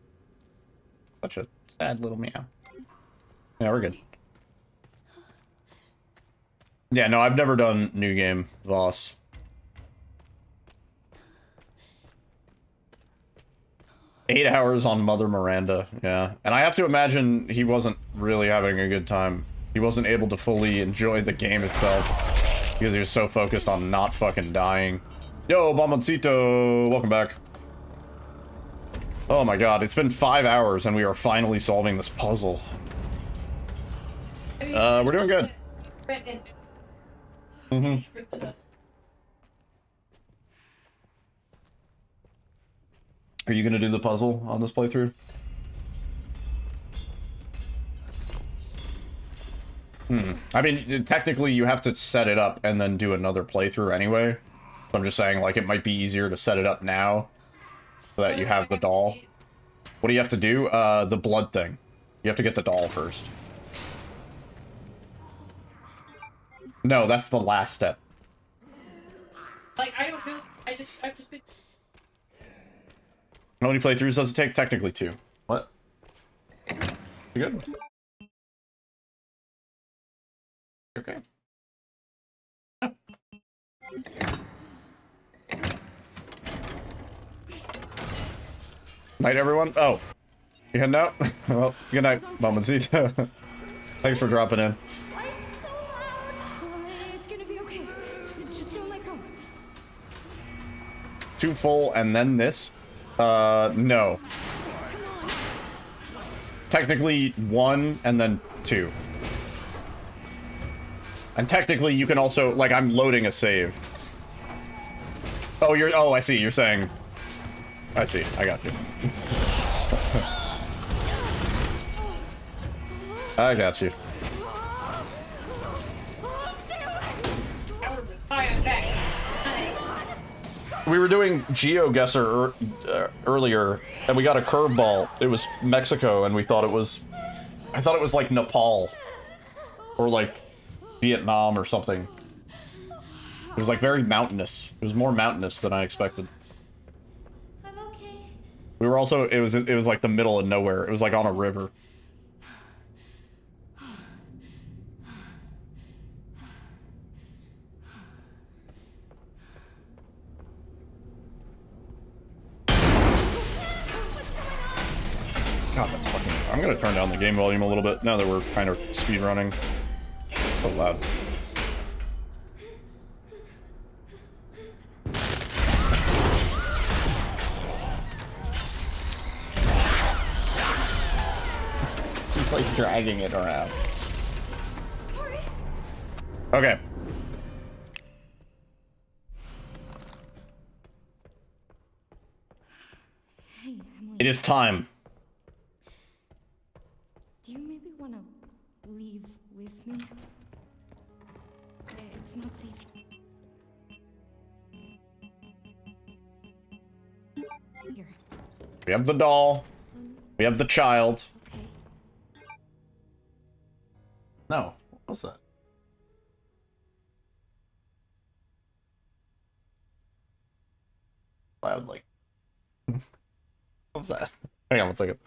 Such a sad little meow. Yeah, we're good. Yeah, no, I've never done new game Voss. Eight hours on Mother Miranda, yeah. And I have to imagine he wasn't really having a good time. He wasn't able to fully enjoy the game itself because he was so focused on not fucking dying. Yo, Bomboncito! Welcome back. Oh my god, it's been 5 hours and we are finally solving this puzzle. We're doing good. Mm-hmm. Are you gonna do the puzzle on this playthrough? I mean, technically you have to set it up and then do another playthrough anyway. So I'm just saying, like, it might be easier to set it up now so that you have the doll. What do you have to do? The blood thing. You have to get the doll first. No, that's the last step. Like, I don't know. I've just been... How many playthroughs does it take? Technically 2. What? You good? Okay. Night, everyone. Oh, you heading out? Well, good night, Mamacita. Thanks for dropping in. Why is it so loud? It's gonna be okay. Just don't let go. 2 full and then this? No. Technically 1 and then 2. And technically you can also, like, I'm loading a save. Oh, I see, you're saying... I see, I got you. I got you. We were doing GeoGuessr earlier, and we got a curveball. It was Mexico, and we thought it was... I thought it was like Nepal. Or like Vietnam or something. It was like very mountainous. It was more mountainous than I expected. I'm okay. We were also... It was like the middle of nowhere. It was like on a river. God, that's fucking... I'm gonna turn down the game volume a little bit now that we're kind of speedrunning. So loud. He's like dragging it around. Okay. Hey, Emily. It is time. Do you maybe want to leave with me? It's not safe. Here. We have the doll. We have the child. Okay. No. What's that? Loud, like... What's that? Hang on one second.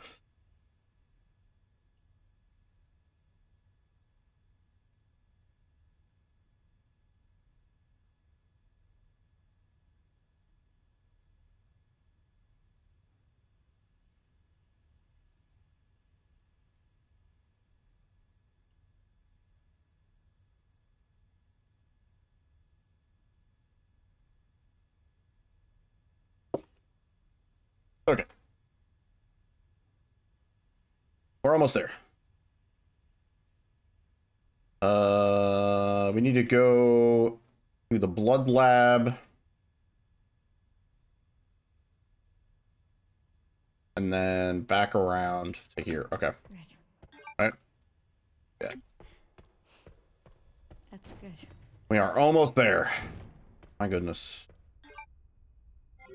Okay. We're almost there. We need to go to the blood lab. And then back around to here. Okay. Right. Alright. Yeah. That's good. We are almost there. My goodness.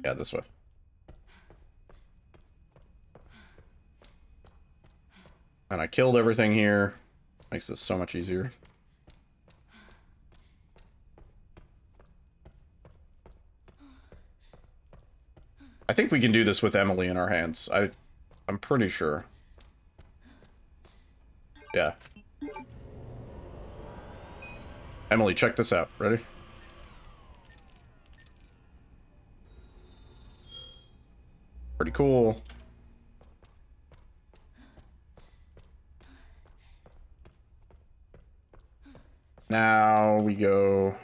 Yeah, this way. And I killed everything here. Makes this so much easier. I think we can do this with Emily in our hands. I'm pretty sure. Yeah. Emily, check this out. Ready? Pretty cool. Now we go...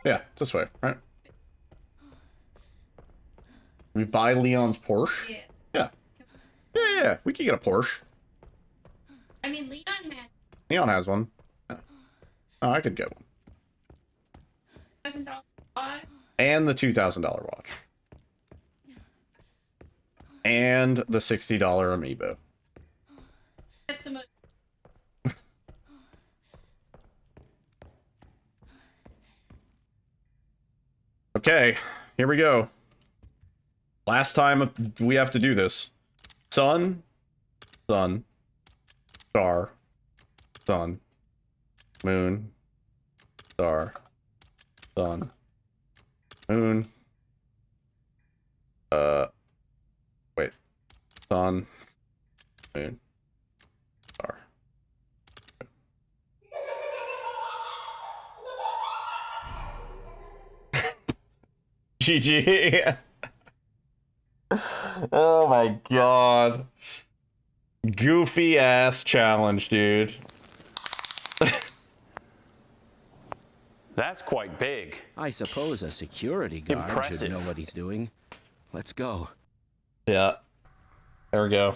Yeah, this way, right? We buy Leon's Porsche? Yeah. Yeah, we can get a Porsche. I mean, Leon has one. Yeah. Oh, I could get one. $1,000. And the $2,000 watch. And the $60 amiibo. That's the most. Okay, here we go. Last time we have to do this. Sun, sun, star, sun, moon, star, sun, moon. Wait. Sun, moon, star. GG. Oh my god. Goofy ass challenge, dude. That's quite big. I suppose a security guard should know what he's doing. Let's go. Yeah. There we go.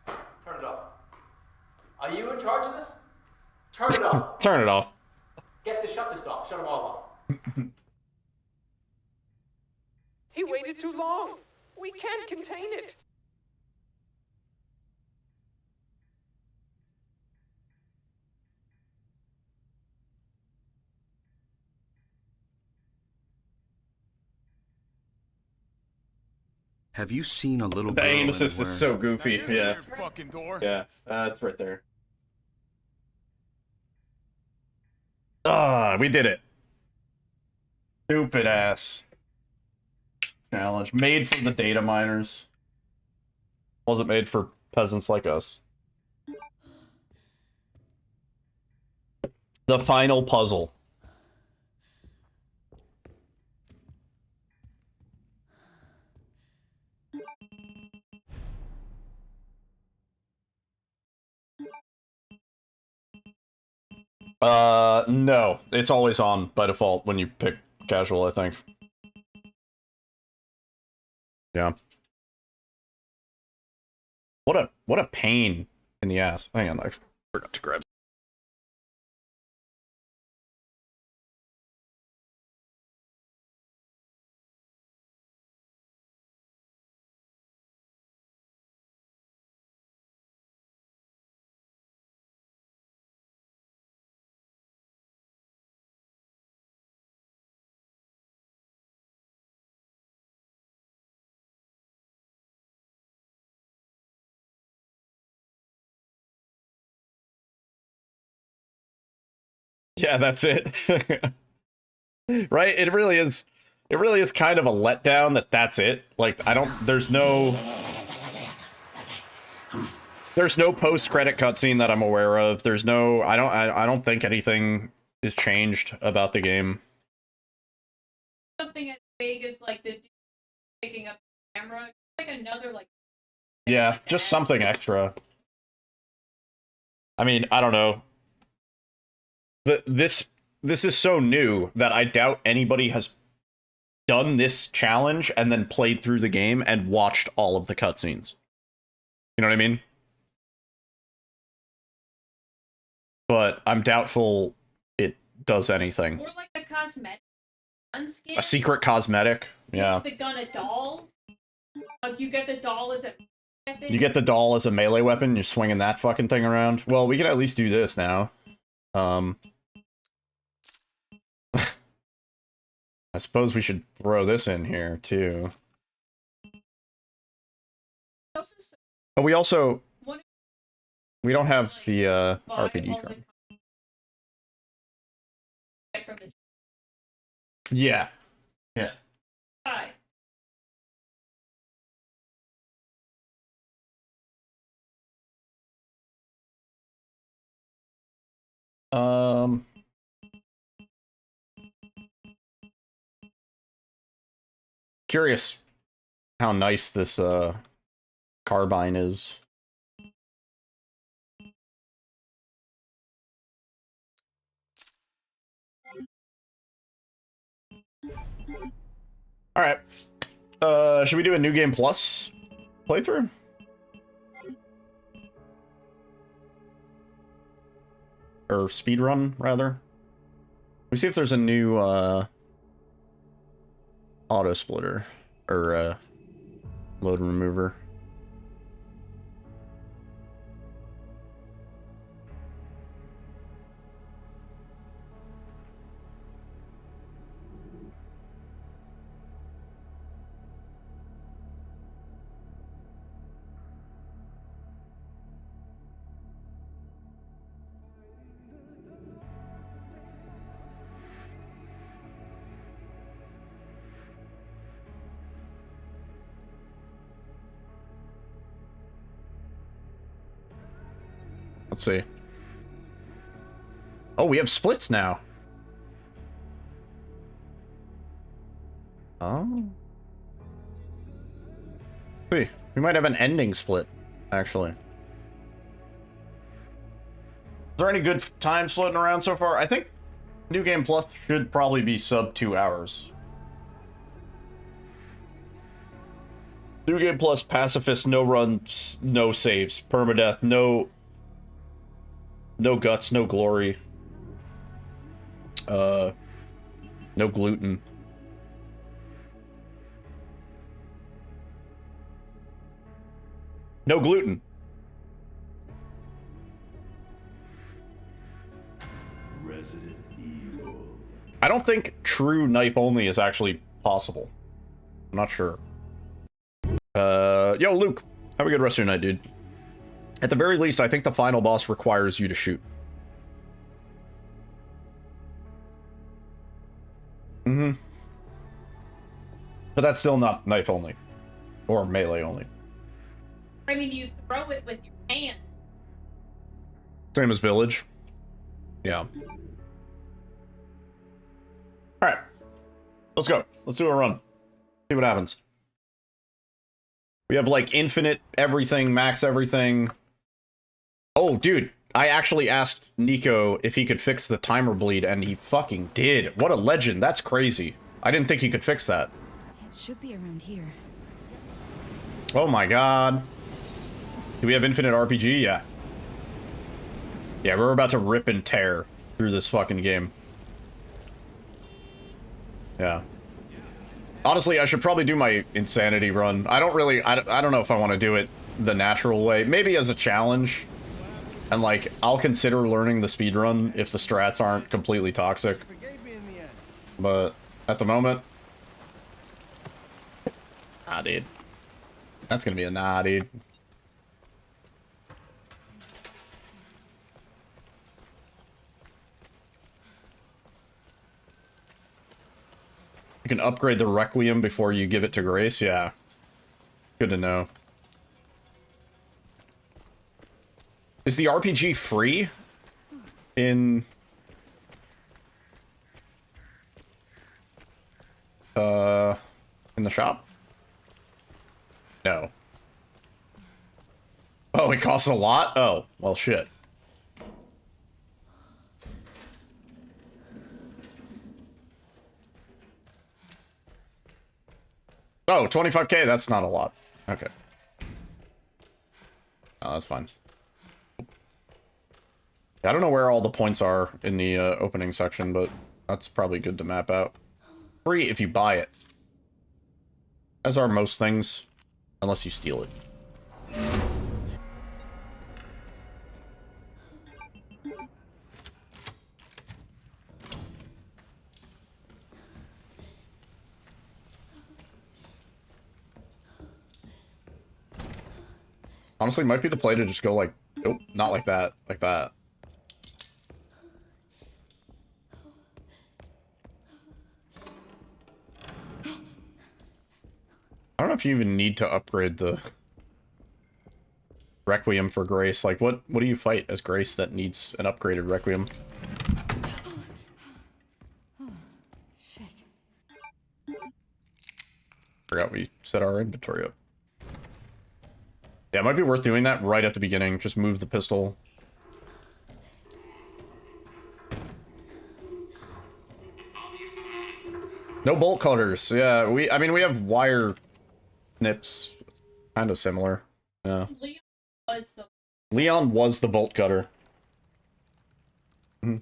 Turn it off. Are you in charge of this? Turn it off. Turn it off. Shut this off. Shut them all off. He waited too long. We can't contain it. Have you seen a little The girl aim assist is so goofy. Yeah. Fucking door. Yeah, it's right there. Ah, we did it. Stupid ass challenge. Made for the data miners. Wasn't made for peasants like us. The final puzzle. No. It's always on by default when you pick casual, I think. Yeah. What a pain in the ass. Hang on, I forgot to grab. Yeah, that's it. Right? It really is kind of a letdown that that's it. Like, there's no post-credit cutscene that I'm aware of. There's no, I don't think anything is changed about the game. Something as big as like the picking up the camera, like another like. Yeah, just something extra. I mean, I don't know. This is so new that I doubt anybody has done this challenge and then played through the game and watched all of the cutscenes. You know what I mean? But I'm doubtful it does anything. Or like a cosmetic gun skin. A secret cosmetic, yeah. Makes the gun a doll. Like you get the doll as a weapon. You get the doll as a melee weapon, you're swinging that fucking thing around. Well, we can at least do this now. I suppose we should throw this in here, too. But we also... We don't have the, RPG drum. Yeah. Yeah. Hi. Curious how nice this carbine is. All right. Should we do a New Game Plus playthrough? Or speedrun, rather. We see if there's a new auto splitter or load remover. Let's see. Oh, we have splits now. Oh. See, we might have an ending split, actually. Is there any good time floating around so far? I think New Game Plus should probably be sub 2 hours. New Game Plus, pacifist, no runs, no saves, permadeath, no guts, no glory. No gluten. No gluten. Resident Evil. I don't think true knife only is actually possible. I'm not sure. Yo, Luke, have a good rest of your night, dude. At the very least, I think the final boss requires you to shoot. Mm-hmm. But that's still not knife only. Or melee only. I mean, you throw it with your hand. Same as Village. Yeah. Alright. Let's go. Let's do a run. See what happens. We have, like, infinite everything, max everything. Oh, dude. I actually asked Nico if he could fix the timer bleed, and he fucking did. What a legend. That's crazy. I didn't think he could fix that. It should be around here. Oh my god. Do we have infinite RPG? Yeah. Yeah, we're about to rip and tear through this fucking game. Yeah. Honestly, I should probably do my insanity run. I don't really... I don't know if I want to do it the natural way. Maybe as a challenge. And, like, I'll consider learning the speedrun if the strats aren't completely toxic. But at the moment... Nah, dude. That's gonna be a nah, dude. You can upgrade the Requiem before you give it to Grace? Yeah. Good to know. Is the RPG free? In the shop? No. Oh, it costs a lot? Oh, well, shit. Oh, 25k, that's not a lot. Okay. Oh, that's fine. I don't know where all the points are in the opening section, but that's probably good to map out. Free if you buy it. As are most things, unless you steal it. Honestly, might be the play to just go like, nope, not like that, like that. I don't know if you even need to upgrade the Requiem for Grace. Like, what do you fight as Grace that needs an upgraded Requiem? Shit. Forgot we set our inventory up. Yeah, it might be worth doing that right at the beginning. Just move the pistol. No bolt cutters. Yeah, I mean, we have wire nips. Kind of similar. Yeah. Leon was the bolt cutter. Mm-hmm.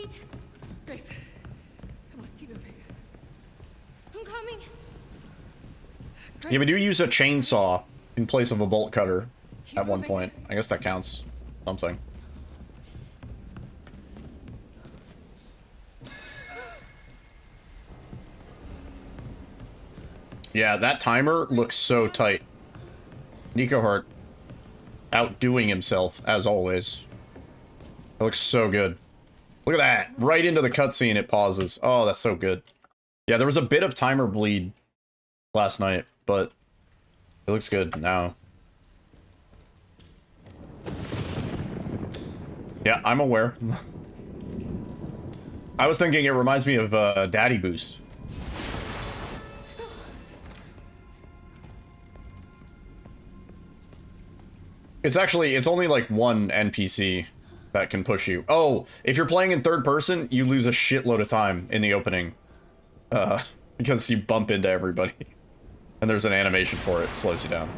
Wait. Grace. Come on, keep moving. I'm coming. Yeah, we do use a chainsaw in place of a bolt cutter at one point. I guess that counts. Something. Yeah, that timer looks so tight. Nico Hart outdoing himself, as always. It looks so good. Look at that. Right into the cutscene, it pauses. Oh, that's so good. Yeah, there was a bit of timer bleed last night, but it looks good now. Yeah, I'm aware. I was thinking it reminds me of Daddy Boost. It's only like one NPC that can push you. Oh, if you're playing in third person, you lose a shitload of time in the opening. Because you bump into everybody. And there's an animation for it, it slows you down.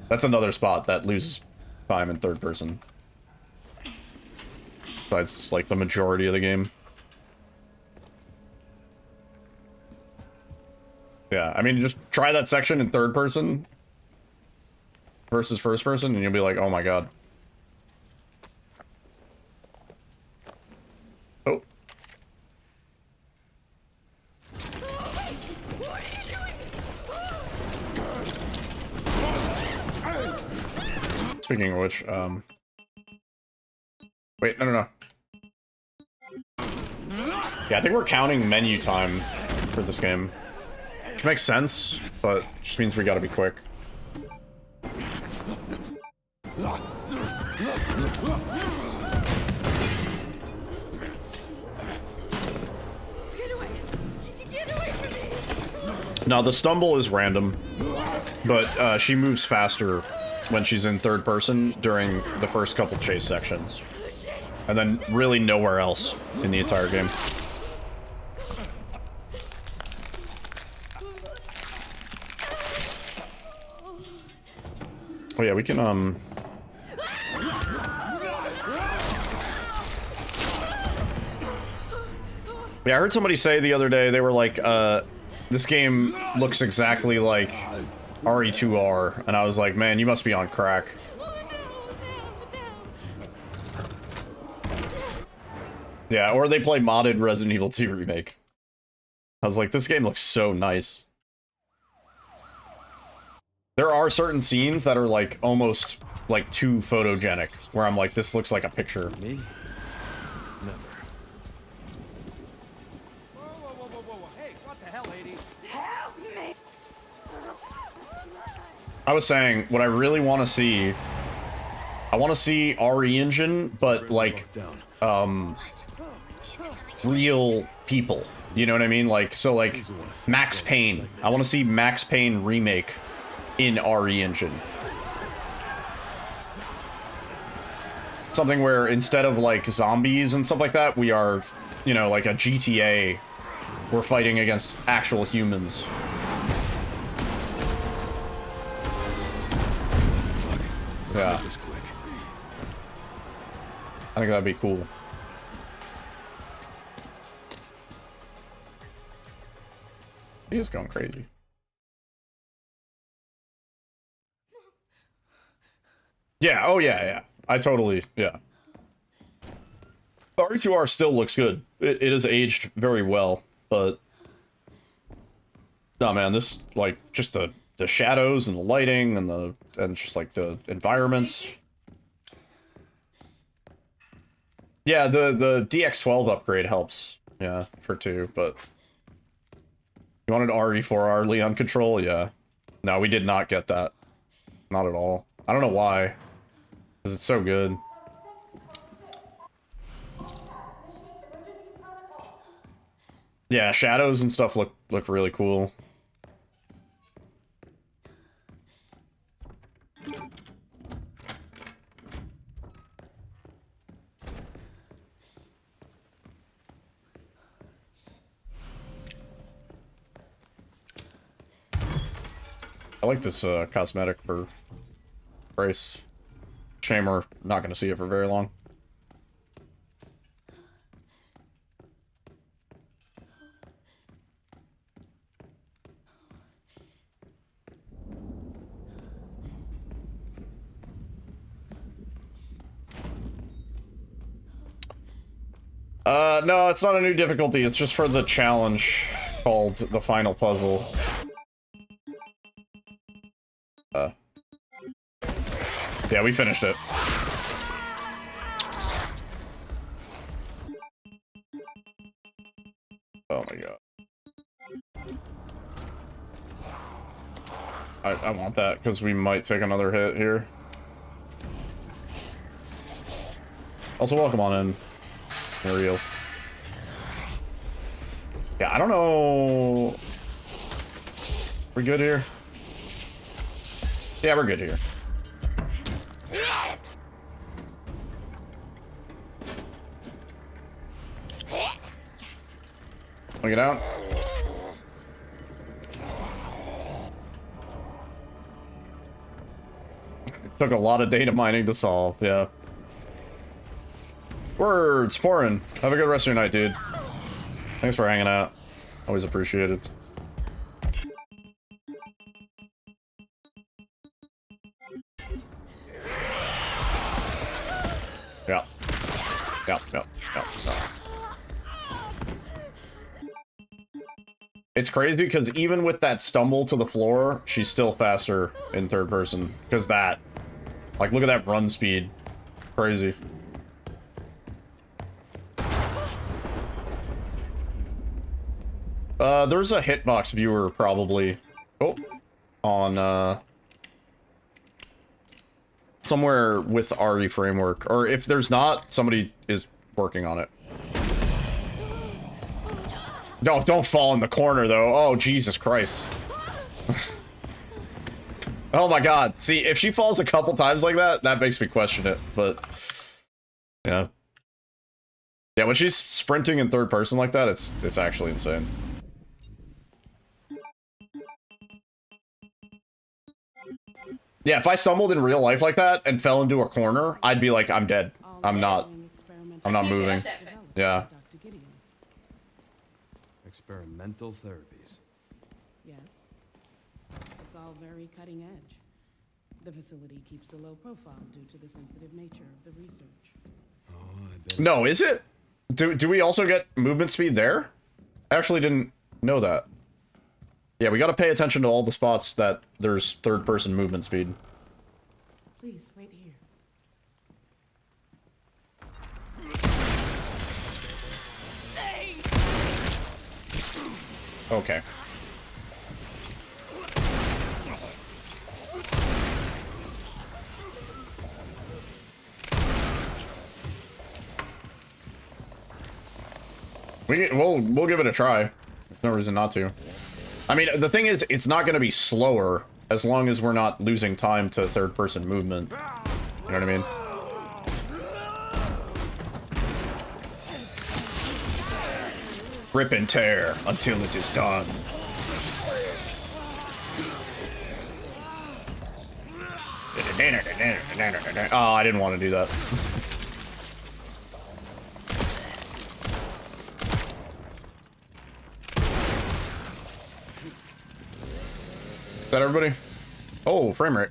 That's another spot that loses time in third person. Besides, like, the majority of the game. Yeah, I mean, just try that section in third person versus first person, and you'll be like, oh my god. Oh. Speaking of which, wait, no. Yeah, I think we're counting menu time for this game. Which makes sense, but just means we gotta be quick. Now, the stumble is random, but she moves faster when she's in third person during the first couple chase sections. And then really nowhere else in the entire game. Oh yeah, we can, yeah, I heard somebody say the other day, they were like, this game looks exactly like RE2R, and I was like, man, you must be on crack. Yeah, or they play modded Resident Evil 2 Remake. I was like, this game looks so nice. There are certain scenes that are like almost like too photogenic, where I'm like, this looks like a picture. Me? Never. Whoa. Hey, what the hell, lady? Help me! I was saying, what I really want to see, I want to see RE Engine, but like, real people. You know what I mean? Like, so like, Max Payne. I want to see Max Payne remake in RE Engine. Something where instead of like zombies and stuff like that, we are, you know, like a GTA. We're fighting against actual humans. Yeah. I think that'd be cool. He is going crazy. Yeah, oh yeah. I totally, yeah. RE2R still looks good. It is aged very well, but... No, man, this, like, just the shadows and the lighting and just, like, the environments. Yeah, the DX12 upgrade helps, yeah, for 2, but... You wanted RE4R Leon control? Yeah. No, we did not get that. Not at all. I don't know why. Because it's so good. Yeah, shadows and stuff look really cool. I like this cosmetic for Grace. Shame we're not going to see it for very long. No, it's not a new difficulty. It's just for the challenge called the final puzzle. Yeah, we finished it. Oh my god. I want that because we might take another hit here. Also, welcome on in, Muriel. Yeah, I don't know. We're good here? Yeah, we're good here. Wanna get out? It took a lot of data mining to solve, yeah. Words, pouring. Have a good rest of your night, dude. Thanks for hanging out. Always appreciated. Yeah. Yeah. It's crazy because even with that stumble to the floor, she's still faster in third person. Because that. Like, look at that run speed. Crazy. There's a hitbox viewer probably. Oh. On, somewhere with RE framework. Or if there's not, somebody is working on it. No, don't fall in the corner, though. Oh, Jesus Christ. Oh my god. See, if she falls a couple times like that, that makes me question it, but... Yeah. Yeah, when she's sprinting in third person like that, it's actually insane. Yeah, if I stumbled in real life like that and fell into a corner, I'd be like, I'm dead. I'm not moving. Yeah. Experimental therapies. Yes. It's all very cutting edge. The facility keeps a low profile due to the sensitive nature of the research. Oh, I bet. No, is it? Do we also get movement speed there? I actually didn't know that. Yeah, we gotta pay attention to all the spots that there's third-person movement speed. Please, wait here. Okay. We'll give it a try. There's no reason not to. I mean, the thing is, it's not going to be slower as long as we're not losing time to third-person movement. You know what I mean? Rip and tear until it is done. Oh, I didn't want to do that. Is that everybody? Oh, frame rate.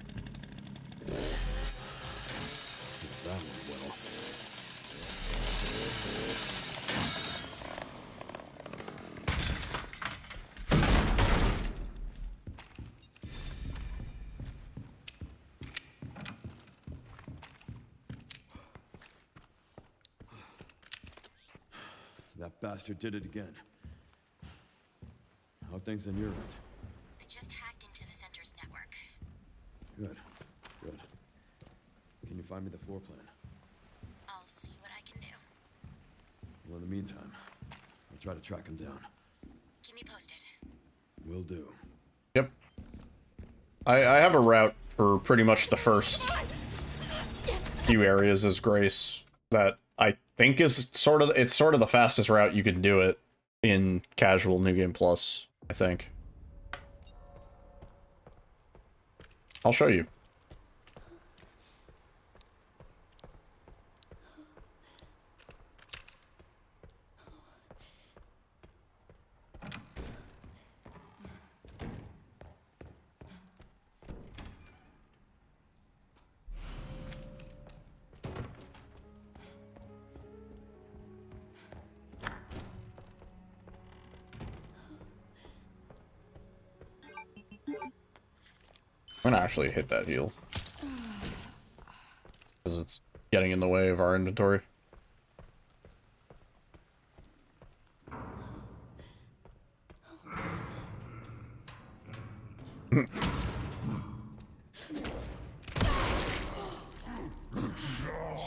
That bastard did it again. How are things on your end? I just hacked into the center's network. Good. Good. Can you find me the floor plan? I'll see what I can do. Well, in the meantime, I'll try to track him down. Keep me posted. Will do. Yep. I have a route for pretty much the first few areas as Grace that I think is sort of the fastest route you can do it in casual New Game Plus, I think. I'll show you. I'm gonna actually hit that heal. Because it's getting in the way of our inventory.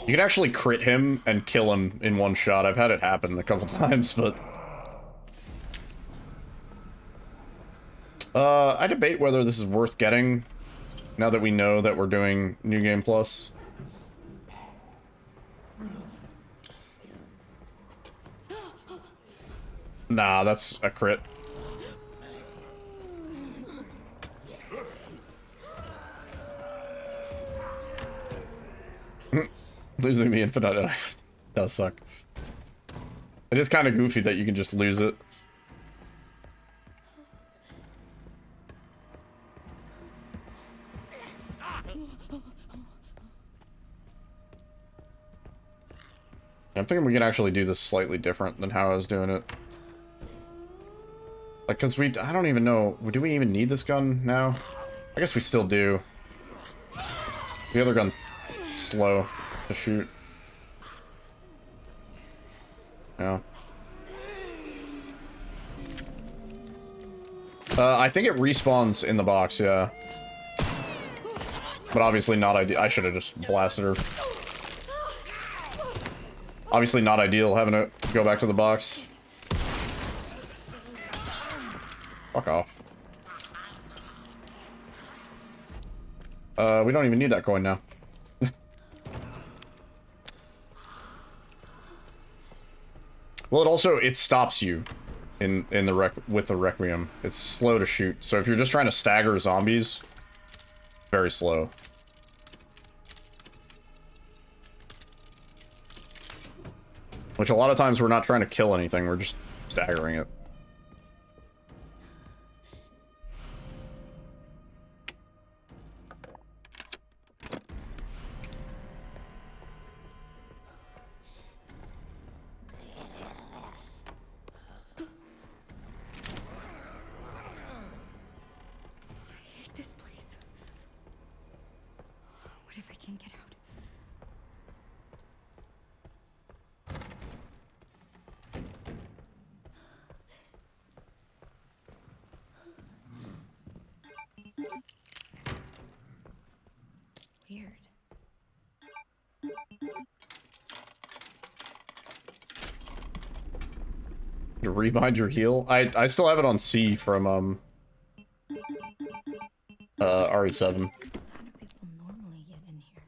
You can actually crit him and kill him in one shot. I've had it happen a couple times, but... I debate whether this is worth getting, now that we know that we're doing New Game Plus. Nah, that's a crit. Losing the infinite knife does suck. It is kind of goofy that you can just lose it. I'm thinking we can actually do this slightly different than how I was doing it. Like, cause I don't even know, do we even need this gun now? I guess we still do. The other gun's slow to shoot. Yeah. I think it respawns in the box, yeah. But obviously not ideal. I should have just blasted her. Obviously not ideal having to go back to the box. Fuck off. We don't even need that coin now. Well, it stops you in the with the Requiem. It's slow to shoot. So if you're just trying to stagger zombies, very slow. Which a lot of times we're not trying to kill anything, we're just staggering it. I hate this place. What if I can't get out? Weird. To rebind your heal? I still have it on C from RE7. How do people normally get in here?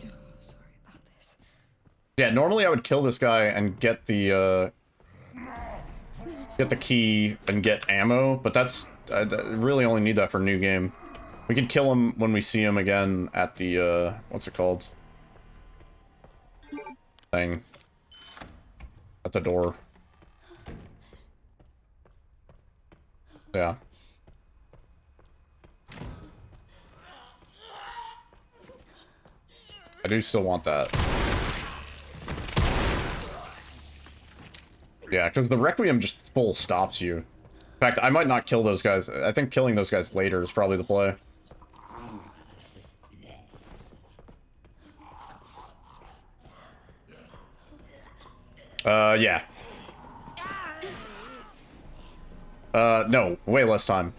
Oh, sorry about this. Yeah, normally I would kill this guy and get the key and get ammo, but that's I really only need that for new game. We could kill him when we see him again at the what's it called? Thing. At the door. Yeah. I do still want that. Yeah, because the Requiem just full stops you. In fact, I might not kill those guys. I think killing those guys later is probably the play. Yeah. No, way less time.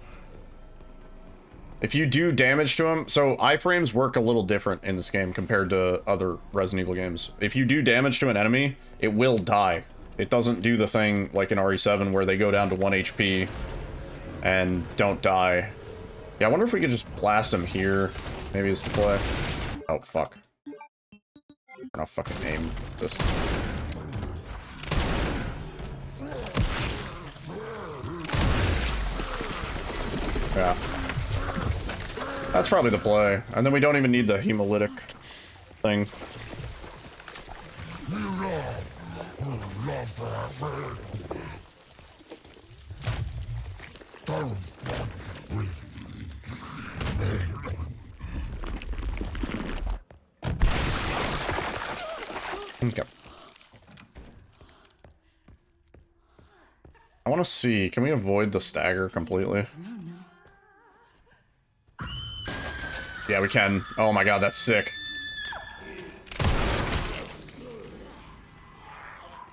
If you do damage to him, so iframes work a little different in this game compared to other Resident Evil games. If you do damage to an enemy, it will die. It doesn't do the thing like in RE7 where they go down to 1 HP and don't die. Yeah, I wonder if we could just blast him here. Maybe it's the play. Oh, fuck. I'll fucking aim this. Yeah. That's probably the play. And then we don't even need the hemolytic thing. Okay. I want to see, can we avoid the stagger completely? Yeah, we can. Oh my god, that's sick.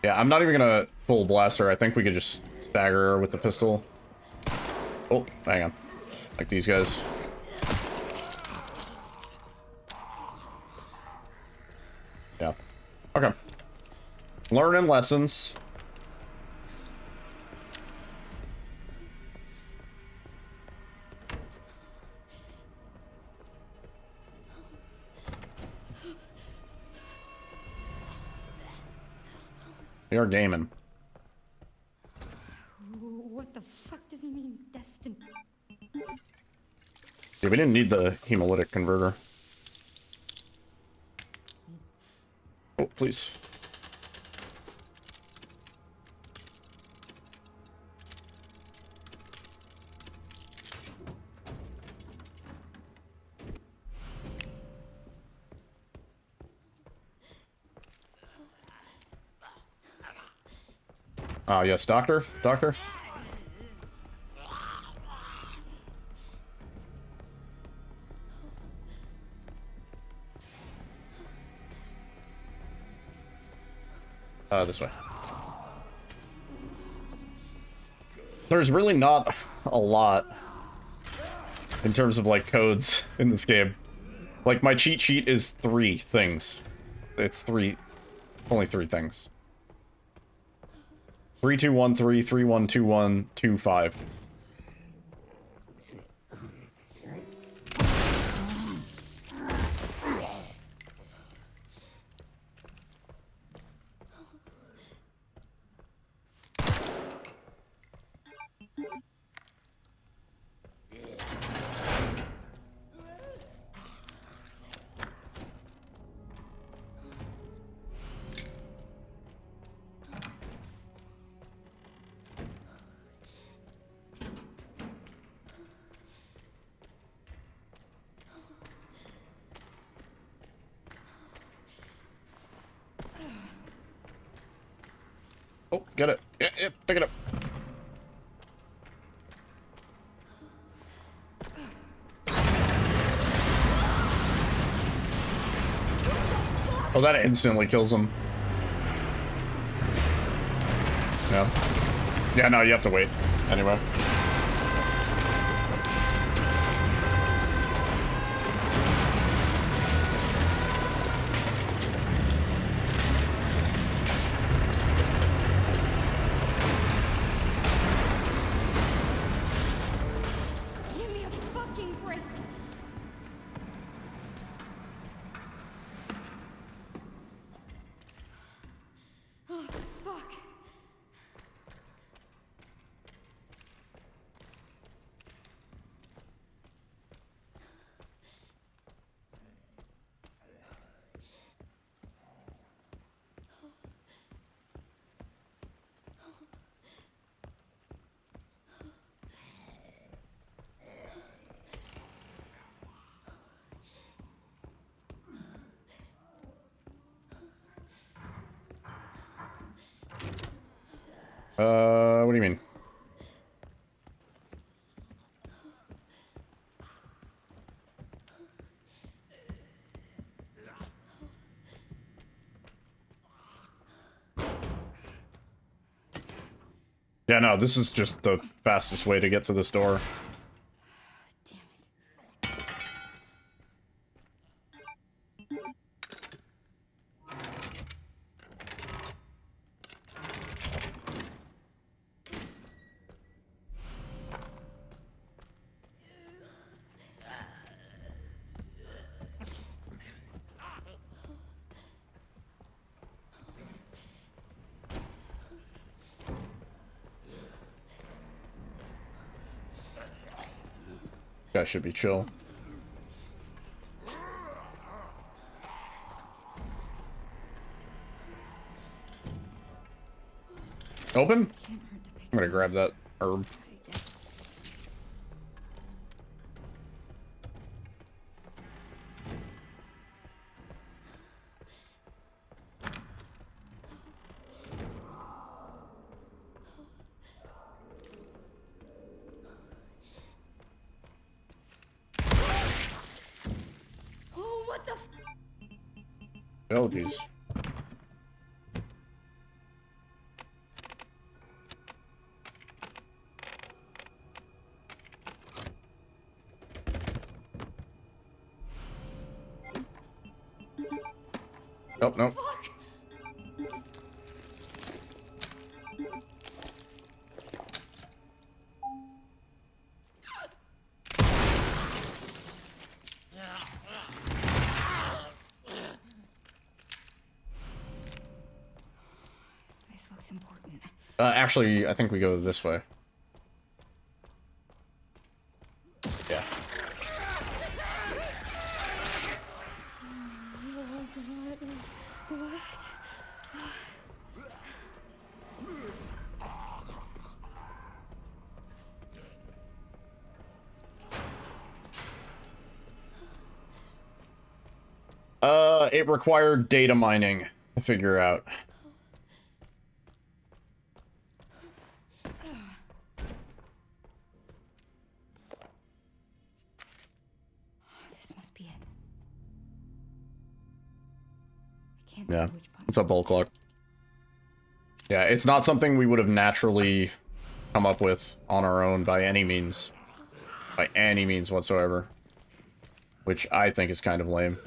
Yeah, I'm not even gonna full blast her. I think we could just stagger her with the pistol. Oh, hang on. Like these guys. Yeah. Okay. Learning lessons. We are gaming. What the fuck does he mean, destined? Yeah, we didn't need the hemolytic converter. Oh, please. Ah, yes, doctor? Doctor? This way. There's really not a lot in terms of, like, codes in this game. Like, my cheat sheet is 3 things. It's only 3 things. 3213, 3121, 25. Oh, get it. Yeah, pick it up. Oh, that instantly kills him. Yeah. Yeah, no, you have to wait. Anyway. Give me a fucking break. Oh, fuck. What do you mean? Yeah, no, this is just the fastest way to get to this door. Guy should be chill. Open? I'm gonna grab that herb. Oh, jeez. Oh, no. This looks important. Actually, I think we go this way. Yeah. It required data mining to figure out. This must be it. I can't Yeah. tell which button. What's up, Bull Clock? Yeah, it's not something we would have naturally come up with on our own by any means. By any means whatsoever. Which I think is kind of lame.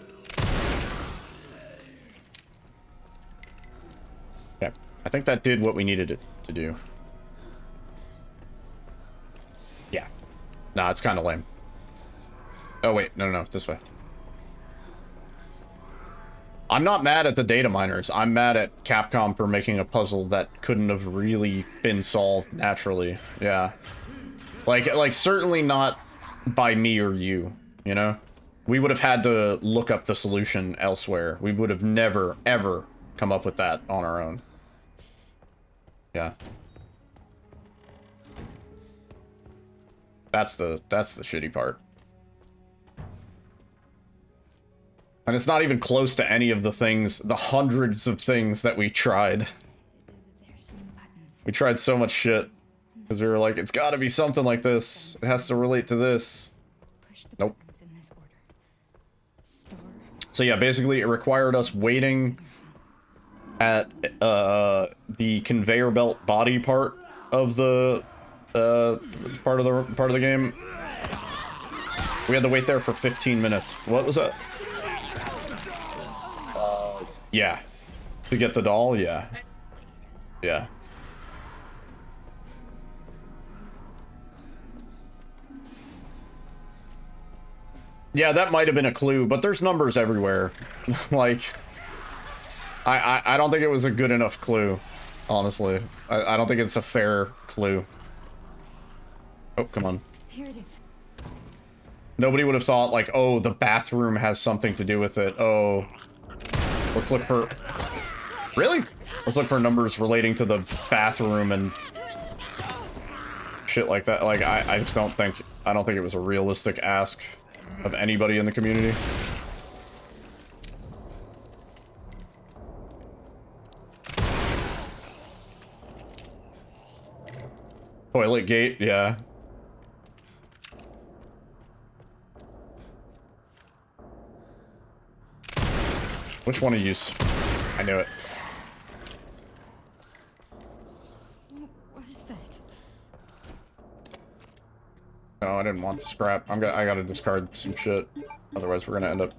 Okay. I think that did what we needed it to do. Yeah. Nah, it's kind of lame. Oh, wait. No, this way. I'm not mad at the data miners. I'm mad at Capcom for making a puzzle that couldn't have really been solved naturally. Yeah. Like certainly not by me or you, you know? We would have had to look up the solution elsewhere. We would have never, ever come up with that on our own. Yeah. That's the shitty part. And it's not even close to any of the things, the hundreds of things that we tried. We tried so much shit. Because we were like, it's gotta be something like this. It has to relate to this. Nope. So yeah, basically it required us waiting at the conveyor belt body part of the part of the game. We had to wait there for 15 minutes. What was that? Yeah. To get the doll, yeah. Yeah. Yeah, that might have been a clue, but there's numbers everywhere. Like, I don't think it was a good enough clue, honestly. I don't think it's a fair clue. Oh, come on. Here it is. Nobody would have thought, like, oh, the bathroom has something to do with it. Oh, let's look for... Really? Let's look for numbers relating to the bathroom and shit like that. Like, I just don't think... I don't think it was a realistic ask of anybody in the community. Toilet gate, yeah. Which one to use? I knew it. What is that? No, I didn't want to scrap. I gotta discard some shit. Otherwise, we're gonna end up...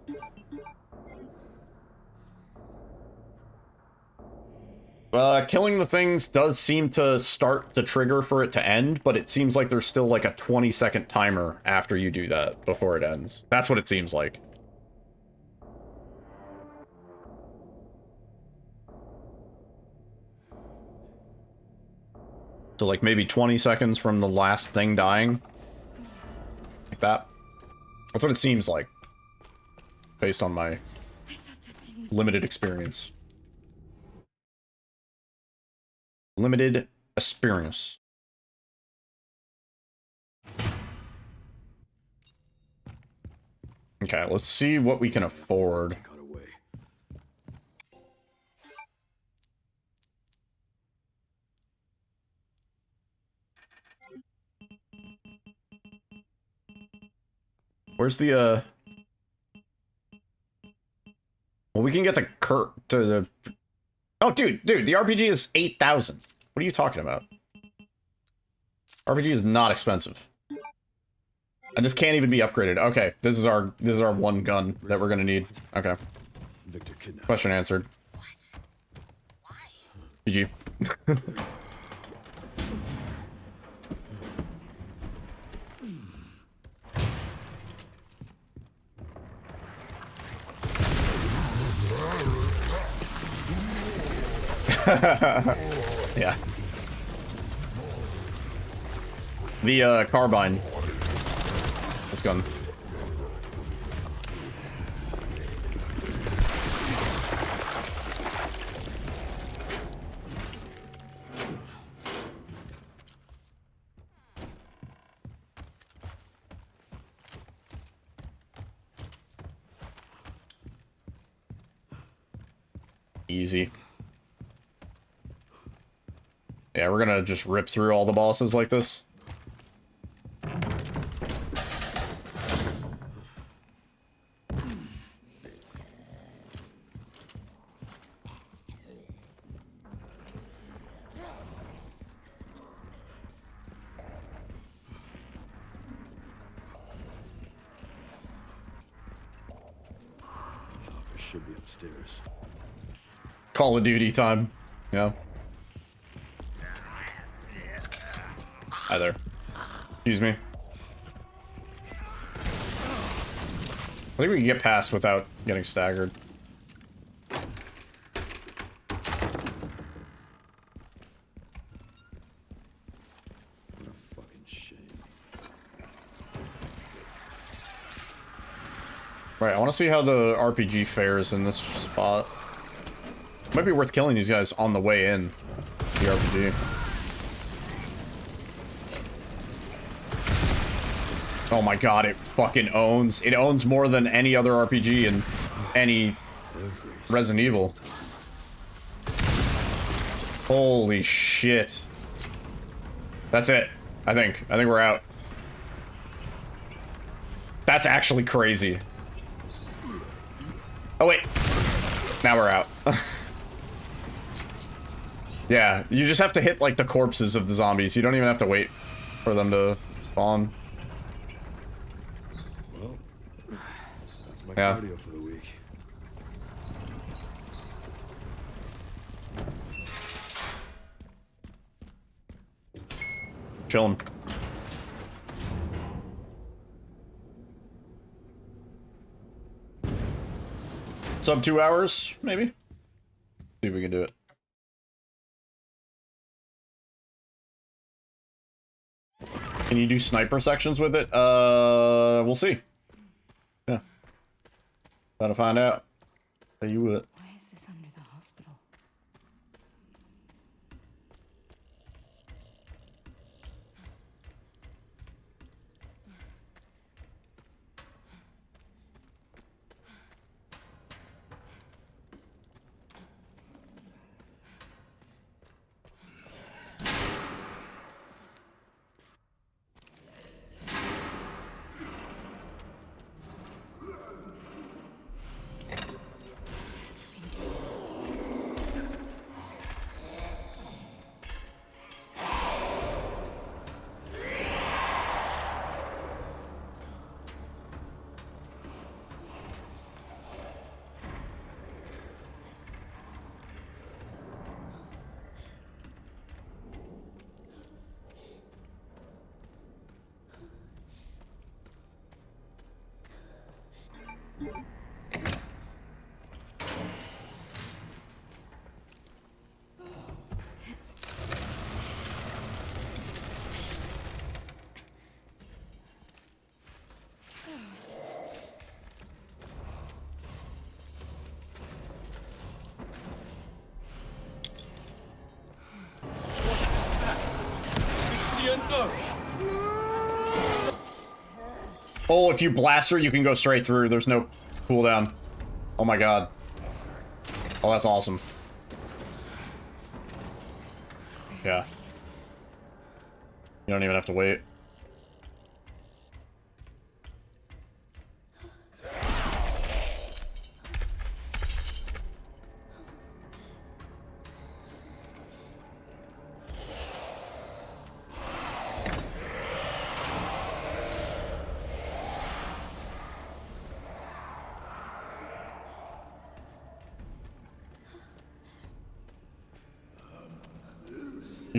killing the things does seem to start the trigger for it to end, but it seems like there's still like a 20-second timer after you do that before it ends. That's what it seems like. So like maybe 20 seconds from the last thing dying. Like that. That's what it seems like. Based on my limited experience. Limited experience. Okay, let's see what we can afford. Where's the, What Well, we can get to the... Oh, dude, the RPG is 8,000. What are you talking about? RPG is not expensive. And this can't even be upgraded. Okay, this is our one gun that we're gonna need. Okay. Question answered. GG. Yeah. The carbine. This gun. Easy. Yeah, we're gonna just rip through all the bosses like this. Office should be upstairs. Call of Duty time. Yeah. Hi there. Excuse me. I think we can get past without getting staggered. Right, I want to see how the RPG fares in this spot. Might be worth killing these guys on the way in. The RPG. Oh my god, it fucking owns. It owns more than any other RPG in any Resident Evil. Holy shit. That's it. I think we're out. That's actually crazy. Oh wait. Now we're out. Yeah, you just have to hit like the corpses of the zombies. You don't even have to wait for them to spawn. Well, that's my Yeah. cardio for the week. Chilling. Sub 2 hours, maybe? See if we can do it. Can you do sniper sections with it? We'll see. Yeah. About to find out. Tell you what. Why is this under the hospital? Oh, if you blast her, you can go straight through. There's no cooldown. Oh my god. Oh, that's awesome. Yeah. You don't even have to wait.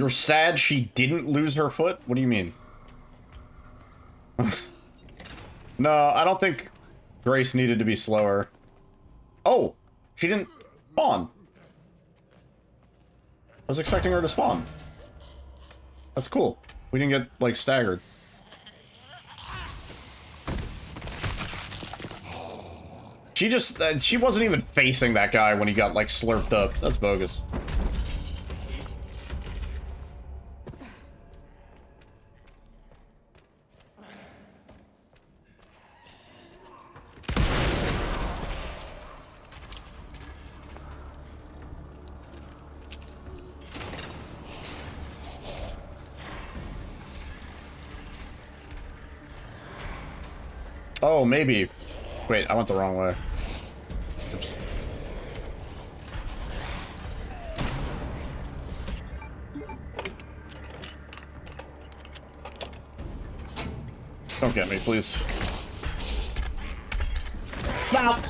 You're sad she didn't lose her foot? What do you mean? No, I don't think Grace needed to be slower. Oh! She didn't spawn. I was expecting her to spawn. That's cool. We didn't get, like, staggered. She just, she wasn't even facing that guy when he got, like, slurped up. That's bogus. Oh, maybe. Wait, I went the wrong way. Oops. Don't get me, please. Stop!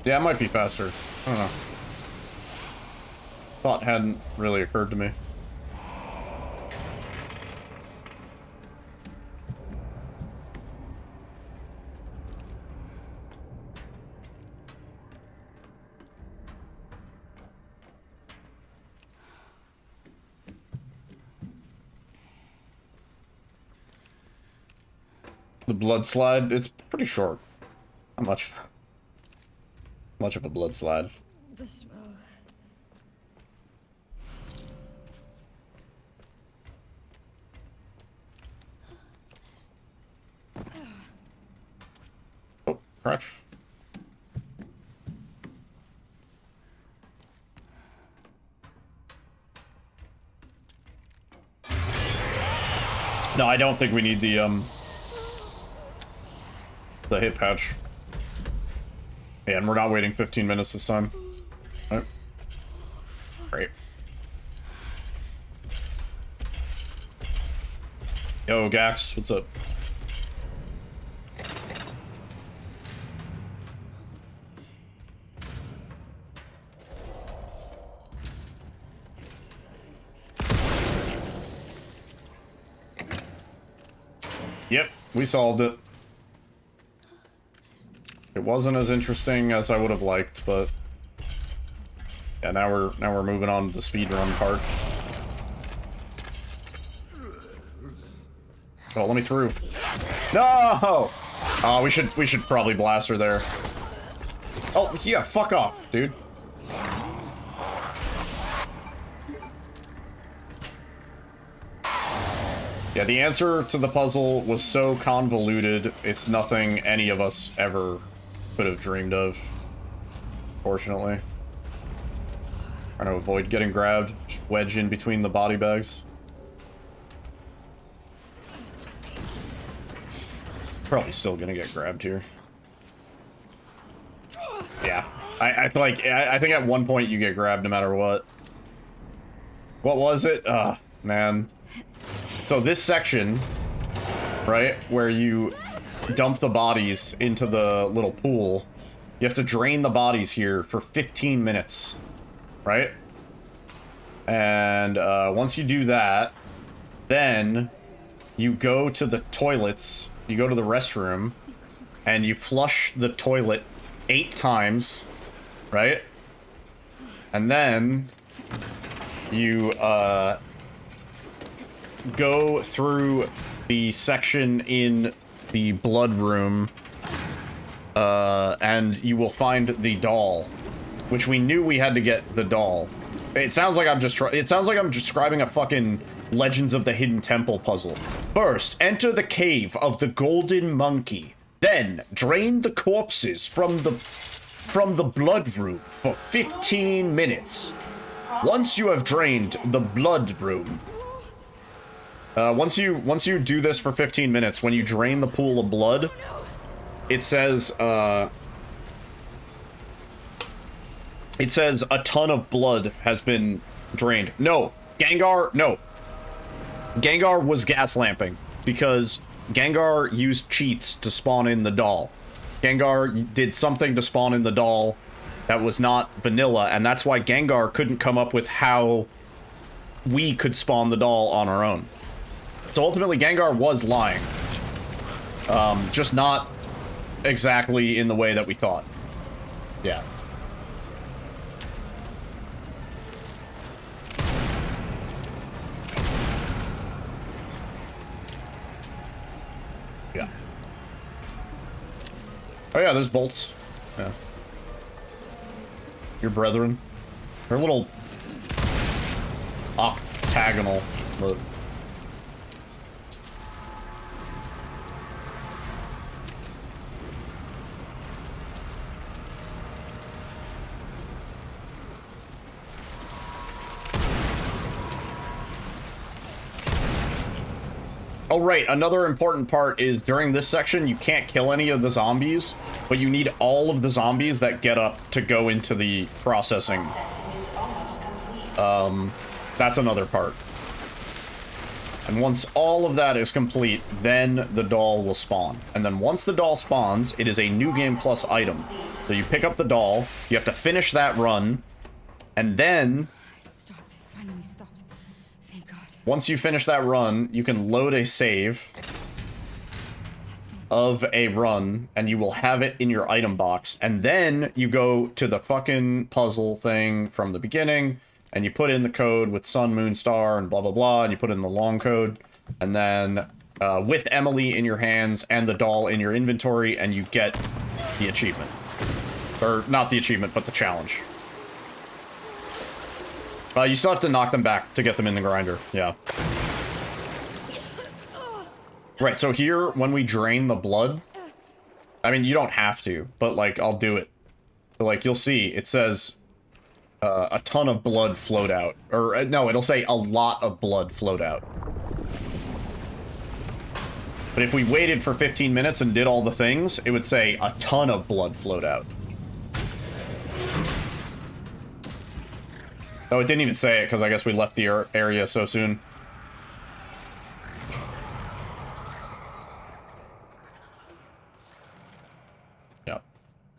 Yeah, it might be faster. I don't know. Thought hadn't really occurred to me. The blood slide, it's pretty short. Not much of a blood slide. The smell. Oh, crutch. No, I don't think we need the hit patch. Yeah, and we're not waiting 15 minutes this time. All right. Great. Yo, Gax, what's up? Yep, we solved it. It wasn't as interesting as I would have liked, but yeah, now we're moving on to the speedrun part. Oh, let me through. No! Oh, we should probably blast her there. Oh, yeah, fuck off, dude. Yeah, the answer to the puzzle was so convoluted, it's nothing any of us ever could have dreamed of, fortunately. Trying to avoid getting grabbed, just wedge in between the body bags. Probably still gonna get grabbed here. Yeah, I think at one point you get grabbed no matter what. What was it? Man. So this section, right, where you dump the bodies into the little pool, you have to drain the bodies here for 15 minutes, right? And once you do that, then you go to the toilets, you go to the restroom, and you flush the toilet 8 times, right? And then you go through the section in the blood room, and you will find the doll, which we knew we had to get the doll. It sounds like I'm describing a fucking Legends of the Hidden Temple puzzle. First, enter the cave of the Golden Monkey. Then, drain the corpses from the blood room for 15 minutes. Once you have drained the blood room, once you do this for 15 minutes, when you drain the pool of blood, it says a ton of blood has been drained. No, Gengar, no. Gengar was gas lamping because Gengar used cheats to spawn in the doll. Gengar did something to spawn in the doll that was not vanilla, and that's why Gengar couldn't come up with how we could spawn the doll on our own. So ultimately, Gengar was lying. Just not exactly in the way that we thought. Yeah. Yeah. Oh yeah, there's bolts. Yeah. Your brethren. They're a little octagonal, but... Oh, right, another important part is during this section, you can't kill any of the zombies, but you need all of the zombies that get up to go into the processing. That's another part. And once all of that is complete, then the doll will spawn. And then once the doll spawns, it is a New Game Plus item. So you pick up the doll, you have to finish that run, and then... It stopped. It finally stopped. Thank God. Once you finish that run, you can load a save of a run, and you will have it in your item box. And then you go to the fucking puzzle thing from the beginning, and you put in the code with Sun, Moon, Star, and blah, blah, blah, and you put in the long code, and then with Emily in your hands and the doll in your inventory, and you get the achievement. Or, not the achievement, but the challenge. You still have to knock them back to get them in the grinder, yeah. Right, so here, when we drain the blood, I mean, you don't have to, but, like, I'll do it. So, like, you'll see, it says... a ton of blood flowed out. Or, no, it'll say a lot of blood flowed out. But if we waited for 15 minutes and did all the things, it would say a ton of blood flowed out. Oh, it didn't even say it, because I guess we left the area so soon. Yeah.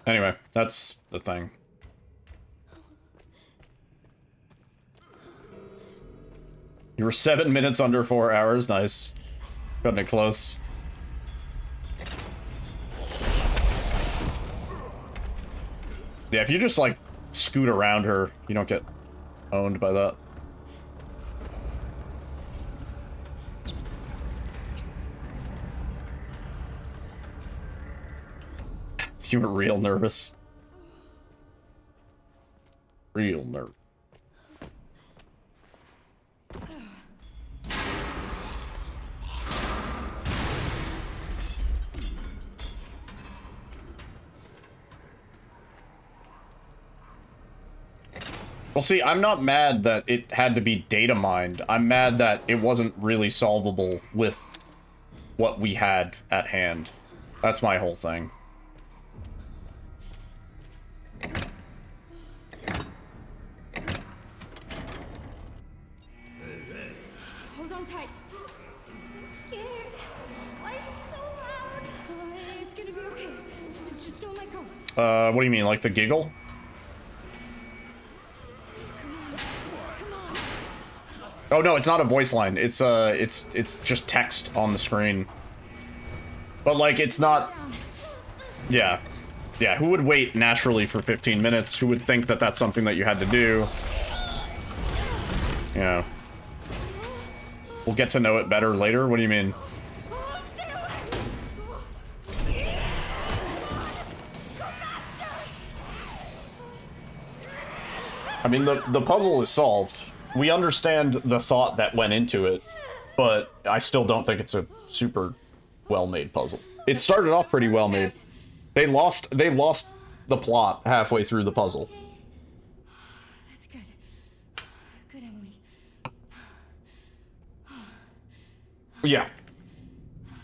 Anyway, that's the thing. You were 7 minutes under 4 hours. Nice. Cutting it close. Yeah, if you just, like, scoot around her, you don't get owned by that. You were real nervous. Real nervous. Well, see, I'm not mad that it had to be data mined. I'm mad that it wasn't really solvable with what we had at hand. That's my whole thing. Hold on tight. I'm scared. Why is it so loud? It's gonna be okay. Just don't let go. What do you mean, like the giggle? Oh no, it's not a voice line. It's just text on the screen. But like, it's not... Yeah. Yeah, who would wait naturally for 15 minutes? Who would think that that's something that you had to do? You know. We'll get to know it better later? What do you mean? I mean, the puzzle is solved. We understand the thought that went into it, but I still don't think it's a super well-made puzzle. It started off pretty well-made. They lost the plot halfway through the puzzle. That's good. Good, Emily. Yeah.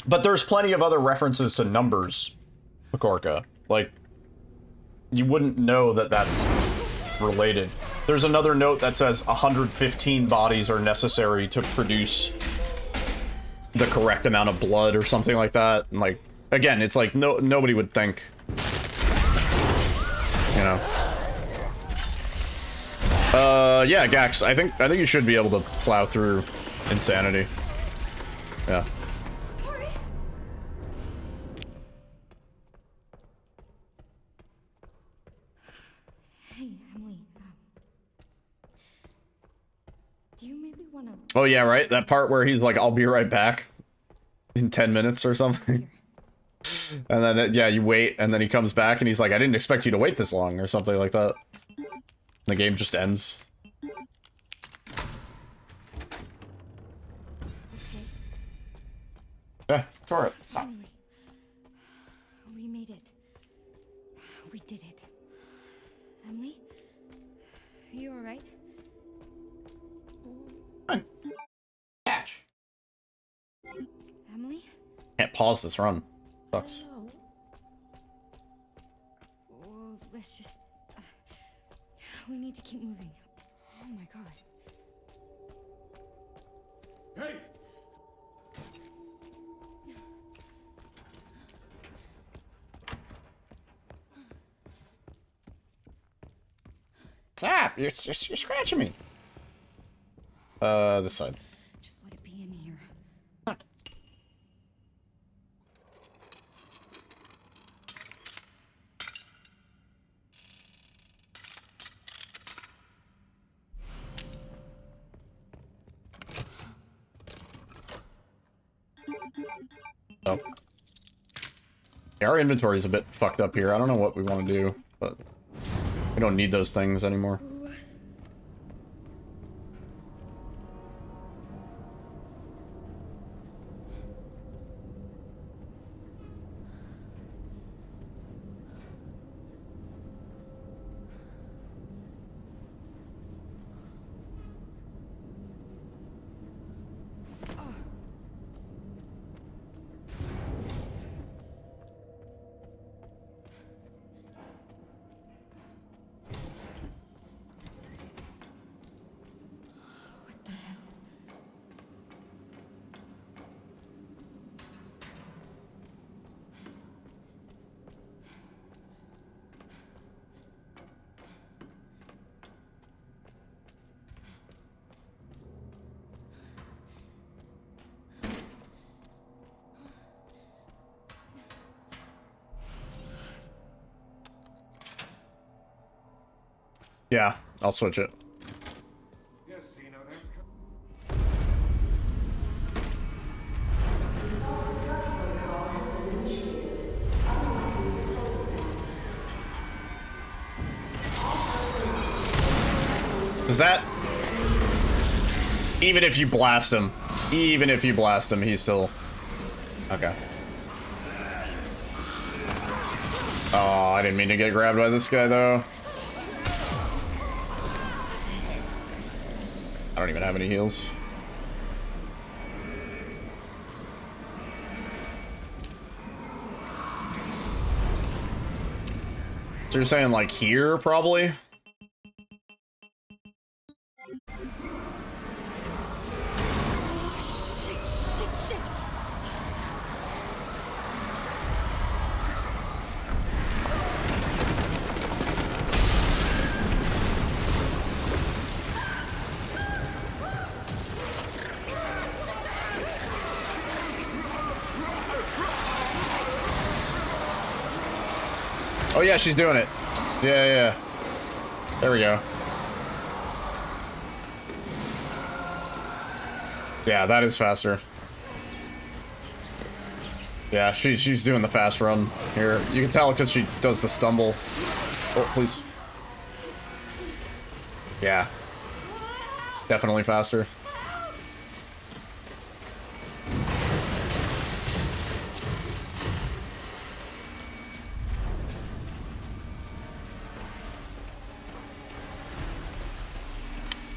But there's plenty of other references to numbers, Pakorka. Like, you wouldn't know that that's related. There's another note that says 115 bodies are necessary to produce the the correct amount of blood or something like that. And like, again, it's like nobody would think, you know. Yeah, Gax, I think you should be able to plow through insanity. Yeah. Hey, Emily. Do you maybe want to? Oh yeah, right. That part where he's like, "I'll be right back," in 10 minutes or something. And then yeah, you wait, and then he comes back, and he's like, "I didn't expect you to wait this long," or something like that. The game just ends. Yeah, tore it. Finally, we made it. We did it. Emily, are you all right? Catch. Emily? Can't pause this run. Sucks. Well, let's just. We need to keep moving. Oh my god. Hey! Stop! You're scratching me. This side. Just let it be in here. Oh. Yeah, our inventory is a bit fucked up here. I don't know what we want to do, but we don't need those things anymore. Yeah, I'll switch it. Is that... Even if you blast him, he's still... Okay. Oh, I didn't mean to get grabbed by this guy, though. I don't even have any heals. So you're saying, like, here, probably? Oh yeah, she's doing it. Yeah. There we go. Yeah, that is faster. Yeah, she's doing the fast run here. You can tell because she does the stumble. Oh, please. Yeah. Definitely faster.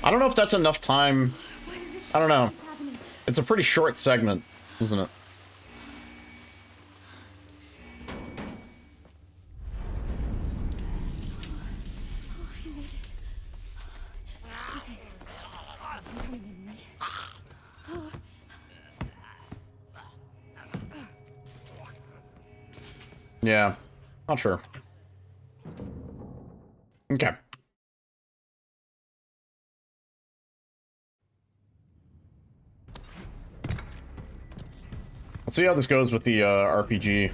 I don't know if that's enough time. I don't know. It's a pretty short segment, isn't it? Yeah, not sure. Okay. Let's see how this goes with the RPG.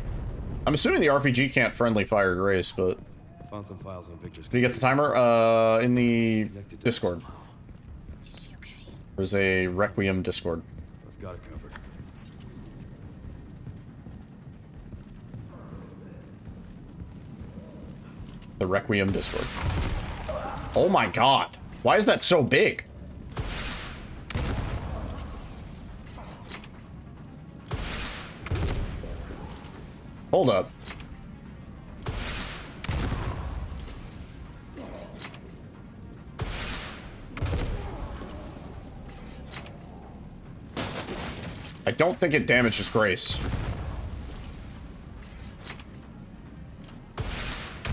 I'm assuming the RPG can't friendly fire Grace, but... Found some files and pictures. Did you get the timer? In the Discord. There's a Requiem Discord. I've got it covered. The Requiem Discord. Oh my god. Why is that so big? Hold up. I don't think it damages Grace.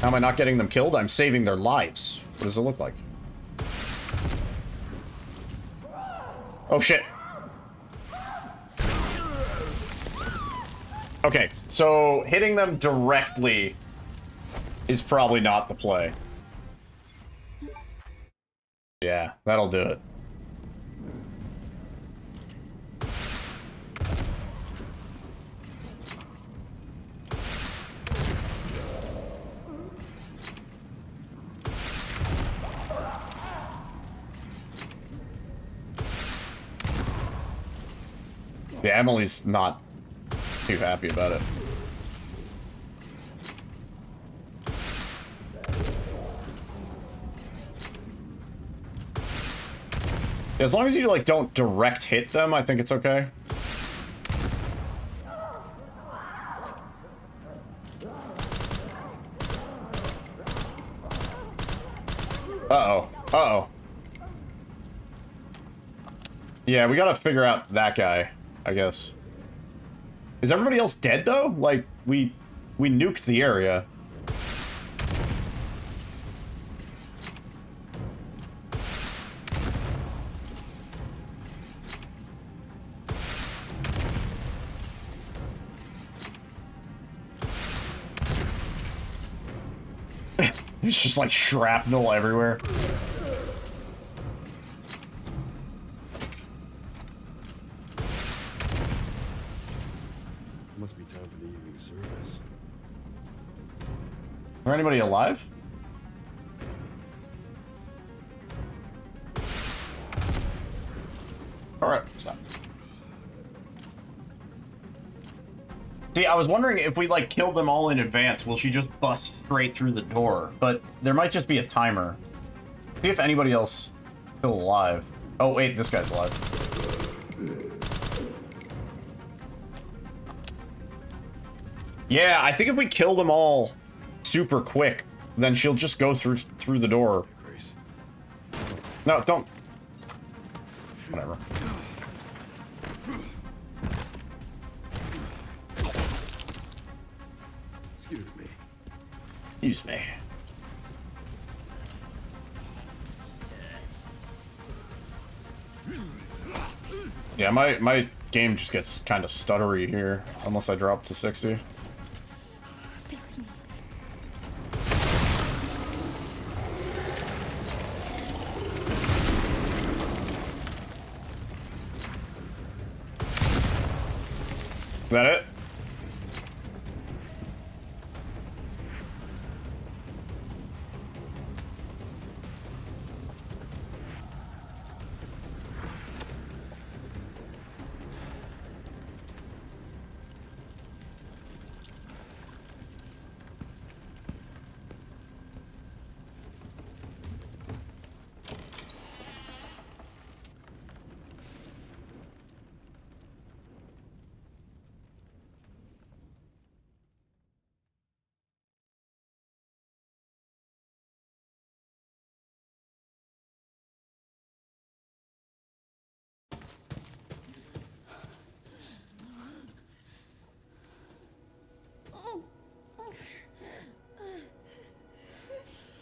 How am I not getting them killed? I'm saving their lives. What does it look like? Oh shit. Okay, so hitting them directly is probably not the play. Yeah, that'll do it. Yeah, Emily's not too happy about it. As long as you, like, don't direct hit them, I think it's okay. Uh-oh. Uh-oh. Yeah, we gotta figure out that guy, I guess. Is everybody else dead, though? Like, we nuked the area. There's just, like, shrapnel everywhere. Must be time for the evening service. Is there anybody alive? Alright, stop. See, I was wondering if we, like, killed them all in advance, will she just bust straight through the door? But there might just be a timer. See if anybody else is still alive. Oh, wait, this guy's alive. Yeah, I think if we kill them all super quick, then she'll just go through the door. No, don't. Whatever. Excuse me. Excuse me. Yeah, my game just gets kind of stuttery here, unless I drop to 60. Stay with me. Is that it?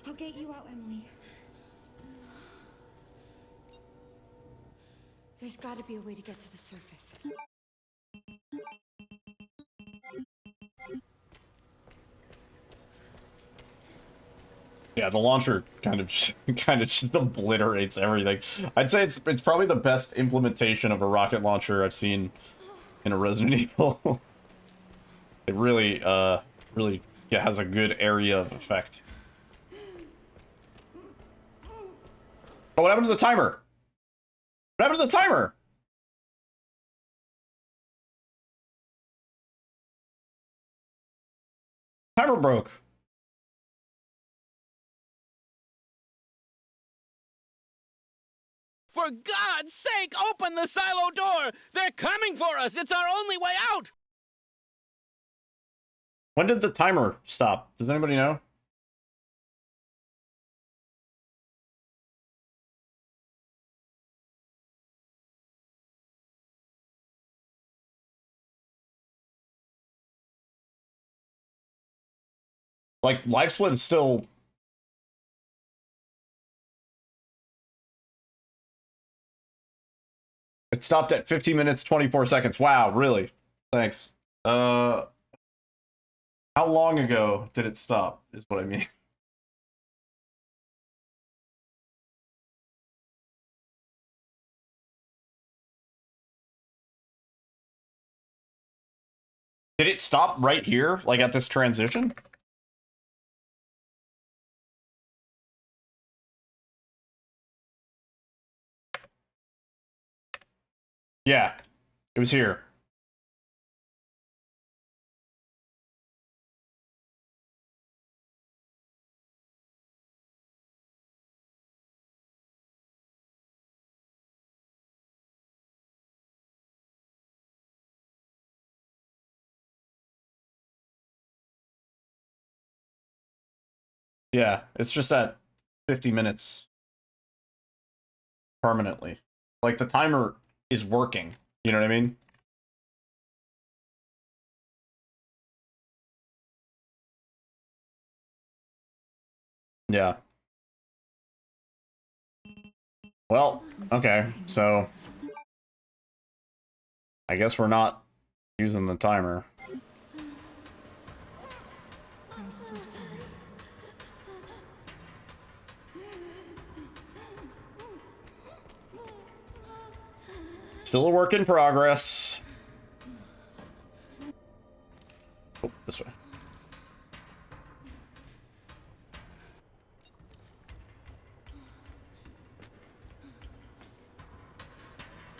I'll get you out, Emily. There's got to be a way to get to the surface. Yeah, the launcher kind of just obliterates everything. I'd say it's probably the best implementation of a rocket launcher I've seen in a Resident Evil. It really really has a good area of effect. Oh, what happened to the timer? What happened to the timer? Timer broke. For God's sake, open the silo door! They're coming for us! It's our only way out! When did the timer stop? Does anybody know? Like, life split is still... It stopped at 50 minutes, 24 seconds. Wow, really? Thanks. How long ago did it stop, is what I mean. Did it stop right here, like at this transition? Yeah, it was here. Yeah, it's just at 50 minutes permanently. Like, the timer is working. You know what I mean? Yeah. Well, okay, so I guess we're not using the timer. I'm so sorry. Still a work in progress. Oh, this way.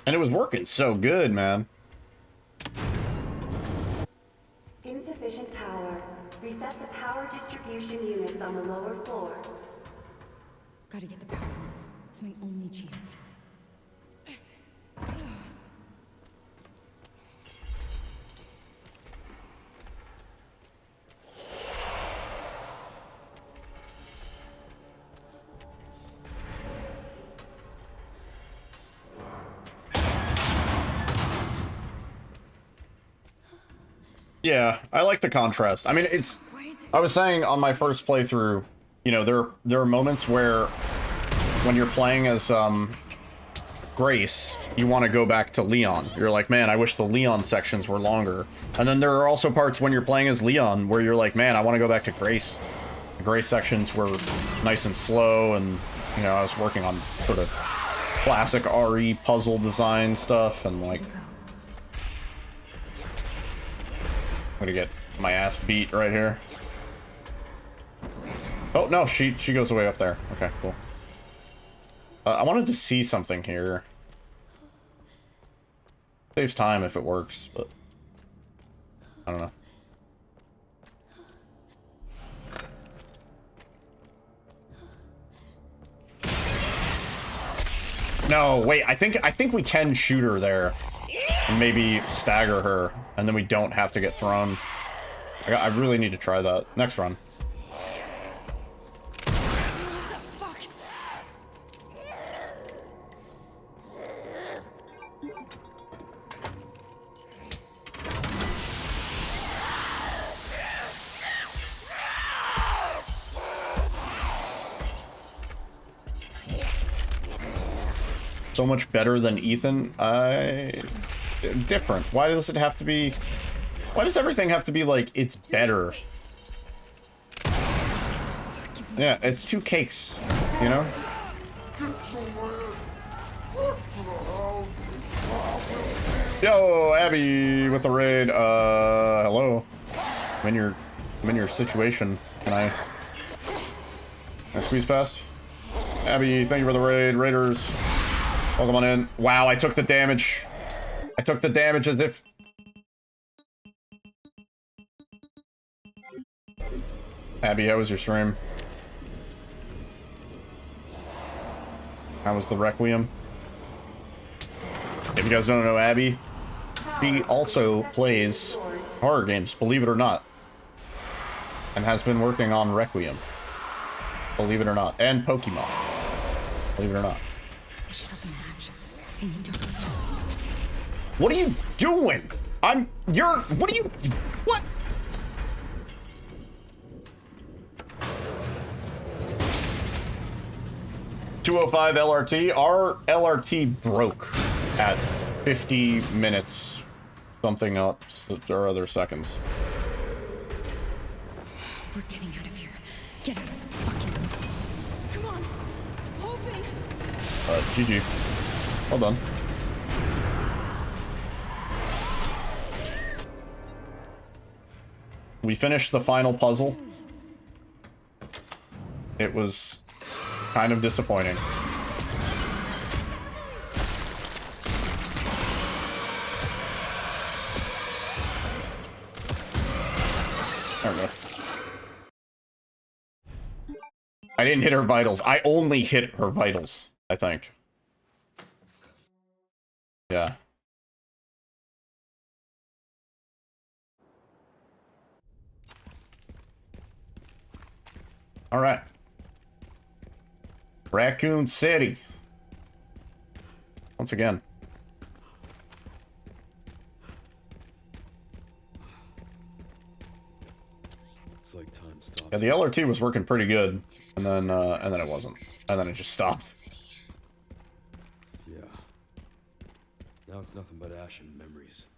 And it was working so good, man. Insufficient power. Reset the power distribution units on the lower floor. Gotta get the power. It's my only chance. Yeah, I like the contrast. I mean, it's... I was saying on my first playthrough, you know, there are moments where when you're playing as Grace, you want to go back to Leon. You're like, man, I wish the Leon sections were longer. And then there are also parts when you're playing as Leon where you're like, man, I want to go back to Grace. The Grace sections were nice and slow, and, you know, I was working on sort of classic RE puzzle design stuff, and like... I'm gonna get my ass beat right here. Oh, no, she goes away up there. Okay, cool. I wanted to see something here. Saves time if it works, but... I don't know. No, wait, I think we can shoot her there. And maybe stagger her, and then we don't have to get thrown. I really need to try that. Next run. So much better than Ethan. Different. Why does it have to be... Why does everything have to be like, it's better? Give me Yeah, it's 2 cakes, you know? Yo, Abby with the raid. Hello. I'm in your situation. Can I squeeze past? Abby, thank you for the raid. Raiders, welcome on in. Wow, I took the damage. I took the damage as if... Abby, how was your stream? How was the Requiem? If you guys don't know Abby, she also plays horror games, believe it or not. And has been working on Requiem. Believe it or not. And Pokemon. Believe it or not. What are you doing? What are you... What? $205 LRT. Our LRT broke at 50 minutes. Something else or other seconds. We're getting out of here. Get out of the fucking... Come on. Hoping. GG. Well done. We finished the final puzzle. It was kind of disappointing. There we go. I didn't hit her vitals. I only hit her vitals, I think. Yeah. All right. Raccoon City. Once again. It's like time stopped. Yeah, the LRT was working pretty good, and then it wasn't, and then it just stopped. Yeah. Now it's nothing but ash and memories.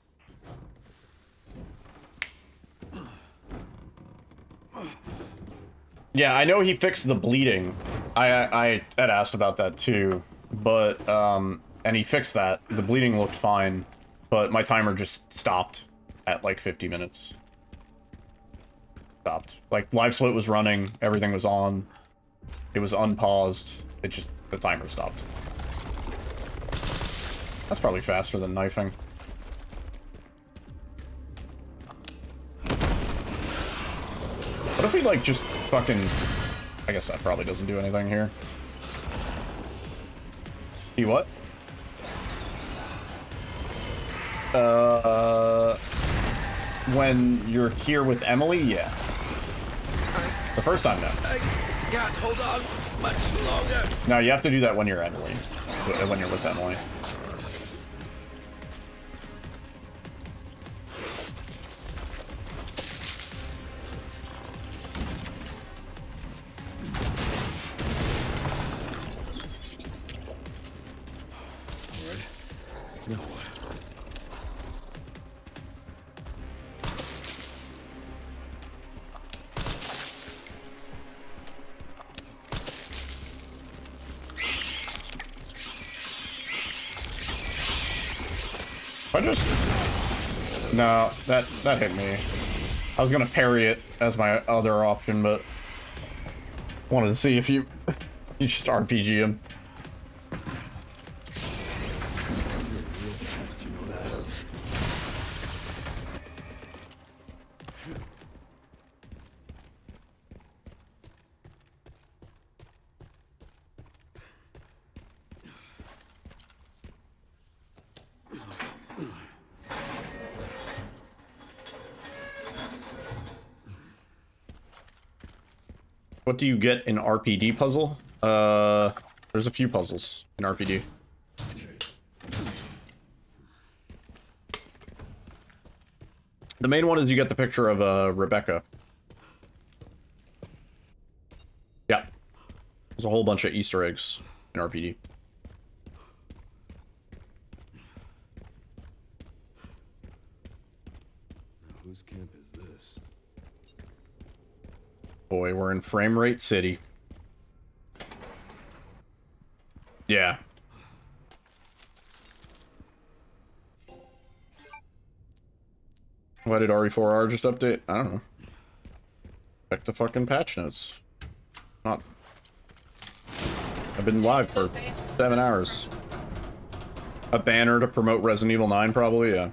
Yeah, I know he fixed the bleeding. I had asked about that too, but and he fixed that. The bleeding looked fine, but my timer just stopped at like 50 minutes. Stopped. Like live split was running, everything was on. It was unpaused. It just the timer stopped. That's probably faster than knifing. What if we, like, just fucking... I guess that probably doesn't do anything here. See what? When you're here with Emily, yeah. The first time, no. I can't hold on much longer. No, you have to do that when you're Emily. When you're with Emily. Now what? I just... No, that hit me. I was gonna parry it as my other option, but... wanted to see if you... you just RPG him. What do you get in RPD puzzle? There's a few puzzles in RPD. The main one is you get the picture of Rebecca. Yeah. There's a whole bunch of Easter eggs in RPD. Now whose camp is this? Boy, we're in frame rate city. Yeah. Why did RE4R just update? I don't know. Check the fucking patch notes. Not. I've been live for 7 hours. A banner to promote Resident Evil 9, probably, yeah.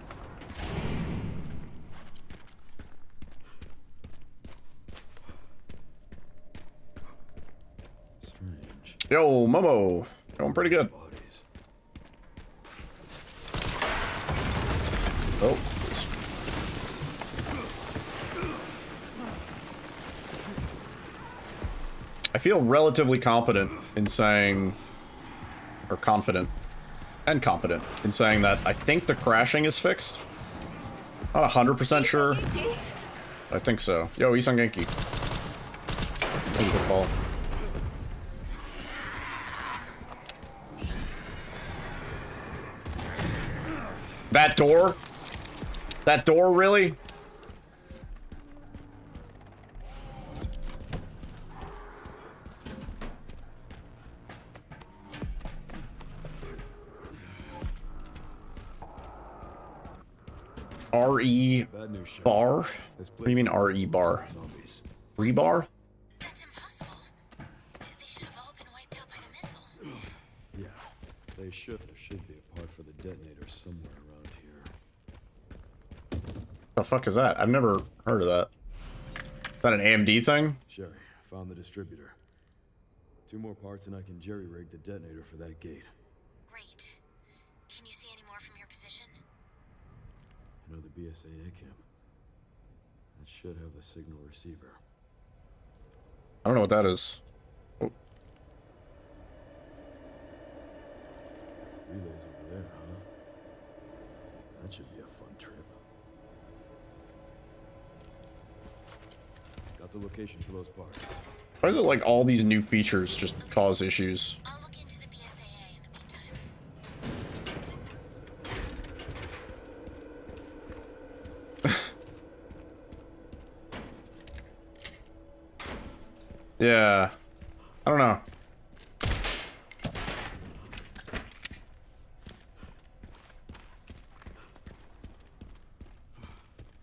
Strange. Yo, Momo. Going pretty good. Oh. I feel relatively competent in saying, or confident and competent in saying that I think the crashing is fixed. Not 100% sure. I think so. Yo, Isan Genki. Thank you for the call. That door? That door, really? RE bar? What do you mean RE bar? Rebar? That's impossible. They should have all been wiped out by the missile. Yeah, they should. There should be a part for the detonator somewhere around here. The fuck is that? I've never heard of that. Is that an AMD thing? Sherry, found the distributor. 2 more parts and I can jerry-rig the detonator for that gate. Great. Can you see any more from your position? You know the BSAA camp? That should have the signal receiver. I don't know what that is. Oh. Relays over there, huh? That should be a fun trip. Got the location for those parts. Why is it like all these new features just cause issues? I'll look into the BSAA in the meantime. Yeah. I don't know.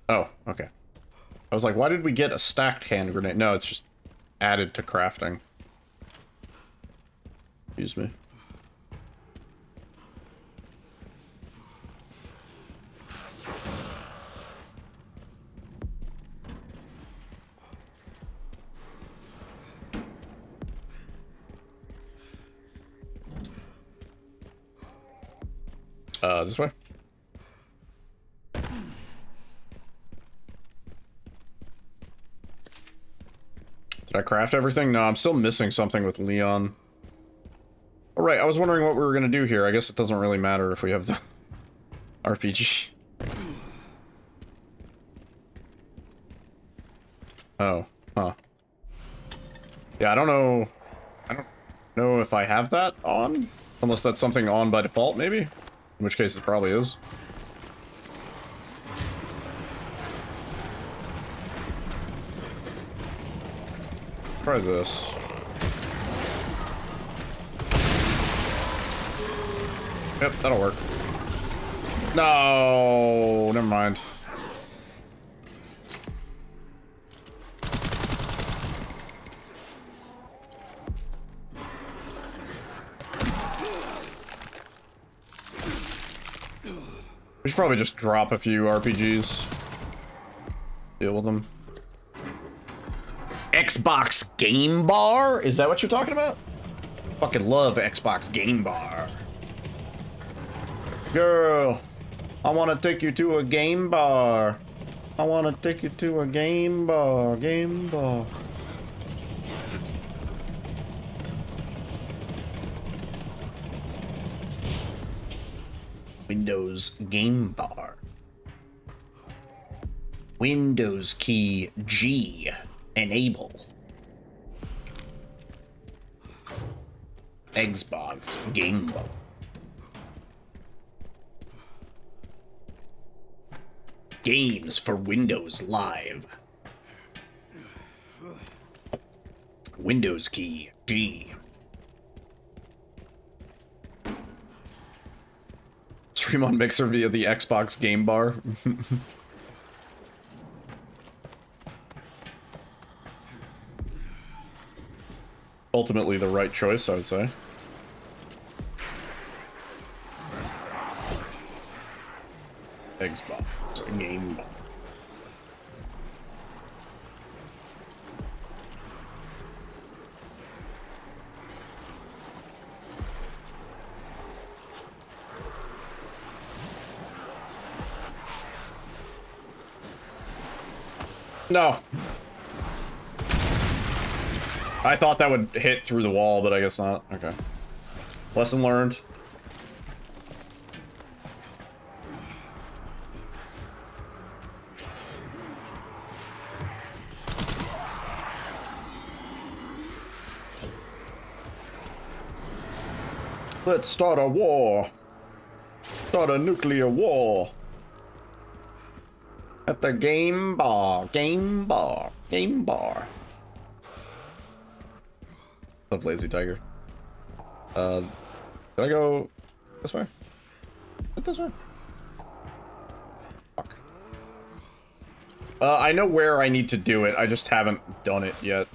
Oh, okay. I was like, why did we get a stacked hand grenade? No, it's just added to crafting. Excuse me. This way? Did I craft everything? No, I'm still missing something with Leon. Alright, I was wondering what we were gonna do here. I guess it doesn't really matter if we have the RPG. Oh, huh. Yeah, I don't know if I have that on. Unless that's something on by default, maybe? In which case it probably is. Try this. Yep, that'll work. No, never mind. We should probably just drop a few RPGs. Deal with them. Xbox Game Bar? Is that what you're talking about? Fucking love Xbox Game Bar. Girl, I want to take you to a game bar. I want to take you to a game bar. Game bar. Windows Game Bar. Windows key G. Enable. Xbox Game Bar. Games for Windows Live. Windows key G. Stream on Mixer via the Xbox game bar. Ultimately the right choice, I would say. Xbox game bar. No. I thought that would hit through the wall, but I guess not. Okay. Lesson learned. Let's start a war. Start a nuclear war. At the game bar. Game bar. Game bar. Love Lazy Tiger. Did I go this way? Is it this way? Fuck. I know where I need to do it. I just haven't done it yet.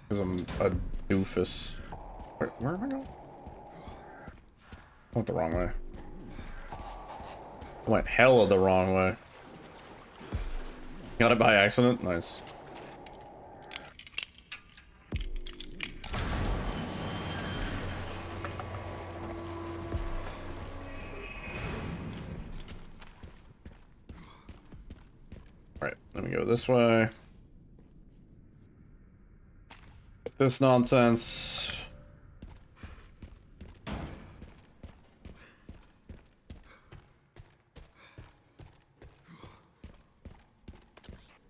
Because I'm a doofus. Where am I going? I went the wrong way. I went hella the wrong way. Got it by accident? Nice. Alright, let me go this way. This nonsense.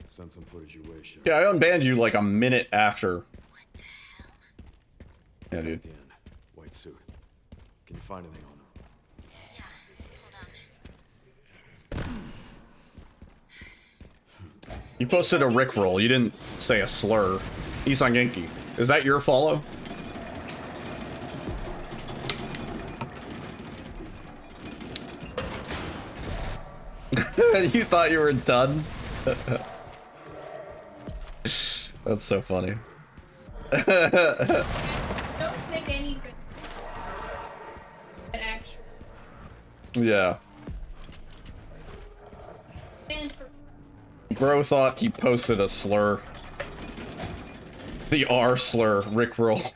Send some footage your way, Sheriff. Yeah, I unbanned you like a minute after. Yeah, dude. At the end, white suit. Can you find anything on him? You posted a Rickroll. You didn't say a slur. Isan Genki. Is that your follow? You thought you were done? That's so funny. Don't take anything. An action. Yeah. Bro thought he posted a slur. The R slur, Rickroll.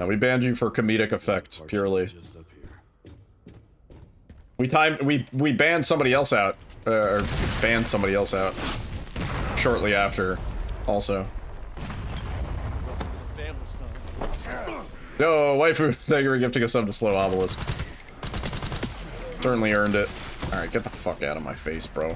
We banned you for comedic effect, purely. We banned somebody else out, or banned somebody else out shortly after, also. Yo, waifu, thank you for gifting a sub to Slow Obelisk. Certainly earned it. Alright, get the fuck out of my face, bro.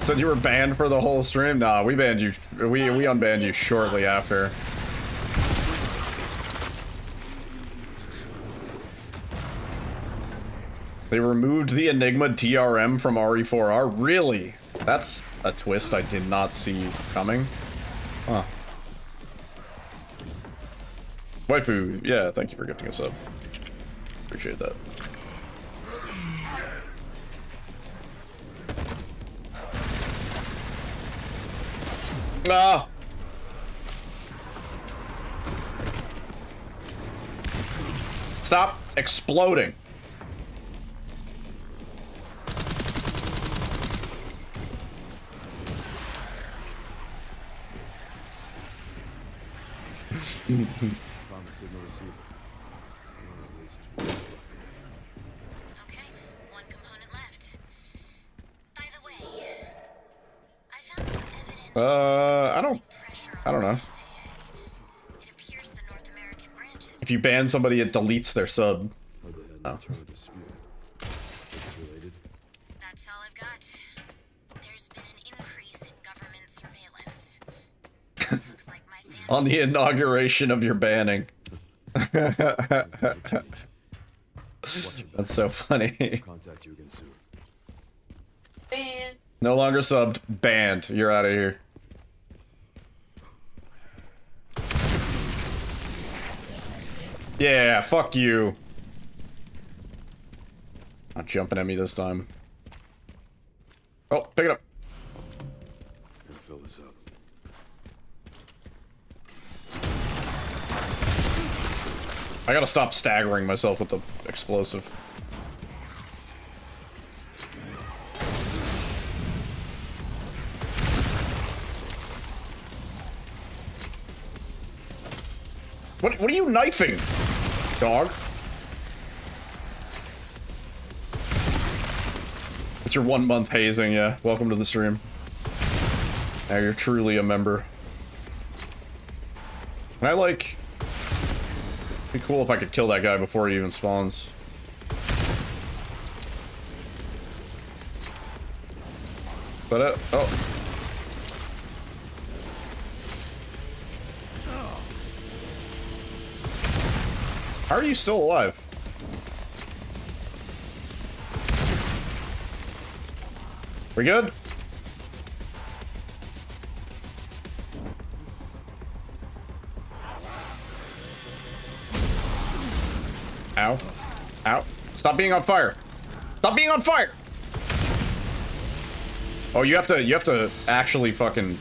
Said you were banned for the whole stream? Nah, we banned you. We unbanned you shortly after. They removed the Enigma DRM from RE4R? Really? That's a twist I did not see coming. Huh. Waifu, yeah, thank you for gifting us up. Appreciate that. Ah! Stop exploding. Found the signal receiver. At least what's left of it. Okay, one component left. By the way, I found some evidence. I don't know. It appears the North American branches. If you ban somebody, it deletes their sub. Oh. That's all I've got. There's been an increase in government surveillance. Looks like my family. On the inauguration of your banning. That's so funny. Contact you again soon. Banned. No longer subbed. Banned. You're out of here. Yeah, fuck you. Not jumping at me this time. Oh, pick it up. Gonna fill this up. I gotta stop staggering myself with the explosive. What are you knifing, dog? It's your 1 month hazing, yeah. Welcome to the stream. Now you're truly a member. And I like... It'd be cool if I could kill that guy before he even spawns. But oh. How are you still alive? We good? Ow. Ow. Stop being on fire. Stop being on fire! Oh, you have to actually fucking...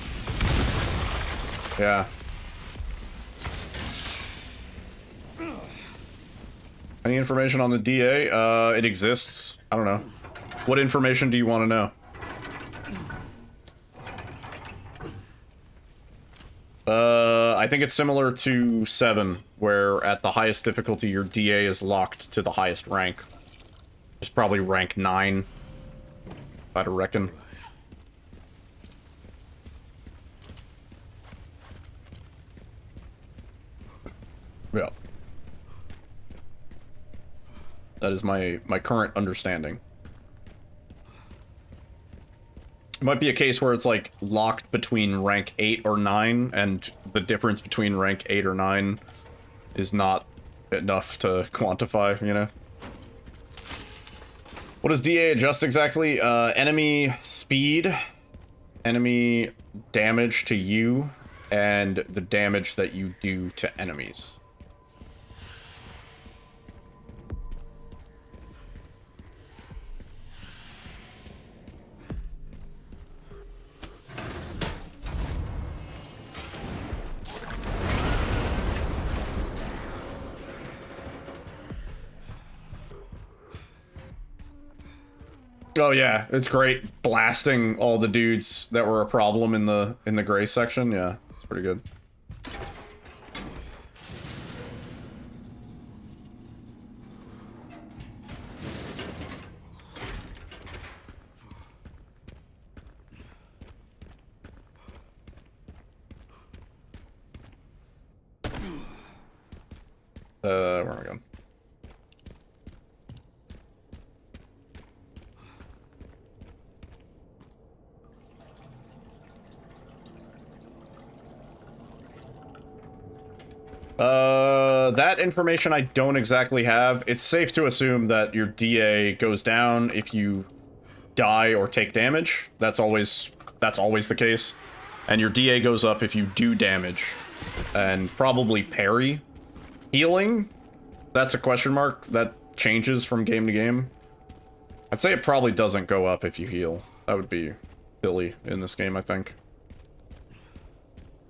Yeah. Any information on the DA? It exists. I don't know. What information do you want to know? I think it's similar to 7, where at the highest difficulty your DA is locked to the highest rank. It's probably rank 9, I'd reckon. Yeah. That is my current understanding. It might be a case where it's like locked between rank 8 or 9, and the difference between rank 8 or 9 is not enough to quantify, you know? What does DA adjust exactly? Enemy speed, enemy damage to you, and the damage that you do to enemies. Oh yeah, it's great blasting all the dudes that were a problem in the gray section. Yeah, it's pretty good. Where am I going? That information I don't exactly have. It's safe to assume that your DA goes down if you die or take damage. That's always the case. And your DA goes up if you do damage. And probably parry. Healing? That's a question mark. That changes from game to game. I'd say it probably doesn't go up if you heal. That would be silly in this game, I think.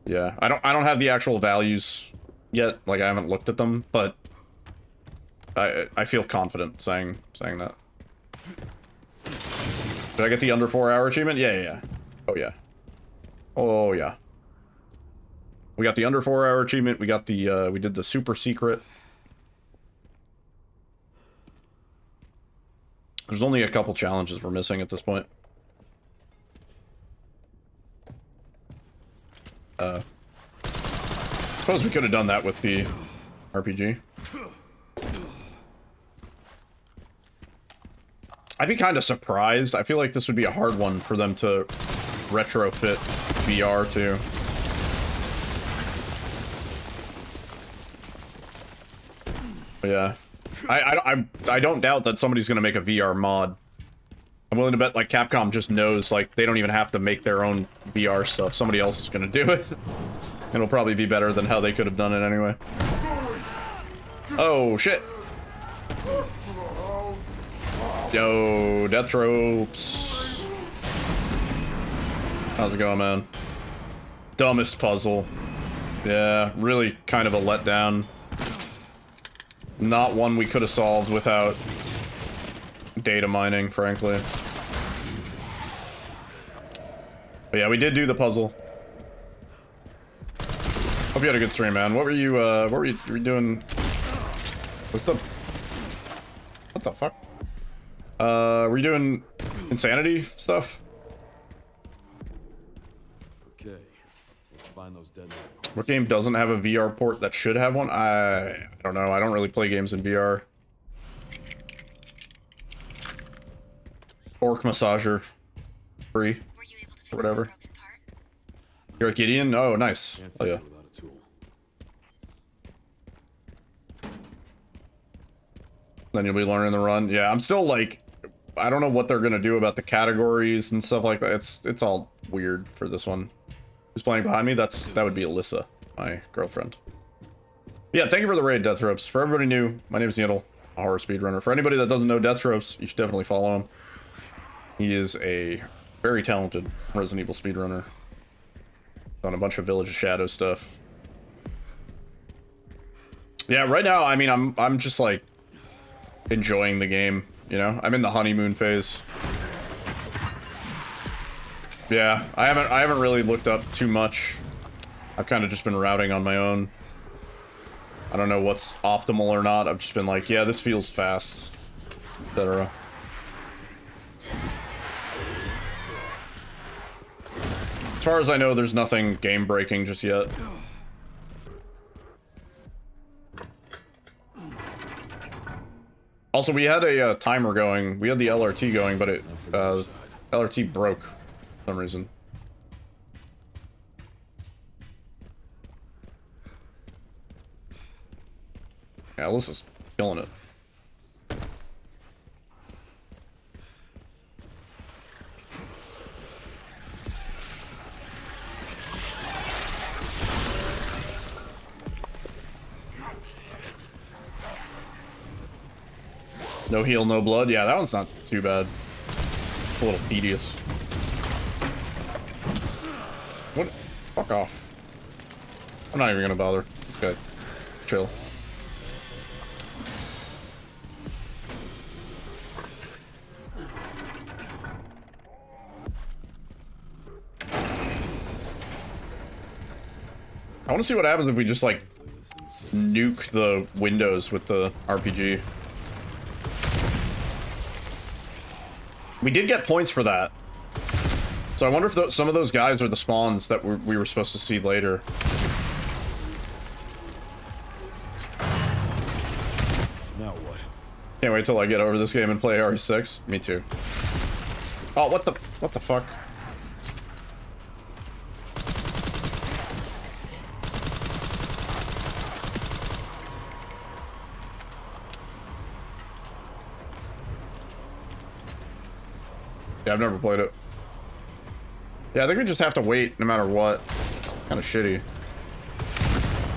Yeah, I don't have the actual values yet, like I haven't looked at them, but I feel confident saying that. Did I get the under 4 hour achievement? Yeah. Oh yeah. Oh yeah. We got the under 4 hour achievement, we got the we did the super secret. There's only a couple challenges we're missing at this point. Suppose we could have done that with the RPG. I'd be kind of surprised. I feel like this would be a hard one for them to retrofit VR to. But yeah. I don't doubt that somebody's gonna make a VR mod. I'm willing to bet like Capcom just knows like they don't even have to make their own VR stuff. Somebody else is gonna do it. It'll probably be better than how they could have done it anyway. Oh shit. Yo, death ropes. How's it going, man? Dumbest puzzle. Yeah, really kind of a letdown. Not one we could have solved without data mining, frankly. But yeah, we did do the puzzle. Hope you had a good stream, man. What were you doing? What the fuck? Were you doing insanity stuff? Okay, let's find those dead. What game doesn't have a VR port that should have one? I don't know. I don't really play games in VR. Orc massager. Free. Or whatever. You're a Gideon? Oh, nice. Oh, yeah. Then you'll be learning the run. Yeah, I'm still like... I don't know what they're gonna do about the categories and stuff like that. It's all weird for this one. Who's playing behind me? That would be Alyssa, my girlfriend. Yeah, thank you for the raid, Death Ropes. For everybody new, my name is Needle, a horror speedrunner. For anybody that doesn't know Death Ropes, you should definitely follow him. He is a very talented Resident Evil speedrunner. Done a bunch of Village of Shadow stuff. Yeah, right now, I mean, I'm just like enjoying the game, you know? I'm in the honeymoon phase. Yeah, I haven't really looked up too much. I've kind of just been routing on my own. I don't know what's optimal or not. I've just been like, yeah, this feels fast, etc. As far as I know, there's nothing game-breaking just yet. Also, we had a timer going. We had the LRT going, but it LRT broke for some reason. Yeah, Alyssa's killing it. No heal, no blood. Yeah, that one's not too bad. It's a little tedious. What? Fuck off. I'm not even gonna bother. This guy. Chill. I want to see what happens if we just, like, nuke the windows with the RPG. We did get points for that. So I wonder if some of those guys are the spawns that we were supposed to see later. Now what? Can't wait till I get over this game and play RE6. Me too. Oh, what the fuck? Yeah, I've never played it. Yeah, I think we just have to wait no matter what. Kind of shitty.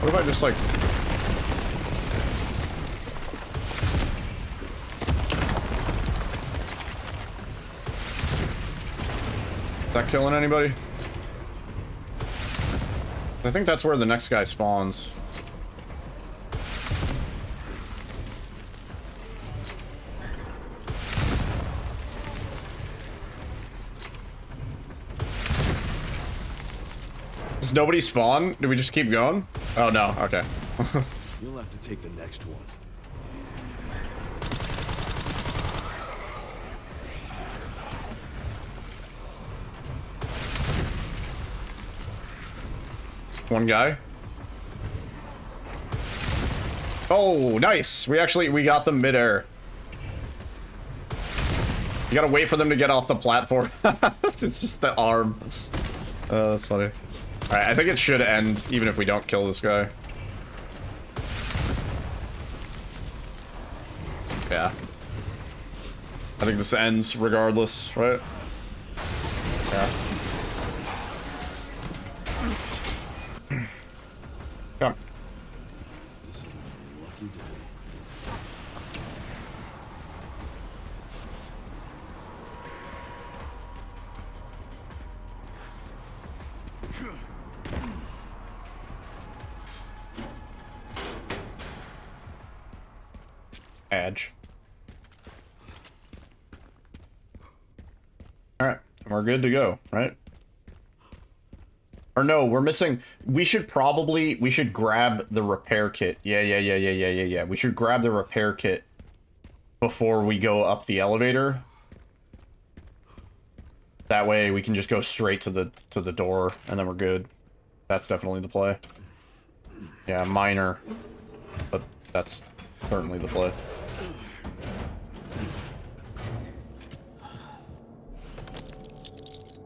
What if I just like... Is that killing anybody? I think that's where the next guy spawns. Does nobody spawn? Do we just keep going? Oh no, okay. You'll have to take the next one. One guy. Oh, nice. We got them midair. You gotta wait for them to get off the platform. It's just the arm. Oh, that's funny. Alright, I think it should end even if we don't kill this guy. Yeah. I think this ends regardless, right? Yeah. Come. This is a lucky day. Edge. Alright, we're good to go, right? Or no, we're missing... We should grab the repair kit. Yeah. We should grab the repair kit before we go up the elevator. That way we can just go straight to the door, and then we're good. That's definitely the play. Yeah, minor. But that's certainly the play.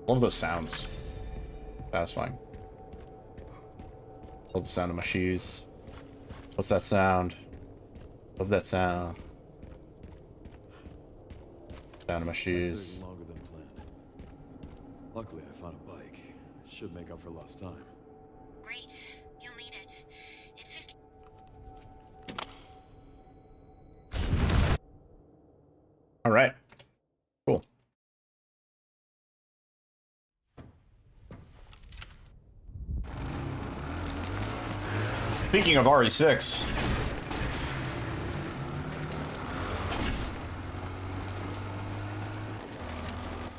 Love those sounds. Satisfying. Love the sound of my shoes. What's that sound? Love that sound. Sound of my shoes. Taking longer than planned. Luckily, I found a bike. Should make up for lost time. Great. You'll need it. It's 50. All right. Cool. Speaking of RE6,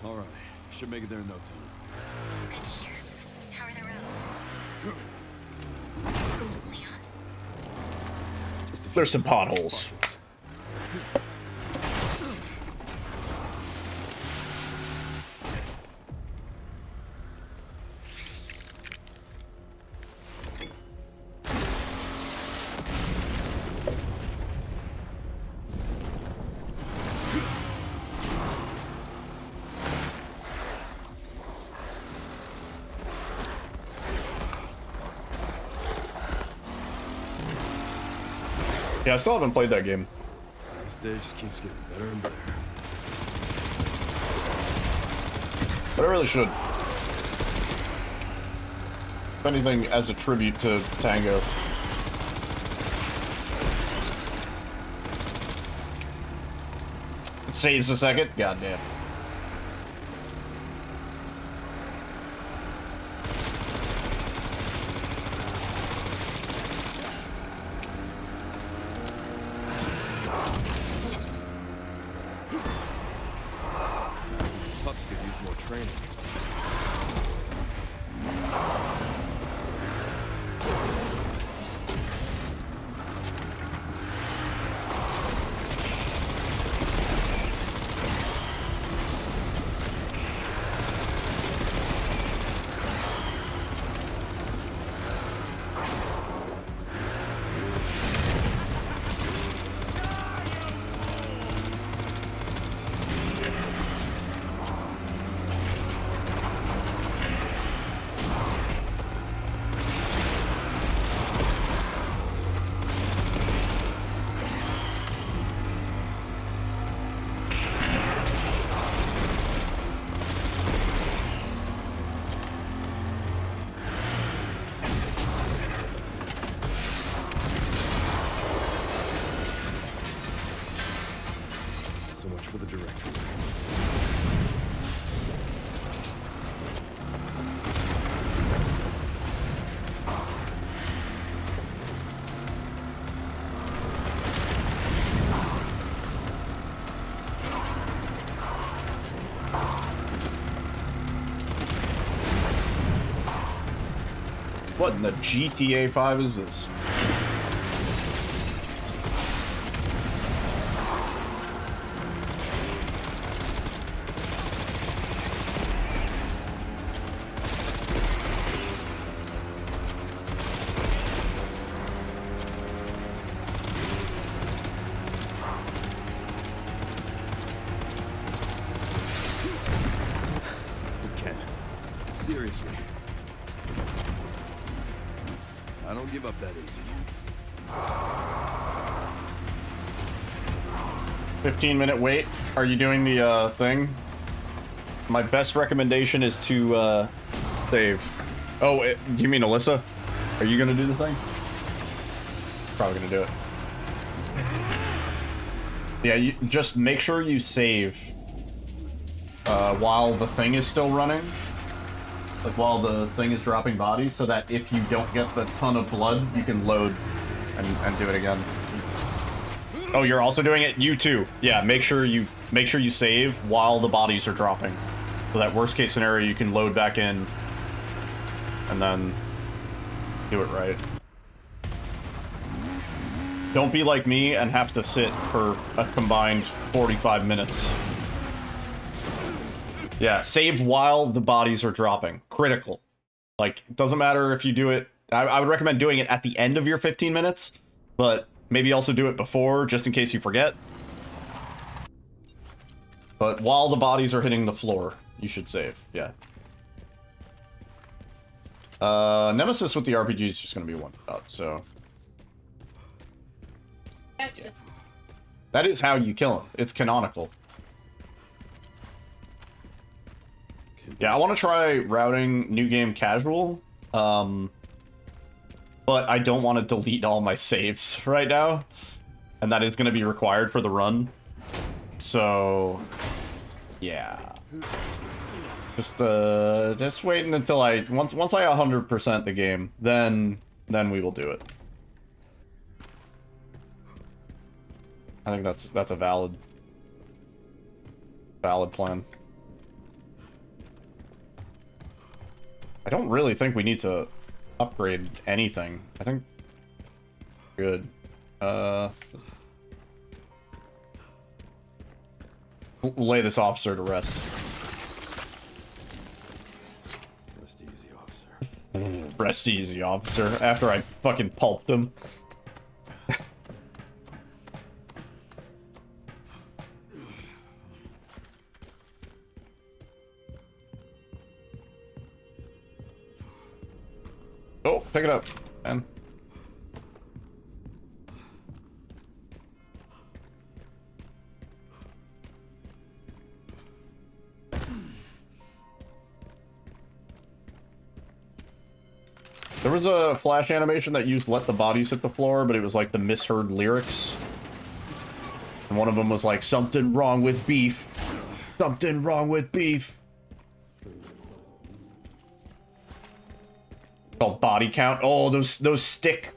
All right, should make it there in no time. Good to hear. How are the roads? Leon? there's some potholes. Yeah, I still haven't played that game. This day just keeps getting better and better. But I really should. If anything, as a tribute to Tango. It saves a second? Goddamn. Pups could use more training. So much for the director. What in the GTA 5 is this? Okay. Seriously. I don't give up that easy. 15-minute wait. Are you doing the thing? My best recommendation is to save. Oh, do you mean Alyssa? Are you gonna do the thing? Probably gonna do it. Yeah, you just make sure you save while the thing is still running. Like while the thing is dropping bodies, so that if you don't get the ton of blood, you can load and do it again. Oh, you're also doing it? You too. Yeah, make sure you save while the bodies are dropping. So that worst case scenario, you can load back in and then do it right. Don't be like me and have to sit for a combined 45 minutes. Yeah, save while the bodies are dropping. Critical. Like, it doesn't matter if you do it... I would recommend doing it at the end of your 15 minutes, but maybe also do it before, just in case you forget. But while the bodies are hitting the floor, you should save. Yeah. Nemesis with the RPG is just going to be one shot, so... That's just... That is how you kill him. It's canonical. Yeah, I want to try routing New Game Casual, but I don't want to delete all my saves right now, and that is going to be required for the run. So, yeah. Just waiting until once I 100% the game, then we will do it. I think that's a valid plan. I don't really think we need to upgrade anything. I think good. Lay this officer to rest. Rest easy, officer. Rest easy, officer. After I fucking pulped him. Oh, pick it up, man. There was a Flash animation that used "Let the Bodies Hit the Floor," but it was like the misheard lyrics. And one of them was like, "Something wrong with beef. Something wrong with beef." Called Body Count. Oh, those stick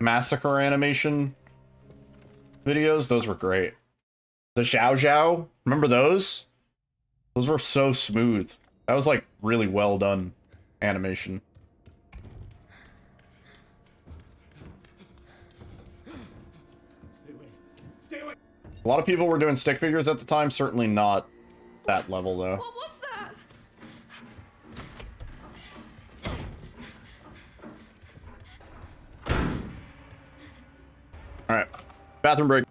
massacre animation videos, those were great. The Xiao Xiao, remember those? Those were so smooth. That was like really well done animation. Stay away. A lot of people were doing stick figures at the time, certainly not that level though. What was that? All right, bathroom break.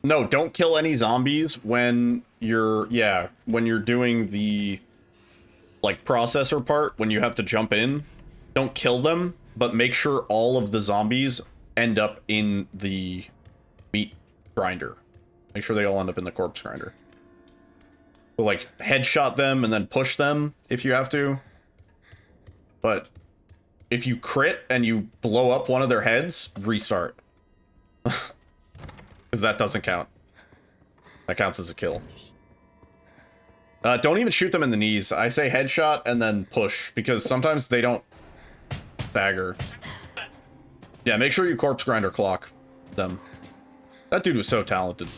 No, don't kill any zombies when you're doing the like processor part when you have to jump in. Don't kill them, but make sure all of the zombies end up in the meat grinder. Make sure they all end up in the corpse grinder. So, like, headshot them and then push them if you have to. But if you crit and you blow up one of their heads, restart. Because that doesn't count. That counts as a kill. Don't even shoot them in the knees. I say headshot and then push, because sometimes they don't stagger. Yeah, make sure you corpse grinder clock them. That dude was so talented.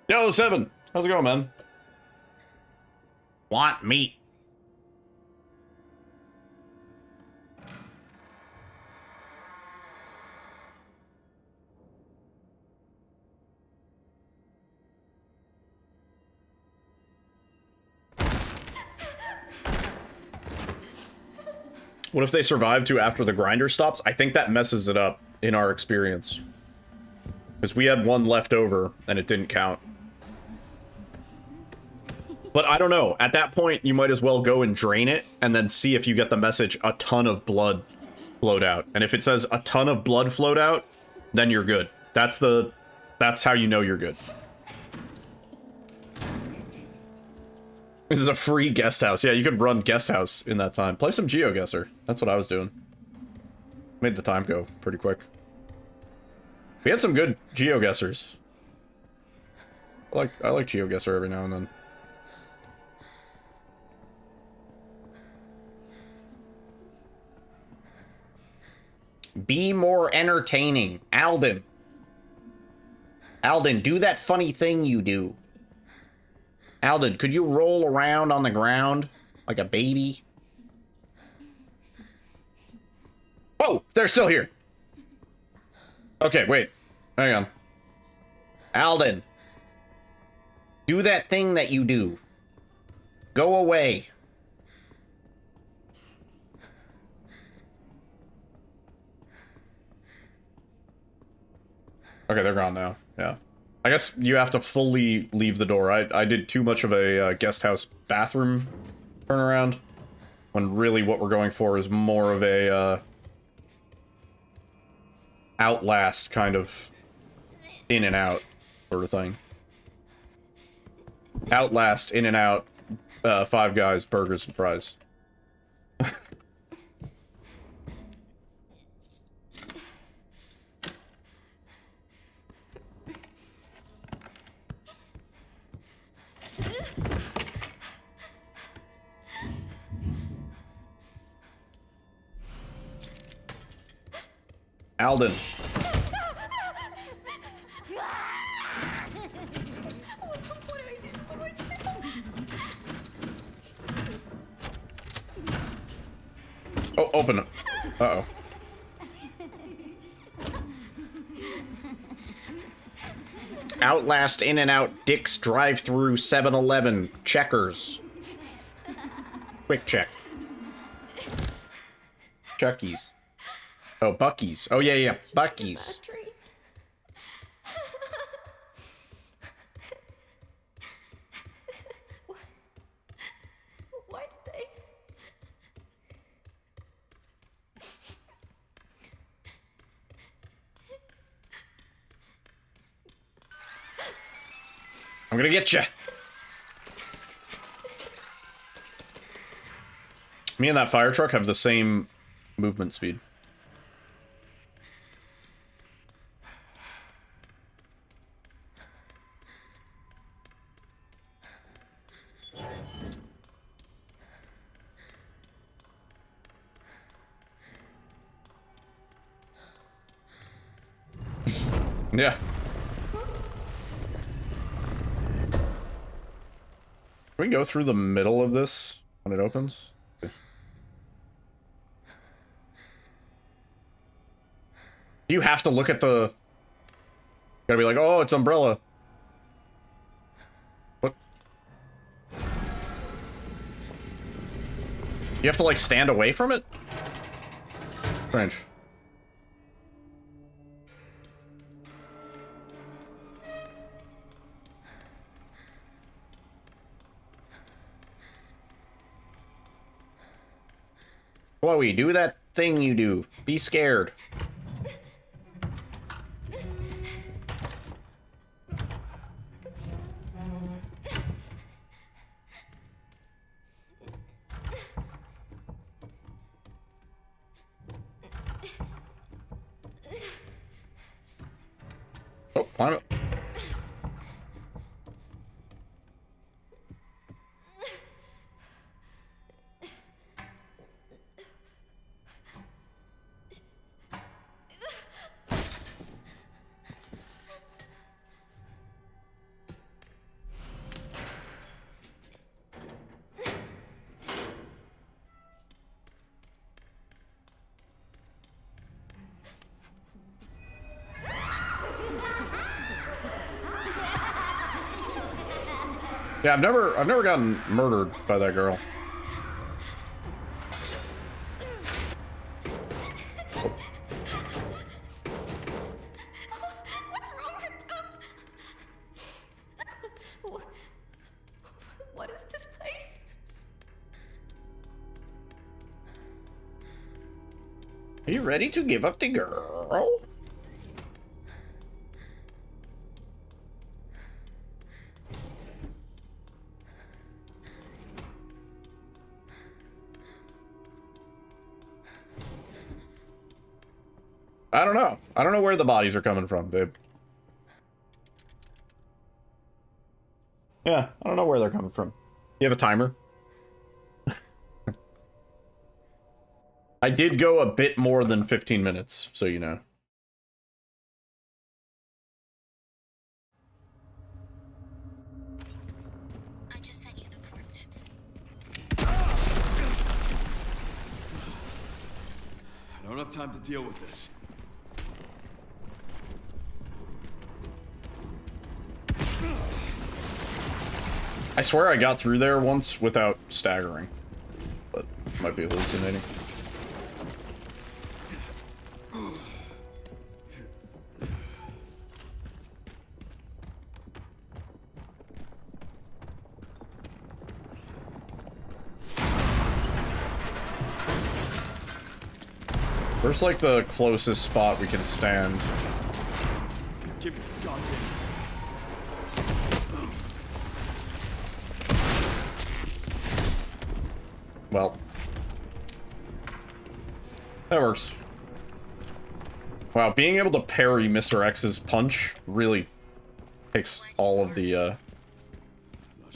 Yo, Seven! How's it going, man? Want meat. What if they survive to after the grinder stops? I think that messes it up in our experience. Because we had one left over and it didn't count. But I don't know. At that point, you might as well go and drain it and then see if you get the message, a ton of blood flowed out. And if it says a ton of blood flowed out, then you're good. That's how you know you're good. This is a free guest house. Yeah, you could run guest house in that time. Play some GeoGuessr. That's what I was doing. Made the time go pretty quick. We had some good GeoGuessers. I like GeoGuessr every now and then. Be more entertaining. Alden. Alden, do that funny thing you do. Alden, could you roll around on the ground like a baby? Oh, they're still here. Okay, wait. Hang on. Alden. Do that thing that you do. Go away. Okay, they're gone now. Yeah. I guess you have to fully leave the door. I did too much of a guest house bathroom turnaround, when really what we're going for is more of a Outlast kind of in and out sort of thing. Outlast, in and out, Five Guys, burgers and fries. Alden. Oh, open it. Uh-oh. Outlast, In and Out, Dick's Drive-Thru, 7-Eleven, Checkers. Quick check. Chucky's. Oh, Bucky's. Oh, yeah, yeah, Bucky's. Why did they? I'm gonna get you. Me and that fire truck have the same movement speed. Yeah. Can we go through the middle of this when it opens? You have to look at the... Gotta be like, oh, it's Umbrella. What? You have to, like, stand away from it? Strange. Chloe, do that thing you do. Be scared. Oh, climb it. Yeah, I've never gotten murdered by that girl. What's wrong with them? What is this place? Are you ready to give up the girl? I don't know. I don't know where the bodies are coming from, babe. Yeah, I don't know where they're coming from. You have a timer? I did go a bit more than 15 minutes, so you know. I just sent you the coordinates. I don't have time to deal with this. I swear I got through there once without staggering, but might be hallucinating. Where's like the closest spot we can stand? Give me the goddamn. Well, that works. Wow, being able to parry Mr. X's punch really takes all the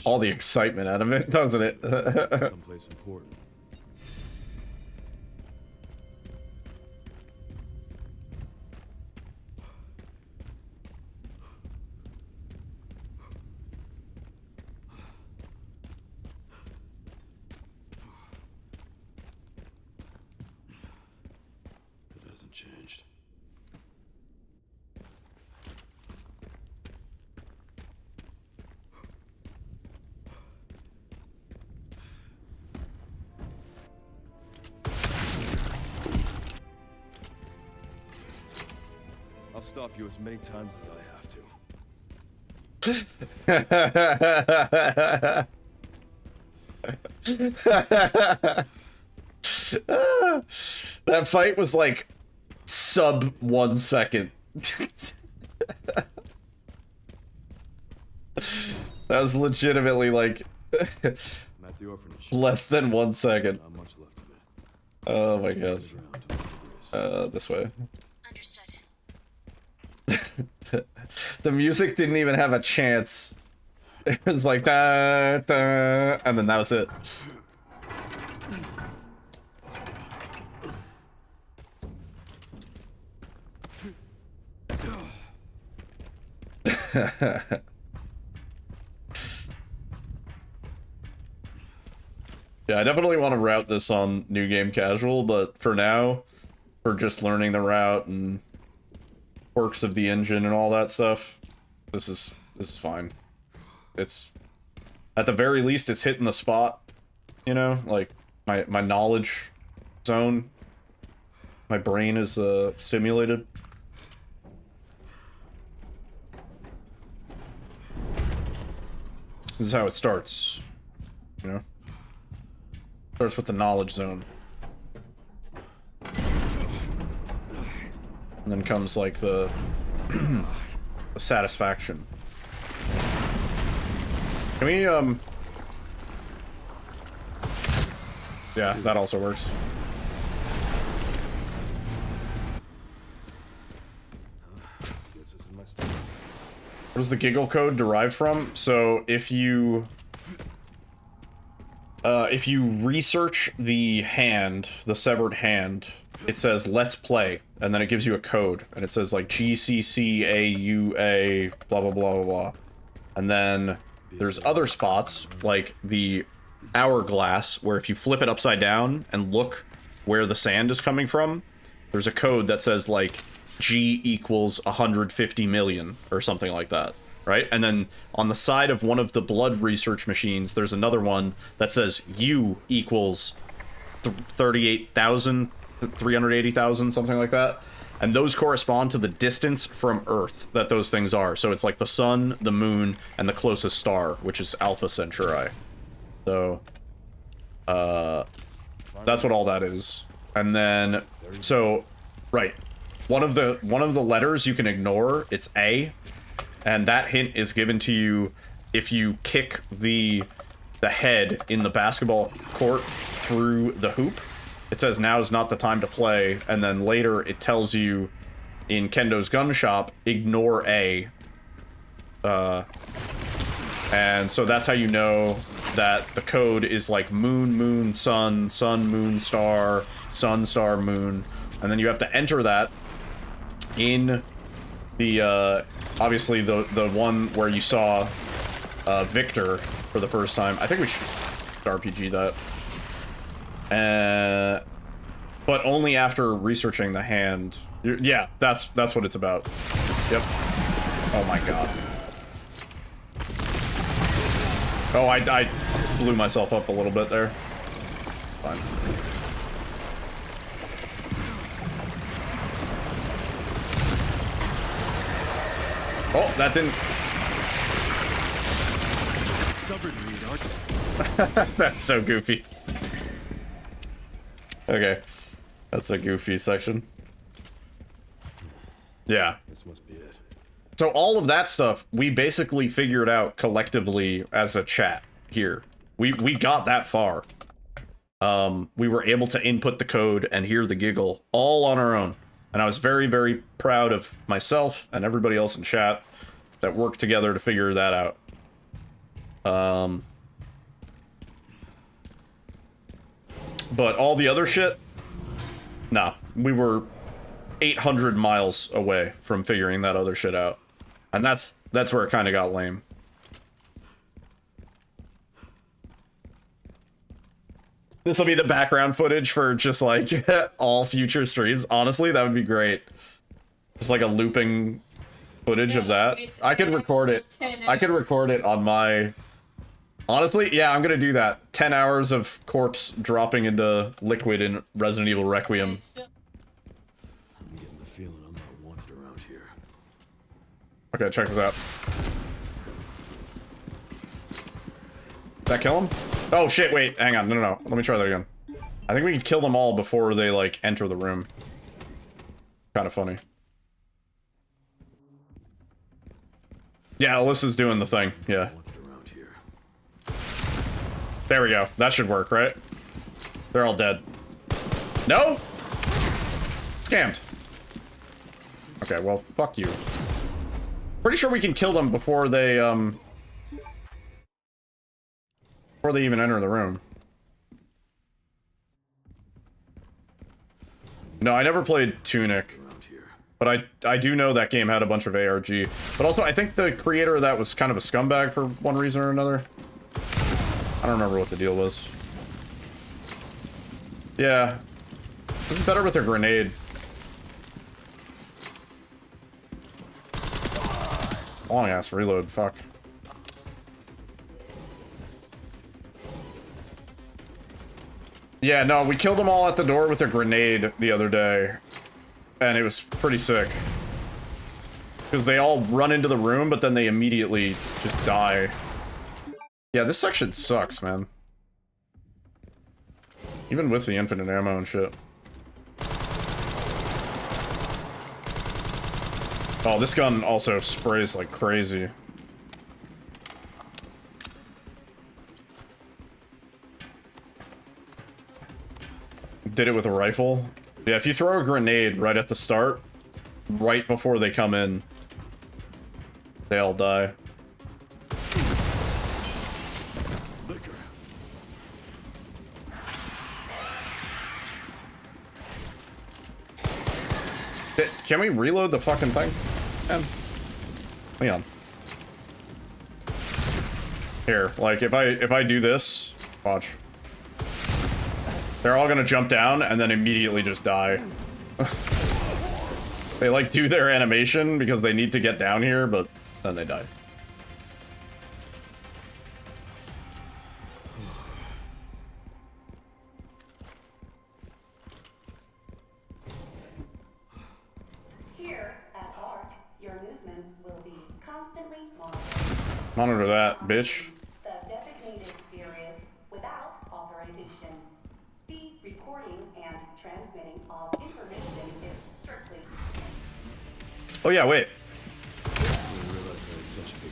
excitement out of it, doesn't it? Someplace important. It hasn't changed. I'll stop you as many times as I have to. That fight was like sub 1 second. That was legitimately like I'm at the orphanage. less than 1 second. Not much left of it. Oh my gosh. This way. The music didn't even have a chance. It was like da, da, and then that was it. Yeah, I definitely want to route this on New Game Casual, but for now, for just learning the route and quirks of the engine and all that stuff, this is fine. It's, at the very least, it's hitting the spot, you know, like my knowledge zone. My brain is stimulated. This is how it starts, you know? Starts with the knowledge zone. And then comes, like, the, the satisfaction. Can we, yeah, that also works. What is the giggle code derived from? So if you research the hand, the severed hand, it says "Let's play," and then it gives you a code, and it says like GCCAUA blah blah blah blah blah, and then there's other spots like the hourglass where if you flip it upside down and look where the sand is coming from, there's a code that says like G equals 150 million or something like that, right? And then on the side of one of the blood research machines, there's another one that says U equals 38,000, 380,000, something like that. And those correspond to the distance from Earth that those things are. So it's like the sun, the moon, and the closest star, which is Alpha Centauri. So, that's what all that is. And then, so, right. One of the letters you can ignore, it's A, and that hint is given to you if you kick the head in the basketball court through the hoop. It says now is not the time to play, and then later it tells you in Kendo's gun shop, ignore A. And so that's how you know that the code is like moon, moon, sun, sun, moon, star, sun, star, moon, and then you have to enter that in the, obviously the one where you saw, Victor for the first time. I think we should RPG that. But only after researching the hand. Yeah, that's what it's about. Yep. Oh my god. Oh, I blew myself up a little bit there. Fine. Oh, that didn't... That's so goofy. Okay. That's a goofy section. Yeah. This must be it. So all of that stuff, we basically figured out collectively as a chat here. We got that far. We were able to input the code and hear the giggle all on our own. And I was very, very proud of myself and everybody else in chat that worked together to figure that out. But all the other shit, nah, we were 800 miles away from figuring that other shit out. And that's where it kind of got lame. This will be the background footage for just like all future streams. Honestly, that would be great. Just like a looping footage of that. I could record it. I could record it on my... Honestly, yeah, I'm gonna do that. 10 hours of corpse dropping into liquid in Resident Evil Requiem. I'm getting the feeling I'm not wanted around here. Okay, check this out. Did that kill him? Oh shit, wait, hang on, no. Let me try that again. I think we can kill them all before they, like, enter the room. Kind of funny. Yeah, Alyssa's doing the thing, yeah. There we go. That should work, right? They're all dead. No? Scammed. Okay, well, fuck you. Pretty sure we can kill them before they even enter the room. No, I never played Tunic. But I do know that game had a bunch of ARG. But also, I think the creator of that was kind of a scumbag for one reason or another. I don't remember what the deal was. Yeah. This is better with a grenade. Long ass reload, fuck. Yeah, no, we killed them all at the door with a grenade the other day. And it was pretty sick. Because they all run into the room, but then they immediately just die. Yeah, this section sucks, man. Even with the infinite ammo and shit. Oh, this gun also sprays like crazy. Did it with a rifle. Yeah, if you throw a grenade right at the start, right before they come in, they all die. Can we reload the fucking thing? Hang on. Here, like if I do this, watch. They're all gonna jump down and then immediately just die. They like do their animation because they need to get down here, but then they die. Here at ARC, your movements will be constantly monitored. Monitor that, bitch. The designated areas without authorization. The recording and transmitting of information is strictly. Oh yeah, wait. I didn't realize I had such a big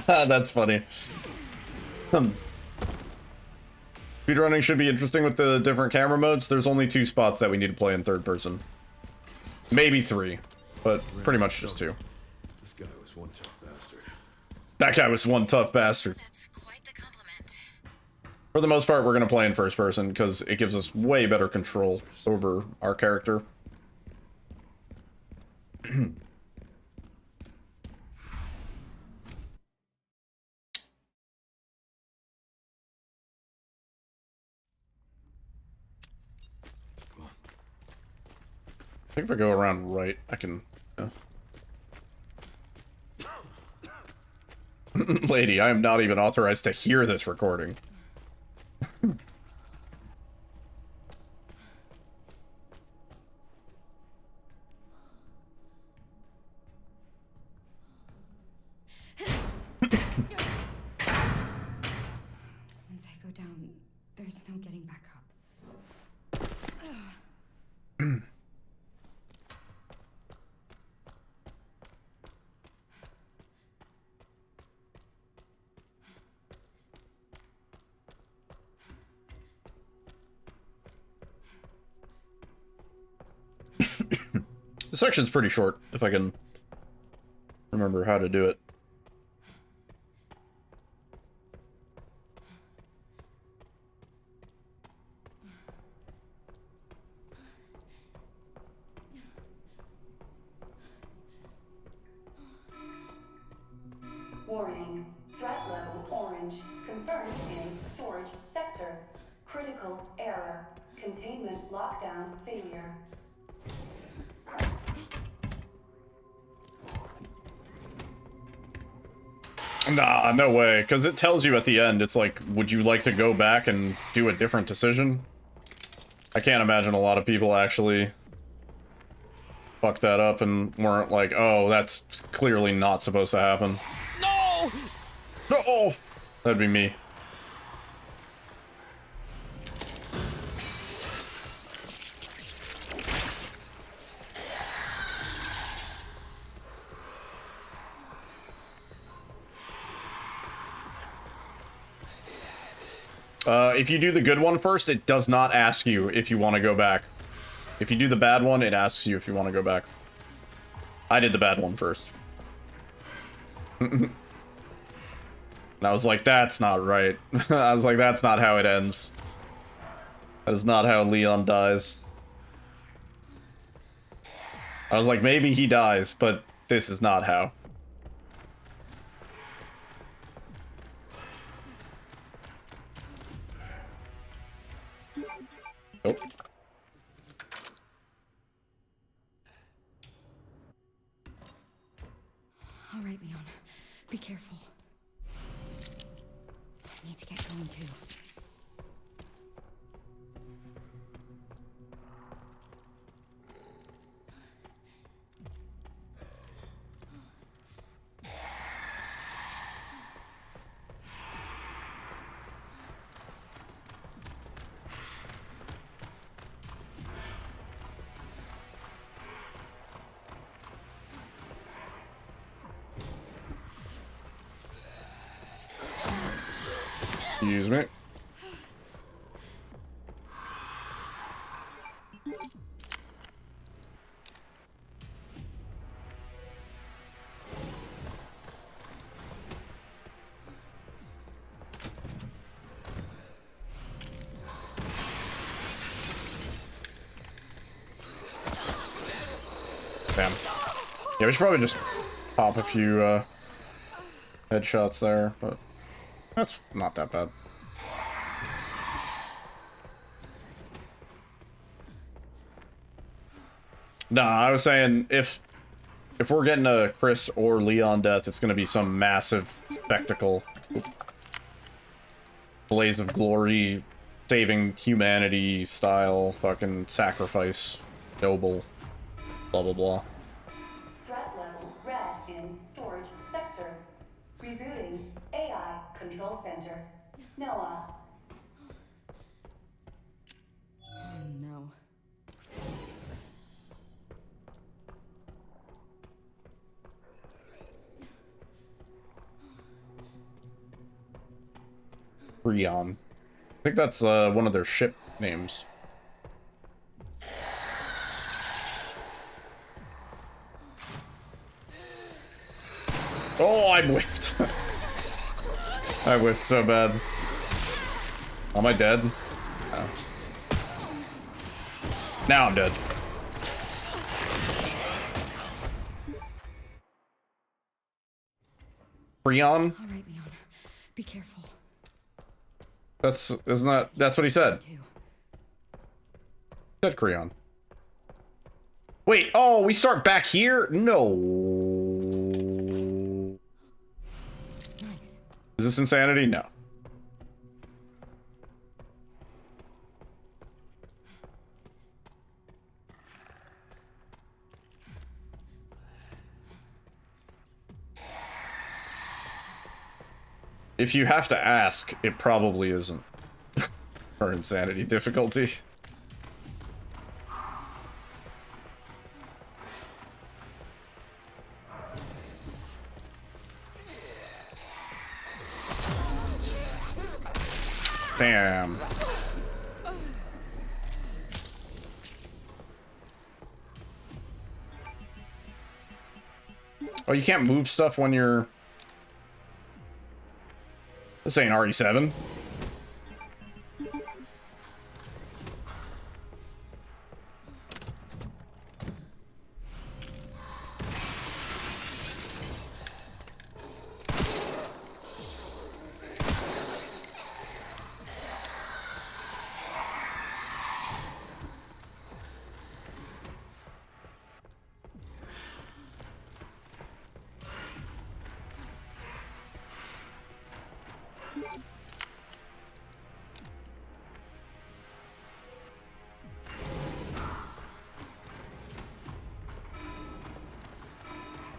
fan. That's funny. Speedrunning should be interesting with the different camera modes. There's only 2 spots that we need to play in third person. Maybe 3, but pretty much just 2. This guy was one tough bastard. That guy was one tough bastard. For the most part, we're going to play in first person because it gives us way better control over our character. I think if I go around right, I can... Lady, I am not even authorized to hear this recording. Once I go down, there's no getting back up. This section's pretty short, if I can remember how to do it. Warning. Threat level orange. Confirmed in storage sector. Critical error. Containment lockdown failure. Nah, no way, because it tells you at the end, it's like, would you like to go back and do a different decision? I can't imagine a lot of people actually fucked that up and weren't like, oh, that's clearly not supposed to happen. No! No! That'd be me. If you do the good one first, it does not ask you if you want to go back. If you do the bad one, it asks you if you want to go back. I did the bad one first. And I was like, that's not right. I was like, that's not how it ends. That is not how Leon dies. I was like, maybe he dies, but this is not how. Nope. All right, Leon. Be careful. I need to get going too. Excuse me. Damn. Yeah, we should probably just pop a few headshots there, but that's not that bad. Nah, I was saying if we're getting a Chris or Leon death, it's gonna be some massive spectacle. Blaze of glory, saving humanity style, fucking sacrifice, noble, blah blah blah. Threat level red in storage sector. Rebooting AI control center. Noah. Oh no. Freon. I think that's one of their ship names. Oh, I whiffed. I whiffed so bad. Am I dead? Oh. Now I'm dead. Freon? All right, Leon. Be careful. That's what he said. He said Creon. Wait, oh, we start back here? No. Nice. Is this insanity? No. If you have to ask, it probably isn't. For insanity difficulty. Damn. Oh, you can't move stuff when you're... This ain't RE7.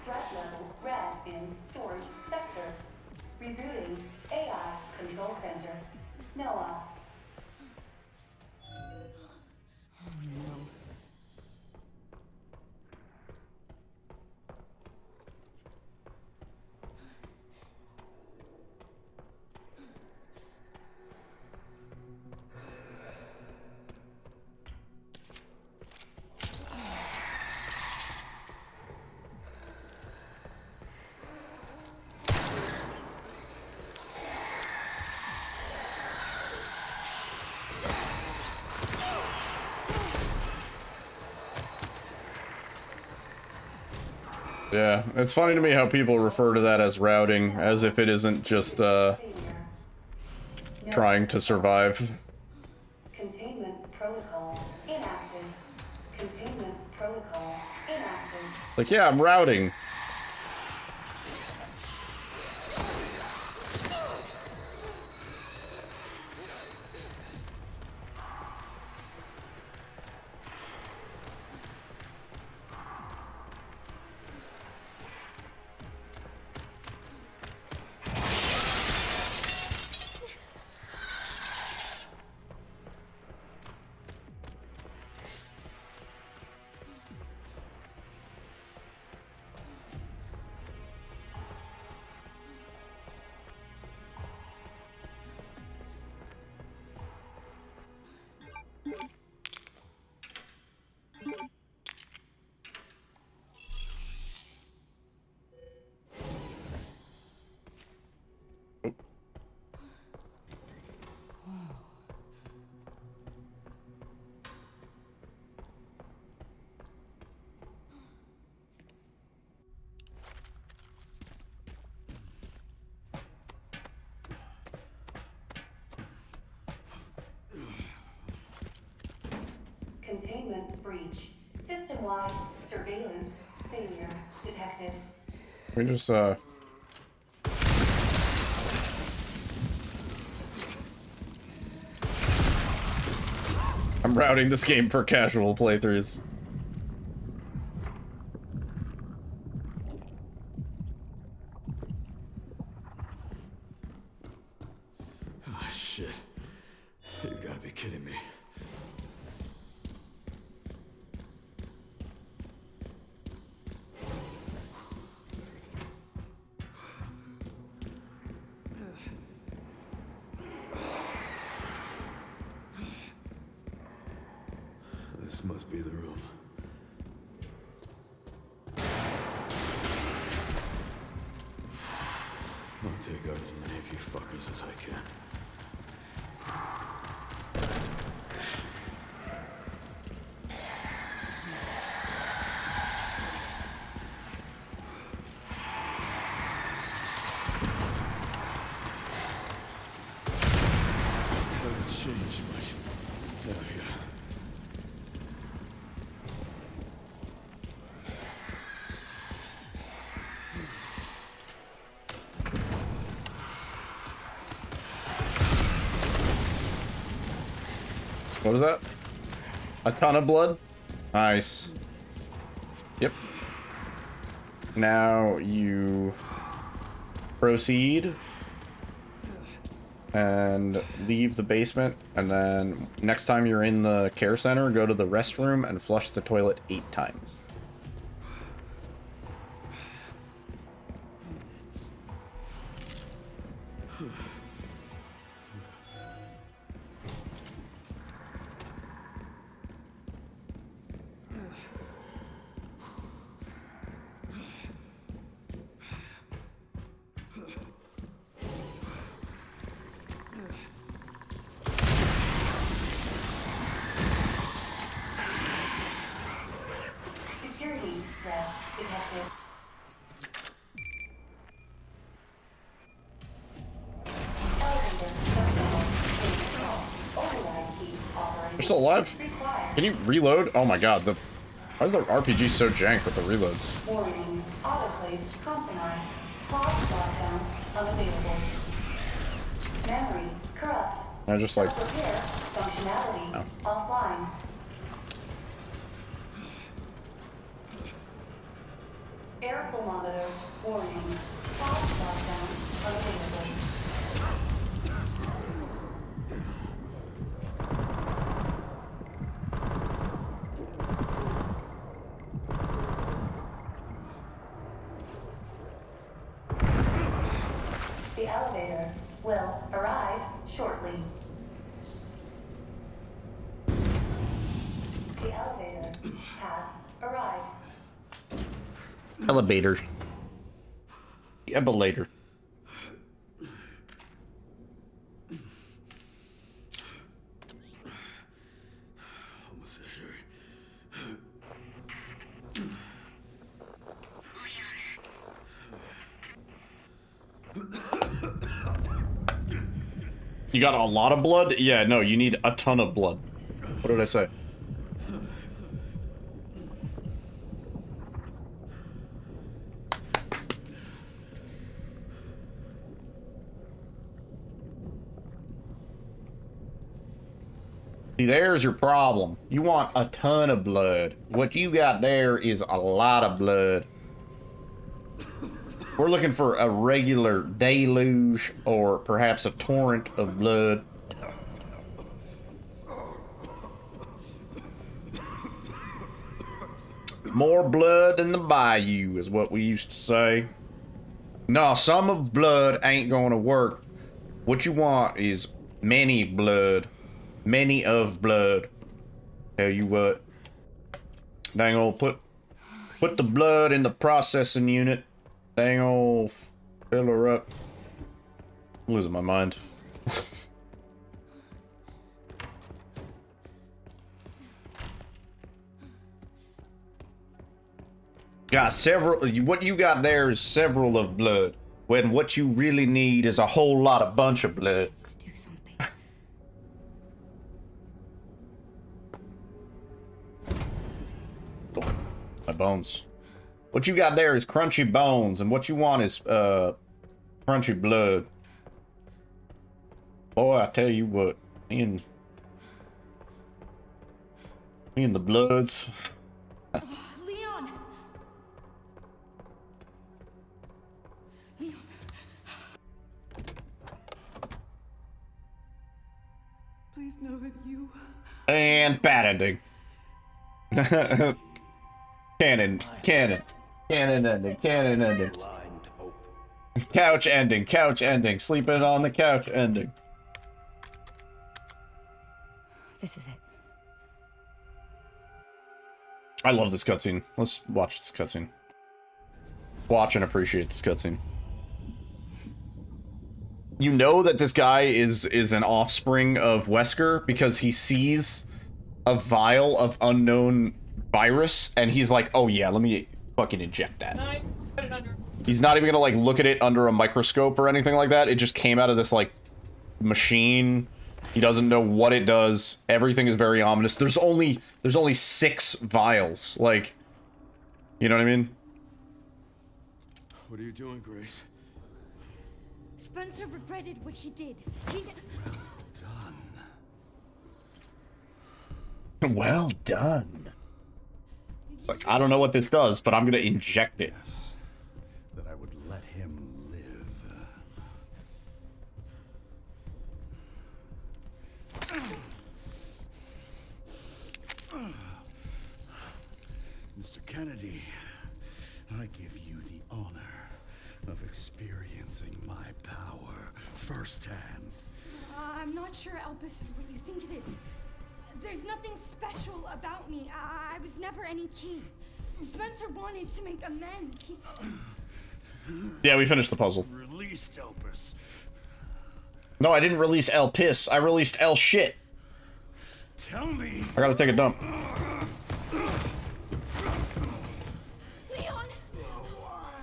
Threat level red in storage sector. Rebooting AI control center. Noah. Oh no. Yeah, it's funny to me how people refer to that as routing, as if it isn't just, trying to survive. Containment protocol inactive. Containment protocol inactive. Like, yeah, I'm routing. containment breach. System-wide surveillance failure detected. We just I'm routing this game for casual playthroughs. Oh, shit. You've got to be kidding me. This must be the room. I'll take out as many of you fuckers as I can. Haven't changed much. Oh, yeah. What was that? A ton of blood? Nice. Yep. Now you proceed and leave the basement, and then next time you're in the care center, go to the restroom and flush the toilet 8 times. Security threat detected. You're still alive? Can you reload? Oh my god, why is the RPG so jank with the reloads? Warning. Autoclave compromised. Pause lockdown unavailable. Memory corrupt. I just like... Repair functionality offline. Aerosol monitor warning. Pause lockdown unavailable. The elevator will arrive shortly. The elevator has arrived. Elevator. Ebolator. Almost sure. You got a lot of blood? Yeah, no, you need a ton of blood. What did I say? See, there's your problem. You want a ton of blood. What you got there is a lot of blood. We're looking for a regular deluge or perhaps a torrent of blood. More blood than the bayou is what we used to say. No, some of blood ain't gonna work. What you want is many blood. Many of blood. Tell you what. Dang old put the blood in the processing unit. Dang old fill her up. I'm losing my mind. Got several. What you got there is several of blood. When what you really need is a whole lot of bunch of blood. My bones. What you got there is crunchy bones, and what you want is, crunchy blood. Boy, I tell you what, me and the Bloods. Leon! Leon. Please know that you... And bad ending. Canon ending. Couch ending. Sleeping on the couch ending. This is it. I love this cutscene. Let's watch this cutscene. Watch and appreciate this cutscene. You know that this guy is an offspring of Wesker because he sees a vial of unknown virus and he's like, oh yeah, let me fucking inject that. He's not even gonna like look at it under a microscope or anything like that. It just came out of this like machine. He doesn't know what it does. Everything is very ominous. There's only 6 vials. Like, you know what I mean? What are you doing, Grace? Spencer regretted what he did. Well done. Like, I don't know what this does, but I'm gonna inject it. That I would let him live. Mr. Kennedy, I give you the honor of experiencing my power firsthand. I'm not sure Elpis is what you think it is. There's nothing special about me. I was never any key. Spencer wanted to make amends. Yeah, we finished the puzzle. Released Elpis. No, I didn't release El Piss. I released El Shit. Tell me. I gotta take a dump. Leon! Why?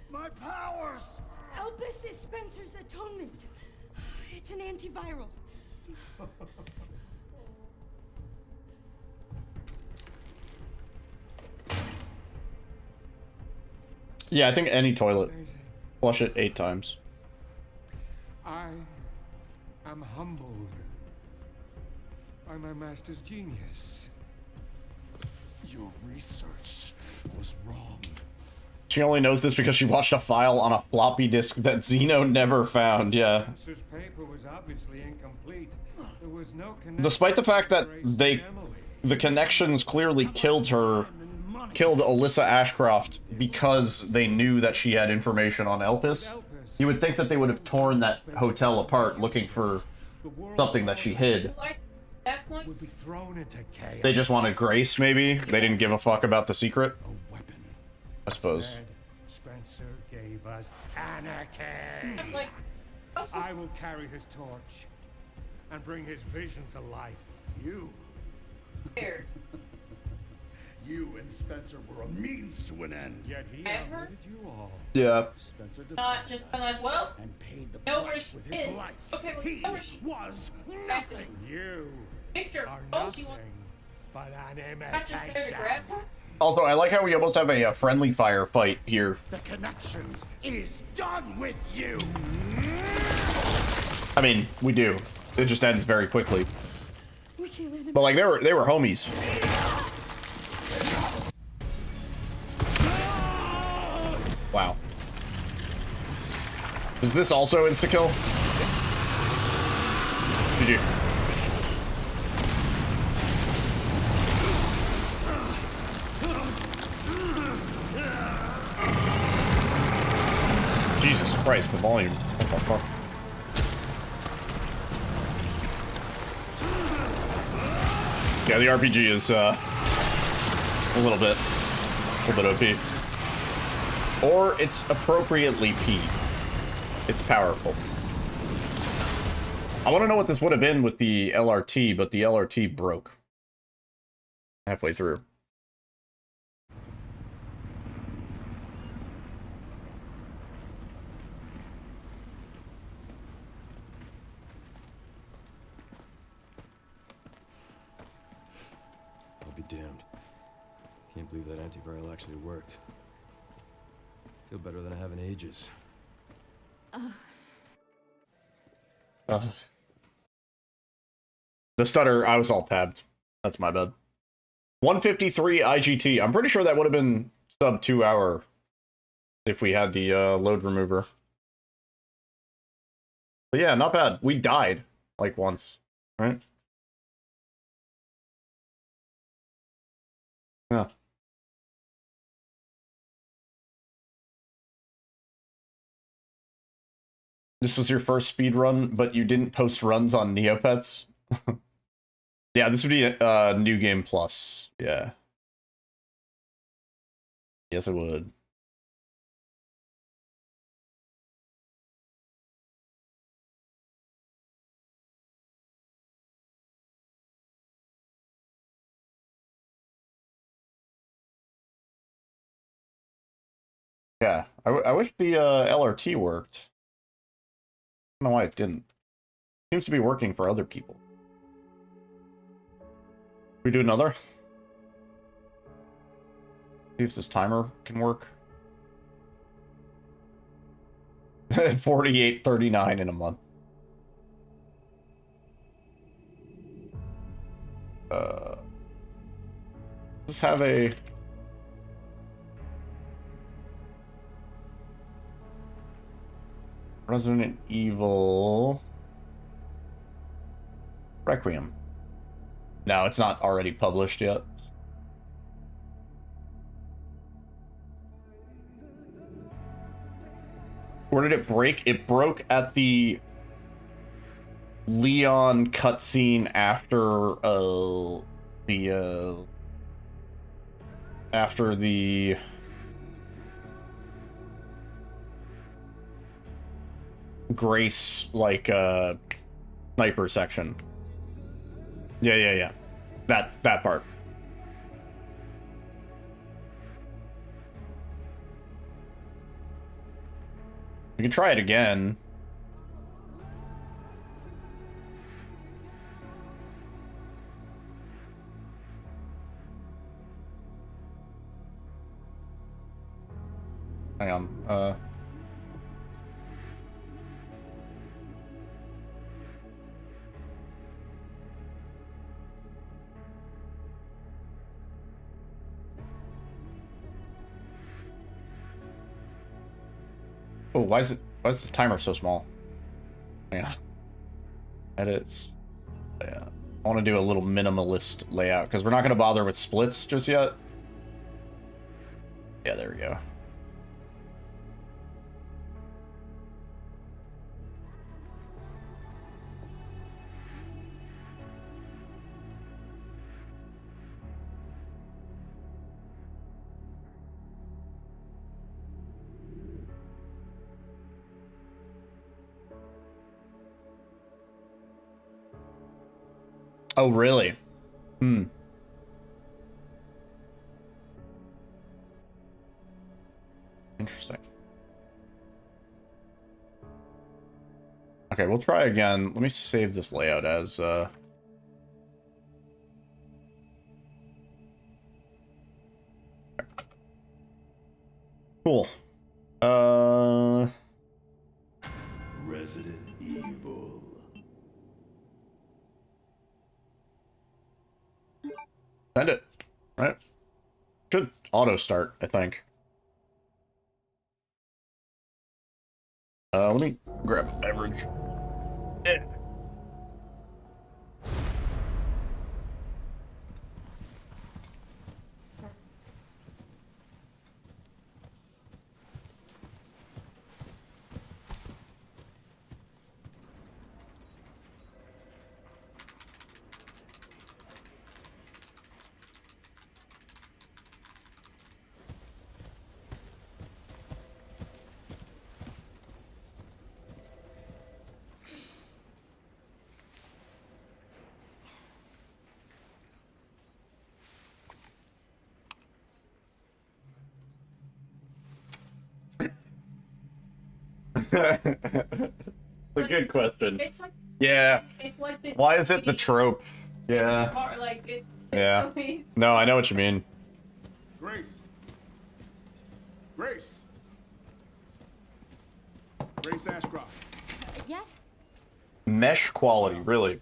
My powers! Elpis is Spencer's atonement. It's an antiviral. Yeah, I think any toilet. Flush it 8 times. I am humbled by my master's genius. Your research was wrong. She only knows this because she watched a file on a floppy disk that Xeno never found, yeah. Spencer's paper was obviously incomplete. There was no connection. Despite the fact that the connections clearly killed Alyssa Ashcroft because they knew that she had information on Elpis, you would think that they would have torn that hotel apart looking for something that she hid. Would be thrown into chaos. They just wanted Grace, maybe? They didn't give a fuck about the secret? I suppose. Spencer gave us anarchy. I will carry his torch and bring his vision to life. You? You and Spencer were a means to an end. Yet he outwitted you all. Yeah. Spencer Not just like, well, and paid the no price with his life. Okay, well, He was nothing. You Victor, are nothing but an not just there to imitation. grab her. Also, I like how we almost have a friendly fire fight here. The connections is done with you. I mean, we do. It just ends very quickly. But like, they were homies. Wow. Is this also insta-kill? GG. Jesus Christ, the volume. What the fuck? Yeah, the RPG is a little bit OP. Or it's appropriately P. It's powerful. I want to know what this would have been with the LRT, but the LRT broke halfway through. I'll be damned. Can't believe that antiviral actually worked. Feel better than I have in ages. The stutter, I was all tabbed. That's my bad. 153 IGT. I'm pretty sure that would have been sub 2 hour if we had the load remover. But yeah, not bad. We died like once, right? Yeah. This was your first speed run, but you didn't post runs on Neopets? Yeah, this would be a New Game Plus. Yeah. Yes, it would. Yeah, I wish the LRT worked. I don't know why it didn't. Seems to be working for other people. We do another? See if this timer can work. 48.39 in a month. Let's have a... Resident Evil... Requiem. No, it's not already published yet. Where did it break? It broke at the Leon cutscene after the Grace sniper section. Yeah. That part. We can try it again. Hang on. Oh, why is the timer so small? Yeah. Edits. Yeah. I want to do a little minimalist layout because we're not going to bother with splits just yet. Yeah, there we go. Oh, really? Hmm. Interesting. Okay, we'll try again. Let me save this layout as, Cool. Resident Evil. Send it. Right? Should auto start, I think. Let me grab a beverage. Yeah. It's a good question. It's like, yeah. it's like the, why is it the trope? Yeah. Like Yeah. No, I know what you mean. Grace. Grace Ashcroft. Yes? Mesh quality, really.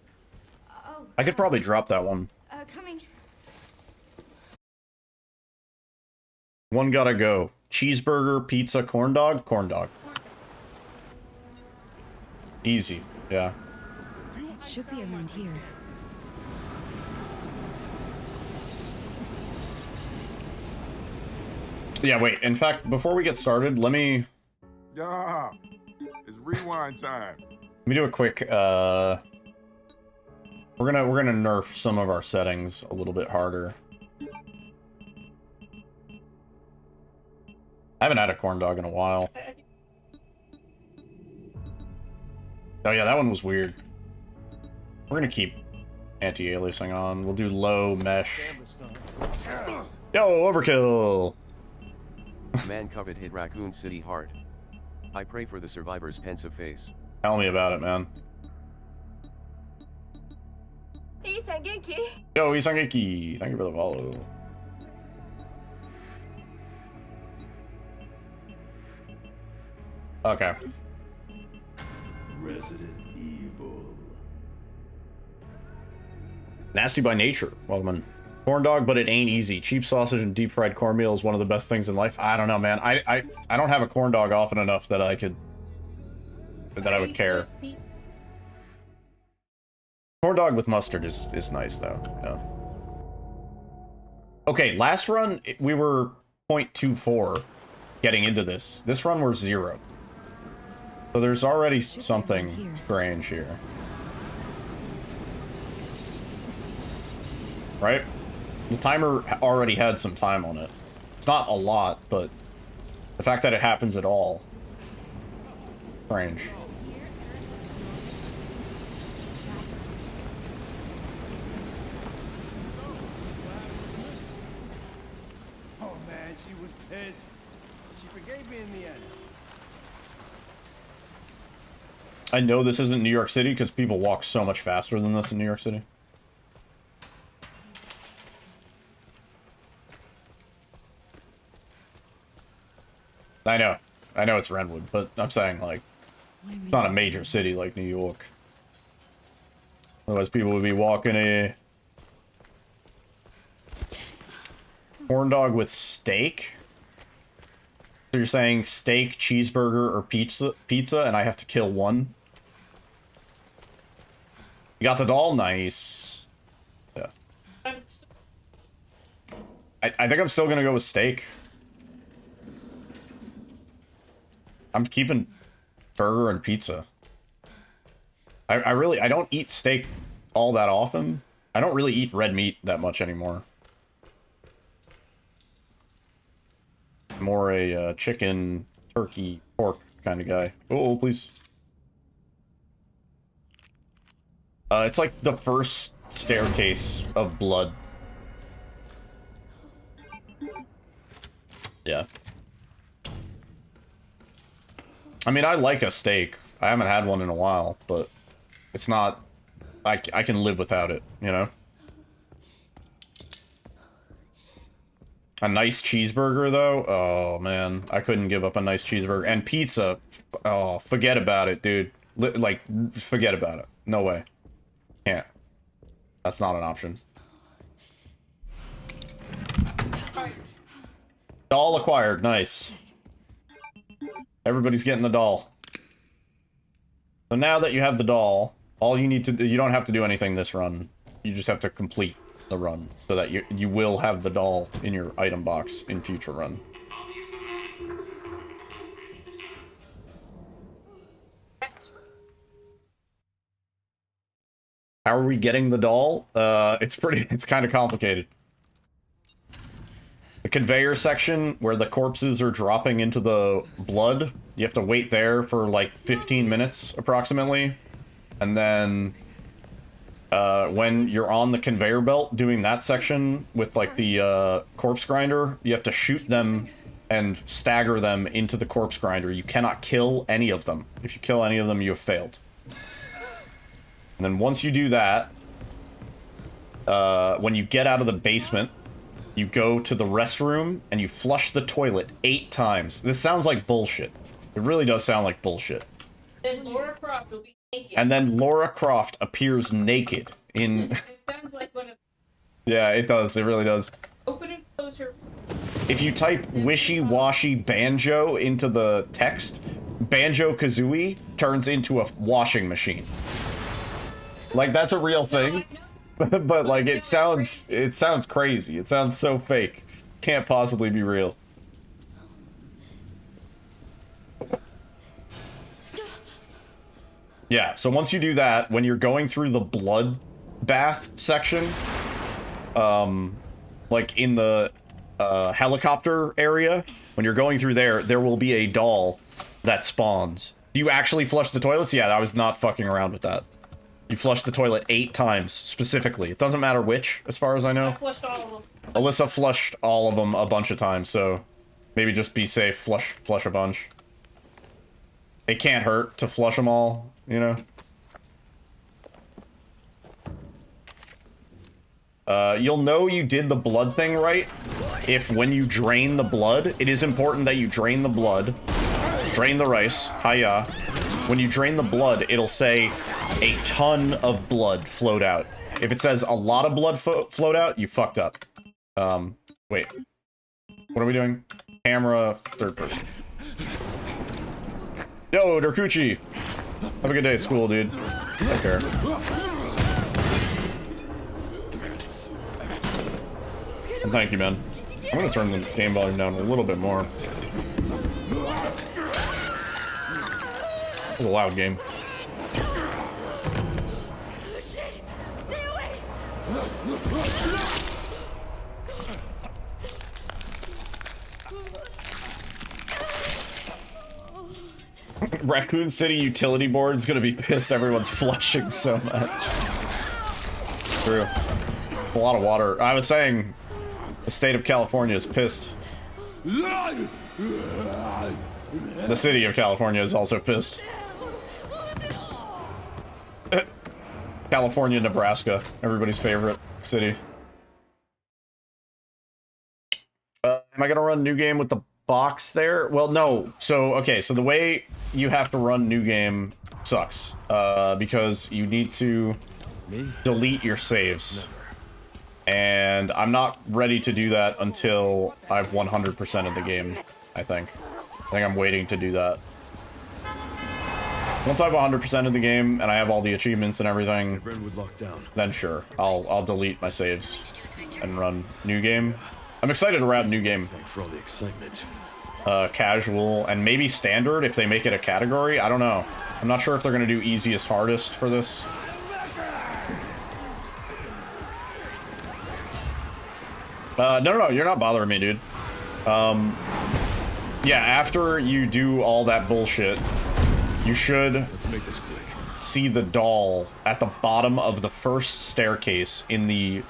Oh. I could probably drop that one. Coming. One gotta go. Cheeseburger, pizza, corn dog, corn dog. Easy, yeah. It should be around here. Yeah, wait, in fact, before we get started, let me Yeah, it's rewind time. do a quick, we're gonna nerf some of our settings a little bit harder. I haven't had a corn dog in a while. Oh yeah, that one was weird. We're gonna keep anti-aliasing on. We'll do low mesh. Yo, overkill! Man covet hit Raccoon City hard. I pray for the survivor's pensive face. Tell me about it, man. Yo, Isangeki! Thank you for the follow. Okay. Resident Evil. Nasty by nature. Well, man. Corn dog, but it ain't easy. Cheap sausage and deep fried cornmeal is one of the best things in life. I don't know, man. I don't have a corn dog often enough that I would care. Corn dog with mustard is nice though. Yeah. Okay, last run we were 0.24 getting into this. This run we're 0. So there's already something strange here. Right? The timer already had some time on it. It's not a lot, but the fact that it happens at all. Strange. Oh man, she was pissed. She forgave me in the end. I know this isn't New York City because people walk so much faster than this in New York City. I know it's Renwood, but I'm saying, like, it's not a major city like New York. Otherwise people would be walking a corn dog with steak? So you're saying steak, cheeseburger, or pizza, and I have to kill one? You got the doll? Nice. Yeah. I think I'm still gonna go with steak. I'm keeping burger and pizza. I don't eat steak all that often. I don't really eat red meat that much anymore. More a chicken, turkey, pork kind of guy. Oh, please. It's like the first staircase of blood. Yeah. I mean, I like a steak. I haven't had one in a while, but it's not... I can live without it, you know? A nice cheeseburger, though? Oh, man. I couldn't give up a nice cheeseburger. And pizza. Oh, forget about it, dude. Like, forget about it. No way. Can't. That's not an option. Doll acquired. Nice. Everybody's getting the doll. So now that you have the doll, all you need to do, you don't have to do anything this run. You just have to complete the run so that you will have the doll in your item box in future run. How are we getting the doll? It's kind of complicated. The conveyor section where the corpses are dropping into the blood, you have to wait there for like 15 minutes approximately. And then when you're on the conveyor belt doing that section with like the corpse grinder, you have to shoot them and stagger them into the corpse grinder. You cannot kill any of them. If you kill any of them, you have failed. And then once you do that, when you get out of the basement, you go to the restroom and you flush the toilet 8 times. This sounds like bullshit. It really does sound like bullshit. Then Laura Croft will be naked. And then Laura Croft appears naked in... It sounds like one of... Yeah, it does. It really does. Open and close her... If you type wishy-washy banjo into the text, Banjo-Kazooie turns into a washing machine. Like, that's a real thing. But like, it sounds crazy. It sounds so fake. Can't possibly be real. Yeah, so once you do that, when you're going through the blood bath section, like in the helicopter area, when you're going through there, there will be a doll that spawns. Do you actually flush the toilets? Yeah, I was not fucking around with that. You flush the toilet 8 times, specifically. It doesn't matter which, as far as I know. I flushed all of them. Alyssa flushed all of them a bunch of times, so maybe just be safe, flush a bunch. It can't hurt to flush them all, you know? You'll know you did the blood thing right if when you drain the blood, it is important that you drain the blood, drain the rice, hiya. When you drain the blood, it'll say a ton of blood flowed out. If it says a lot of blood flowed out, you fucked up. Wait. What are we doing? Camera, third person. Yo, Derkuchi! Have a good day at school, dude. Take care. And thank you, man. I'm gonna turn the game volume down a little bit more. It's a loud game. Raccoon City utility board is gonna be pissed everyone's flushing so much. True. A lot of water. I was saying the state of California is pissed. The city of California is also pissed. California, Nebraska, everybody's favorite city. Am I gonna run new game with the box there? Well, no. So, okay, so the way you have to run new game sucks. Because you need to delete your saves. And I'm not ready to do that until I've 100% of the game, I think. I think I'm waiting to do that. Once I have 100% of the game and I have all the achievements and everything, then sure, I'll delete my saves and run new game. I'm excited to run new game. For all the excitement. Casual and maybe standard if they make it a category. I don't know. I'm not sure if they're gonna do easiest hardest for this. No, you're not bothering me, dude. Yeah, after you do all that bullshit, you should see the doll at the bottom of the first staircase in the,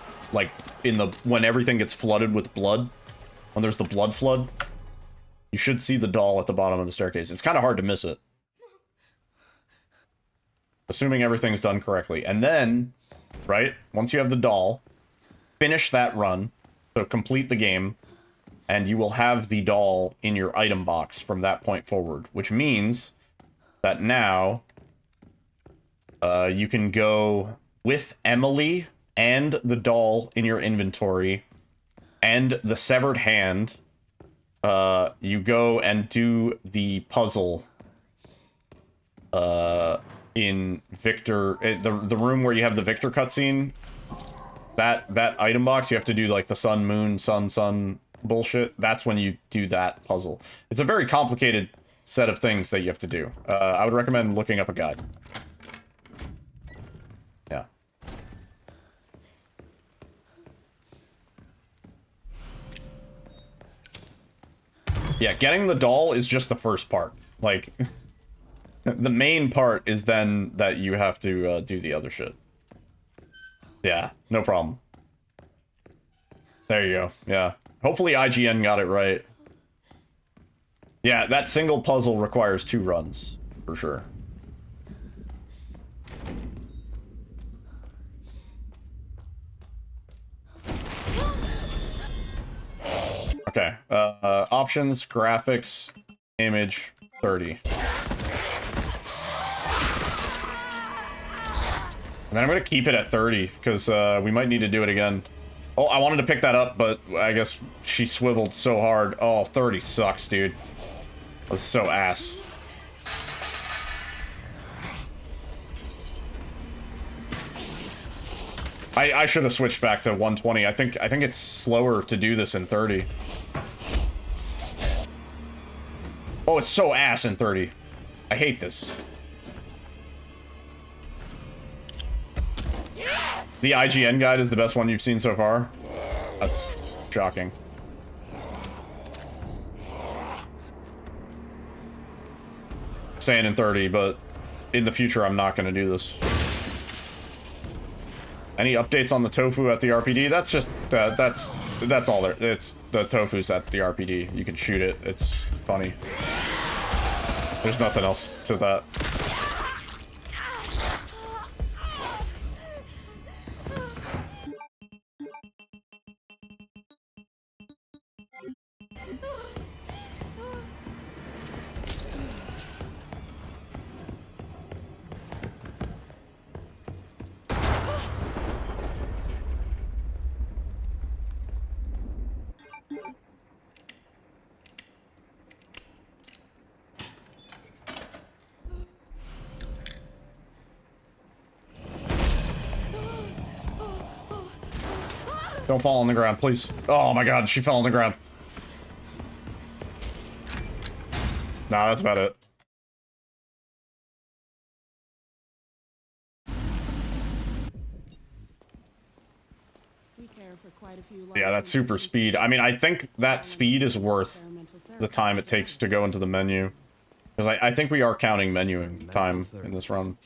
when everything gets flooded with blood, when there's the blood flood. You should see the doll at the bottom of the staircase. It's kind of hard to miss it. Assuming everything's done correctly. And then, right, once you have the doll, finish that run. So complete the game, and you will have the doll in your item box from that point forward, which means that now you can go with Emily and the doll in your inventory and the severed hand. You go and do the puzzle in Victor, the room where you have the Victor cutscene. That item box, you have to do like the sun, moon, sun bullshit. That's when you do that puzzle. It's a very complicated set of things that you have to do. I would recommend looking up a guide. Yeah. Yeah, getting the doll is just the first part. Like, the main part is then that you have to do the other shit. Yeah, no problem. There you go. Yeah. Hopefully IGN got it right. Yeah, that single puzzle requires 2 runs, for sure. Okay, options, graphics, image, 30. And then I'm gonna keep it at 30, because we might need to do it again. Oh, I wanted to pick that up, but I guess she swiveled so hard. Oh, 30 sucks, dude. That's so ass. I should have switched back to 120. I think it's slower to do this in 30. Oh, it's so ass in 30. I hate this. The IGN guide is the best one you've seen so far? That's shocking. Staying in 30, but in the future I'm not going to do this. Any updates on the tofu at the RPD? That's just that's all there. It's the tofu's at the RPD. You can shoot it. It's funny. There's nothing else to that. Don't fall on the ground, please. Oh my god, she fell on the ground. Nah, that's about it. Yeah, that's super speed. I mean, I think that speed is worth the time it takes to go into the menu. Because I think we are counting menuing time in this run.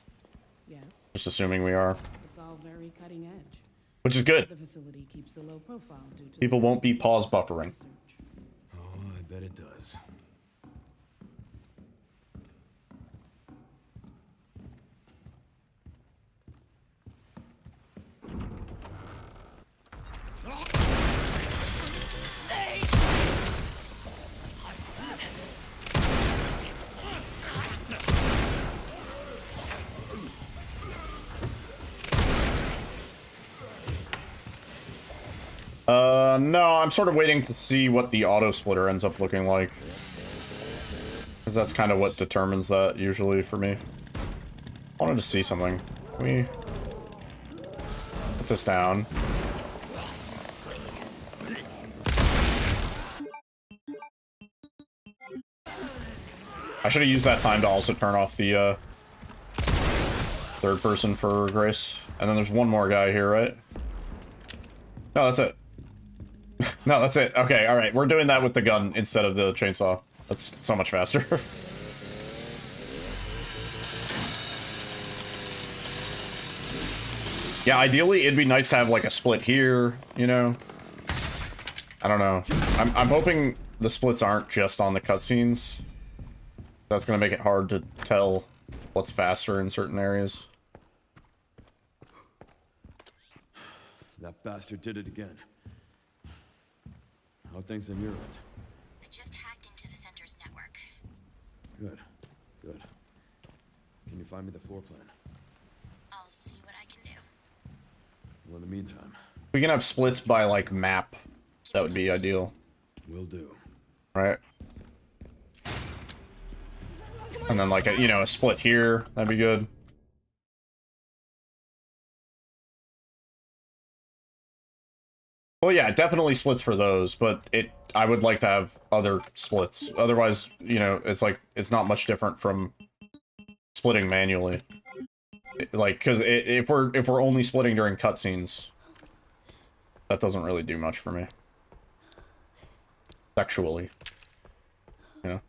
Just assuming we are. It's all very cutting edge. Which is good. The facility keeps a low profile due to People won't be pause buffering. Oh, I bet it does. No, I'm sort of waiting to see what the auto splitter ends up looking like. Because that's kind of what determines that, usually, for me. I wanted to see something. Can we put this down? I should have used that time to also turn off the, third person for Grace. And then there's one more guy here, right? No, that's it. No, that's it. Okay, alright. We're doing that with the gun instead of the chainsaw. That's so much faster. Yeah, ideally, it'd be nice to have, like, a split here, you know? I don't know. I'm hoping the splits aren't just on the cutscenes. That's gonna make it hard to tell what's faster in certain areas. That bastard did it again. How things on your end? I just hacked into the center's network. Good. Good. Can you find me the floor plan? I'll see what I can do. Well, in the meantime... We can have splits by, like, map. That would be ideal. Will do. Right? And then, like, you know, a split here. That'd be good. Well, yeah, definitely splits for those, but I would like to have other splits. Otherwise, you know, it's like, it's not much different from splitting manually. Like, because if we're only splitting during cutscenes, that doesn't really do much for me. Sexually. You know?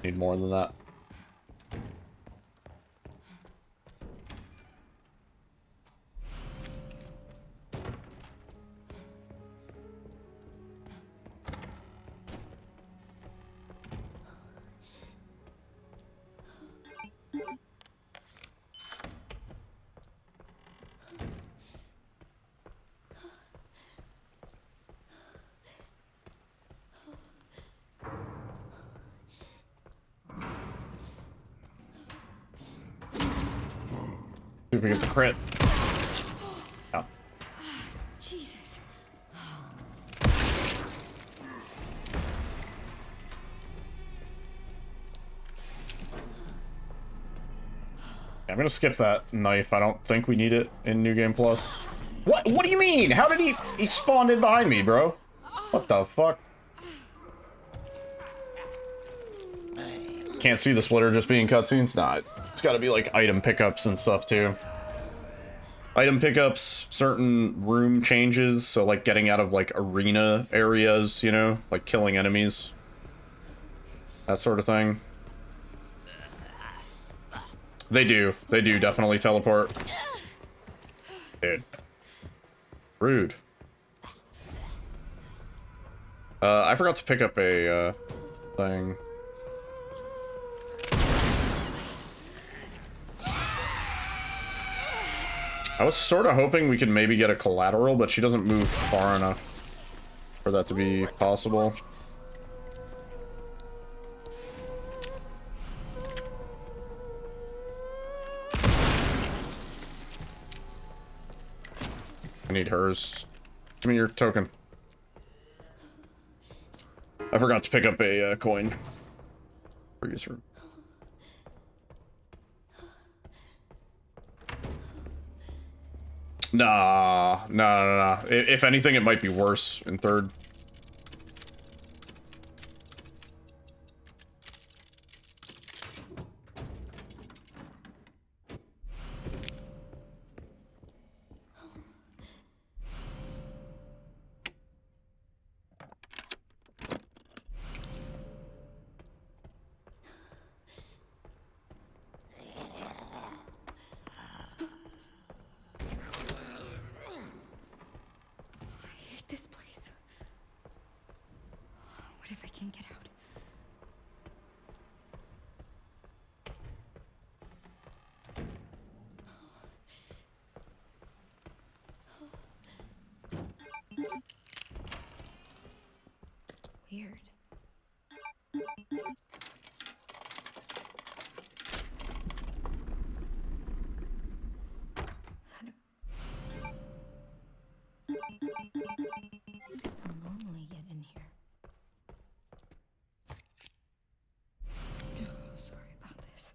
Need more than that. See if we get the crit. Oh. Jesus. I'm gonna skip that knife. I don't think we need it in New Game Plus. What do you mean? How did he spawned in behind me, bro? What the fuck? Can't see the splitter just being cutscenes? Nah, it's gotta be like item pickups and stuff too. Item pickups, certain room changes, so like getting out of like arena areas, you know, like killing enemies. That sort of thing. They do definitely teleport. Dude. Rude. I forgot to pick up a, thing. I was sort of hoping we could maybe get a collateral, but she doesn't move far enough for that to be possible. I need hers. Give me your token. I forgot to pick up a coin. Previous room. Nah. If anything, it might be worse in third. This place. What if I can't get out? Weird. Normally get in here. Oh, sorry about this.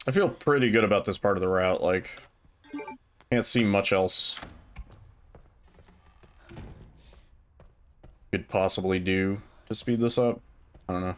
I feel pretty good about this part of the route, like, can't see much else could possibly do to speed this up. I don't know.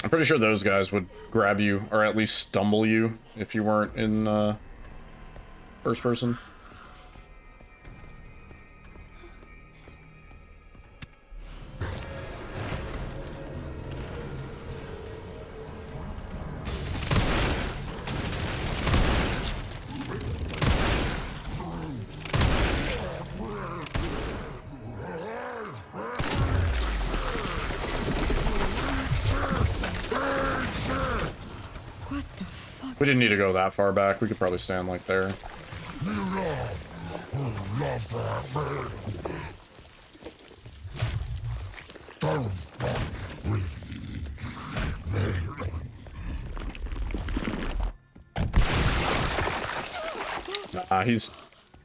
I'm pretty sure those guys would grab you, or at least stumble you, if you weren't in, first person. We didn't need to go that far back. We could probably stand like there.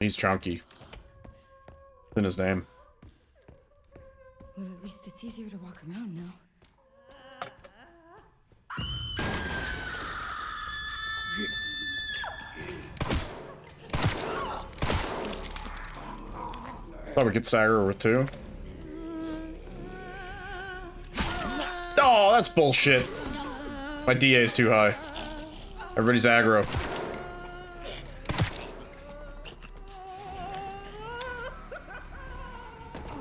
He's chunky. It's in his name. Well, at least it's easier to walk around now. Thought we could stagger her with two. Oh, that's bullshit. My DA is too high. Everybody's aggro.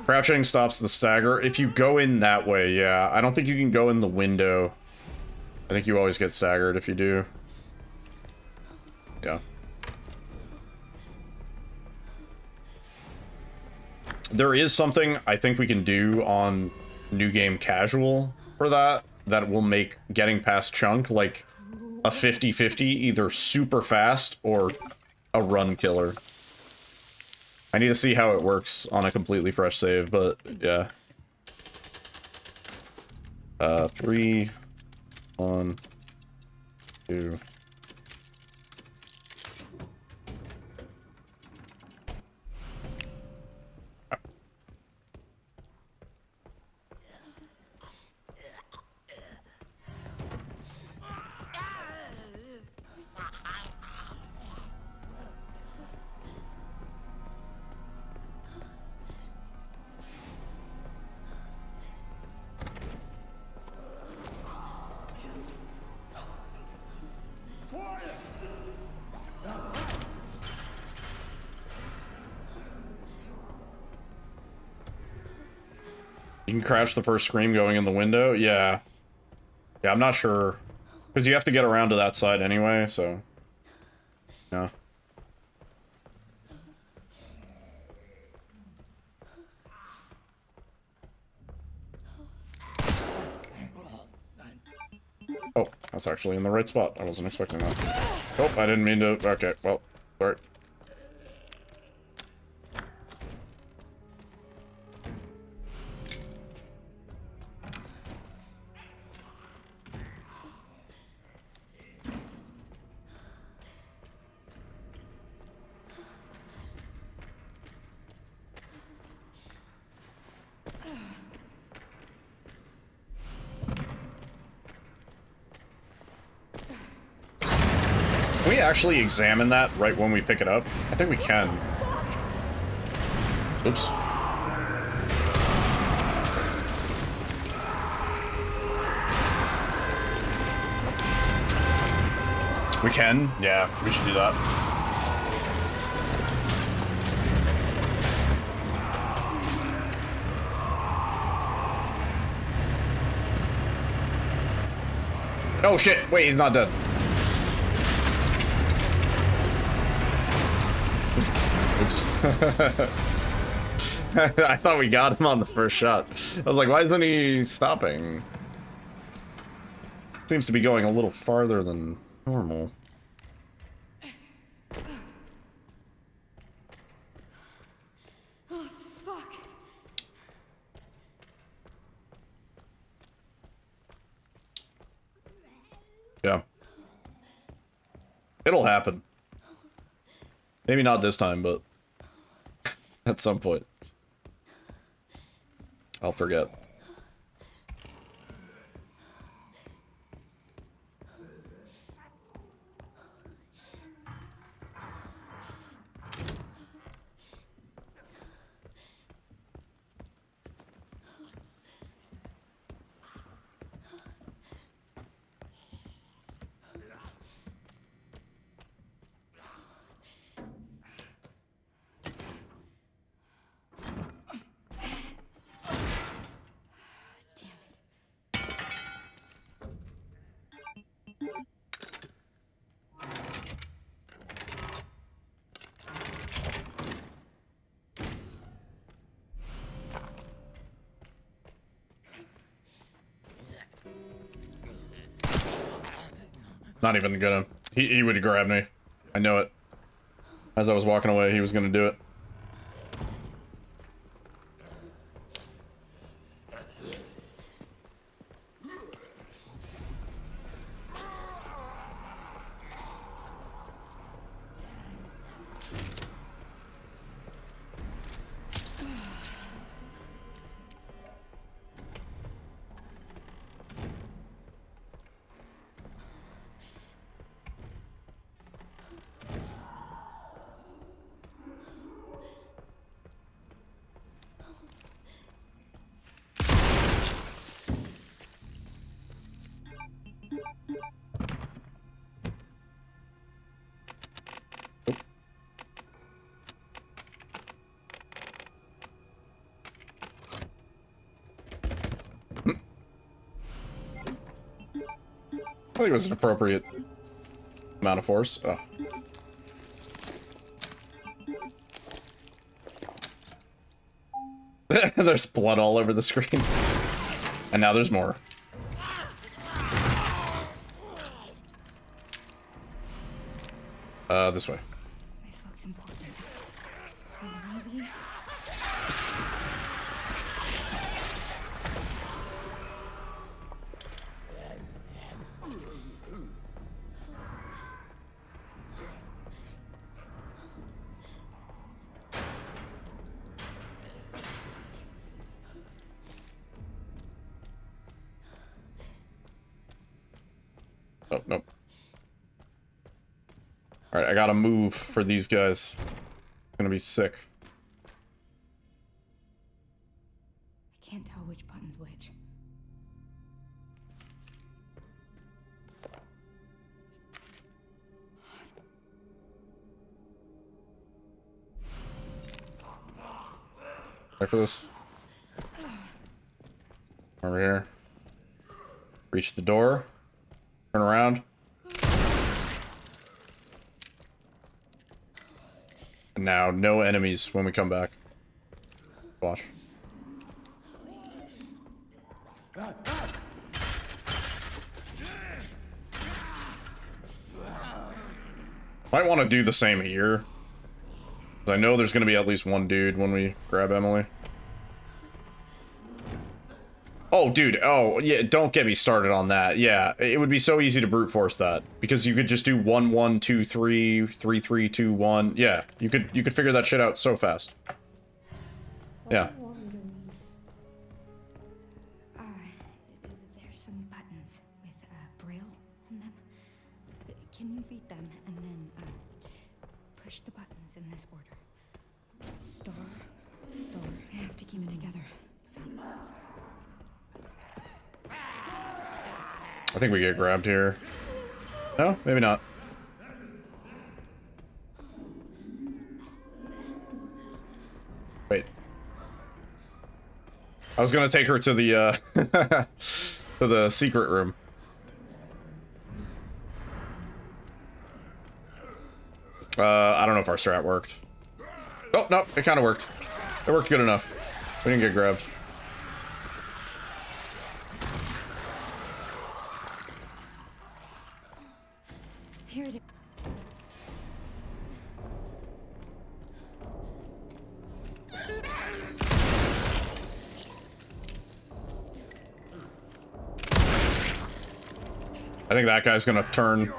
Crouching stops the stagger. If you go in that way, yeah. I don't think you can go in the window. I think you always get staggered if you do. Yeah. There is something I think we can do on New Game Casual for that will make getting past Chunk like a 50-50, either super fast or a run killer. I need to see how it works on a completely fresh save, but yeah. 3, 1, 2. You can crouch the first scream going in the window? Yeah. Yeah, I'm not sure. Because you have to get around to that side anyway, so... Yeah. Oh, that's actually in the right spot. I wasn't expecting that. Oh, I didn't mean to... Okay, well, sorry. Can we actually examine that right when we pick it up? I think we can. Oops. We can? Yeah, we should do that. Oh shit, wait, he's not dead. Oops. I thought we got him on the first shot. I was like, why isn't he stopping? Seems to be going a little farther than normal. Oh, fuck. Yeah. It'll happen. Maybe not this time, but at some point. I'll forget. Not even gonna. He would grab me. I know it. As I was walking away, he was gonna do it. think it was an appropriate amount of force. Oh. There's blood all over the screen. And now there's more. This way. This looks important. Maybe. Oh, nope. Alright, I gotta move for these guys. It's gonna be sick. I can't tell which button's which. Ready for this? Over here. Reach the door. Turn around. And now, no enemies when we come back. Watch. Might want to do the same here. 'Cause I know there's going to be at least one dude when we grab Emily. Oh, dude. Oh, yeah. Don't get me started on that. Yeah, it would be so easy to brute force that because you could just do 1 1 2 3 3 3 2 1. Yeah, you could figure that shit out so fast. Yeah. There's some buttons with braille on them. Can you read them and then push the buttons in this order? Star, star. I have to keep it together. Sun. I think we get grabbed here. No, maybe not. Wait. I was gonna take her to the to the secret room. I don't know if our strat worked. Oh, no, it kind of worked. It worked good enough. We didn't get grabbed. Here it is. I think that guy's gonna turn.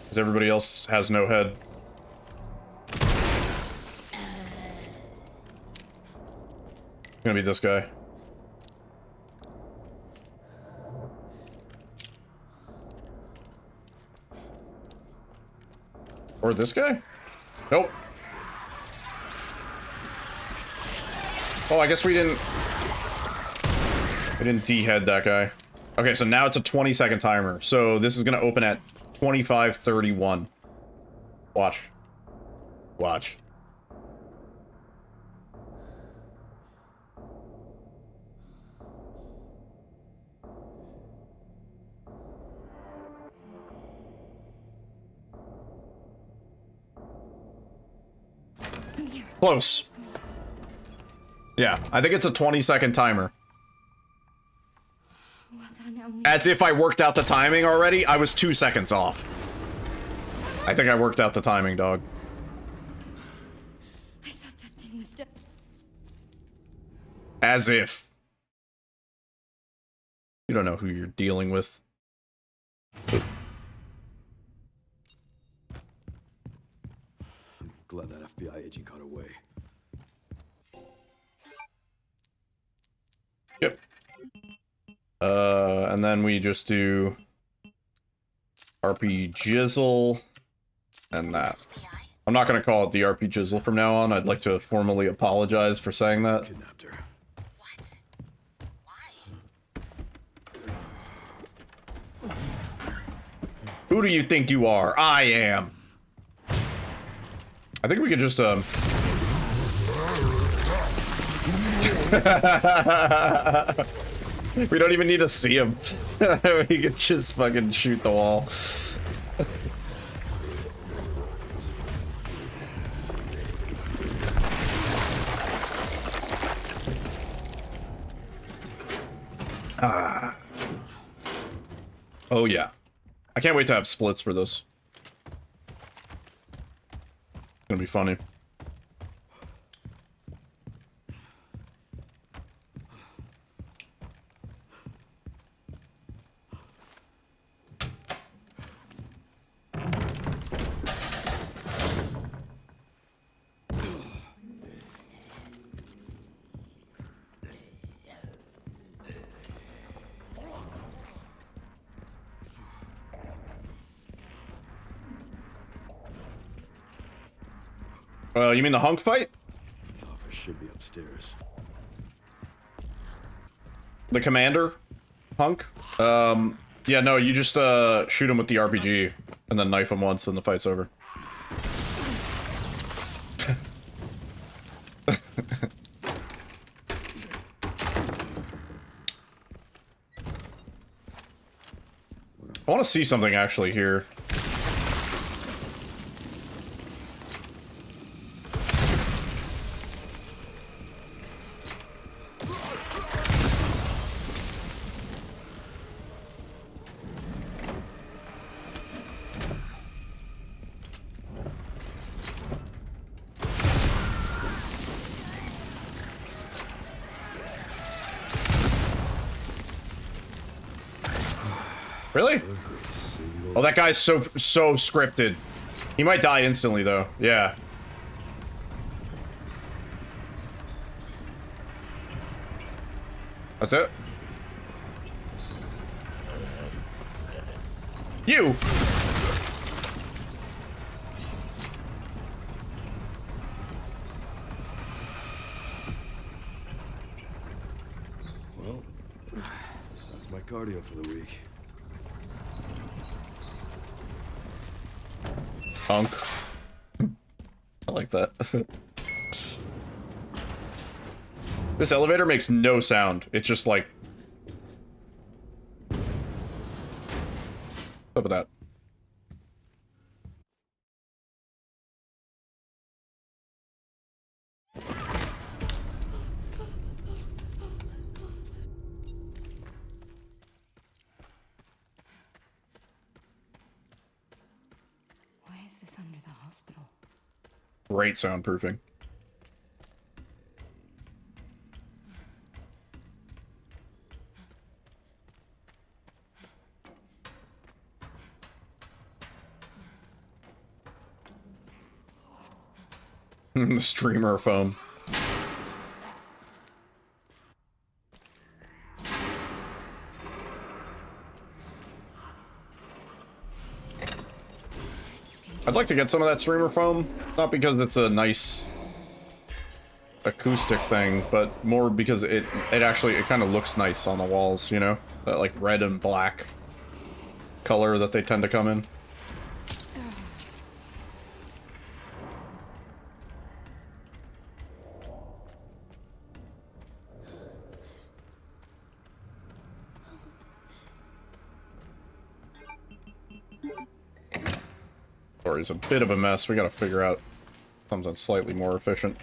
Because everybody else has no head. It's gonna be this guy. Or this guy? Nope. Oh, I guess we didn't de-head that guy. Okay, so now it's a 20-second timer. So this is gonna open at 25:31. Watch. Watch. Close. Yeah, I think it's a 20-second timer. Well done, Emily. As if I worked out the timing already, I was 2 seconds off. I think I worked out the timing, dog. I thought that thing was dead. As if. You don't know who you're dealing with. Glad that FBI agent got away. Yep. And then we just do RP Jizzle and that. I'm not gonna call it the RP Jizzle from now on. I'd like to formally apologize for saying that. Kidnapped her. Who do you think you are? I am. I think we could just, We don't even need to see him. We can just fucking shoot the wall. Ah. Oh yeah. I can't wait to have splits for this. It's gonna be funny. You mean the hunk fight? The office should be upstairs. The commander? Hunk? Yeah, no, you just, shoot him with the RPG, and then knife him once, and the fight's over. I want to see something actually here. Really? Oh, that guy's so scripted. He might die instantly, though. Yeah. That's it? You! Well, that's my cardio for the week. Hunk. I like that. This elevator makes no sound. It's just like... What's up with that? Why is this under the hospital? Great soundproofing. The streamer foam. I'd like to get some of that streamer foam, not because it's a nice acoustic thing, but more because it actually kind of looks nice on the walls, you know? That like red and black color that they tend to come in. Story's a bit of a mess. We gotta figure out something slightly more efficient.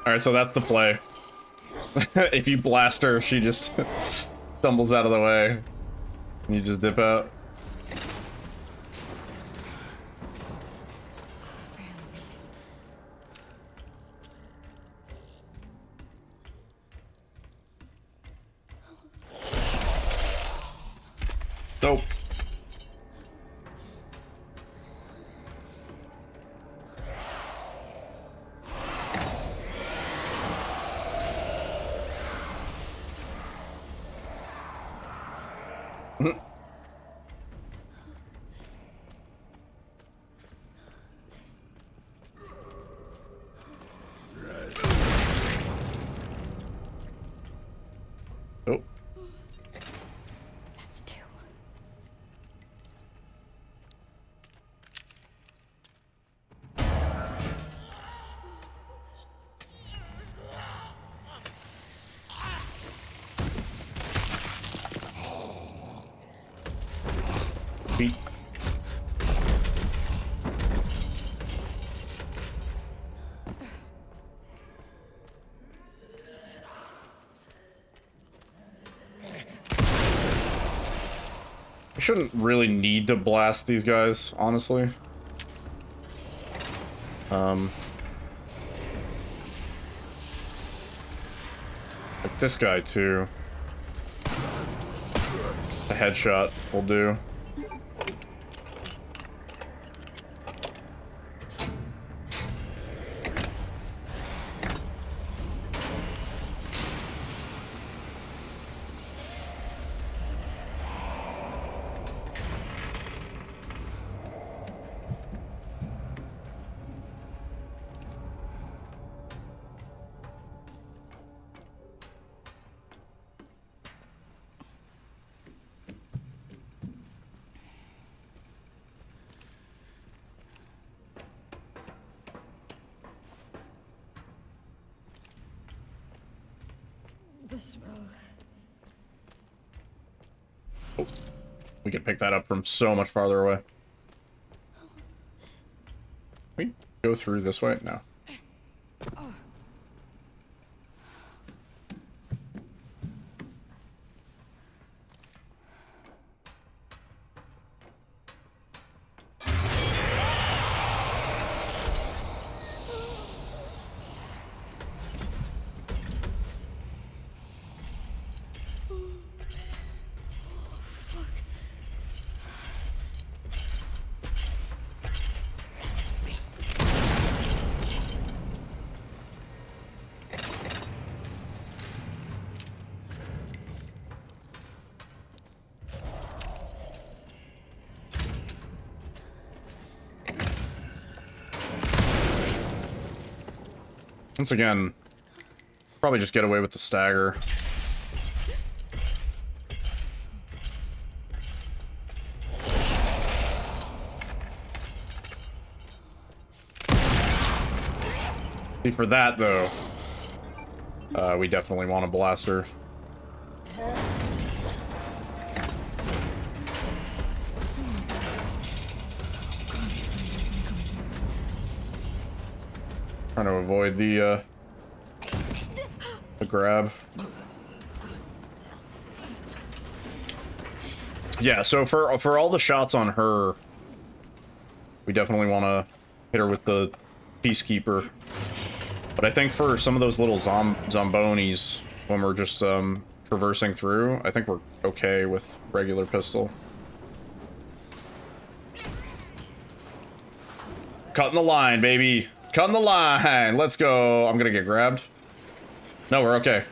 Alright, so that's the play. If you blast her, she just stumbles out of the way. And you just dip out. Dope. Oh. That's 2. Feet. I shouldn't really need to blast these guys, honestly. Like this guy too. A headshot will do. The smell. Oh, we can pick that up from so much farther away. We go through this way? No. Once again, probably just get away with the stagger. See, for that though, we definitely want a blaster. Trying to avoid the grab. Yeah, so for all the shots on her, we definitely want to hit her with the Peacekeeper. But I think for some of those little zombonis, when we're just traversing through, I think we're okay with regular pistol. Cutting the line, baby. Cutting the line. Let's go. I'm gonna get grabbed. No, we're okay.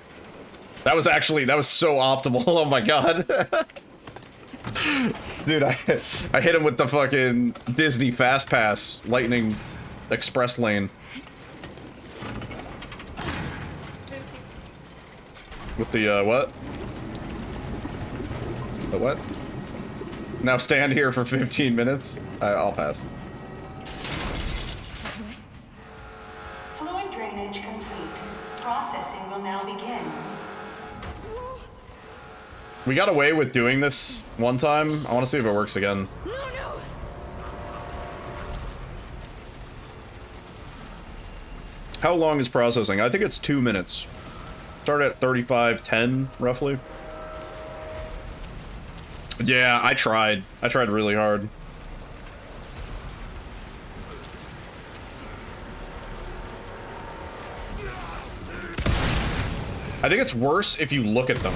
That was so optimal. Oh my god. Dude, I hit him with the fucking Disney Fast Pass Lightning Express Lane. With the, what? The what? Now stand here for 15 minutes? I'll pass. Fluid drainage complete. Processing will now begin. We got away with doing this one time. I want to see if it works again. How long is processing? I think it's 2 minutes. Start at 35:10, roughly. Yeah, I tried. I tried really hard. I think it's worse if you look at them.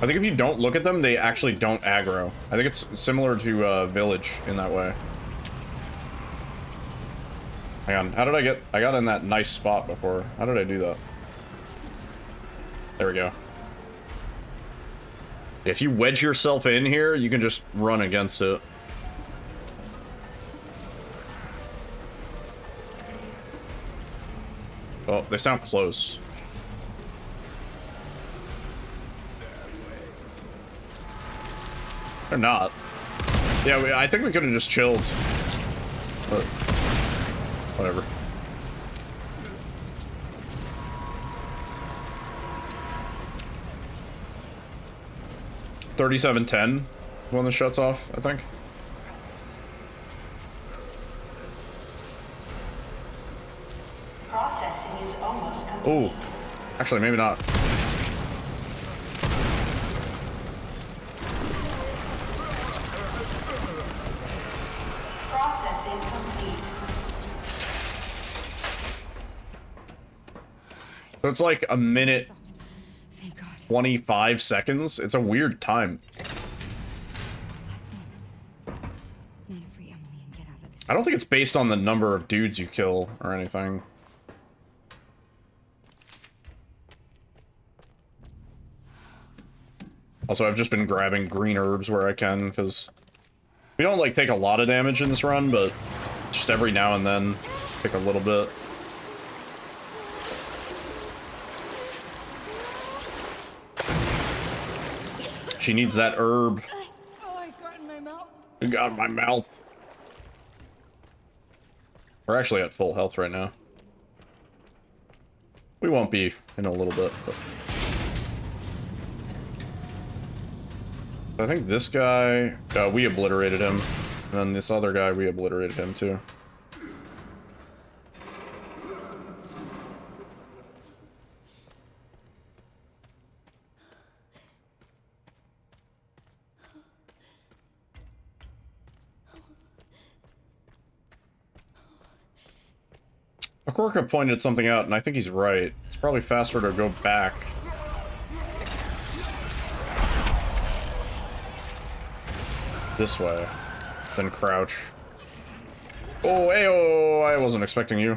I think if you don't look at them, they actually don't aggro. I think it's similar to Village in that way. Hang on, how did I get... I got in that nice spot before. How did I do that? There we go. If you wedge yourself in here, you can just run against it. Oh, they sound close. They're not. Yeah, I think we could have just chilled. But whatever. $37.10 when this shuts off, I think. Processing is almost complete. Oh, actually, maybe not. Processing complete. So it's like a minute 25 seconds. It's a weird time. I don't think it's based on the number of dudes you kill or anything. Also, I've just been grabbing green herbs where I can, because we don't, like, take a lot of damage in this run, but just every now and then, take a little bit. She needs that herb. Oh, I got in my mouth. It got in my mouth. We're actually at full health right now. We won't be in a little bit, but... I think this guy, we obliterated him. And then this other guy, we obliterated him too. Akorka pointed something out, and I think he's right. It's probably faster to go back. This way, then crouch. Oh, ayo! I wasn't expecting you.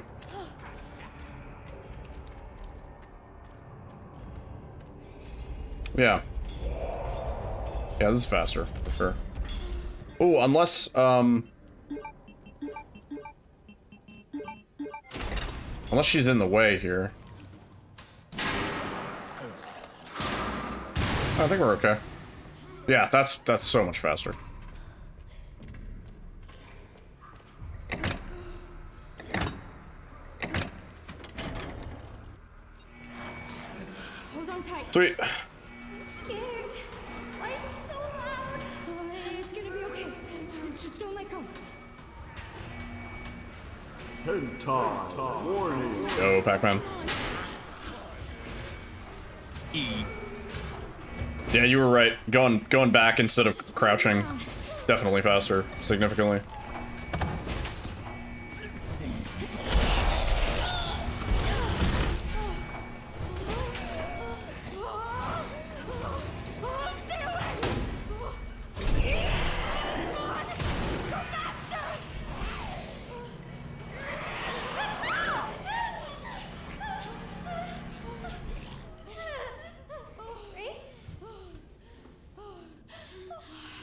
Yeah. Yeah, this is faster, for sure. Oh, unless, unless she's in the way here. I think we're okay. Yeah, that's so much faster. Hold on tight. Sweet. I'm scared. Why is it so loud? It's gonna be okay. Just don't let go. Hentai warning. Go, Pac-Man. Yeah, you were right. Going back instead of crouching, definitely faster, significantly.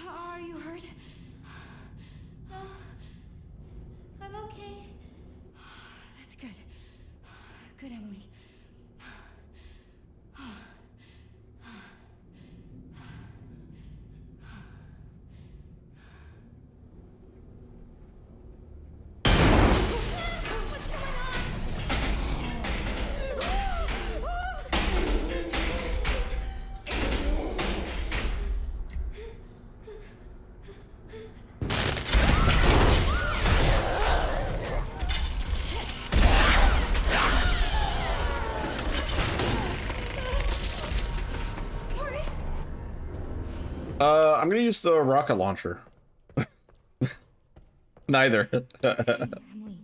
Are you hurt? I'm okay. That's good. Good, Emily. I'm gonna use the rocket launcher. Neither. Emily,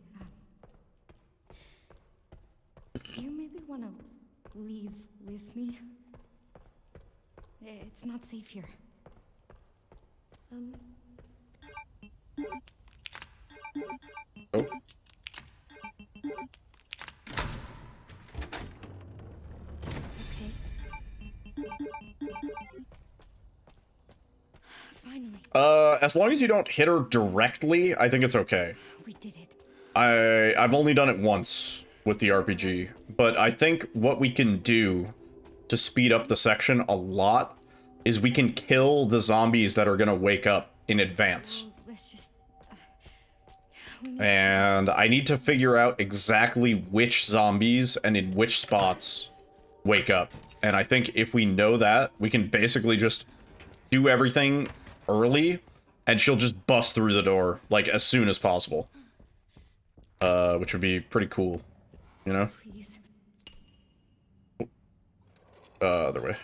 you maybe want to leave with me? It's not safe here. Oh. Finally. As long as you don't hit her directly, I think it's okay. We did it. I've only done it once with the RPG, but I think what we can do to speed up the section a lot is we can kill the zombies that are gonna wake up in advance. Let's just. And I need to figure out exactly which zombies and in which spots wake up. And I think if we know that, we can basically just do everything early, and she'll just bust through the door, like, as soon as possible. Which would be pretty cool, you know? Please. Other way.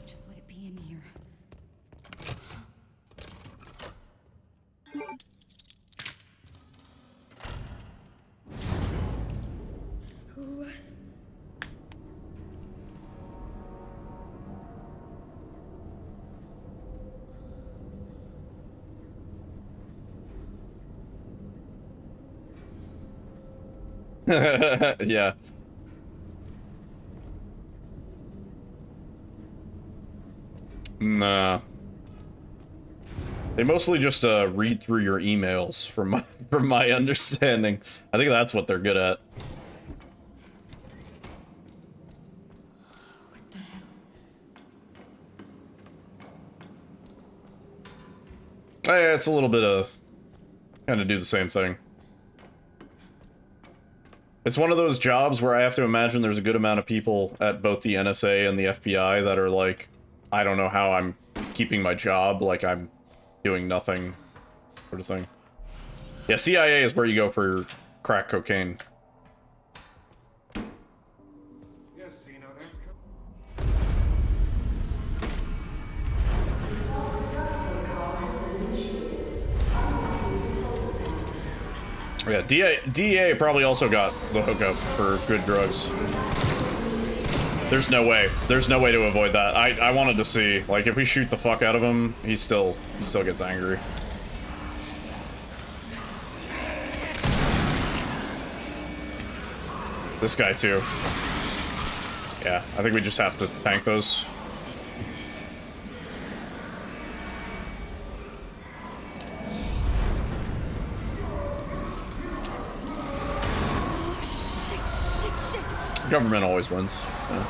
Just let it be in here. Ooh. Yeah. Nah. They mostly just read through your emails from my understanding. I think that's what they're good at. What the hell? Yeah, it's a little bit of kind of do the same thing. It's one of those jobs where I have to imagine there's a good amount of people at both the NSA and the FBI that are like, I don't know how I'm keeping my job, like I'm doing nothing, sort of thing. Yeah, CIA is where you go for crack cocaine. Yeah, DEA probably also got the hookup for good drugs. There's no way. There's no way to avoid that. I wanted to see, like, if we shoot the fuck out of him, he still gets angry. This guy too. Yeah, I think we just have to tank those. Government always wins. Yeah.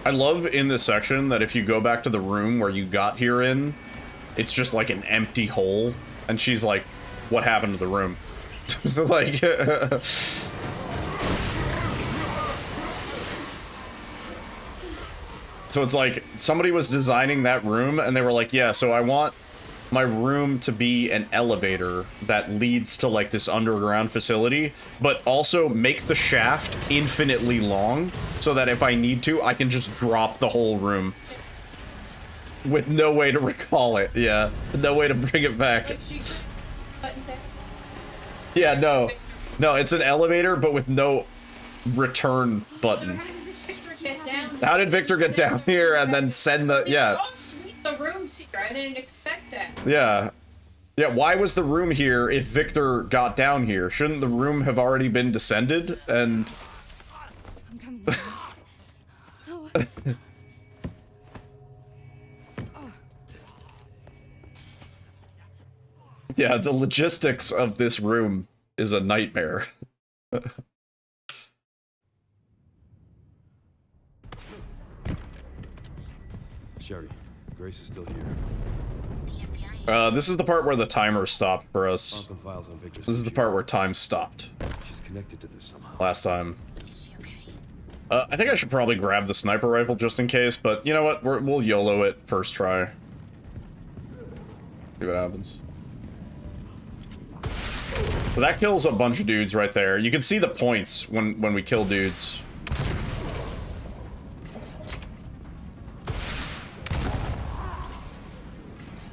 I love in this section that if you go back to the room where you got here in, it's just like an empty hole, and she's like, what happened to the room? So like... So it's like, somebody was designing that room, and they were like, yeah, so I want my room to be an elevator that leads to like this underground facility, but also make the shaft infinitely long so that if I need to, I can just drop the whole room with no way to recall it. Yeah, no way to bring it back. Yeah, no, it's an elevator, but with no return button. How did Victor get down here and then send the, yeah. The room's here. I didn't expect that. Yeah. Yeah, why was the room here if Victor got down here? Shouldn't the room have already been descended? And... I'm coming. Yeah, the logistics of this room is a nightmare. Sherry, Grace is still here. This is the part where the timer stopped for us. Found some files on Victor's This is the part where time stopped. She's connected to this somehow. Last time. I think I should probably grab the sniper rifle just in case, but you know what? We'll YOLO it first try. See what happens. So that kills a bunch of dudes right there. You can see the points when we kill dudes.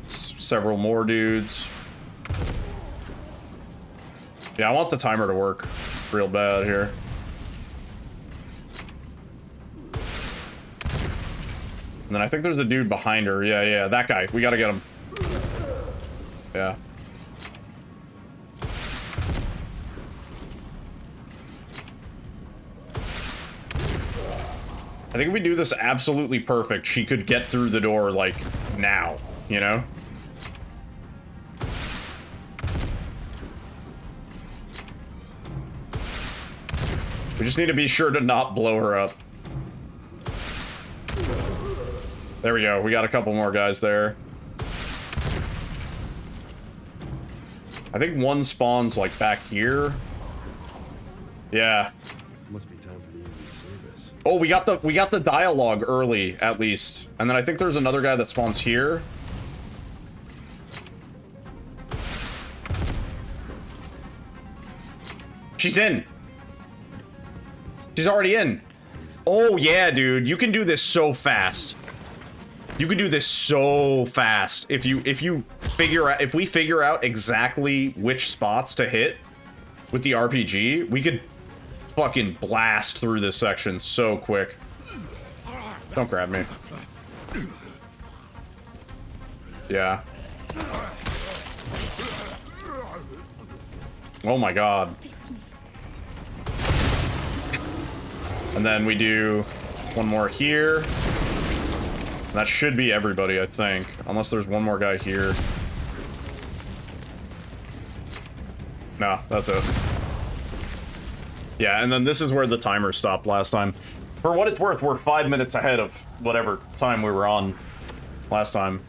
Several more dudes. Yeah, I want the timer to work real bad here. And then I think there's a dude behind her. Yeah, that guy. We gotta get him. Yeah. I think if we do this absolutely perfect, she could get through the door, like, now, you know? We just need to be sure to not blow her up. There we go. We got a couple more guys there. I think one spawns, like, back here. Yeah. Must be time for the evening service. Oh, we got the dialogue early, at least. And then I think there's another guy that spawns here. She's in. She's already in. Oh yeah, dude, you can do this so fast. You can do this so fast if we figure out exactly which spots to hit with the RPG. We could fucking blast through this section so quick. Don't grab me. Yeah. Oh my god. And then we do one more here. That should be everybody, I think. Unless there's one more guy here. No, that's it. Yeah, and then this is where the timer stopped last time. For what it's worth, we're 5 minutes ahead of whatever time we were on last time.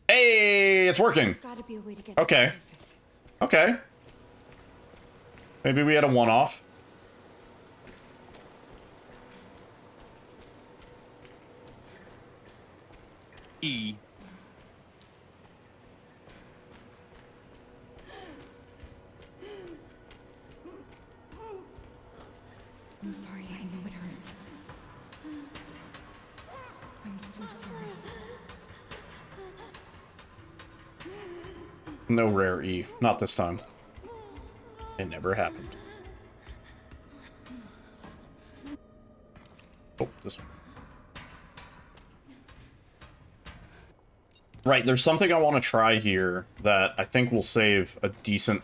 Hey, it's working. There's gotta be a way to get Okay. to the surface. Okay. Maybe we had a one-off. E. I'm sorry, I know it hurts. I'm so sorry. No rare E. Not this time. It never happened. Oh, this one. Right, there's something I want to try here that I think will save a decent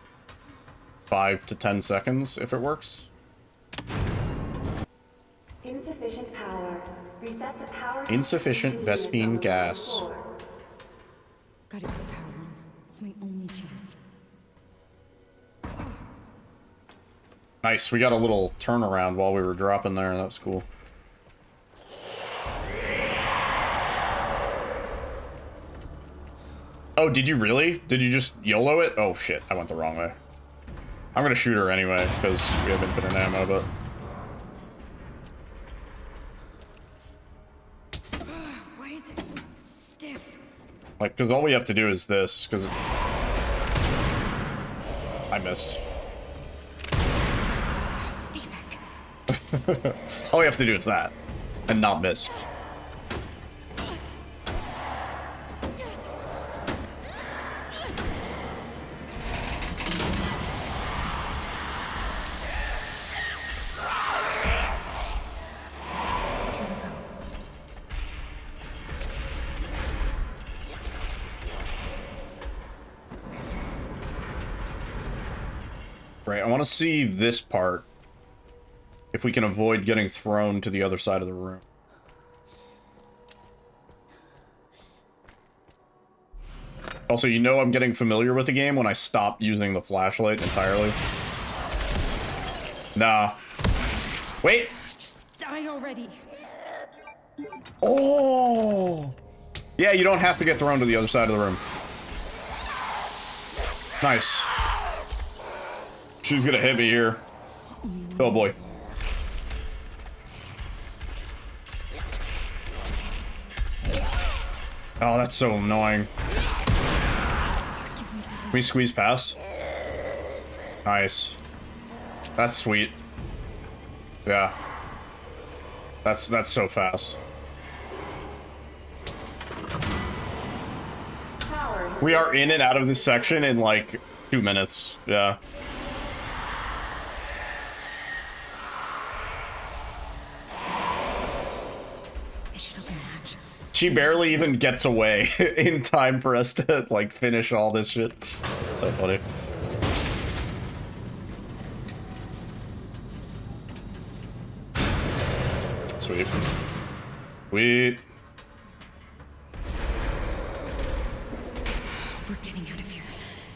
5 to 10 seconds if it works. Insufficient power. Reset the power. Insufficient Vespine gas. Gotta get the power on. It's my only chance. Nice, we got a little turnaround while we were dropping there. That was cool. Oh, did you really? Did you just YOLO it? Oh shit, I went the wrong way. I'm gonna shoot her anyway, because we have infinite ammo, but... Why is it so stiff? Like, because all we have to do is this, because... I missed. All we have to do is that, and not miss. Right, I want to see this part. If we can avoid getting thrown to the other side of the room. Also, you know I'm getting familiar with the game when I stop using the flashlight entirely. Nah. Wait! Just die already. Oh! Yeah, you don't have to get thrown to the other side of the room. Nice. She's gonna hit me here. Oh boy. Oh, that's so annoying. Can we squeeze past? Nice. That's sweet. Yeah. That's so fast. We are in and out of this section in like 2 minutes. Yeah. She barely even gets away in time for us to like finish all this shit. So funny. Sweet. Sweet. We're getting out of here.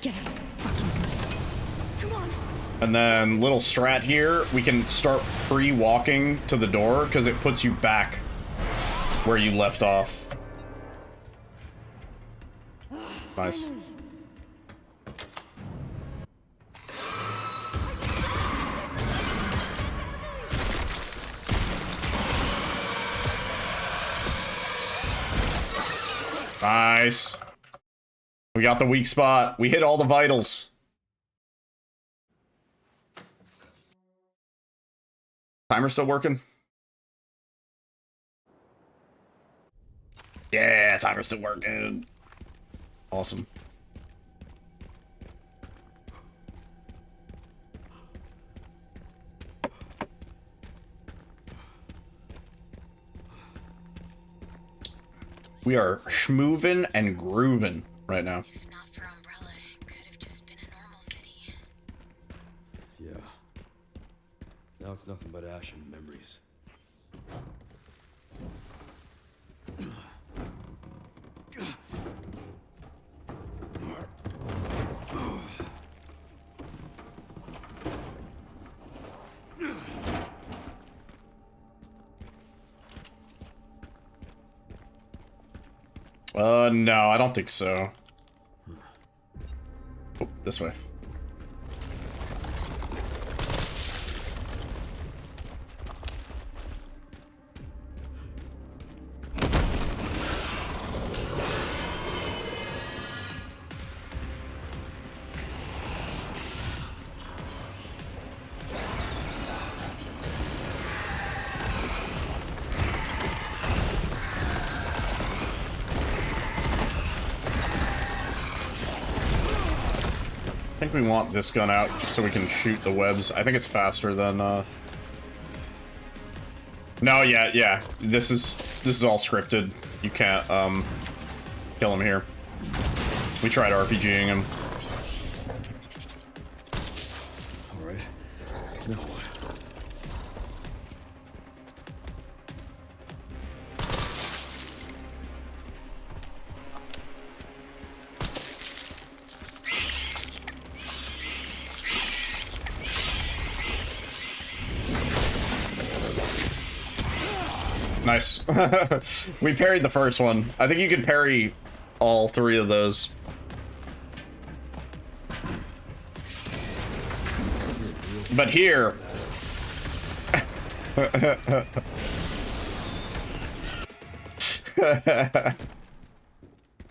Get out of the fucking way. Come on. And then little strat here, we can start pre-walking to the door because it puts you back where you left off. Nice. Nice. We got the weak spot. We hit all the vitals. Timer still working? Yeah, timer's still working. Awesome. We are schmoovin' and groovin' right now. If not for Umbrella, it could have just been a normal city. Yeah. Now it's nothing but ash and memories. No, I don't think so. Oh, this way. I think we want this gun out just so we can shoot the webs. I think it's faster than No, yeah. This is all scripted. You can't kill him here. We tried RPGing him. All right. Now what? Nice. We parried the first one. I think you could parry all 3 of those. But here...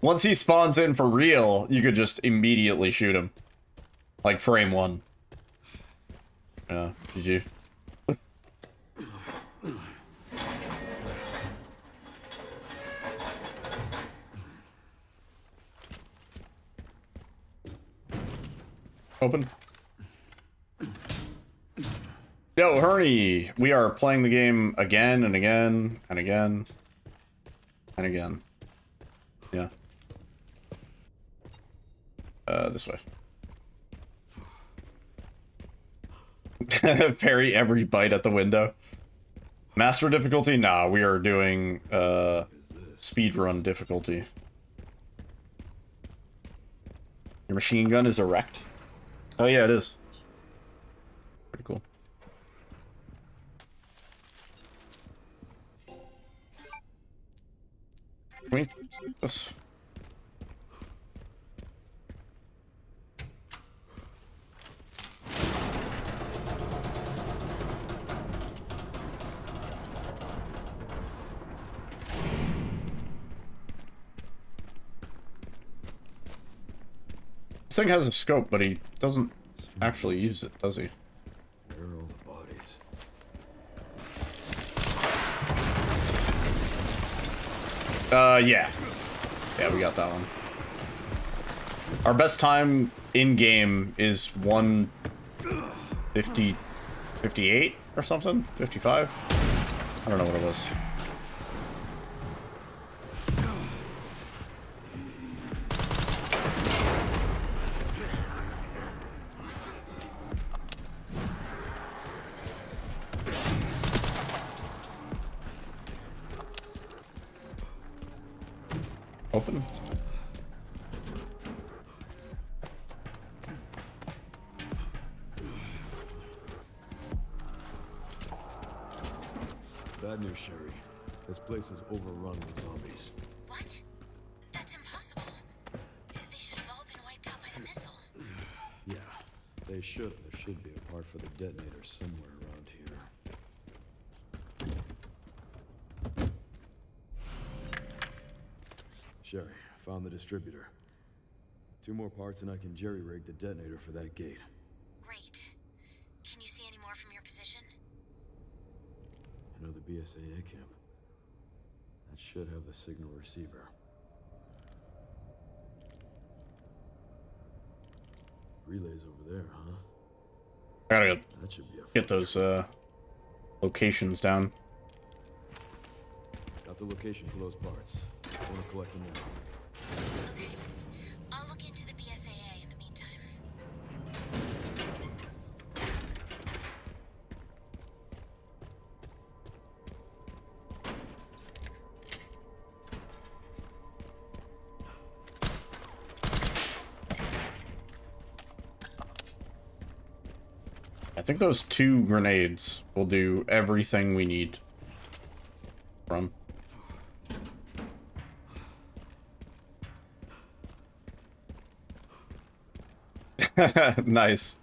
Once he spawns in for real, you could just immediately shoot him. Like frame 1. Yeah, GG. Open. Yo, Herney! We are playing the game again and again and again and again. Yeah. This way. Parry every bite at the window. Master difficulty? Nah, we are doing speedrun difficulty. Your machine gun is erect? Oh yeah, it is. Pretty cool. Can we... This... This thing has a scope, but he doesn't actually use it, does he? Where are all the bodies? Yeah. Yeah, we got that one. Our best time in game is 1:50, 58 or something, 55. I don't know what it was. Open. Bad news, Sherry. This place is overrun with zombies. What? That's impossible. They should have all been wiped out by the missile. Yeah, they should. There should be a part for the detonator somewhere around here. Sherry, found the distributor. 2 more parts and I can jerry-rig the detonator for that gate. Great. Can you see any more from your position? You know the BSAA camp? That should have the signal receiver. Relay's over there, huh? I gotta That should be a get those locations down. Got the location for those parts. I want to collect them now. Okay. I'll look into the BSAA in the meantime. I think those 2 grenades will do everything we need from. Nice.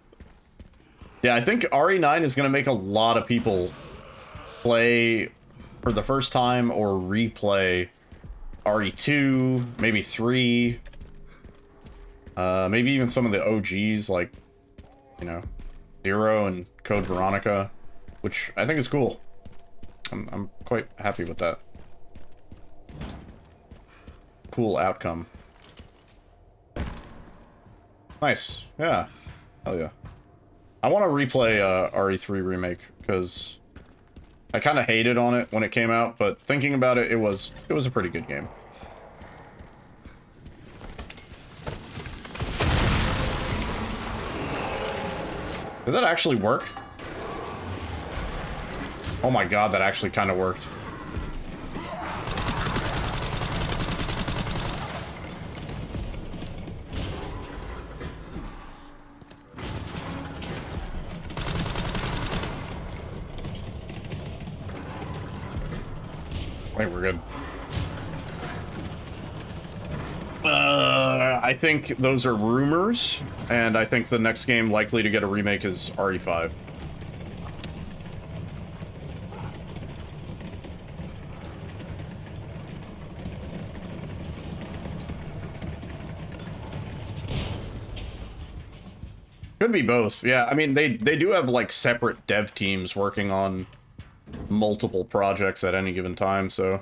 Yeah, I think RE9 is going to make a lot of people play for the first time or replay RE2, maybe 3, maybe even some of the OGs like, you know, Zero and Code Veronica, which I think is cool. I'm quite happy with that. Cool outcome. Nice. Yeah. Hell yeah. I want to replay RE3 Remake, because I kind of hated on it when it came out, but thinking about it, it was a pretty good game. Did that actually work? Oh my god, that actually kind of worked. I think we're good. I think those are rumors, and I think the next game likely to get a remake is RE5. Could be both. Yeah, I mean, they do have, like, separate dev teams working on multiple projects at any given time, so...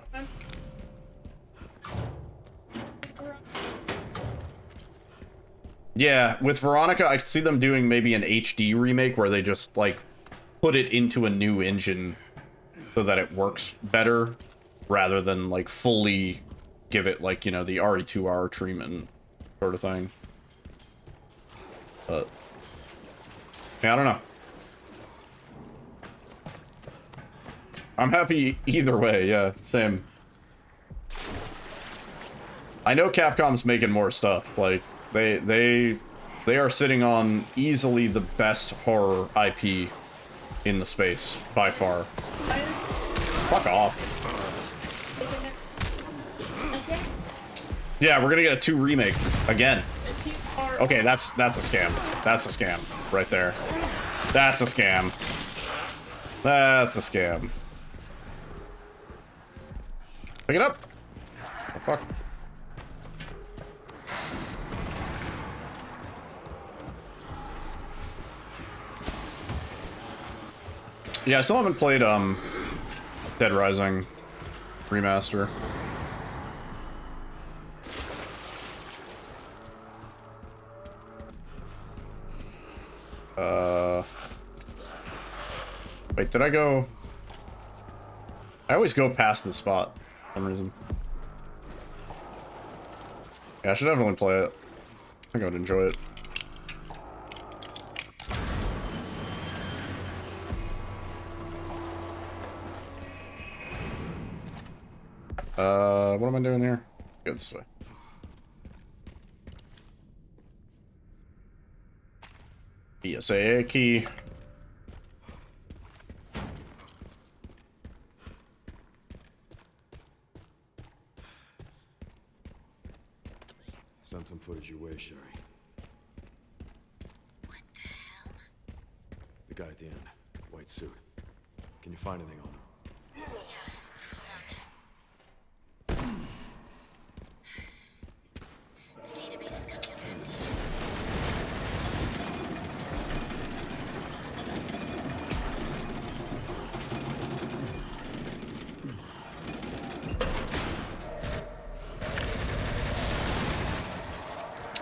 Yeah, with Veronica, I could see them doing maybe an HD remake where they just, like, put it into a new engine so that it works better, rather than, like, fully give it, like, you know, the RE2R treatment sort of thing. But... yeah, I don't know. I'm happy either way, yeah, same. I know Capcom's making more stuff, like, they are sitting on easily the best horror IP in the space, by far. Fuck off. Yeah, we're gonna get a 2 remake, again. Okay, that's a scam. That's a scam, right there. That's a scam. That's a scam. Pick it up. Oh, fuck. Yeah, I still haven't played, Dead Rising Remaster. Wait, did I go? I always go past the spot for some reason. Yeah, I should definitely play it. I think I would enjoy it. What am I doing here? Go this way. BSAA key. Send some footage your way, Sherry. What the hell? The guy at the end. White suit. Can you find anything on him?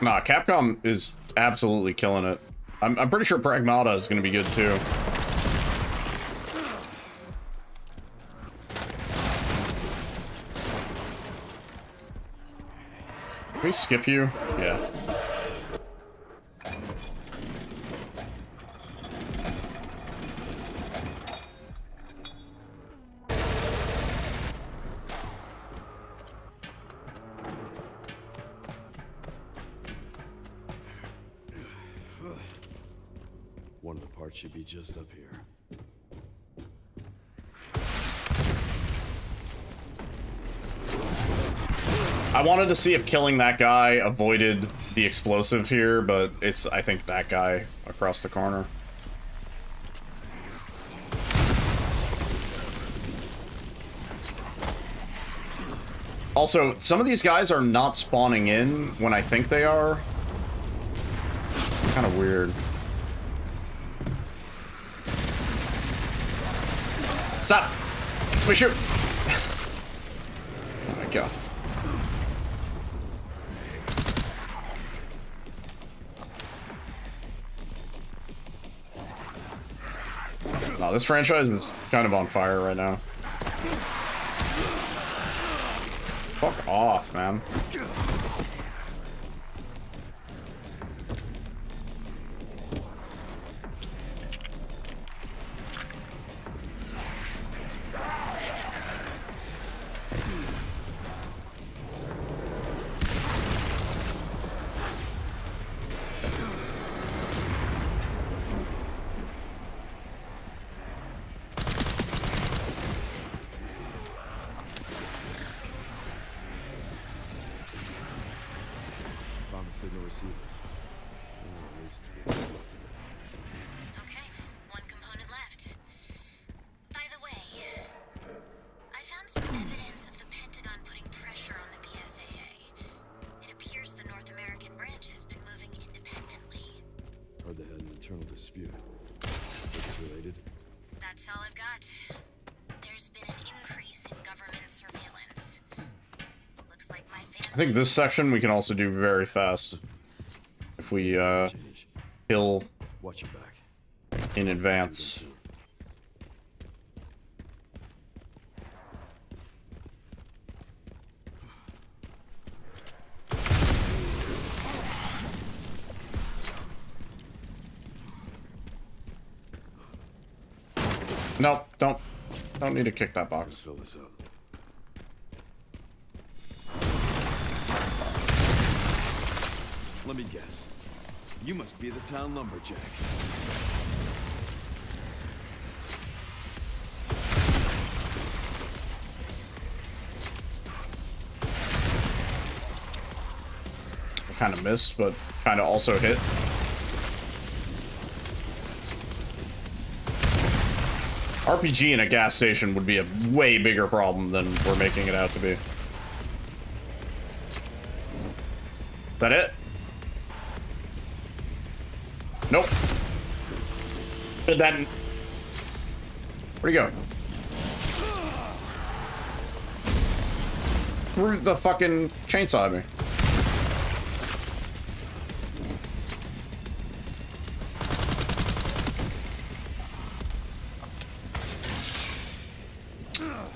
Nah, Capcom is absolutely killing it. I'm pretty sure Pragmata is going to be good too. Can we skip you? Yeah. One of the parts should be just up here. I wanted to see if killing that guy avoided the explosive here, but it's, I think, that guy across the corner. Also, some of these guys are not spawning in when I think they are. Kind of weird. Stop! We shoot! Oh my god. No, this franchise is kind of on fire right now. Fuck off, man. Found the signal receiver. At least what's left of it. Okay, one component left. By the way, I found some evidence of the Pentagon putting pressure on the BSAA. It appears the North American branch has been moving independently. Heard they had an internal dispute. Think it's related? That's all I've got. There's been an increase in government surveillance. Looks like my family... I think this section we can also do very fast. If we, kill Watch your back. in advance. Nope, don't need to kick that box. Fill this up. Let me guess. You must be the town lumberjack. Kind of missed, but kind of also hit. RPG in a gas station would be a way bigger problem than we're making it out to be. Is that it? Nope. Did that. Where'd he go? Threw the fucking chainsaw at me.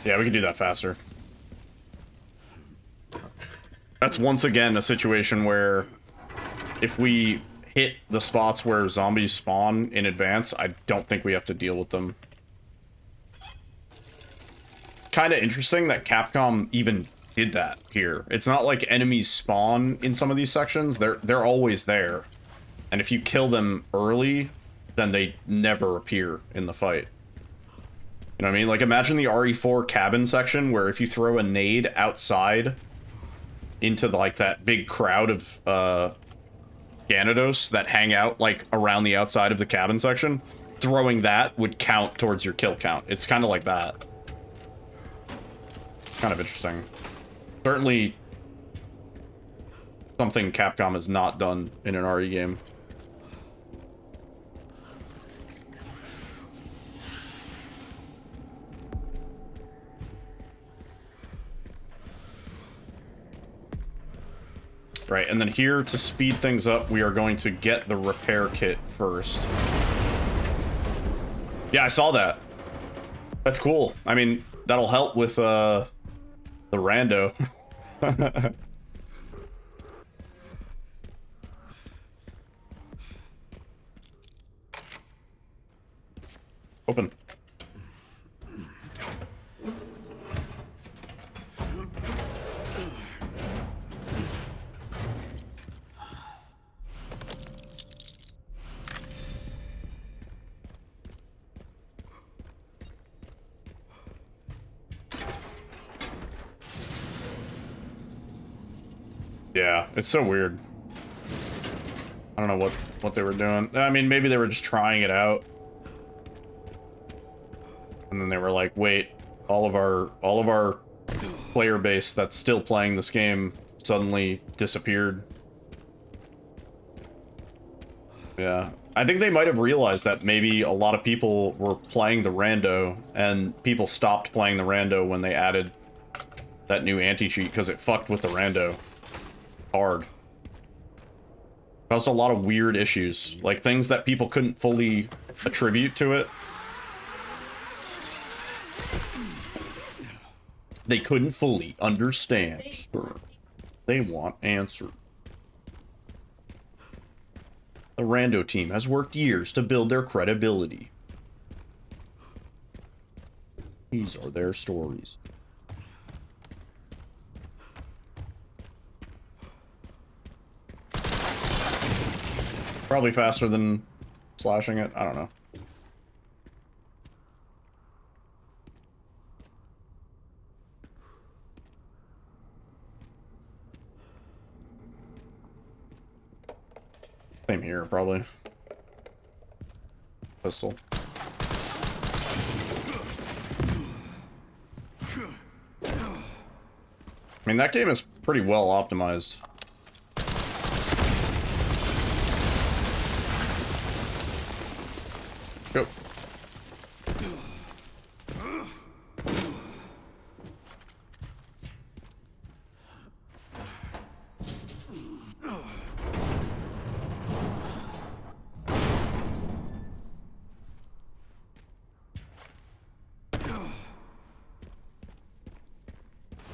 Yeah, we can do that faster. That's once again a situation where if we hit the spots where zombies spawn in advance, I don't think we have to deal with them. Kind of interesting that Capcom even did that here. It's not like enemies spawn in some of these sections. They're always there. And if you kill them early, then they never appear in the fight. You know what I mean? Like, imagine the RE4 cabin section where if you throw a nade outside into, like, that big crowd of, Gyarados that hang out, like, around the outside of the cabin section, throwing that would count towards your kill count. It's kind of like that. Kind of interesting. Certainly something Capcom has not done in an RE game. Right, and then here, to speed things up, we are going to get the repair kit first. Yeah, I saw that. That's cool. I mean, that'll help with, the rando. Open. Yeah, it's so weird. I don't know what they were doing. I mean, maybe they were just trying it out. And then they were like, wait, all of our player base that's still playing this game suddenly disappeared. Yeah. I think they might have realized that maybe a lot of people were playing the rando and people stopped playing the rando when they added that new anti-cheat because it fucked with the rando hard. Caused a lot of weird issues, like things that people couldn't fully attribute to it. They couldn't fully understand. Sure. They want answers. The rando team has worked years to build their credibility. These are their stories. Probably faster than slashing it. I don't know. Same here, probably. Pistol. I mean, that game is pretty well optimized. Go.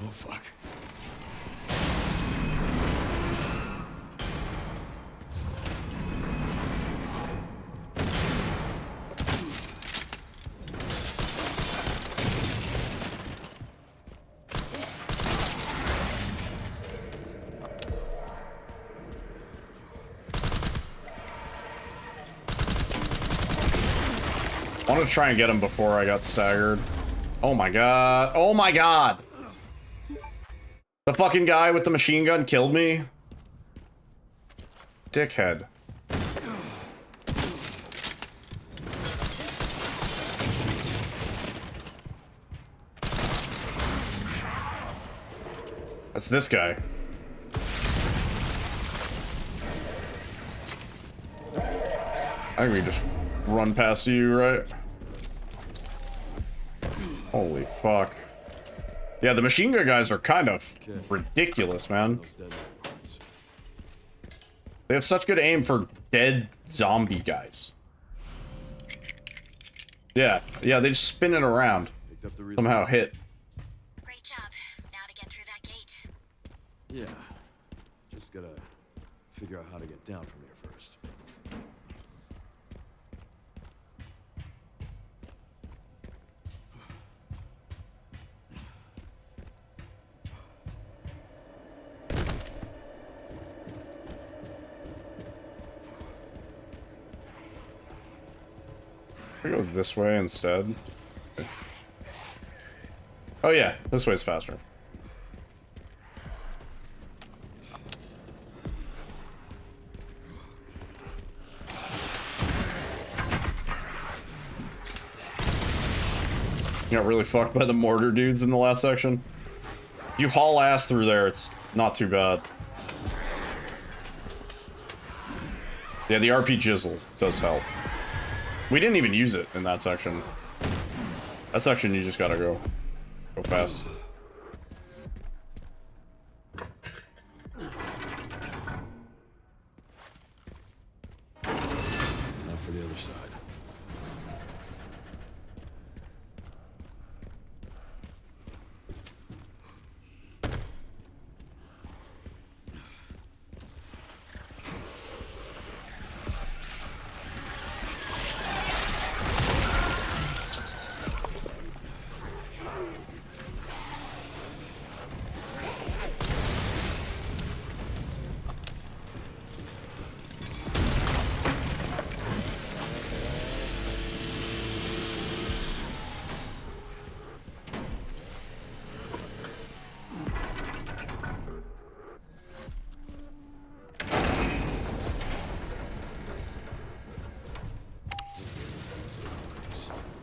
Oh, fuck. I wanted to try and get him before I got staggered. Oh my god. Oh my god! The fucking guy with the machine gun killed me? Dickhead. That's this guy. I think we just run past you, right? Holy fuck. Yeah, the machine gun guys are kind of ridiculous, man. They have such good aim for dead zombie guys. Yeah, they just spin it around. Somehow hit. job. Now to get through that gate. Yeah. Just gotta figure out how to get down from here first. I go this way instead. Oh yeah, this way's faster. You got really fucked by the mortar dudes in the last section. You haul ass through there, it's not too bad. Yeah, the RP jizzle does help. We didn't even use it in that section. That section you just gotta go fast. Now for the other side.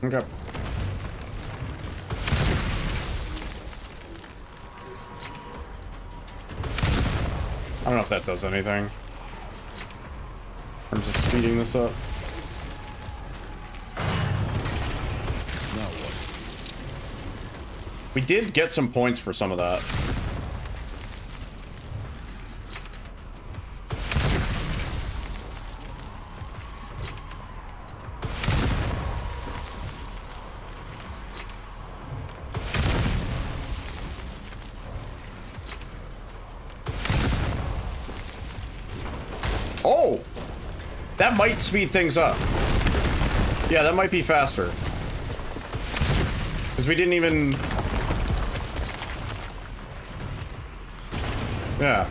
Okay. I don't know if that does anything in terms of speeding this up. Now what? We did get some points for some of that. Oh! That might speed things up. Yeah, that might be faster. Because we didn't even... Yeah.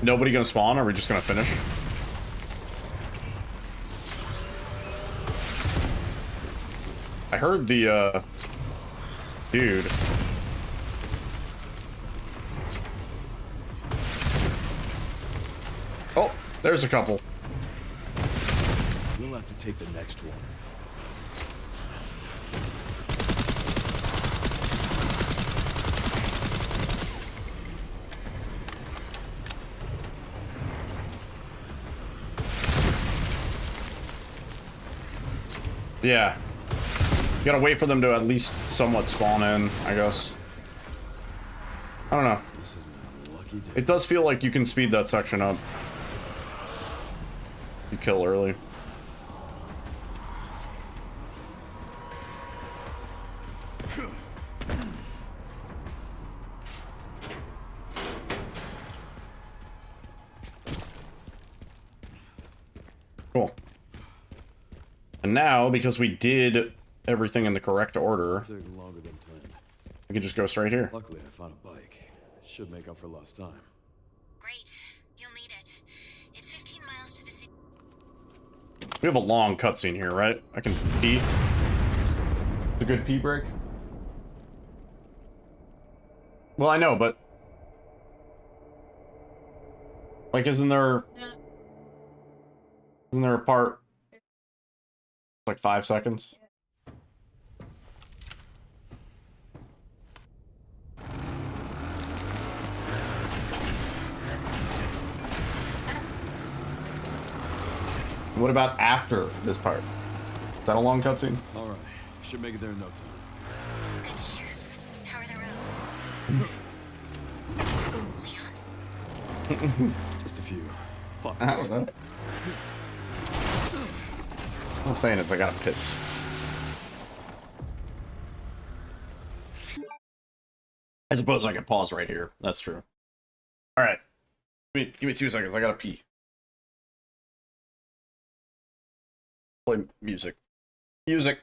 Nobody gonna spawn? Or are we just gonna finish? I heard the, dude. Oh, there's a couple. We'll have to take the next one. Yeah. You gotta wait for them to at least somewhat spawn in, I guess. I don't know. This is my lucky day. It does feel like you can speed that section up. You kill early. Cool. And now, because we did everything in the correct order, Took longer than planned. we can just go straight here. Luckily, I found a bike. Should make up for lost time. Great. You'll need it. It's 15 miles to the city. We have a long cutscene here, right? I can pee. It's a good pee break. Well, I know, but... Like, isn't there a part... Like 5 seconds? What about after this part? that a long cutscene? All right, should make it there in no time. Good to hear. How are the roads? Just a few. Fuck. I don't know. All I'm saying is I gotta piss. I suppose I can pause right here. That's true. Alright. Give me 2 seconds. I gotta pee. Play music. Music.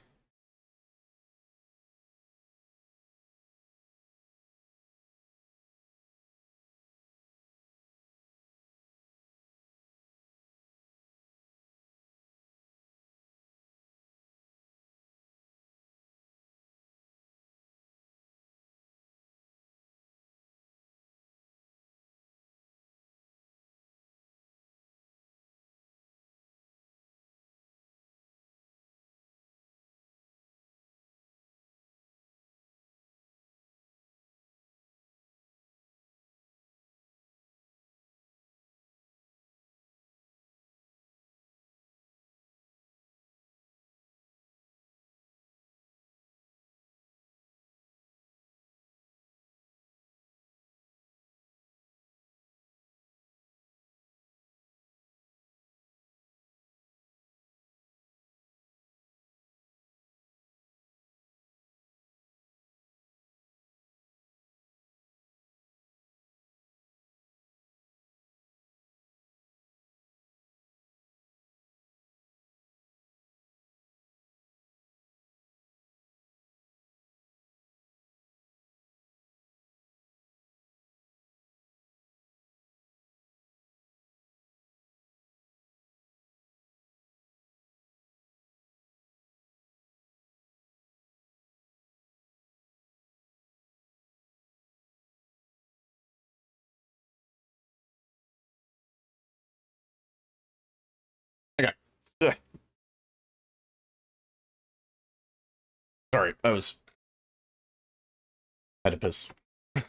Okay. Ugh. Sorry, I had to piss. The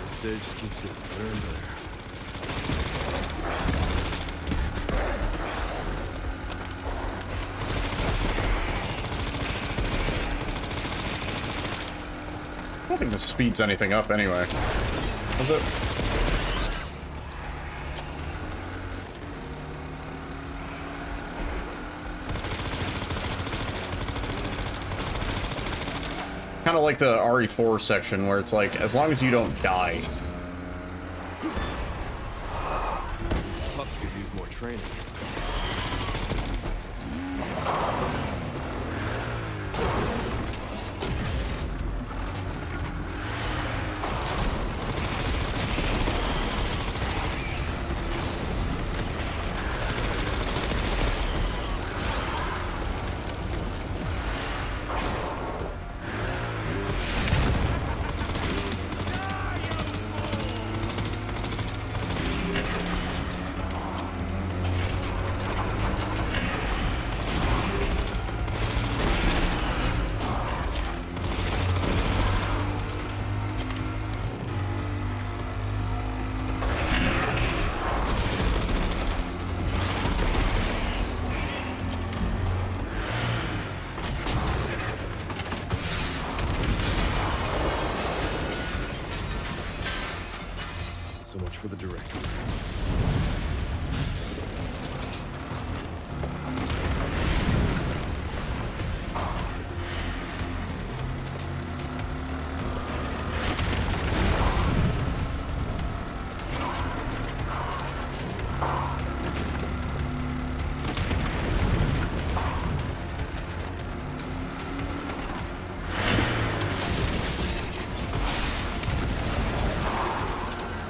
stage just keeps getting better and better. I don't think this speeds anything up anyway. Does it? Kind of like the RE4 section where it's like, as long as you don't die. Pups could use more training. So much for the director.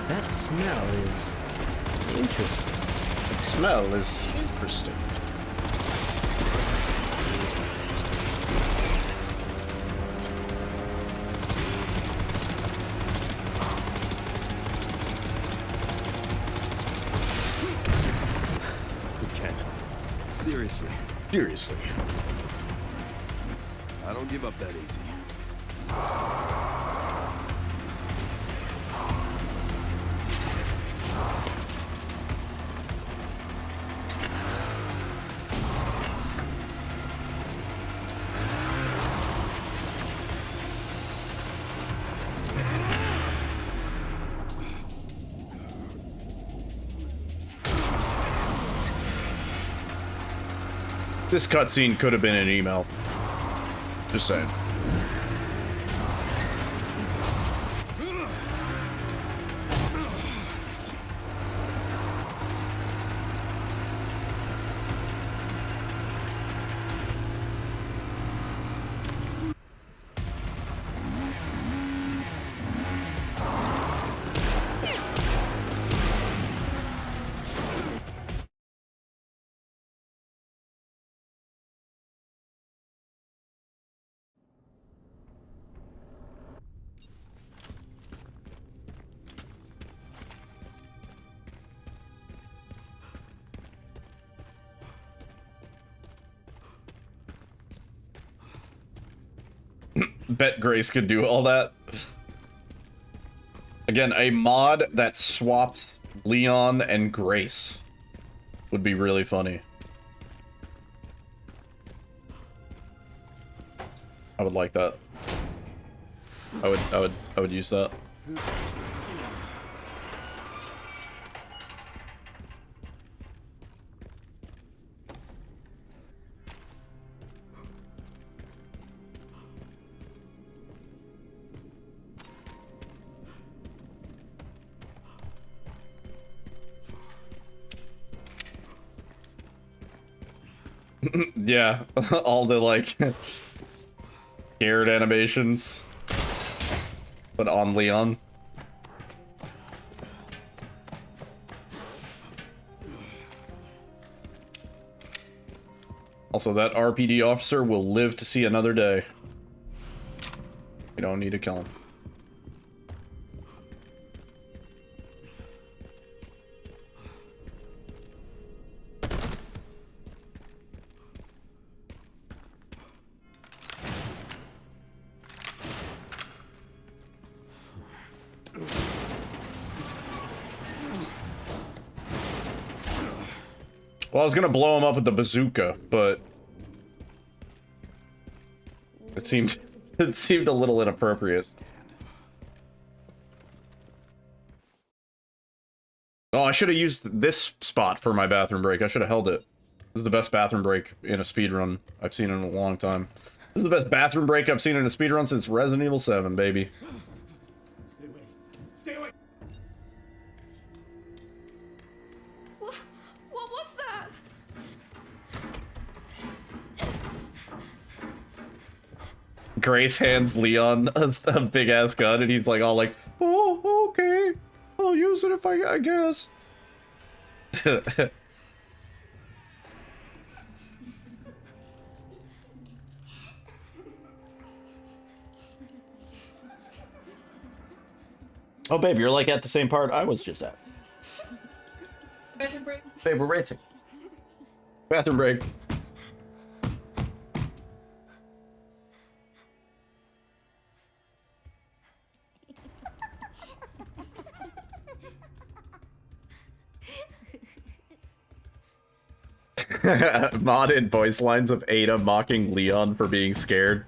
That smell is interesting. The smell is interesting. Ken, seriously. Seriously. I don't give up that easy. This cutscene could have been an email. Just saying. Bet Grace could do all that. Again, a mod that swaps Leon and Grace would be really funny. I would like that. I would use that. Yeah, all the like scared animations, but on Leon. Also, that RPD officer will live to see another day. We don't need to kill him. Well, I was gonna blow him up with the bazooka, but it seemed a little inappropriate. Oh, I should have used this spot for my bathroom break. I should have held it. This is the best bathroom break in a speedrun I've seen in a long time. This is the best bathroom break I've seen in a speedrun since Resident Evil 7, baby. Stay away. Stay away. What was that? Grace hands Leon a big ass gun, and he's like all like, "Oh, okay, I'll use it if I guess." Oh, babe, you're like at the same part I was just at. Bathroom break. Babe, we're racing. Bathroom break. Modded voice lines of Ada mocking Leon for being scared.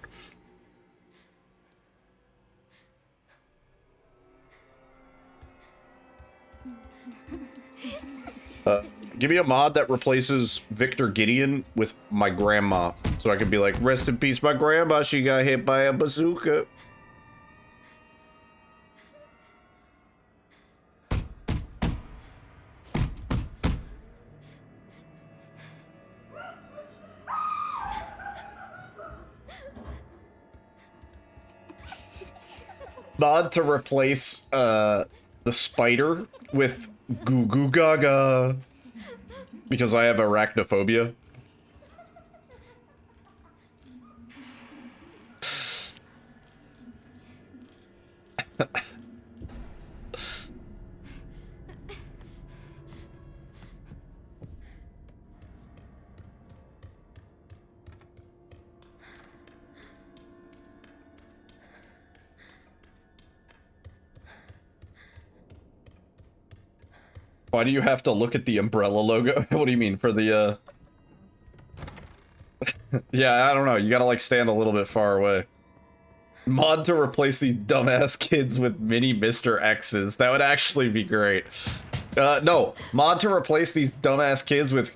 Give me a mod that replaces Victor Gideon with my grandma, so I can be like, rest in peace, my grandma, she got hit by a bazooka. Mod to replace the spider with Goo Goo Gaga, because I have arachnophobia. Why do you have to look at the umbrella logo? What do you mean, for the, Yeah, I don't know. You gotta, like, stand a little bit far away. Mod to replace these dumbass kids with mini Mr. X's. That would actually be great. No. Mod to replace these dumbass kids with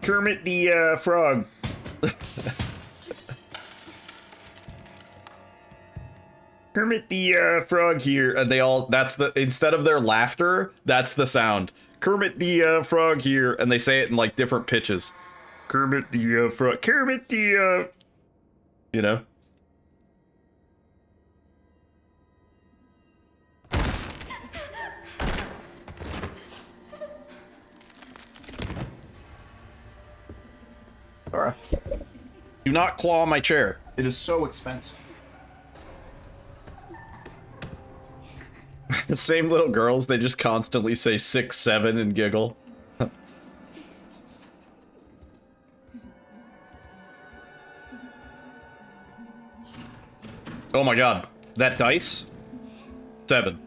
Kermit the, Frog. Kermit the Frog here, and they all, that's the, instead of their laughter, that's the sound. Kermit the Frog here, and they say it in like different pitches. Kermit the Frog, Kermit the you know? Alright. Do not claw my chair. It is so expensive. The same little girls, they just constantly say 6, 7 and giggle. Oh my god. That dice? 7.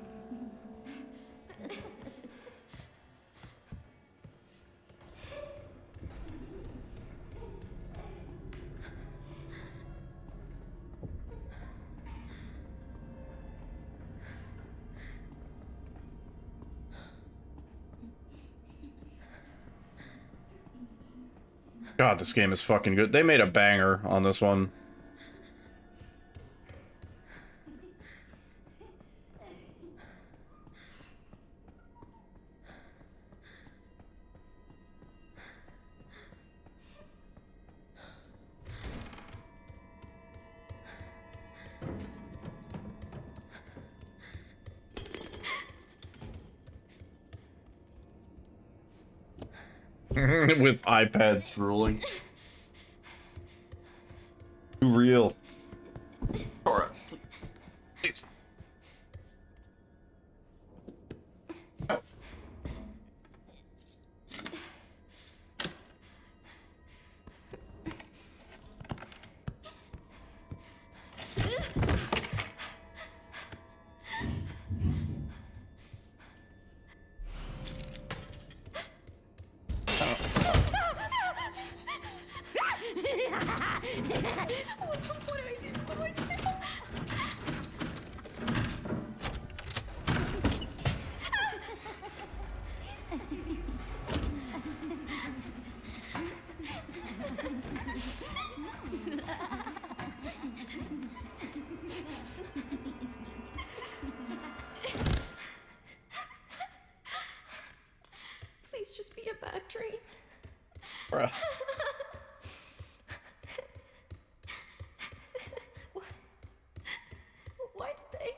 God, this game is fucking good. They made a banger on this one. With iPads drooling. Too real. Alright. Please. Oh. Please just be a bad dream. Bruh. Why did they?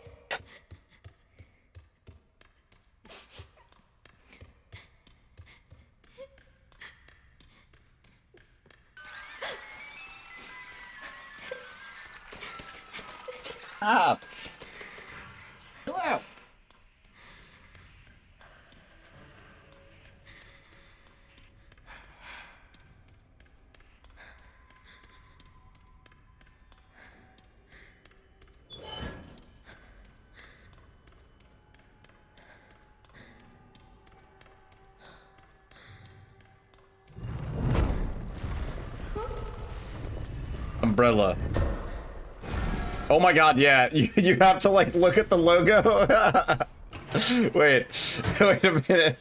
Ah. Chill out. Umbrella. Oh my god, yeah, you have to like look at the logo. Wait a minute.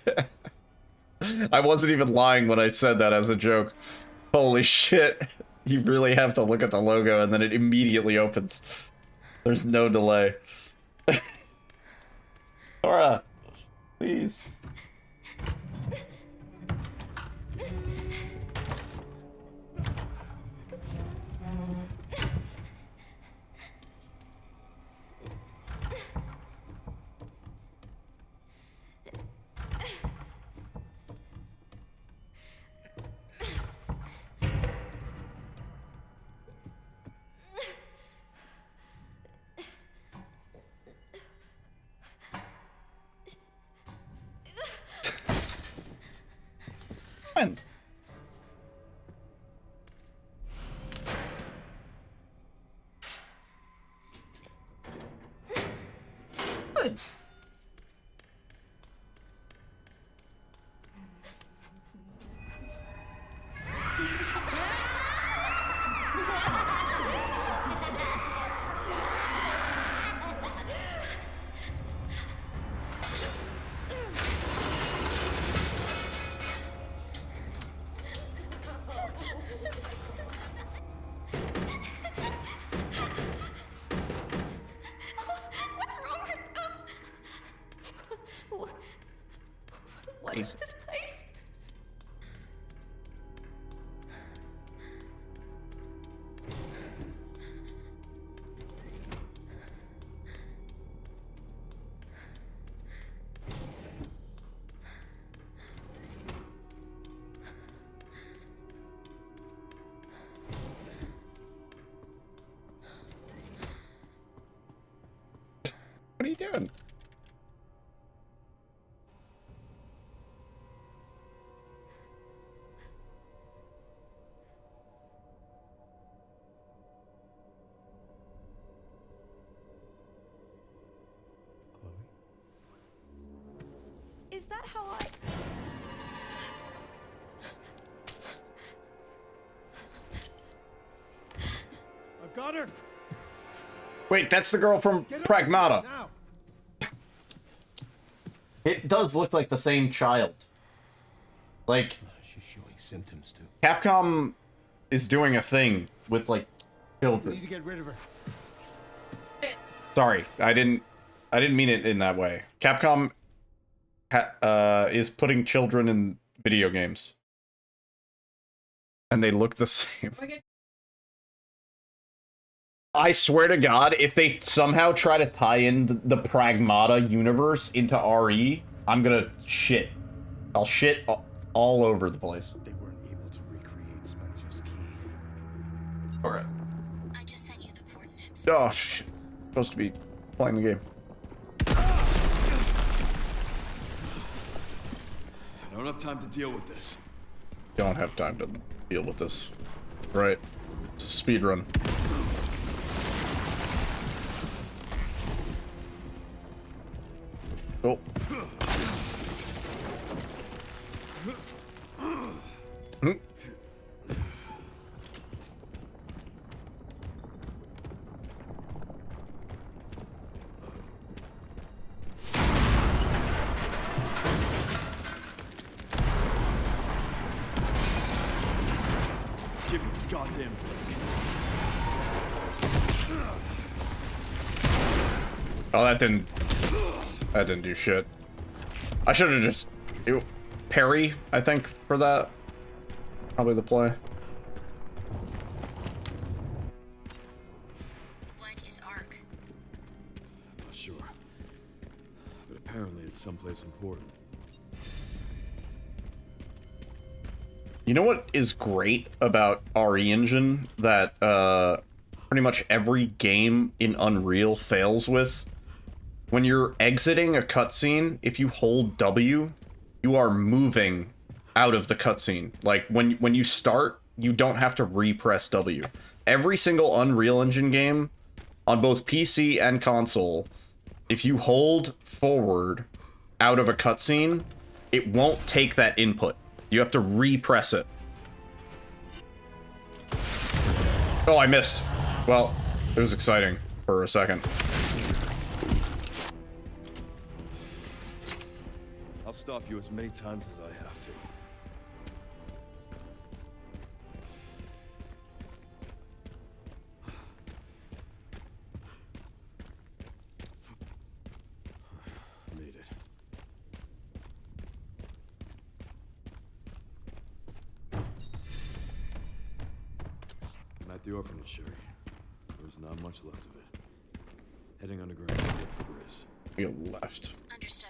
I wasn't even lying when I said that as a joke. Holy shit. You really have to look at the logo and then it immediately opens. There's no delay. Laura, please. Fine. Good. Crazy. This place. What are you doing? Is that how I... I've got her. Wait, that's the girl from Pragmata. Now. It does look like the same child. Like, She's showing symptoms too. Capcom is doing a thing with, like, We need children. to get rid of her. Sorry, I didn't mean it in that way. Capcom is putting children in video games. And they look the same. I swear to God, if they somehow try to tie in the Pragmata universe into RE, I'm gonna shit. I'll shit all over the place. They weren't able to recreate Spencer's key. Alright. I just sent you the coordinates. Oh, shit. Supposed to be playing the game. I don't have time to deal with this. Don't have time to deal with this. Right. It's a speed run. Oh. Hmm. Give me a goddamn Oh, that didn't do shit. I should have just parry, I think, for that. Probably the play. What is Ark? Not sure. But apparently it's someplace important. You know what is great about RE Engine that pretty much every game in Unreal fails with? When you're exiting a cutscene, if you hold W, you are moving out of the cutscene. Like, when you start, you don't have to repress W. Every single Unreal Engine game, on both PC and console, if you hold forward out of a cutscene, it won't take that input. You have to repress it. Oh, I missed. Well, it was exciting for a second. I'll stop you as many times as I have to. Made it. I'm at the orphanage, Sherry. There's not much left of it. Heading underground to look for Chris. We left. Understood.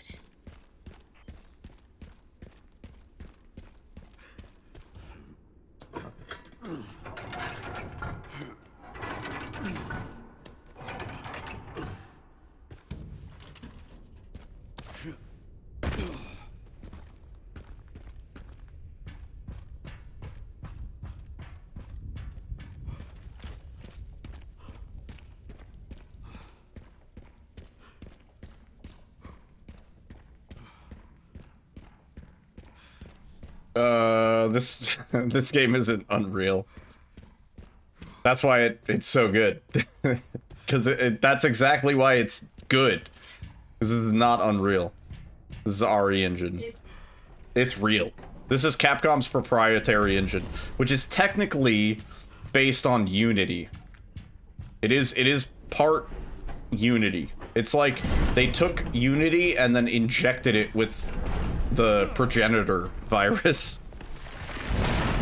This game isn't Unreal. That's why it's so good. Because that's exactly why it's good. Because this is not Unreal. This is RE Engine. It's real. This is Capcom's proprietary engine, which is technically based on Unity. It is part Unity. It's like they took Unity and then injected it with the progenitor virus.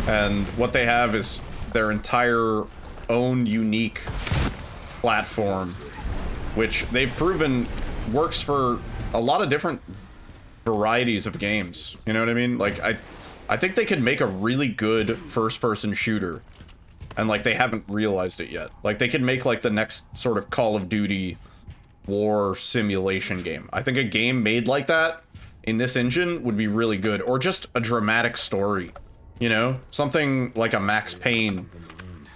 And what they have is their entire own unique platform, which they've proven works for a lot of different varieties of games. You know what I mean? Like, I think they could make a really good first-person shooter, and like they haven't realized it yet. Like, they could make like the next sort of Call of Duty war simulation game. I think a game made like that in this engine would be really good, or just a dramatic story, you know, something like a Max Payne,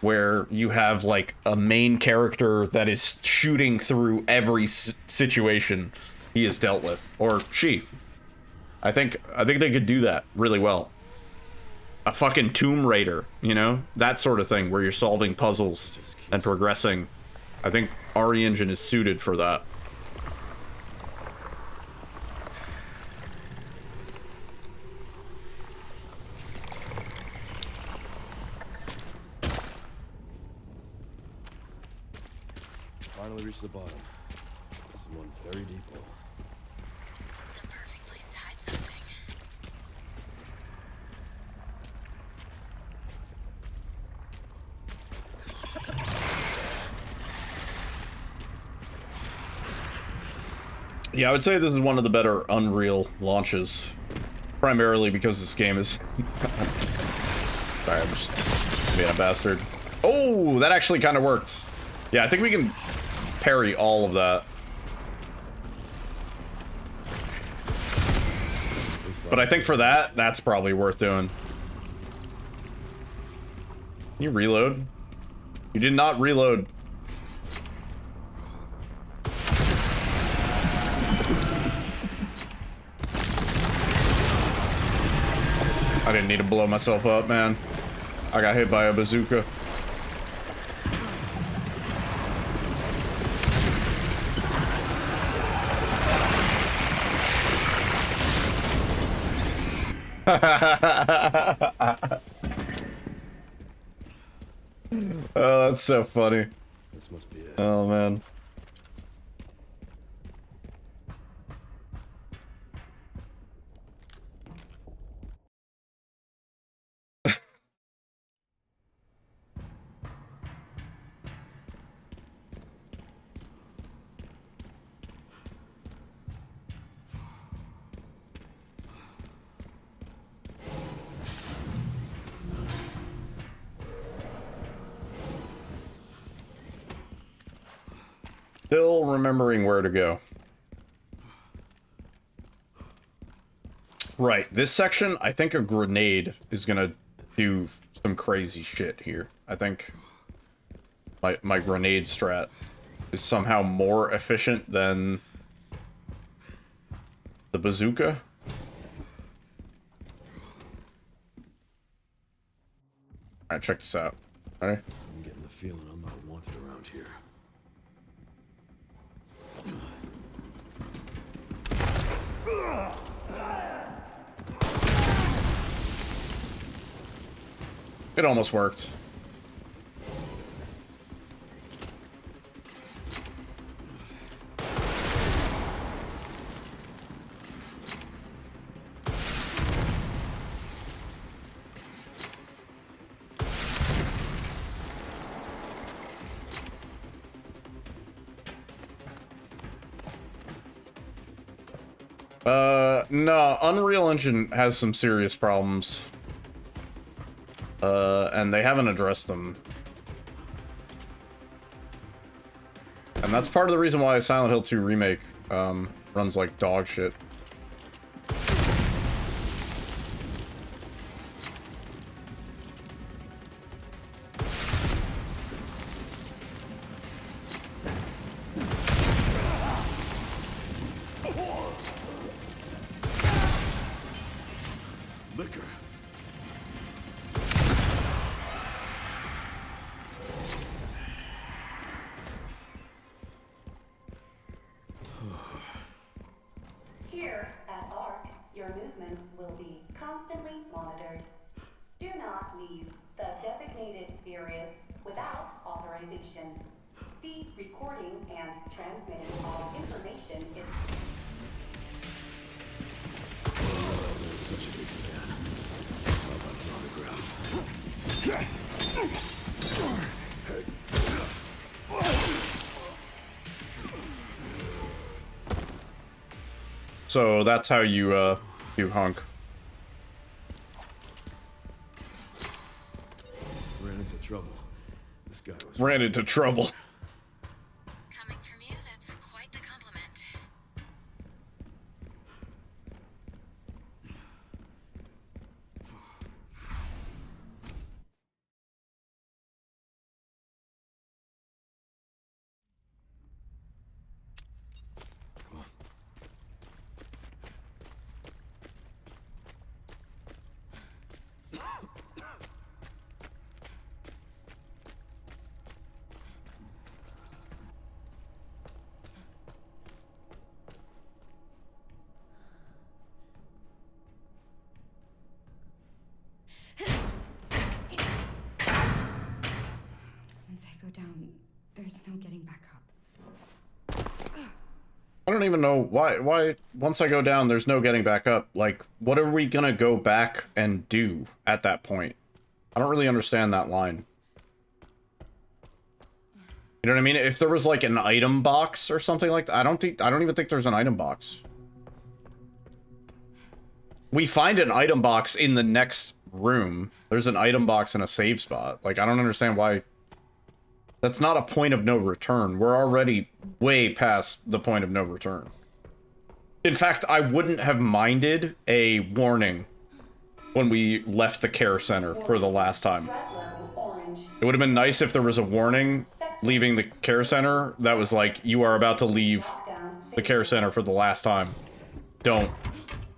where you have like a main character that is shooting through every situation he has dealt with, or she. I think they could do that really well. A fucking Tomb Raider, you know, that sort of thing, where you're solving puzzles and progressing. I think RE Engine is suited for that. Finally reached the bottom. This is one very deep hole. The perfect place to hide something. Yeah, I would say this is one of the better Unreal launches. Primarily because this game is... Sorry, I'm just being a bastard. Oh, that actually kind of worked. Yeah, I think we can parry all of that. But I think for that, that's probably worth doing. Can you reload? You did not reload. I didn't need to blow myself up, man. I got hit by a bazooka. Oh, that's so funny. This must be it. Oh, man. Still remembering where to go. Right, this section, I think a grenade is gonna do some crazy shit here. I think my grenade strat is somehow more efficient than the bazooka. Alright, check this out. Alright. I'm getting the feeling I'm not wanted around here. It almost worked. No, Unreal Engine has some serious problems. And they haven't addressed them. And that's part of the reason why Silent Hill 2 Remake, runs like dog shit. Liquor. Here at ARC, your movements will be constantly monitored. Do not leave the designated areas without authorization. The recording and transmitting of information is... such a big fan. How about an autograph? So that's how you do hunk. Ran into trouble. This guy was Ran into trouble. Coming from you, that's quite the compliment. Once I go down, there's no getting back up. I don't even know why once I go down there's no getting back up. Like, what are we gonna go back and do at that point? I don't really understand that line. You know what I mean? If there was like an item box or something like that, I don't even think there's an item box. We find an item box in the next room. There's an item box and a save spot. Like, I don't understand why. That's not a point of no return. We're already way past the point of no return. In fact, I wouldn't have minded a warning when we left the care center for the last time. It would have been nice if there was a warning leaving the care center that was like, you are about to leave the care center for the last time. Don't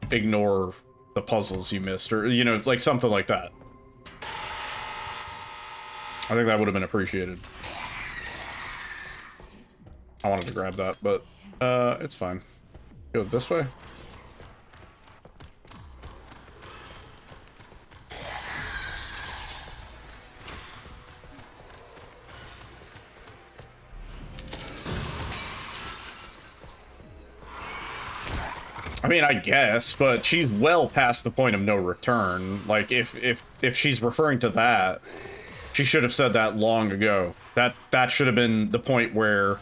ignore the puzzles you missed, or, you know, like something like that. I think that would have been appreciated. I wanted to grab that, but it's fine. Go this way. I mean, I guess, but she's well past the point of no return. Like, if she's referring to that, she should have said that long ago. That should have been the point where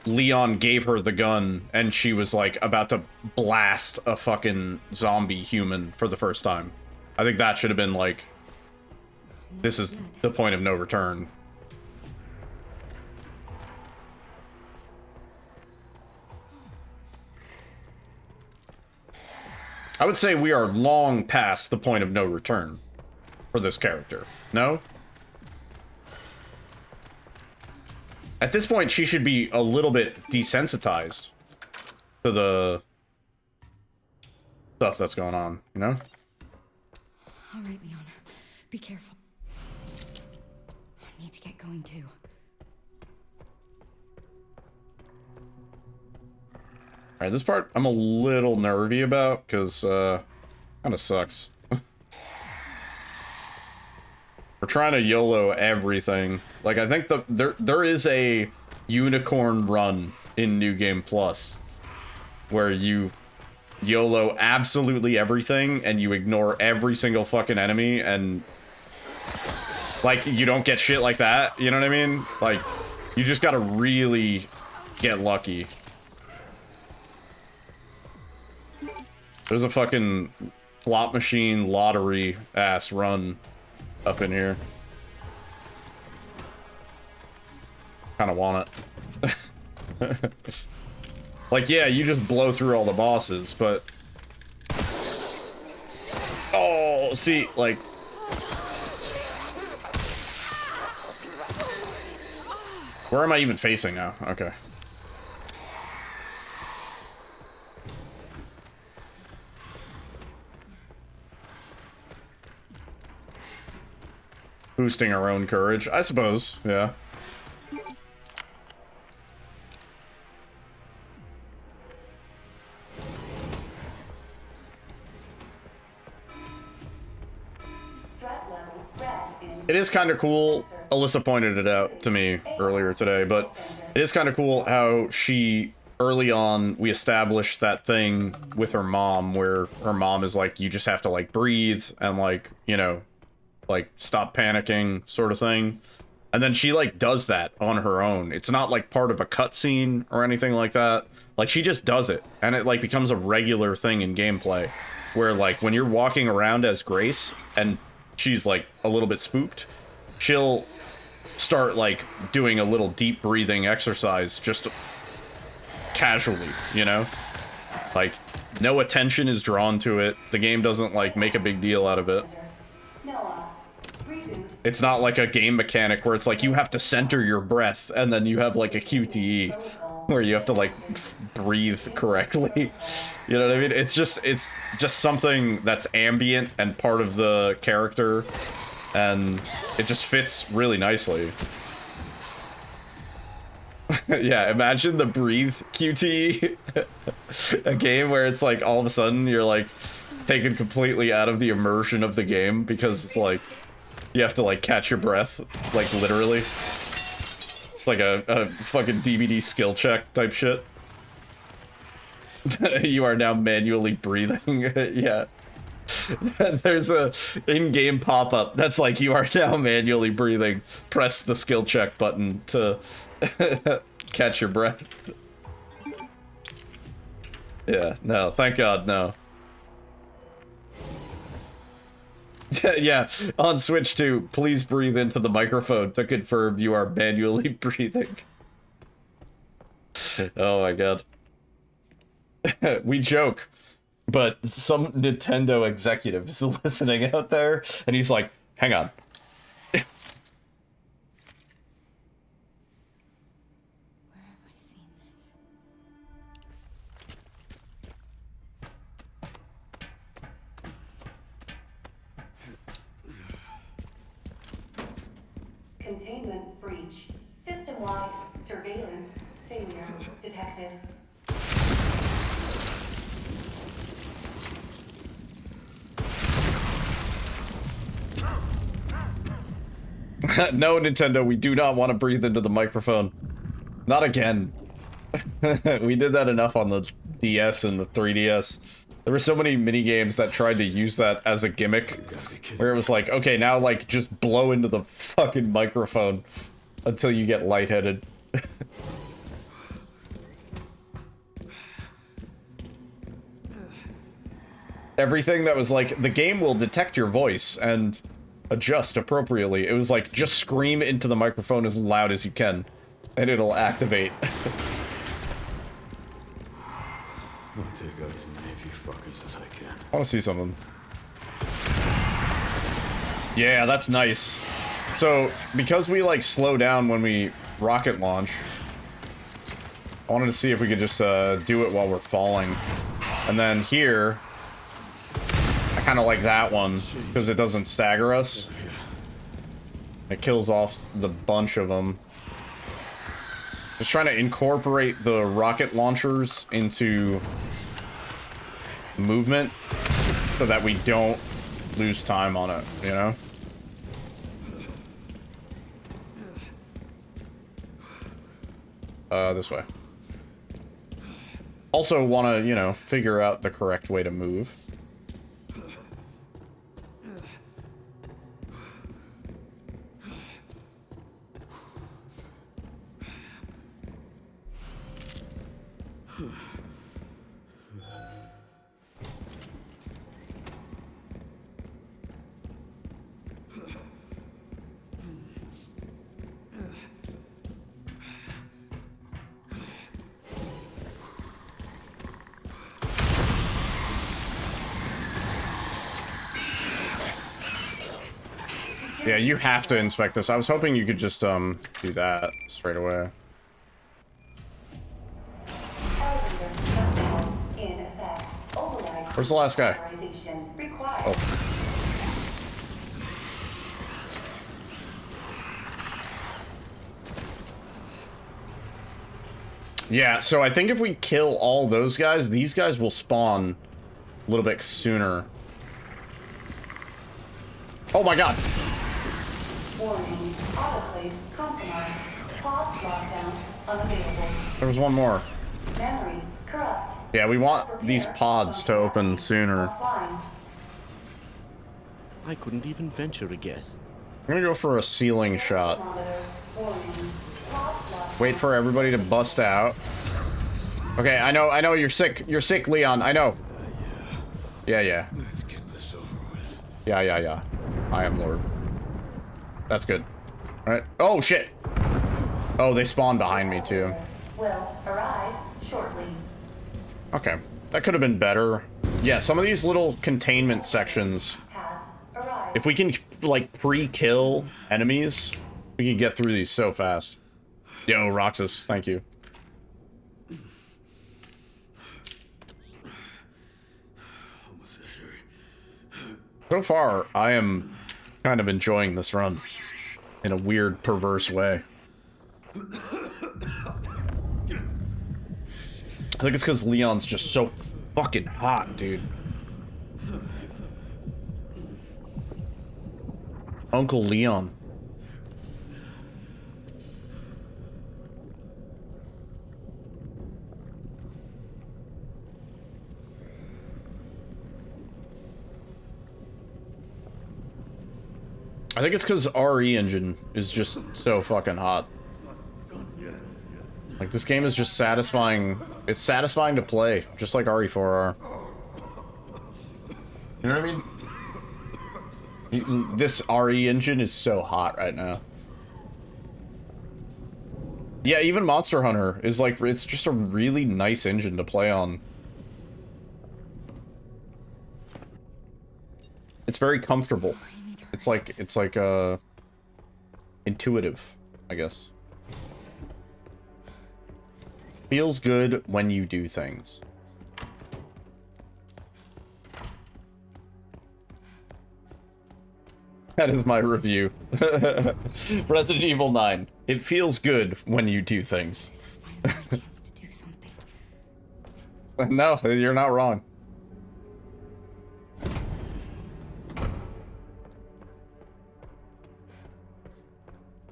Leon gave her the gun and she was like about to blast a fucking zombie human for the first time. I think that should have been like, this is the point of no return. I would say we are long past the point of no return for this character. No? At this point, she should be a little bit desensitized to the stuff that's going on, you know? All right, Leon. Be careful. I need to get going too. Alright, this part I'm a little nervy about, because, kind of sucks. We're trying to YOLO everything. Like, I think there is a unicorn run in New Game Plus, where you YOLO absolutely everything, and you ignore every single fucking enemy, and, like, you don't get shit like that, you know what I mean? Like, you just gotta really get lucky. There's a fucking slot machine lottery ass run up in here. Kind of want it. Like, yeah, you just blow through all the bosses, but... Oh, see, like... Where am I even facing now? Okay. Boosting our own courage, I suppose, yeah. It is kind of cool. Alyssa pointed it out to me earlier today, but it is kind of cool how she early on, we established that thing with her mom where her mom is like, you just have to, like, breathe and, like, you know, like, stop panicking sort of thing. And then she, like, does that on her own. It's not, like, part of a cutscene or anything like that. Like, she just does it. And it, like, becomes a regular thing in gameplay. Where, like, when you're walking around as Grace and she's, like, a little bit spooked, she'll start, like, doing a little deep breathing exercise just casually, you know? Like, no attention is drawn to it. The game doesn't, like, make a big deal out of it. It's not like a game mechanic where it's like you have to center your breath and then you have, like, a QTE where you have to, like, breathe correctly. You know what I mean? It's just something that's ambient and part of the character, and it just fits really nicely. Yeah, imagine the breathe QTE. A game where it's like all of a sudden you're like taken completely out of the immersion of the game because it's like you have to like catch your breath, like literally. It's like a fucking DVD skill check type shit. You are now manually breathing. Yeah. There's a in-game pop-up that's like, you are now manually breathing. Press the skill check button to catch your breath. Yeah, no, thank God, no. Yeah, on Switch 2, please breathe into the microphone to confirm you are manually breathing. Oh my God. We joke, but some Nintendo executive is listening out there, and he's like, hang on. Containment breach. System-wide surveillance failure detected. No, Nintendo, we do not want to breathe into the microphone. Not again. We did that enough on the DS and the 3DS. There were so many minigames that tried to use that as a gimmick, where it was like, okay, now, like, just blow into the fucking microphone until you get lightheaded. Everything that was like, the game will detect your voice and adjust appropriately. It was like, just scream into the microphone as loud as you can, and it'll activate. I'll take out as many of you fuckers as I can. I want to see something. Yeah, that's nice. So, because we, like, slow down when we rocket launch, I wanted to see if we could just, do it while we're falling. And then here, I kind of like that one, because it doesn't stagger us. It kills off the bunch of them. Just trying to incorporate the rocket launchers into movement so that we don't lose time on it, you know? This way. Also want to, you know, figure out the correct way to move. Yeah, you have to inspect this. I was hoping you could just, do that straight away. Where's the last guy? Oh. Yeah, so I think if we kill all those guys, these guys will spawn a little bit sooner. Oh my God! Warning, autoclave compromised. Pod lockdown unavailable. There was one more. Memory corrupt. Yeah, we want these pods to open sooner. Offline. I couldn't even venture a guess. I'm gonna go for a ceiling shot. Wait for everybody to bust out. Okay, I know you're sick. You're sick, Leon. I know. Yeah. Let's get this over with. Yeah. I am Lord. That's good. Alright. Oh, shit. Oh, they spawned behind me, too. Will arrive shortly. Okay. That could have been better. Yeah, some of these little containment sections, if we can, like, pre-kill enemies, we can get through these so fast. Yo, Roxas, thank you. So far, I am kind of enjoying this run in a weird, perverse way. I think it's because Leon's just so fucking hot, dude. Uncle Leon. I think it's because RE engine is just so fucking hot. Like, this game is just satisfying. It's satisfying to play, just like RE4R. You know what I mean? This RE engine is so hot right now. Yeah, even Monster Hunter is like, it's just a really nice engine to play on. It's very comfortable. It's like intuitive, I guess. Feels good when you do things. That is my review. Resident Evil 9. It feels good when you do things. This is finally a chance to do something. No, you're not wrong.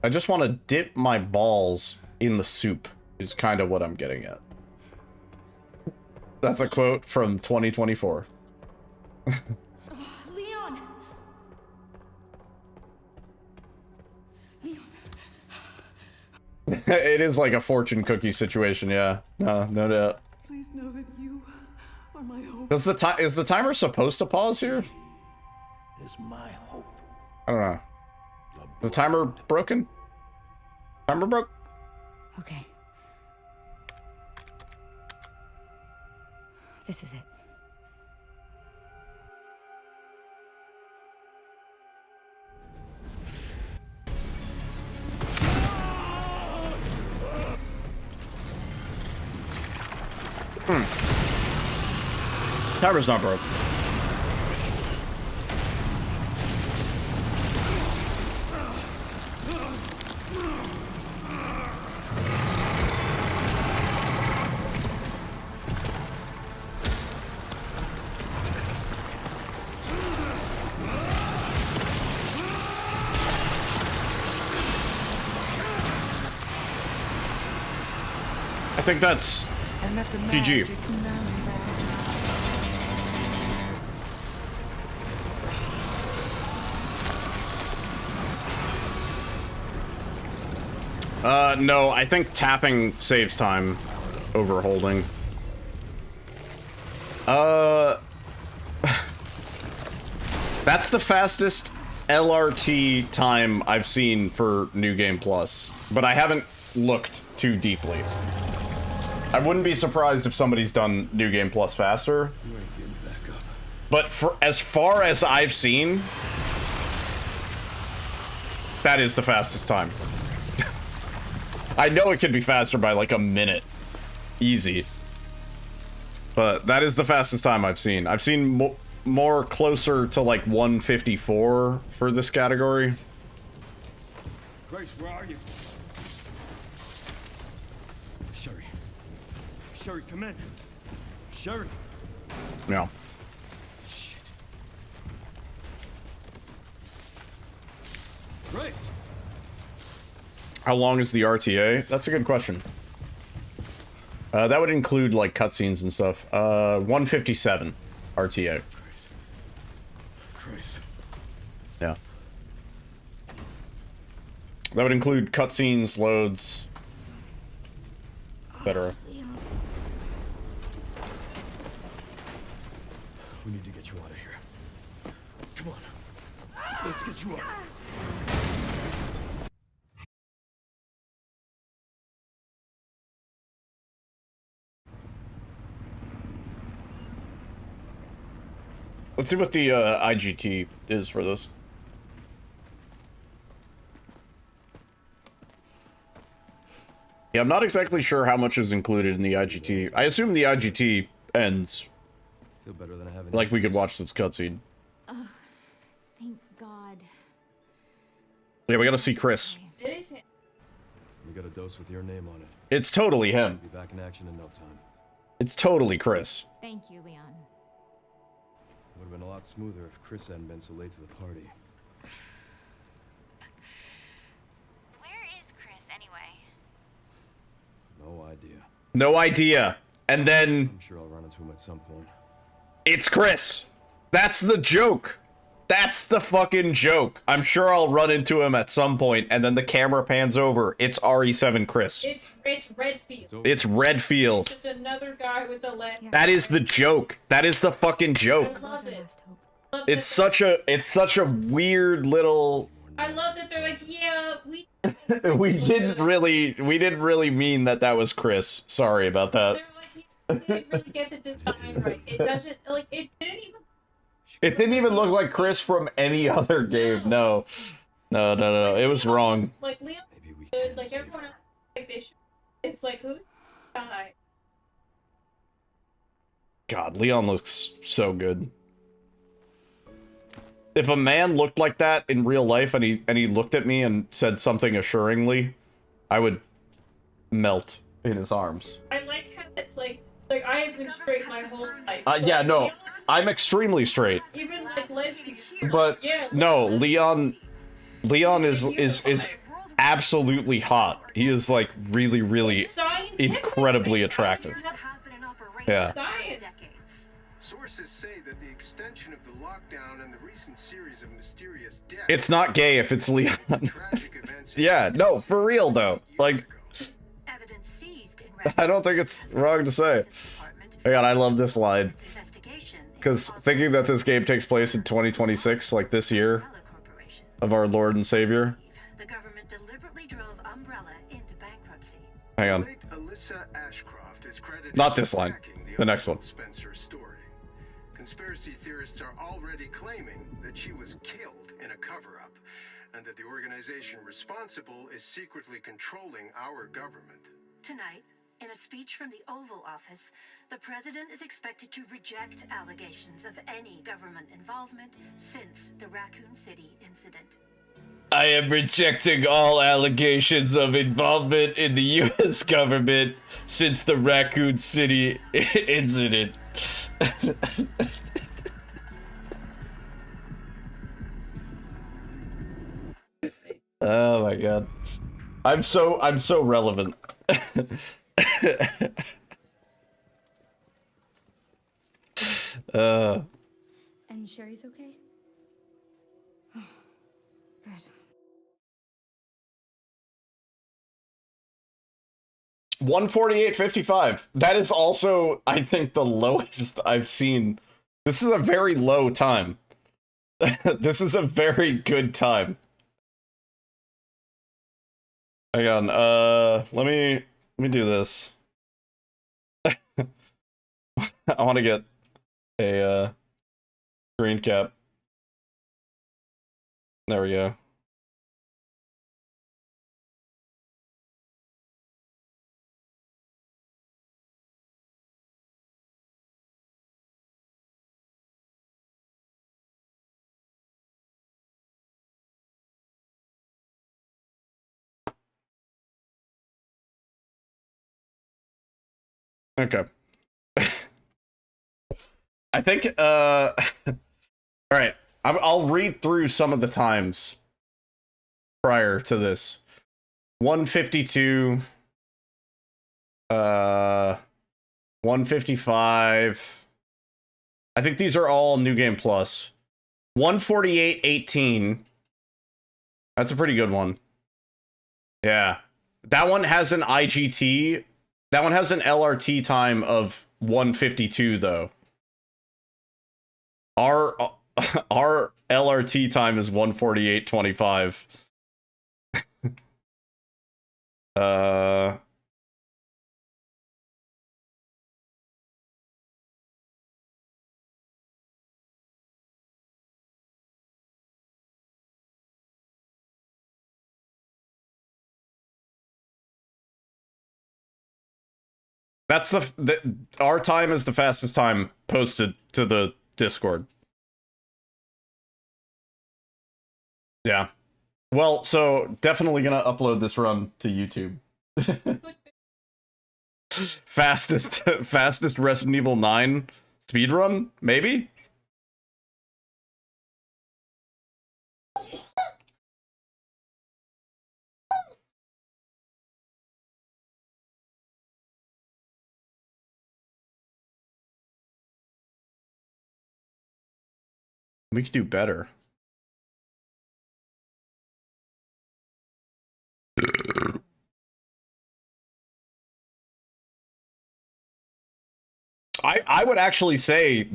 I just want to dip my balls in the soup, is kind of what I'm getting at. That's a quote from 2024. Leon! It is like a fortune cookie situation, yeah. No doubt. Please know that you are my hope. Is the timer supposed to pause here? Is my hope. I don't know. Is the timer broken? Timer broke? Okay. This is it. Timer's not broke. I think that's GG. No, I think tapping saves time over holding. That's the fastest LRT time I've seen for New Game Plus, but I haven't looked too deeply. I wouldn't be surprised if somebody's done New Game Plus faster. But for as far as I've seen, that is the fastest time. I know it could be faster by like a minute. Easy. But that is the fastest time I've seen. I've seen more closer to like 154 for this category. Grace, where are you? Sherry, come in. Sherry. No. Shit. Grace. How long is the RTA? That's a good question. That would include like cutscenes and stuff. 157 RTA. Christ. Yeah. That would include cutscenes, loads, etc. We need to get you out of here. Come on. Let's get you out. Let's see what the IGT is for this. Yeah, I'm not exactly sure how much is included in the IGT. I assume the IGT ends. Feel better than I have. Like we could watch this cutscene. Oh, thank God. Yeah, we gotta see Chris. It is him. We got a dose with your name on it. It's totally him. Be back in action in no time. It's totally Chris. Thank you, Leon. Would have been a lot smoother if Chris hadn't been so late to the party. Where is Chris, anyway? No idea. No idea. And then I'm sure I'll run into him at some point. it's Chris. That's the joke. That's the fucking joke. I'm sure I'll run into him at some point, and then the camera pans over. It's RE7 Chris. It's Redfield. It's Redfield. Just another guy with a lens. That is the joke. That is the fucking joke. I love it. It's such a weird little. I love that they're like, yeah, we we didn't really mean that was Chris. Sorry about that. we didn't really get the design right. It doesn't like it It didn't even look like Chris from any other game. No. It was wrong. like Leon good, like everyone else like they should. It's like who's the guy? God, Leon looks so good. If a man looked like that in real life and he looked at me and said something assuringly, I would melt in his arms. I like how it's like I have been straight my whole life. Yeah, no. I'm extremely straight. Even like lesbian. But yeah, no, Leon is absolutely hot. He is like really incredibly attractive. Yeah. Sources say that the extension of the lockdown and the recent series of mysterious deaths. It's not gay if it's Leon. Yeah, no, for real though. Like, I don't think it's wrong to say. Oh God, I love this line. Because thinking that this game takes place in 2026, like this year, of our Lord and Savior. The government deliberately drove Umbrella into bankruptcy. Hang on. Alyssa Ashcroft is credited Not this line. The next one. Spencer story. Conspiracy theorists are already claiming that she was killed in a cover-up, and that the organization responsible is secretly controlling our government. Tonight, in a speech from the Oval Office, the president is expected to reject allegations of any government involvement since the Raccoon City incident. I am rejecting all allegations of involvement in the U.S. government since the Raccoon City incident. Oh my God. I'm so relevant. And Sherry's okay? Oh, good. 148.55. That is also, I think, the lowest I've seen. This is a very low time. This is a very good time. Hang on, let me do this. I want to get a screen cap. There we go. Okay. I think, all right. I'll read through some of the times prior to this. 152, 155. I think these are all New Game Plus. 148.18. That's a pretty good one. Yeah. That one has an IGT. That one has an LRT time of 152 though. Our LRT time is 148.25. That's our time is the fastest time posted to the Discord. Yeah. Well, so definitely gonna upload this run to YouTube. fastest Resident Evil 9 speedrun, maybe? We could do better. I would actually say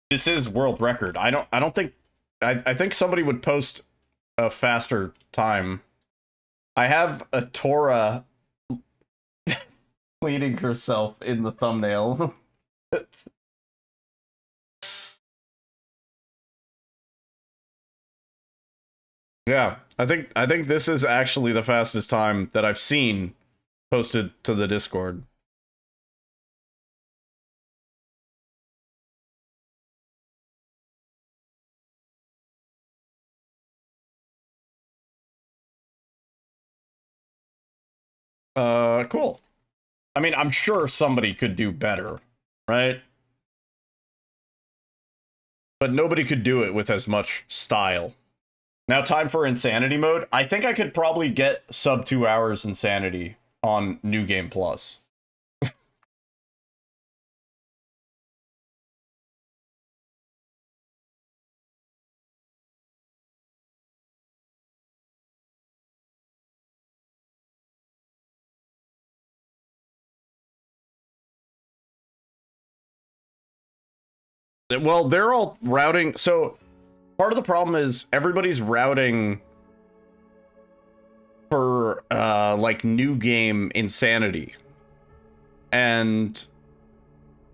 this is world record. I think somebody would post a faster time. I have a Tora cleaning herself in the thumbnail. Yeah, I think this is actually the fastest time that I've seen posted to the Discord. Cool. I mean, I'm sure somebody could do better, right? But nobody could do it with as much style. Now, time for Insanity mode. I think I could probably get sub 2 hours Insanity on New Game Plus. Well, they're all routing. So part of the problem is everybody's routing for like new game Insanity. And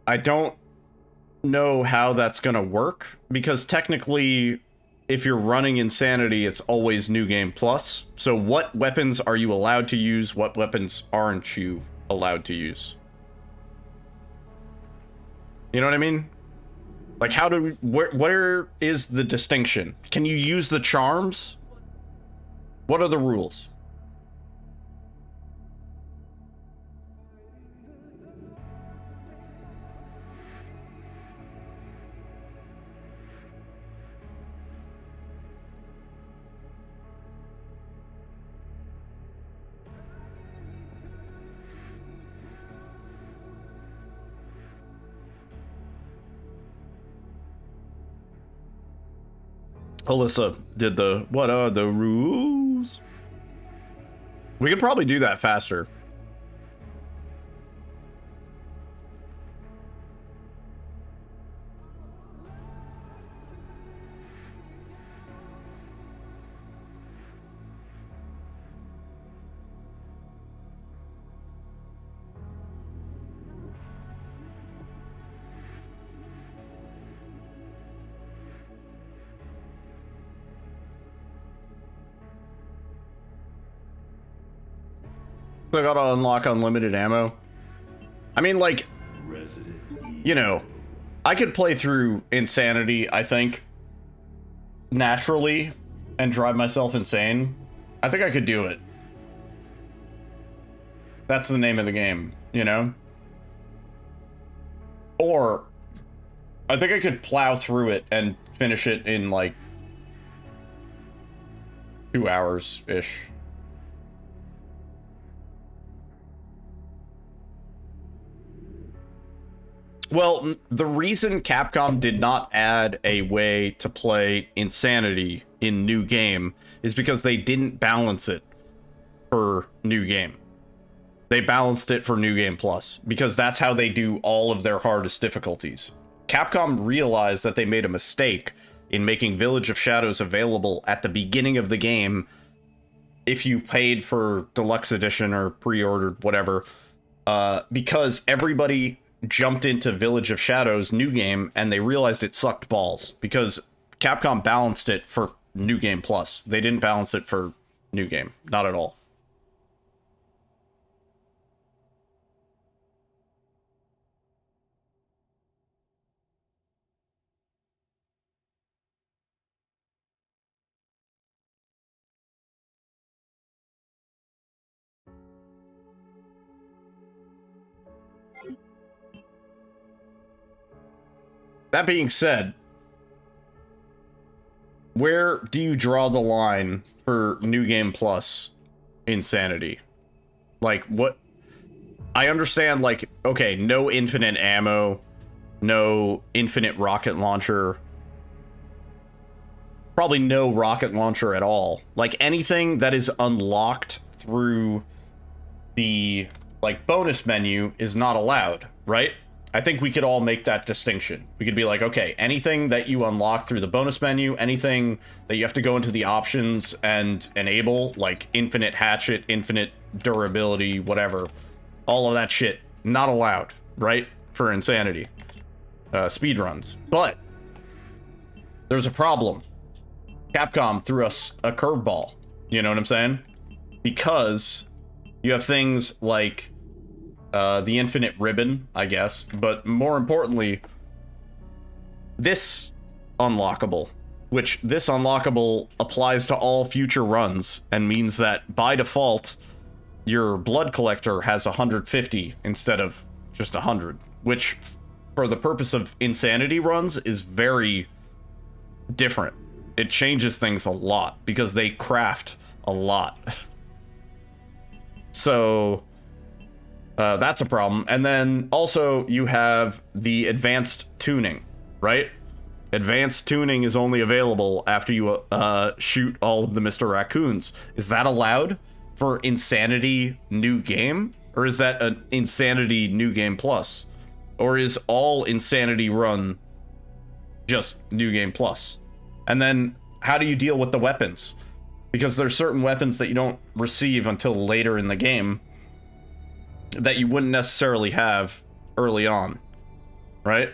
I don't know how that's going to work because technically if you're running Insanity, it's always New Game Plus. So what weapons are you allowed to use? What weapons aren't you allowed to use? You know what I mean? Like, how do we, where is the distinction? Can you use the charms? What are the rules? Alyssa did the, what are the rules? We could probably do that faster. I gotta unlock unlimited ammo. I mean, like, you know, I could play through Insanity, I think, naturally, and drive myself insane. I think I could do it. That's the name of the game, you know? Or, I think I could plow through it and finish it in, like, 2 hours-ish. Well, the reason Capcom did not add a way to play Insanity in New Game is because they didn't balance it for New Game. They balanced it for New Game Plus, because that's how they do all of their hardest difficulties. Capcom realized that they made a mistake in making Village of Shadows available at the beginning of the game if you paid for Deluxe Edition or pre-ordered, whatever, because everybody jumped into Village of Shadows New Game and they realized it sucked balls, because Capcom balanced it for New Game Plus. They didn't balance it for New Game. Not at all. That being said, where do you draw the line for New Game Plus Insanity? Like, what? I understand, like, okay, no infinite ammo, no infinite rocket launcher, probably no rocket launcher at all. Like, anything that is unlocked through the, like, bonus menu is not allowed, right? I think we could all make that distinction. We could be like, okay, anything that you unlock through the bonus menu, anything that you have to go into the options and enable, like infinite hatchet, infinite durability, whatever, all of that shit, not allowed, right? For Insanity. Speedruns. But there's a problem. Capcom threw us a curveball. You know what I'm saying? Because you have things like the infinite ribbon, I guess, but more importantly, this unlockable, which this unlockable applies to all future runs and means that by default, your blood collector has 150 instead of just 100, which for the purpose of Insanity runs is very different. It changes things a lot because they craft a lot. So that's a problem. And then also you have the advanced tuning, right? Advanced tuning is only available after you shoot all of the Mr. Raccoons. Is that allowed for Insanity New Game? Or is that an Insanity New Game Plus? Or is all Insanity Run just New Game Plus? And then how do you deal with the weapons? Because there's certain weapons that you don't receive until later in the game that you wouldn't necessarily have early on, right?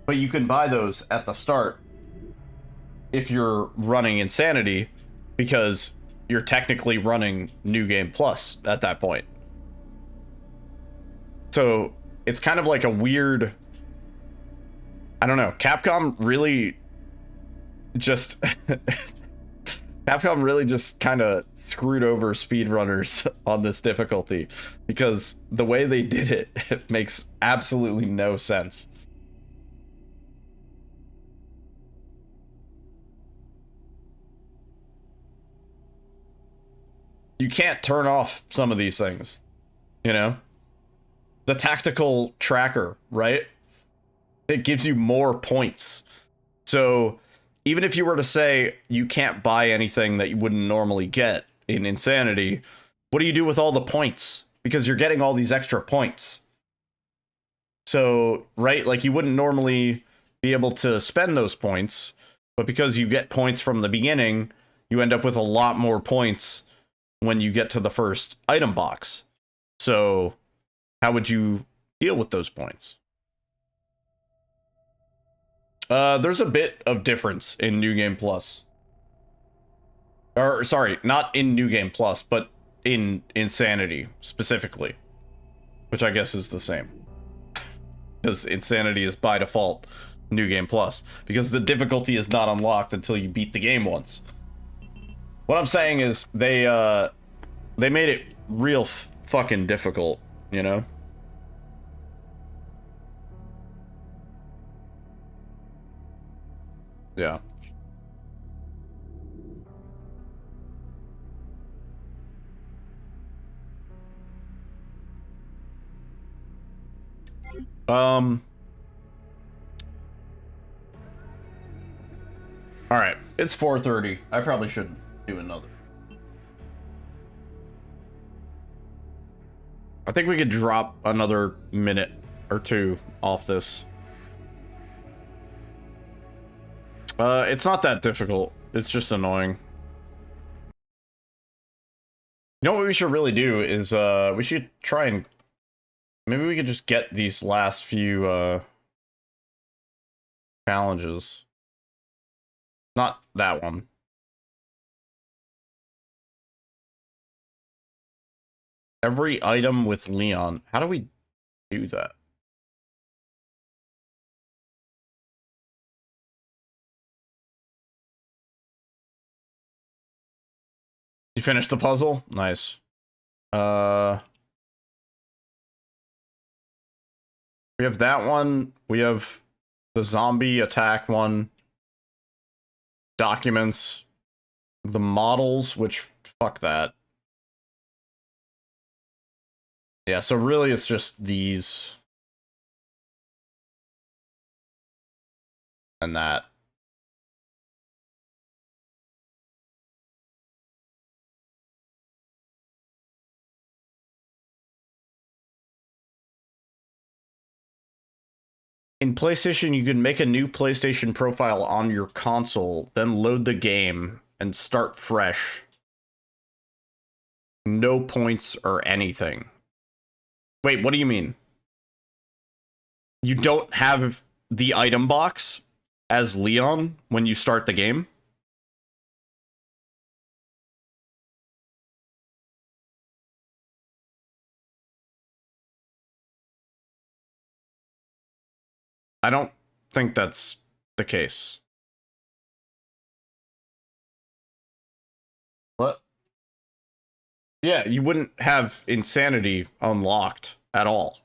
But you can buy those at the start if you're running Insanity, because you're technically running New Game Plus at that point. So it's kind of like a weird, I don't know, Capcom really just Capcom really just kind of screwed over speedrunners on this difficulty, because the way they did it, it makes absolutely no sense. You can't turn off some of these things, you know? The tactical tracker, right? It gives you more points. So even if you were to say you can't buy anything that you wouldn't normally get in Insanity, what do you do with all the points? Because you're getting all these extra points. So, right, like you wouldn't normally be able to spend those points, but because you get points from the beginning, you end up with a lot more points when you get to the first item box. So how would you deal with those points? There's a bit of difference in New Game Plus. Or, sorry, not in New Game Plus, but in Insanity, specifically. Which I guess is the same. Because Insanity is, by default, New Game Plus. Because the difficulty is not unlocked until you beat the game once. What I'm saying is, they made it real fucking difficult, you know? Yeah. Alright, it's 4:30. I probably shouldn't do another. I think we could drop another minute or two off this. It's not that difficult. It's just annoying. You know what we should really do is, we should try and... Maybe we could just get these last few, challenges. Not that one. Every item with Leon. How do we do that? You finished the puzzle? Nice. We have that one. We have the zombie attack one. Documents. The models, which, fuck that. Yeah, so really it's just these. And that. In PlayStation, you can make a new PlayStation profile on your console, then load the game and start fresh. No points or anything. Wait, what do you mean? You don't have the item box as Leon when you start the game? I don't think that's the case. What? Yeah, you wouldn't have Insanity unlocked at all.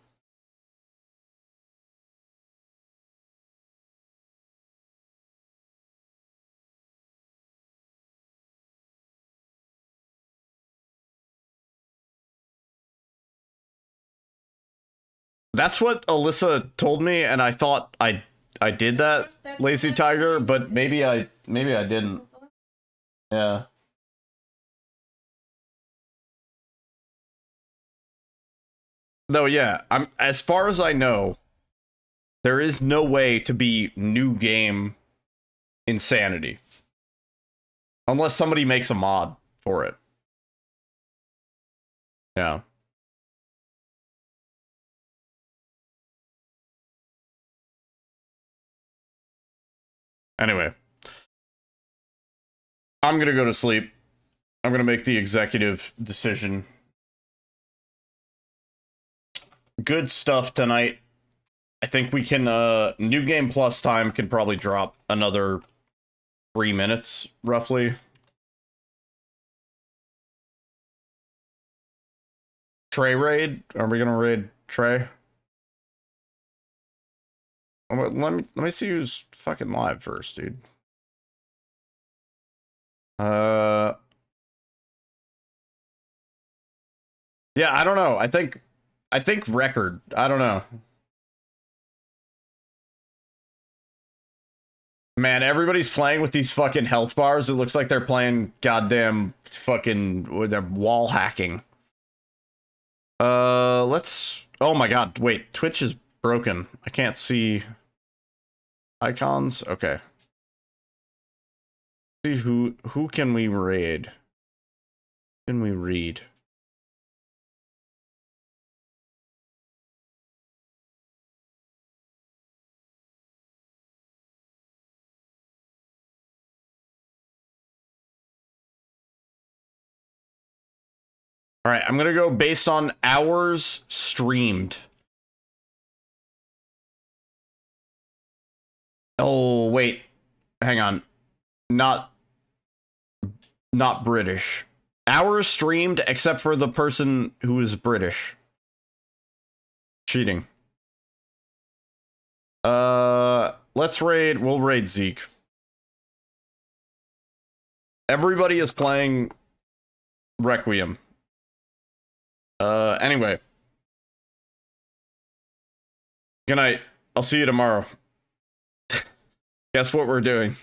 That's what Alyssa told me, and I thought I did that, Lazy Tiger, but maybe I didn't. Yeah. No, yeah. As far as I know, there is no way to be new game Insanity. Unless somebody makes a mod for it. Yeah. Anyway. I'm gonna go to sleep. I'm gonna make the executive decision. Good stuff tonight. I think we can, New Game Plus time can probably drop another 3 minutes, roughly. Trey raid? Are we gonna raid Trey? Let me see who's fucking live first, dude. Yeah, I don't know. I think record. I don't know. Man, everybody's playing with these fucking health bars. It looks like they're playing goddamn fucking with their wall hacking. Let's... Oh my god, wait. Twitch is broken. I can't see icons. Okay. See who can we raid? Can we read? All right, I'm gonna go based on hours streamed. Oh, wait. Hang on. Not British. Hours streamed except for the person who is British. Cheating. Let's raid. We'll raid Zeke. Everybody is playing Requiem. Anyway. Good night. I'll see you tomorrow. Guess what we're doing?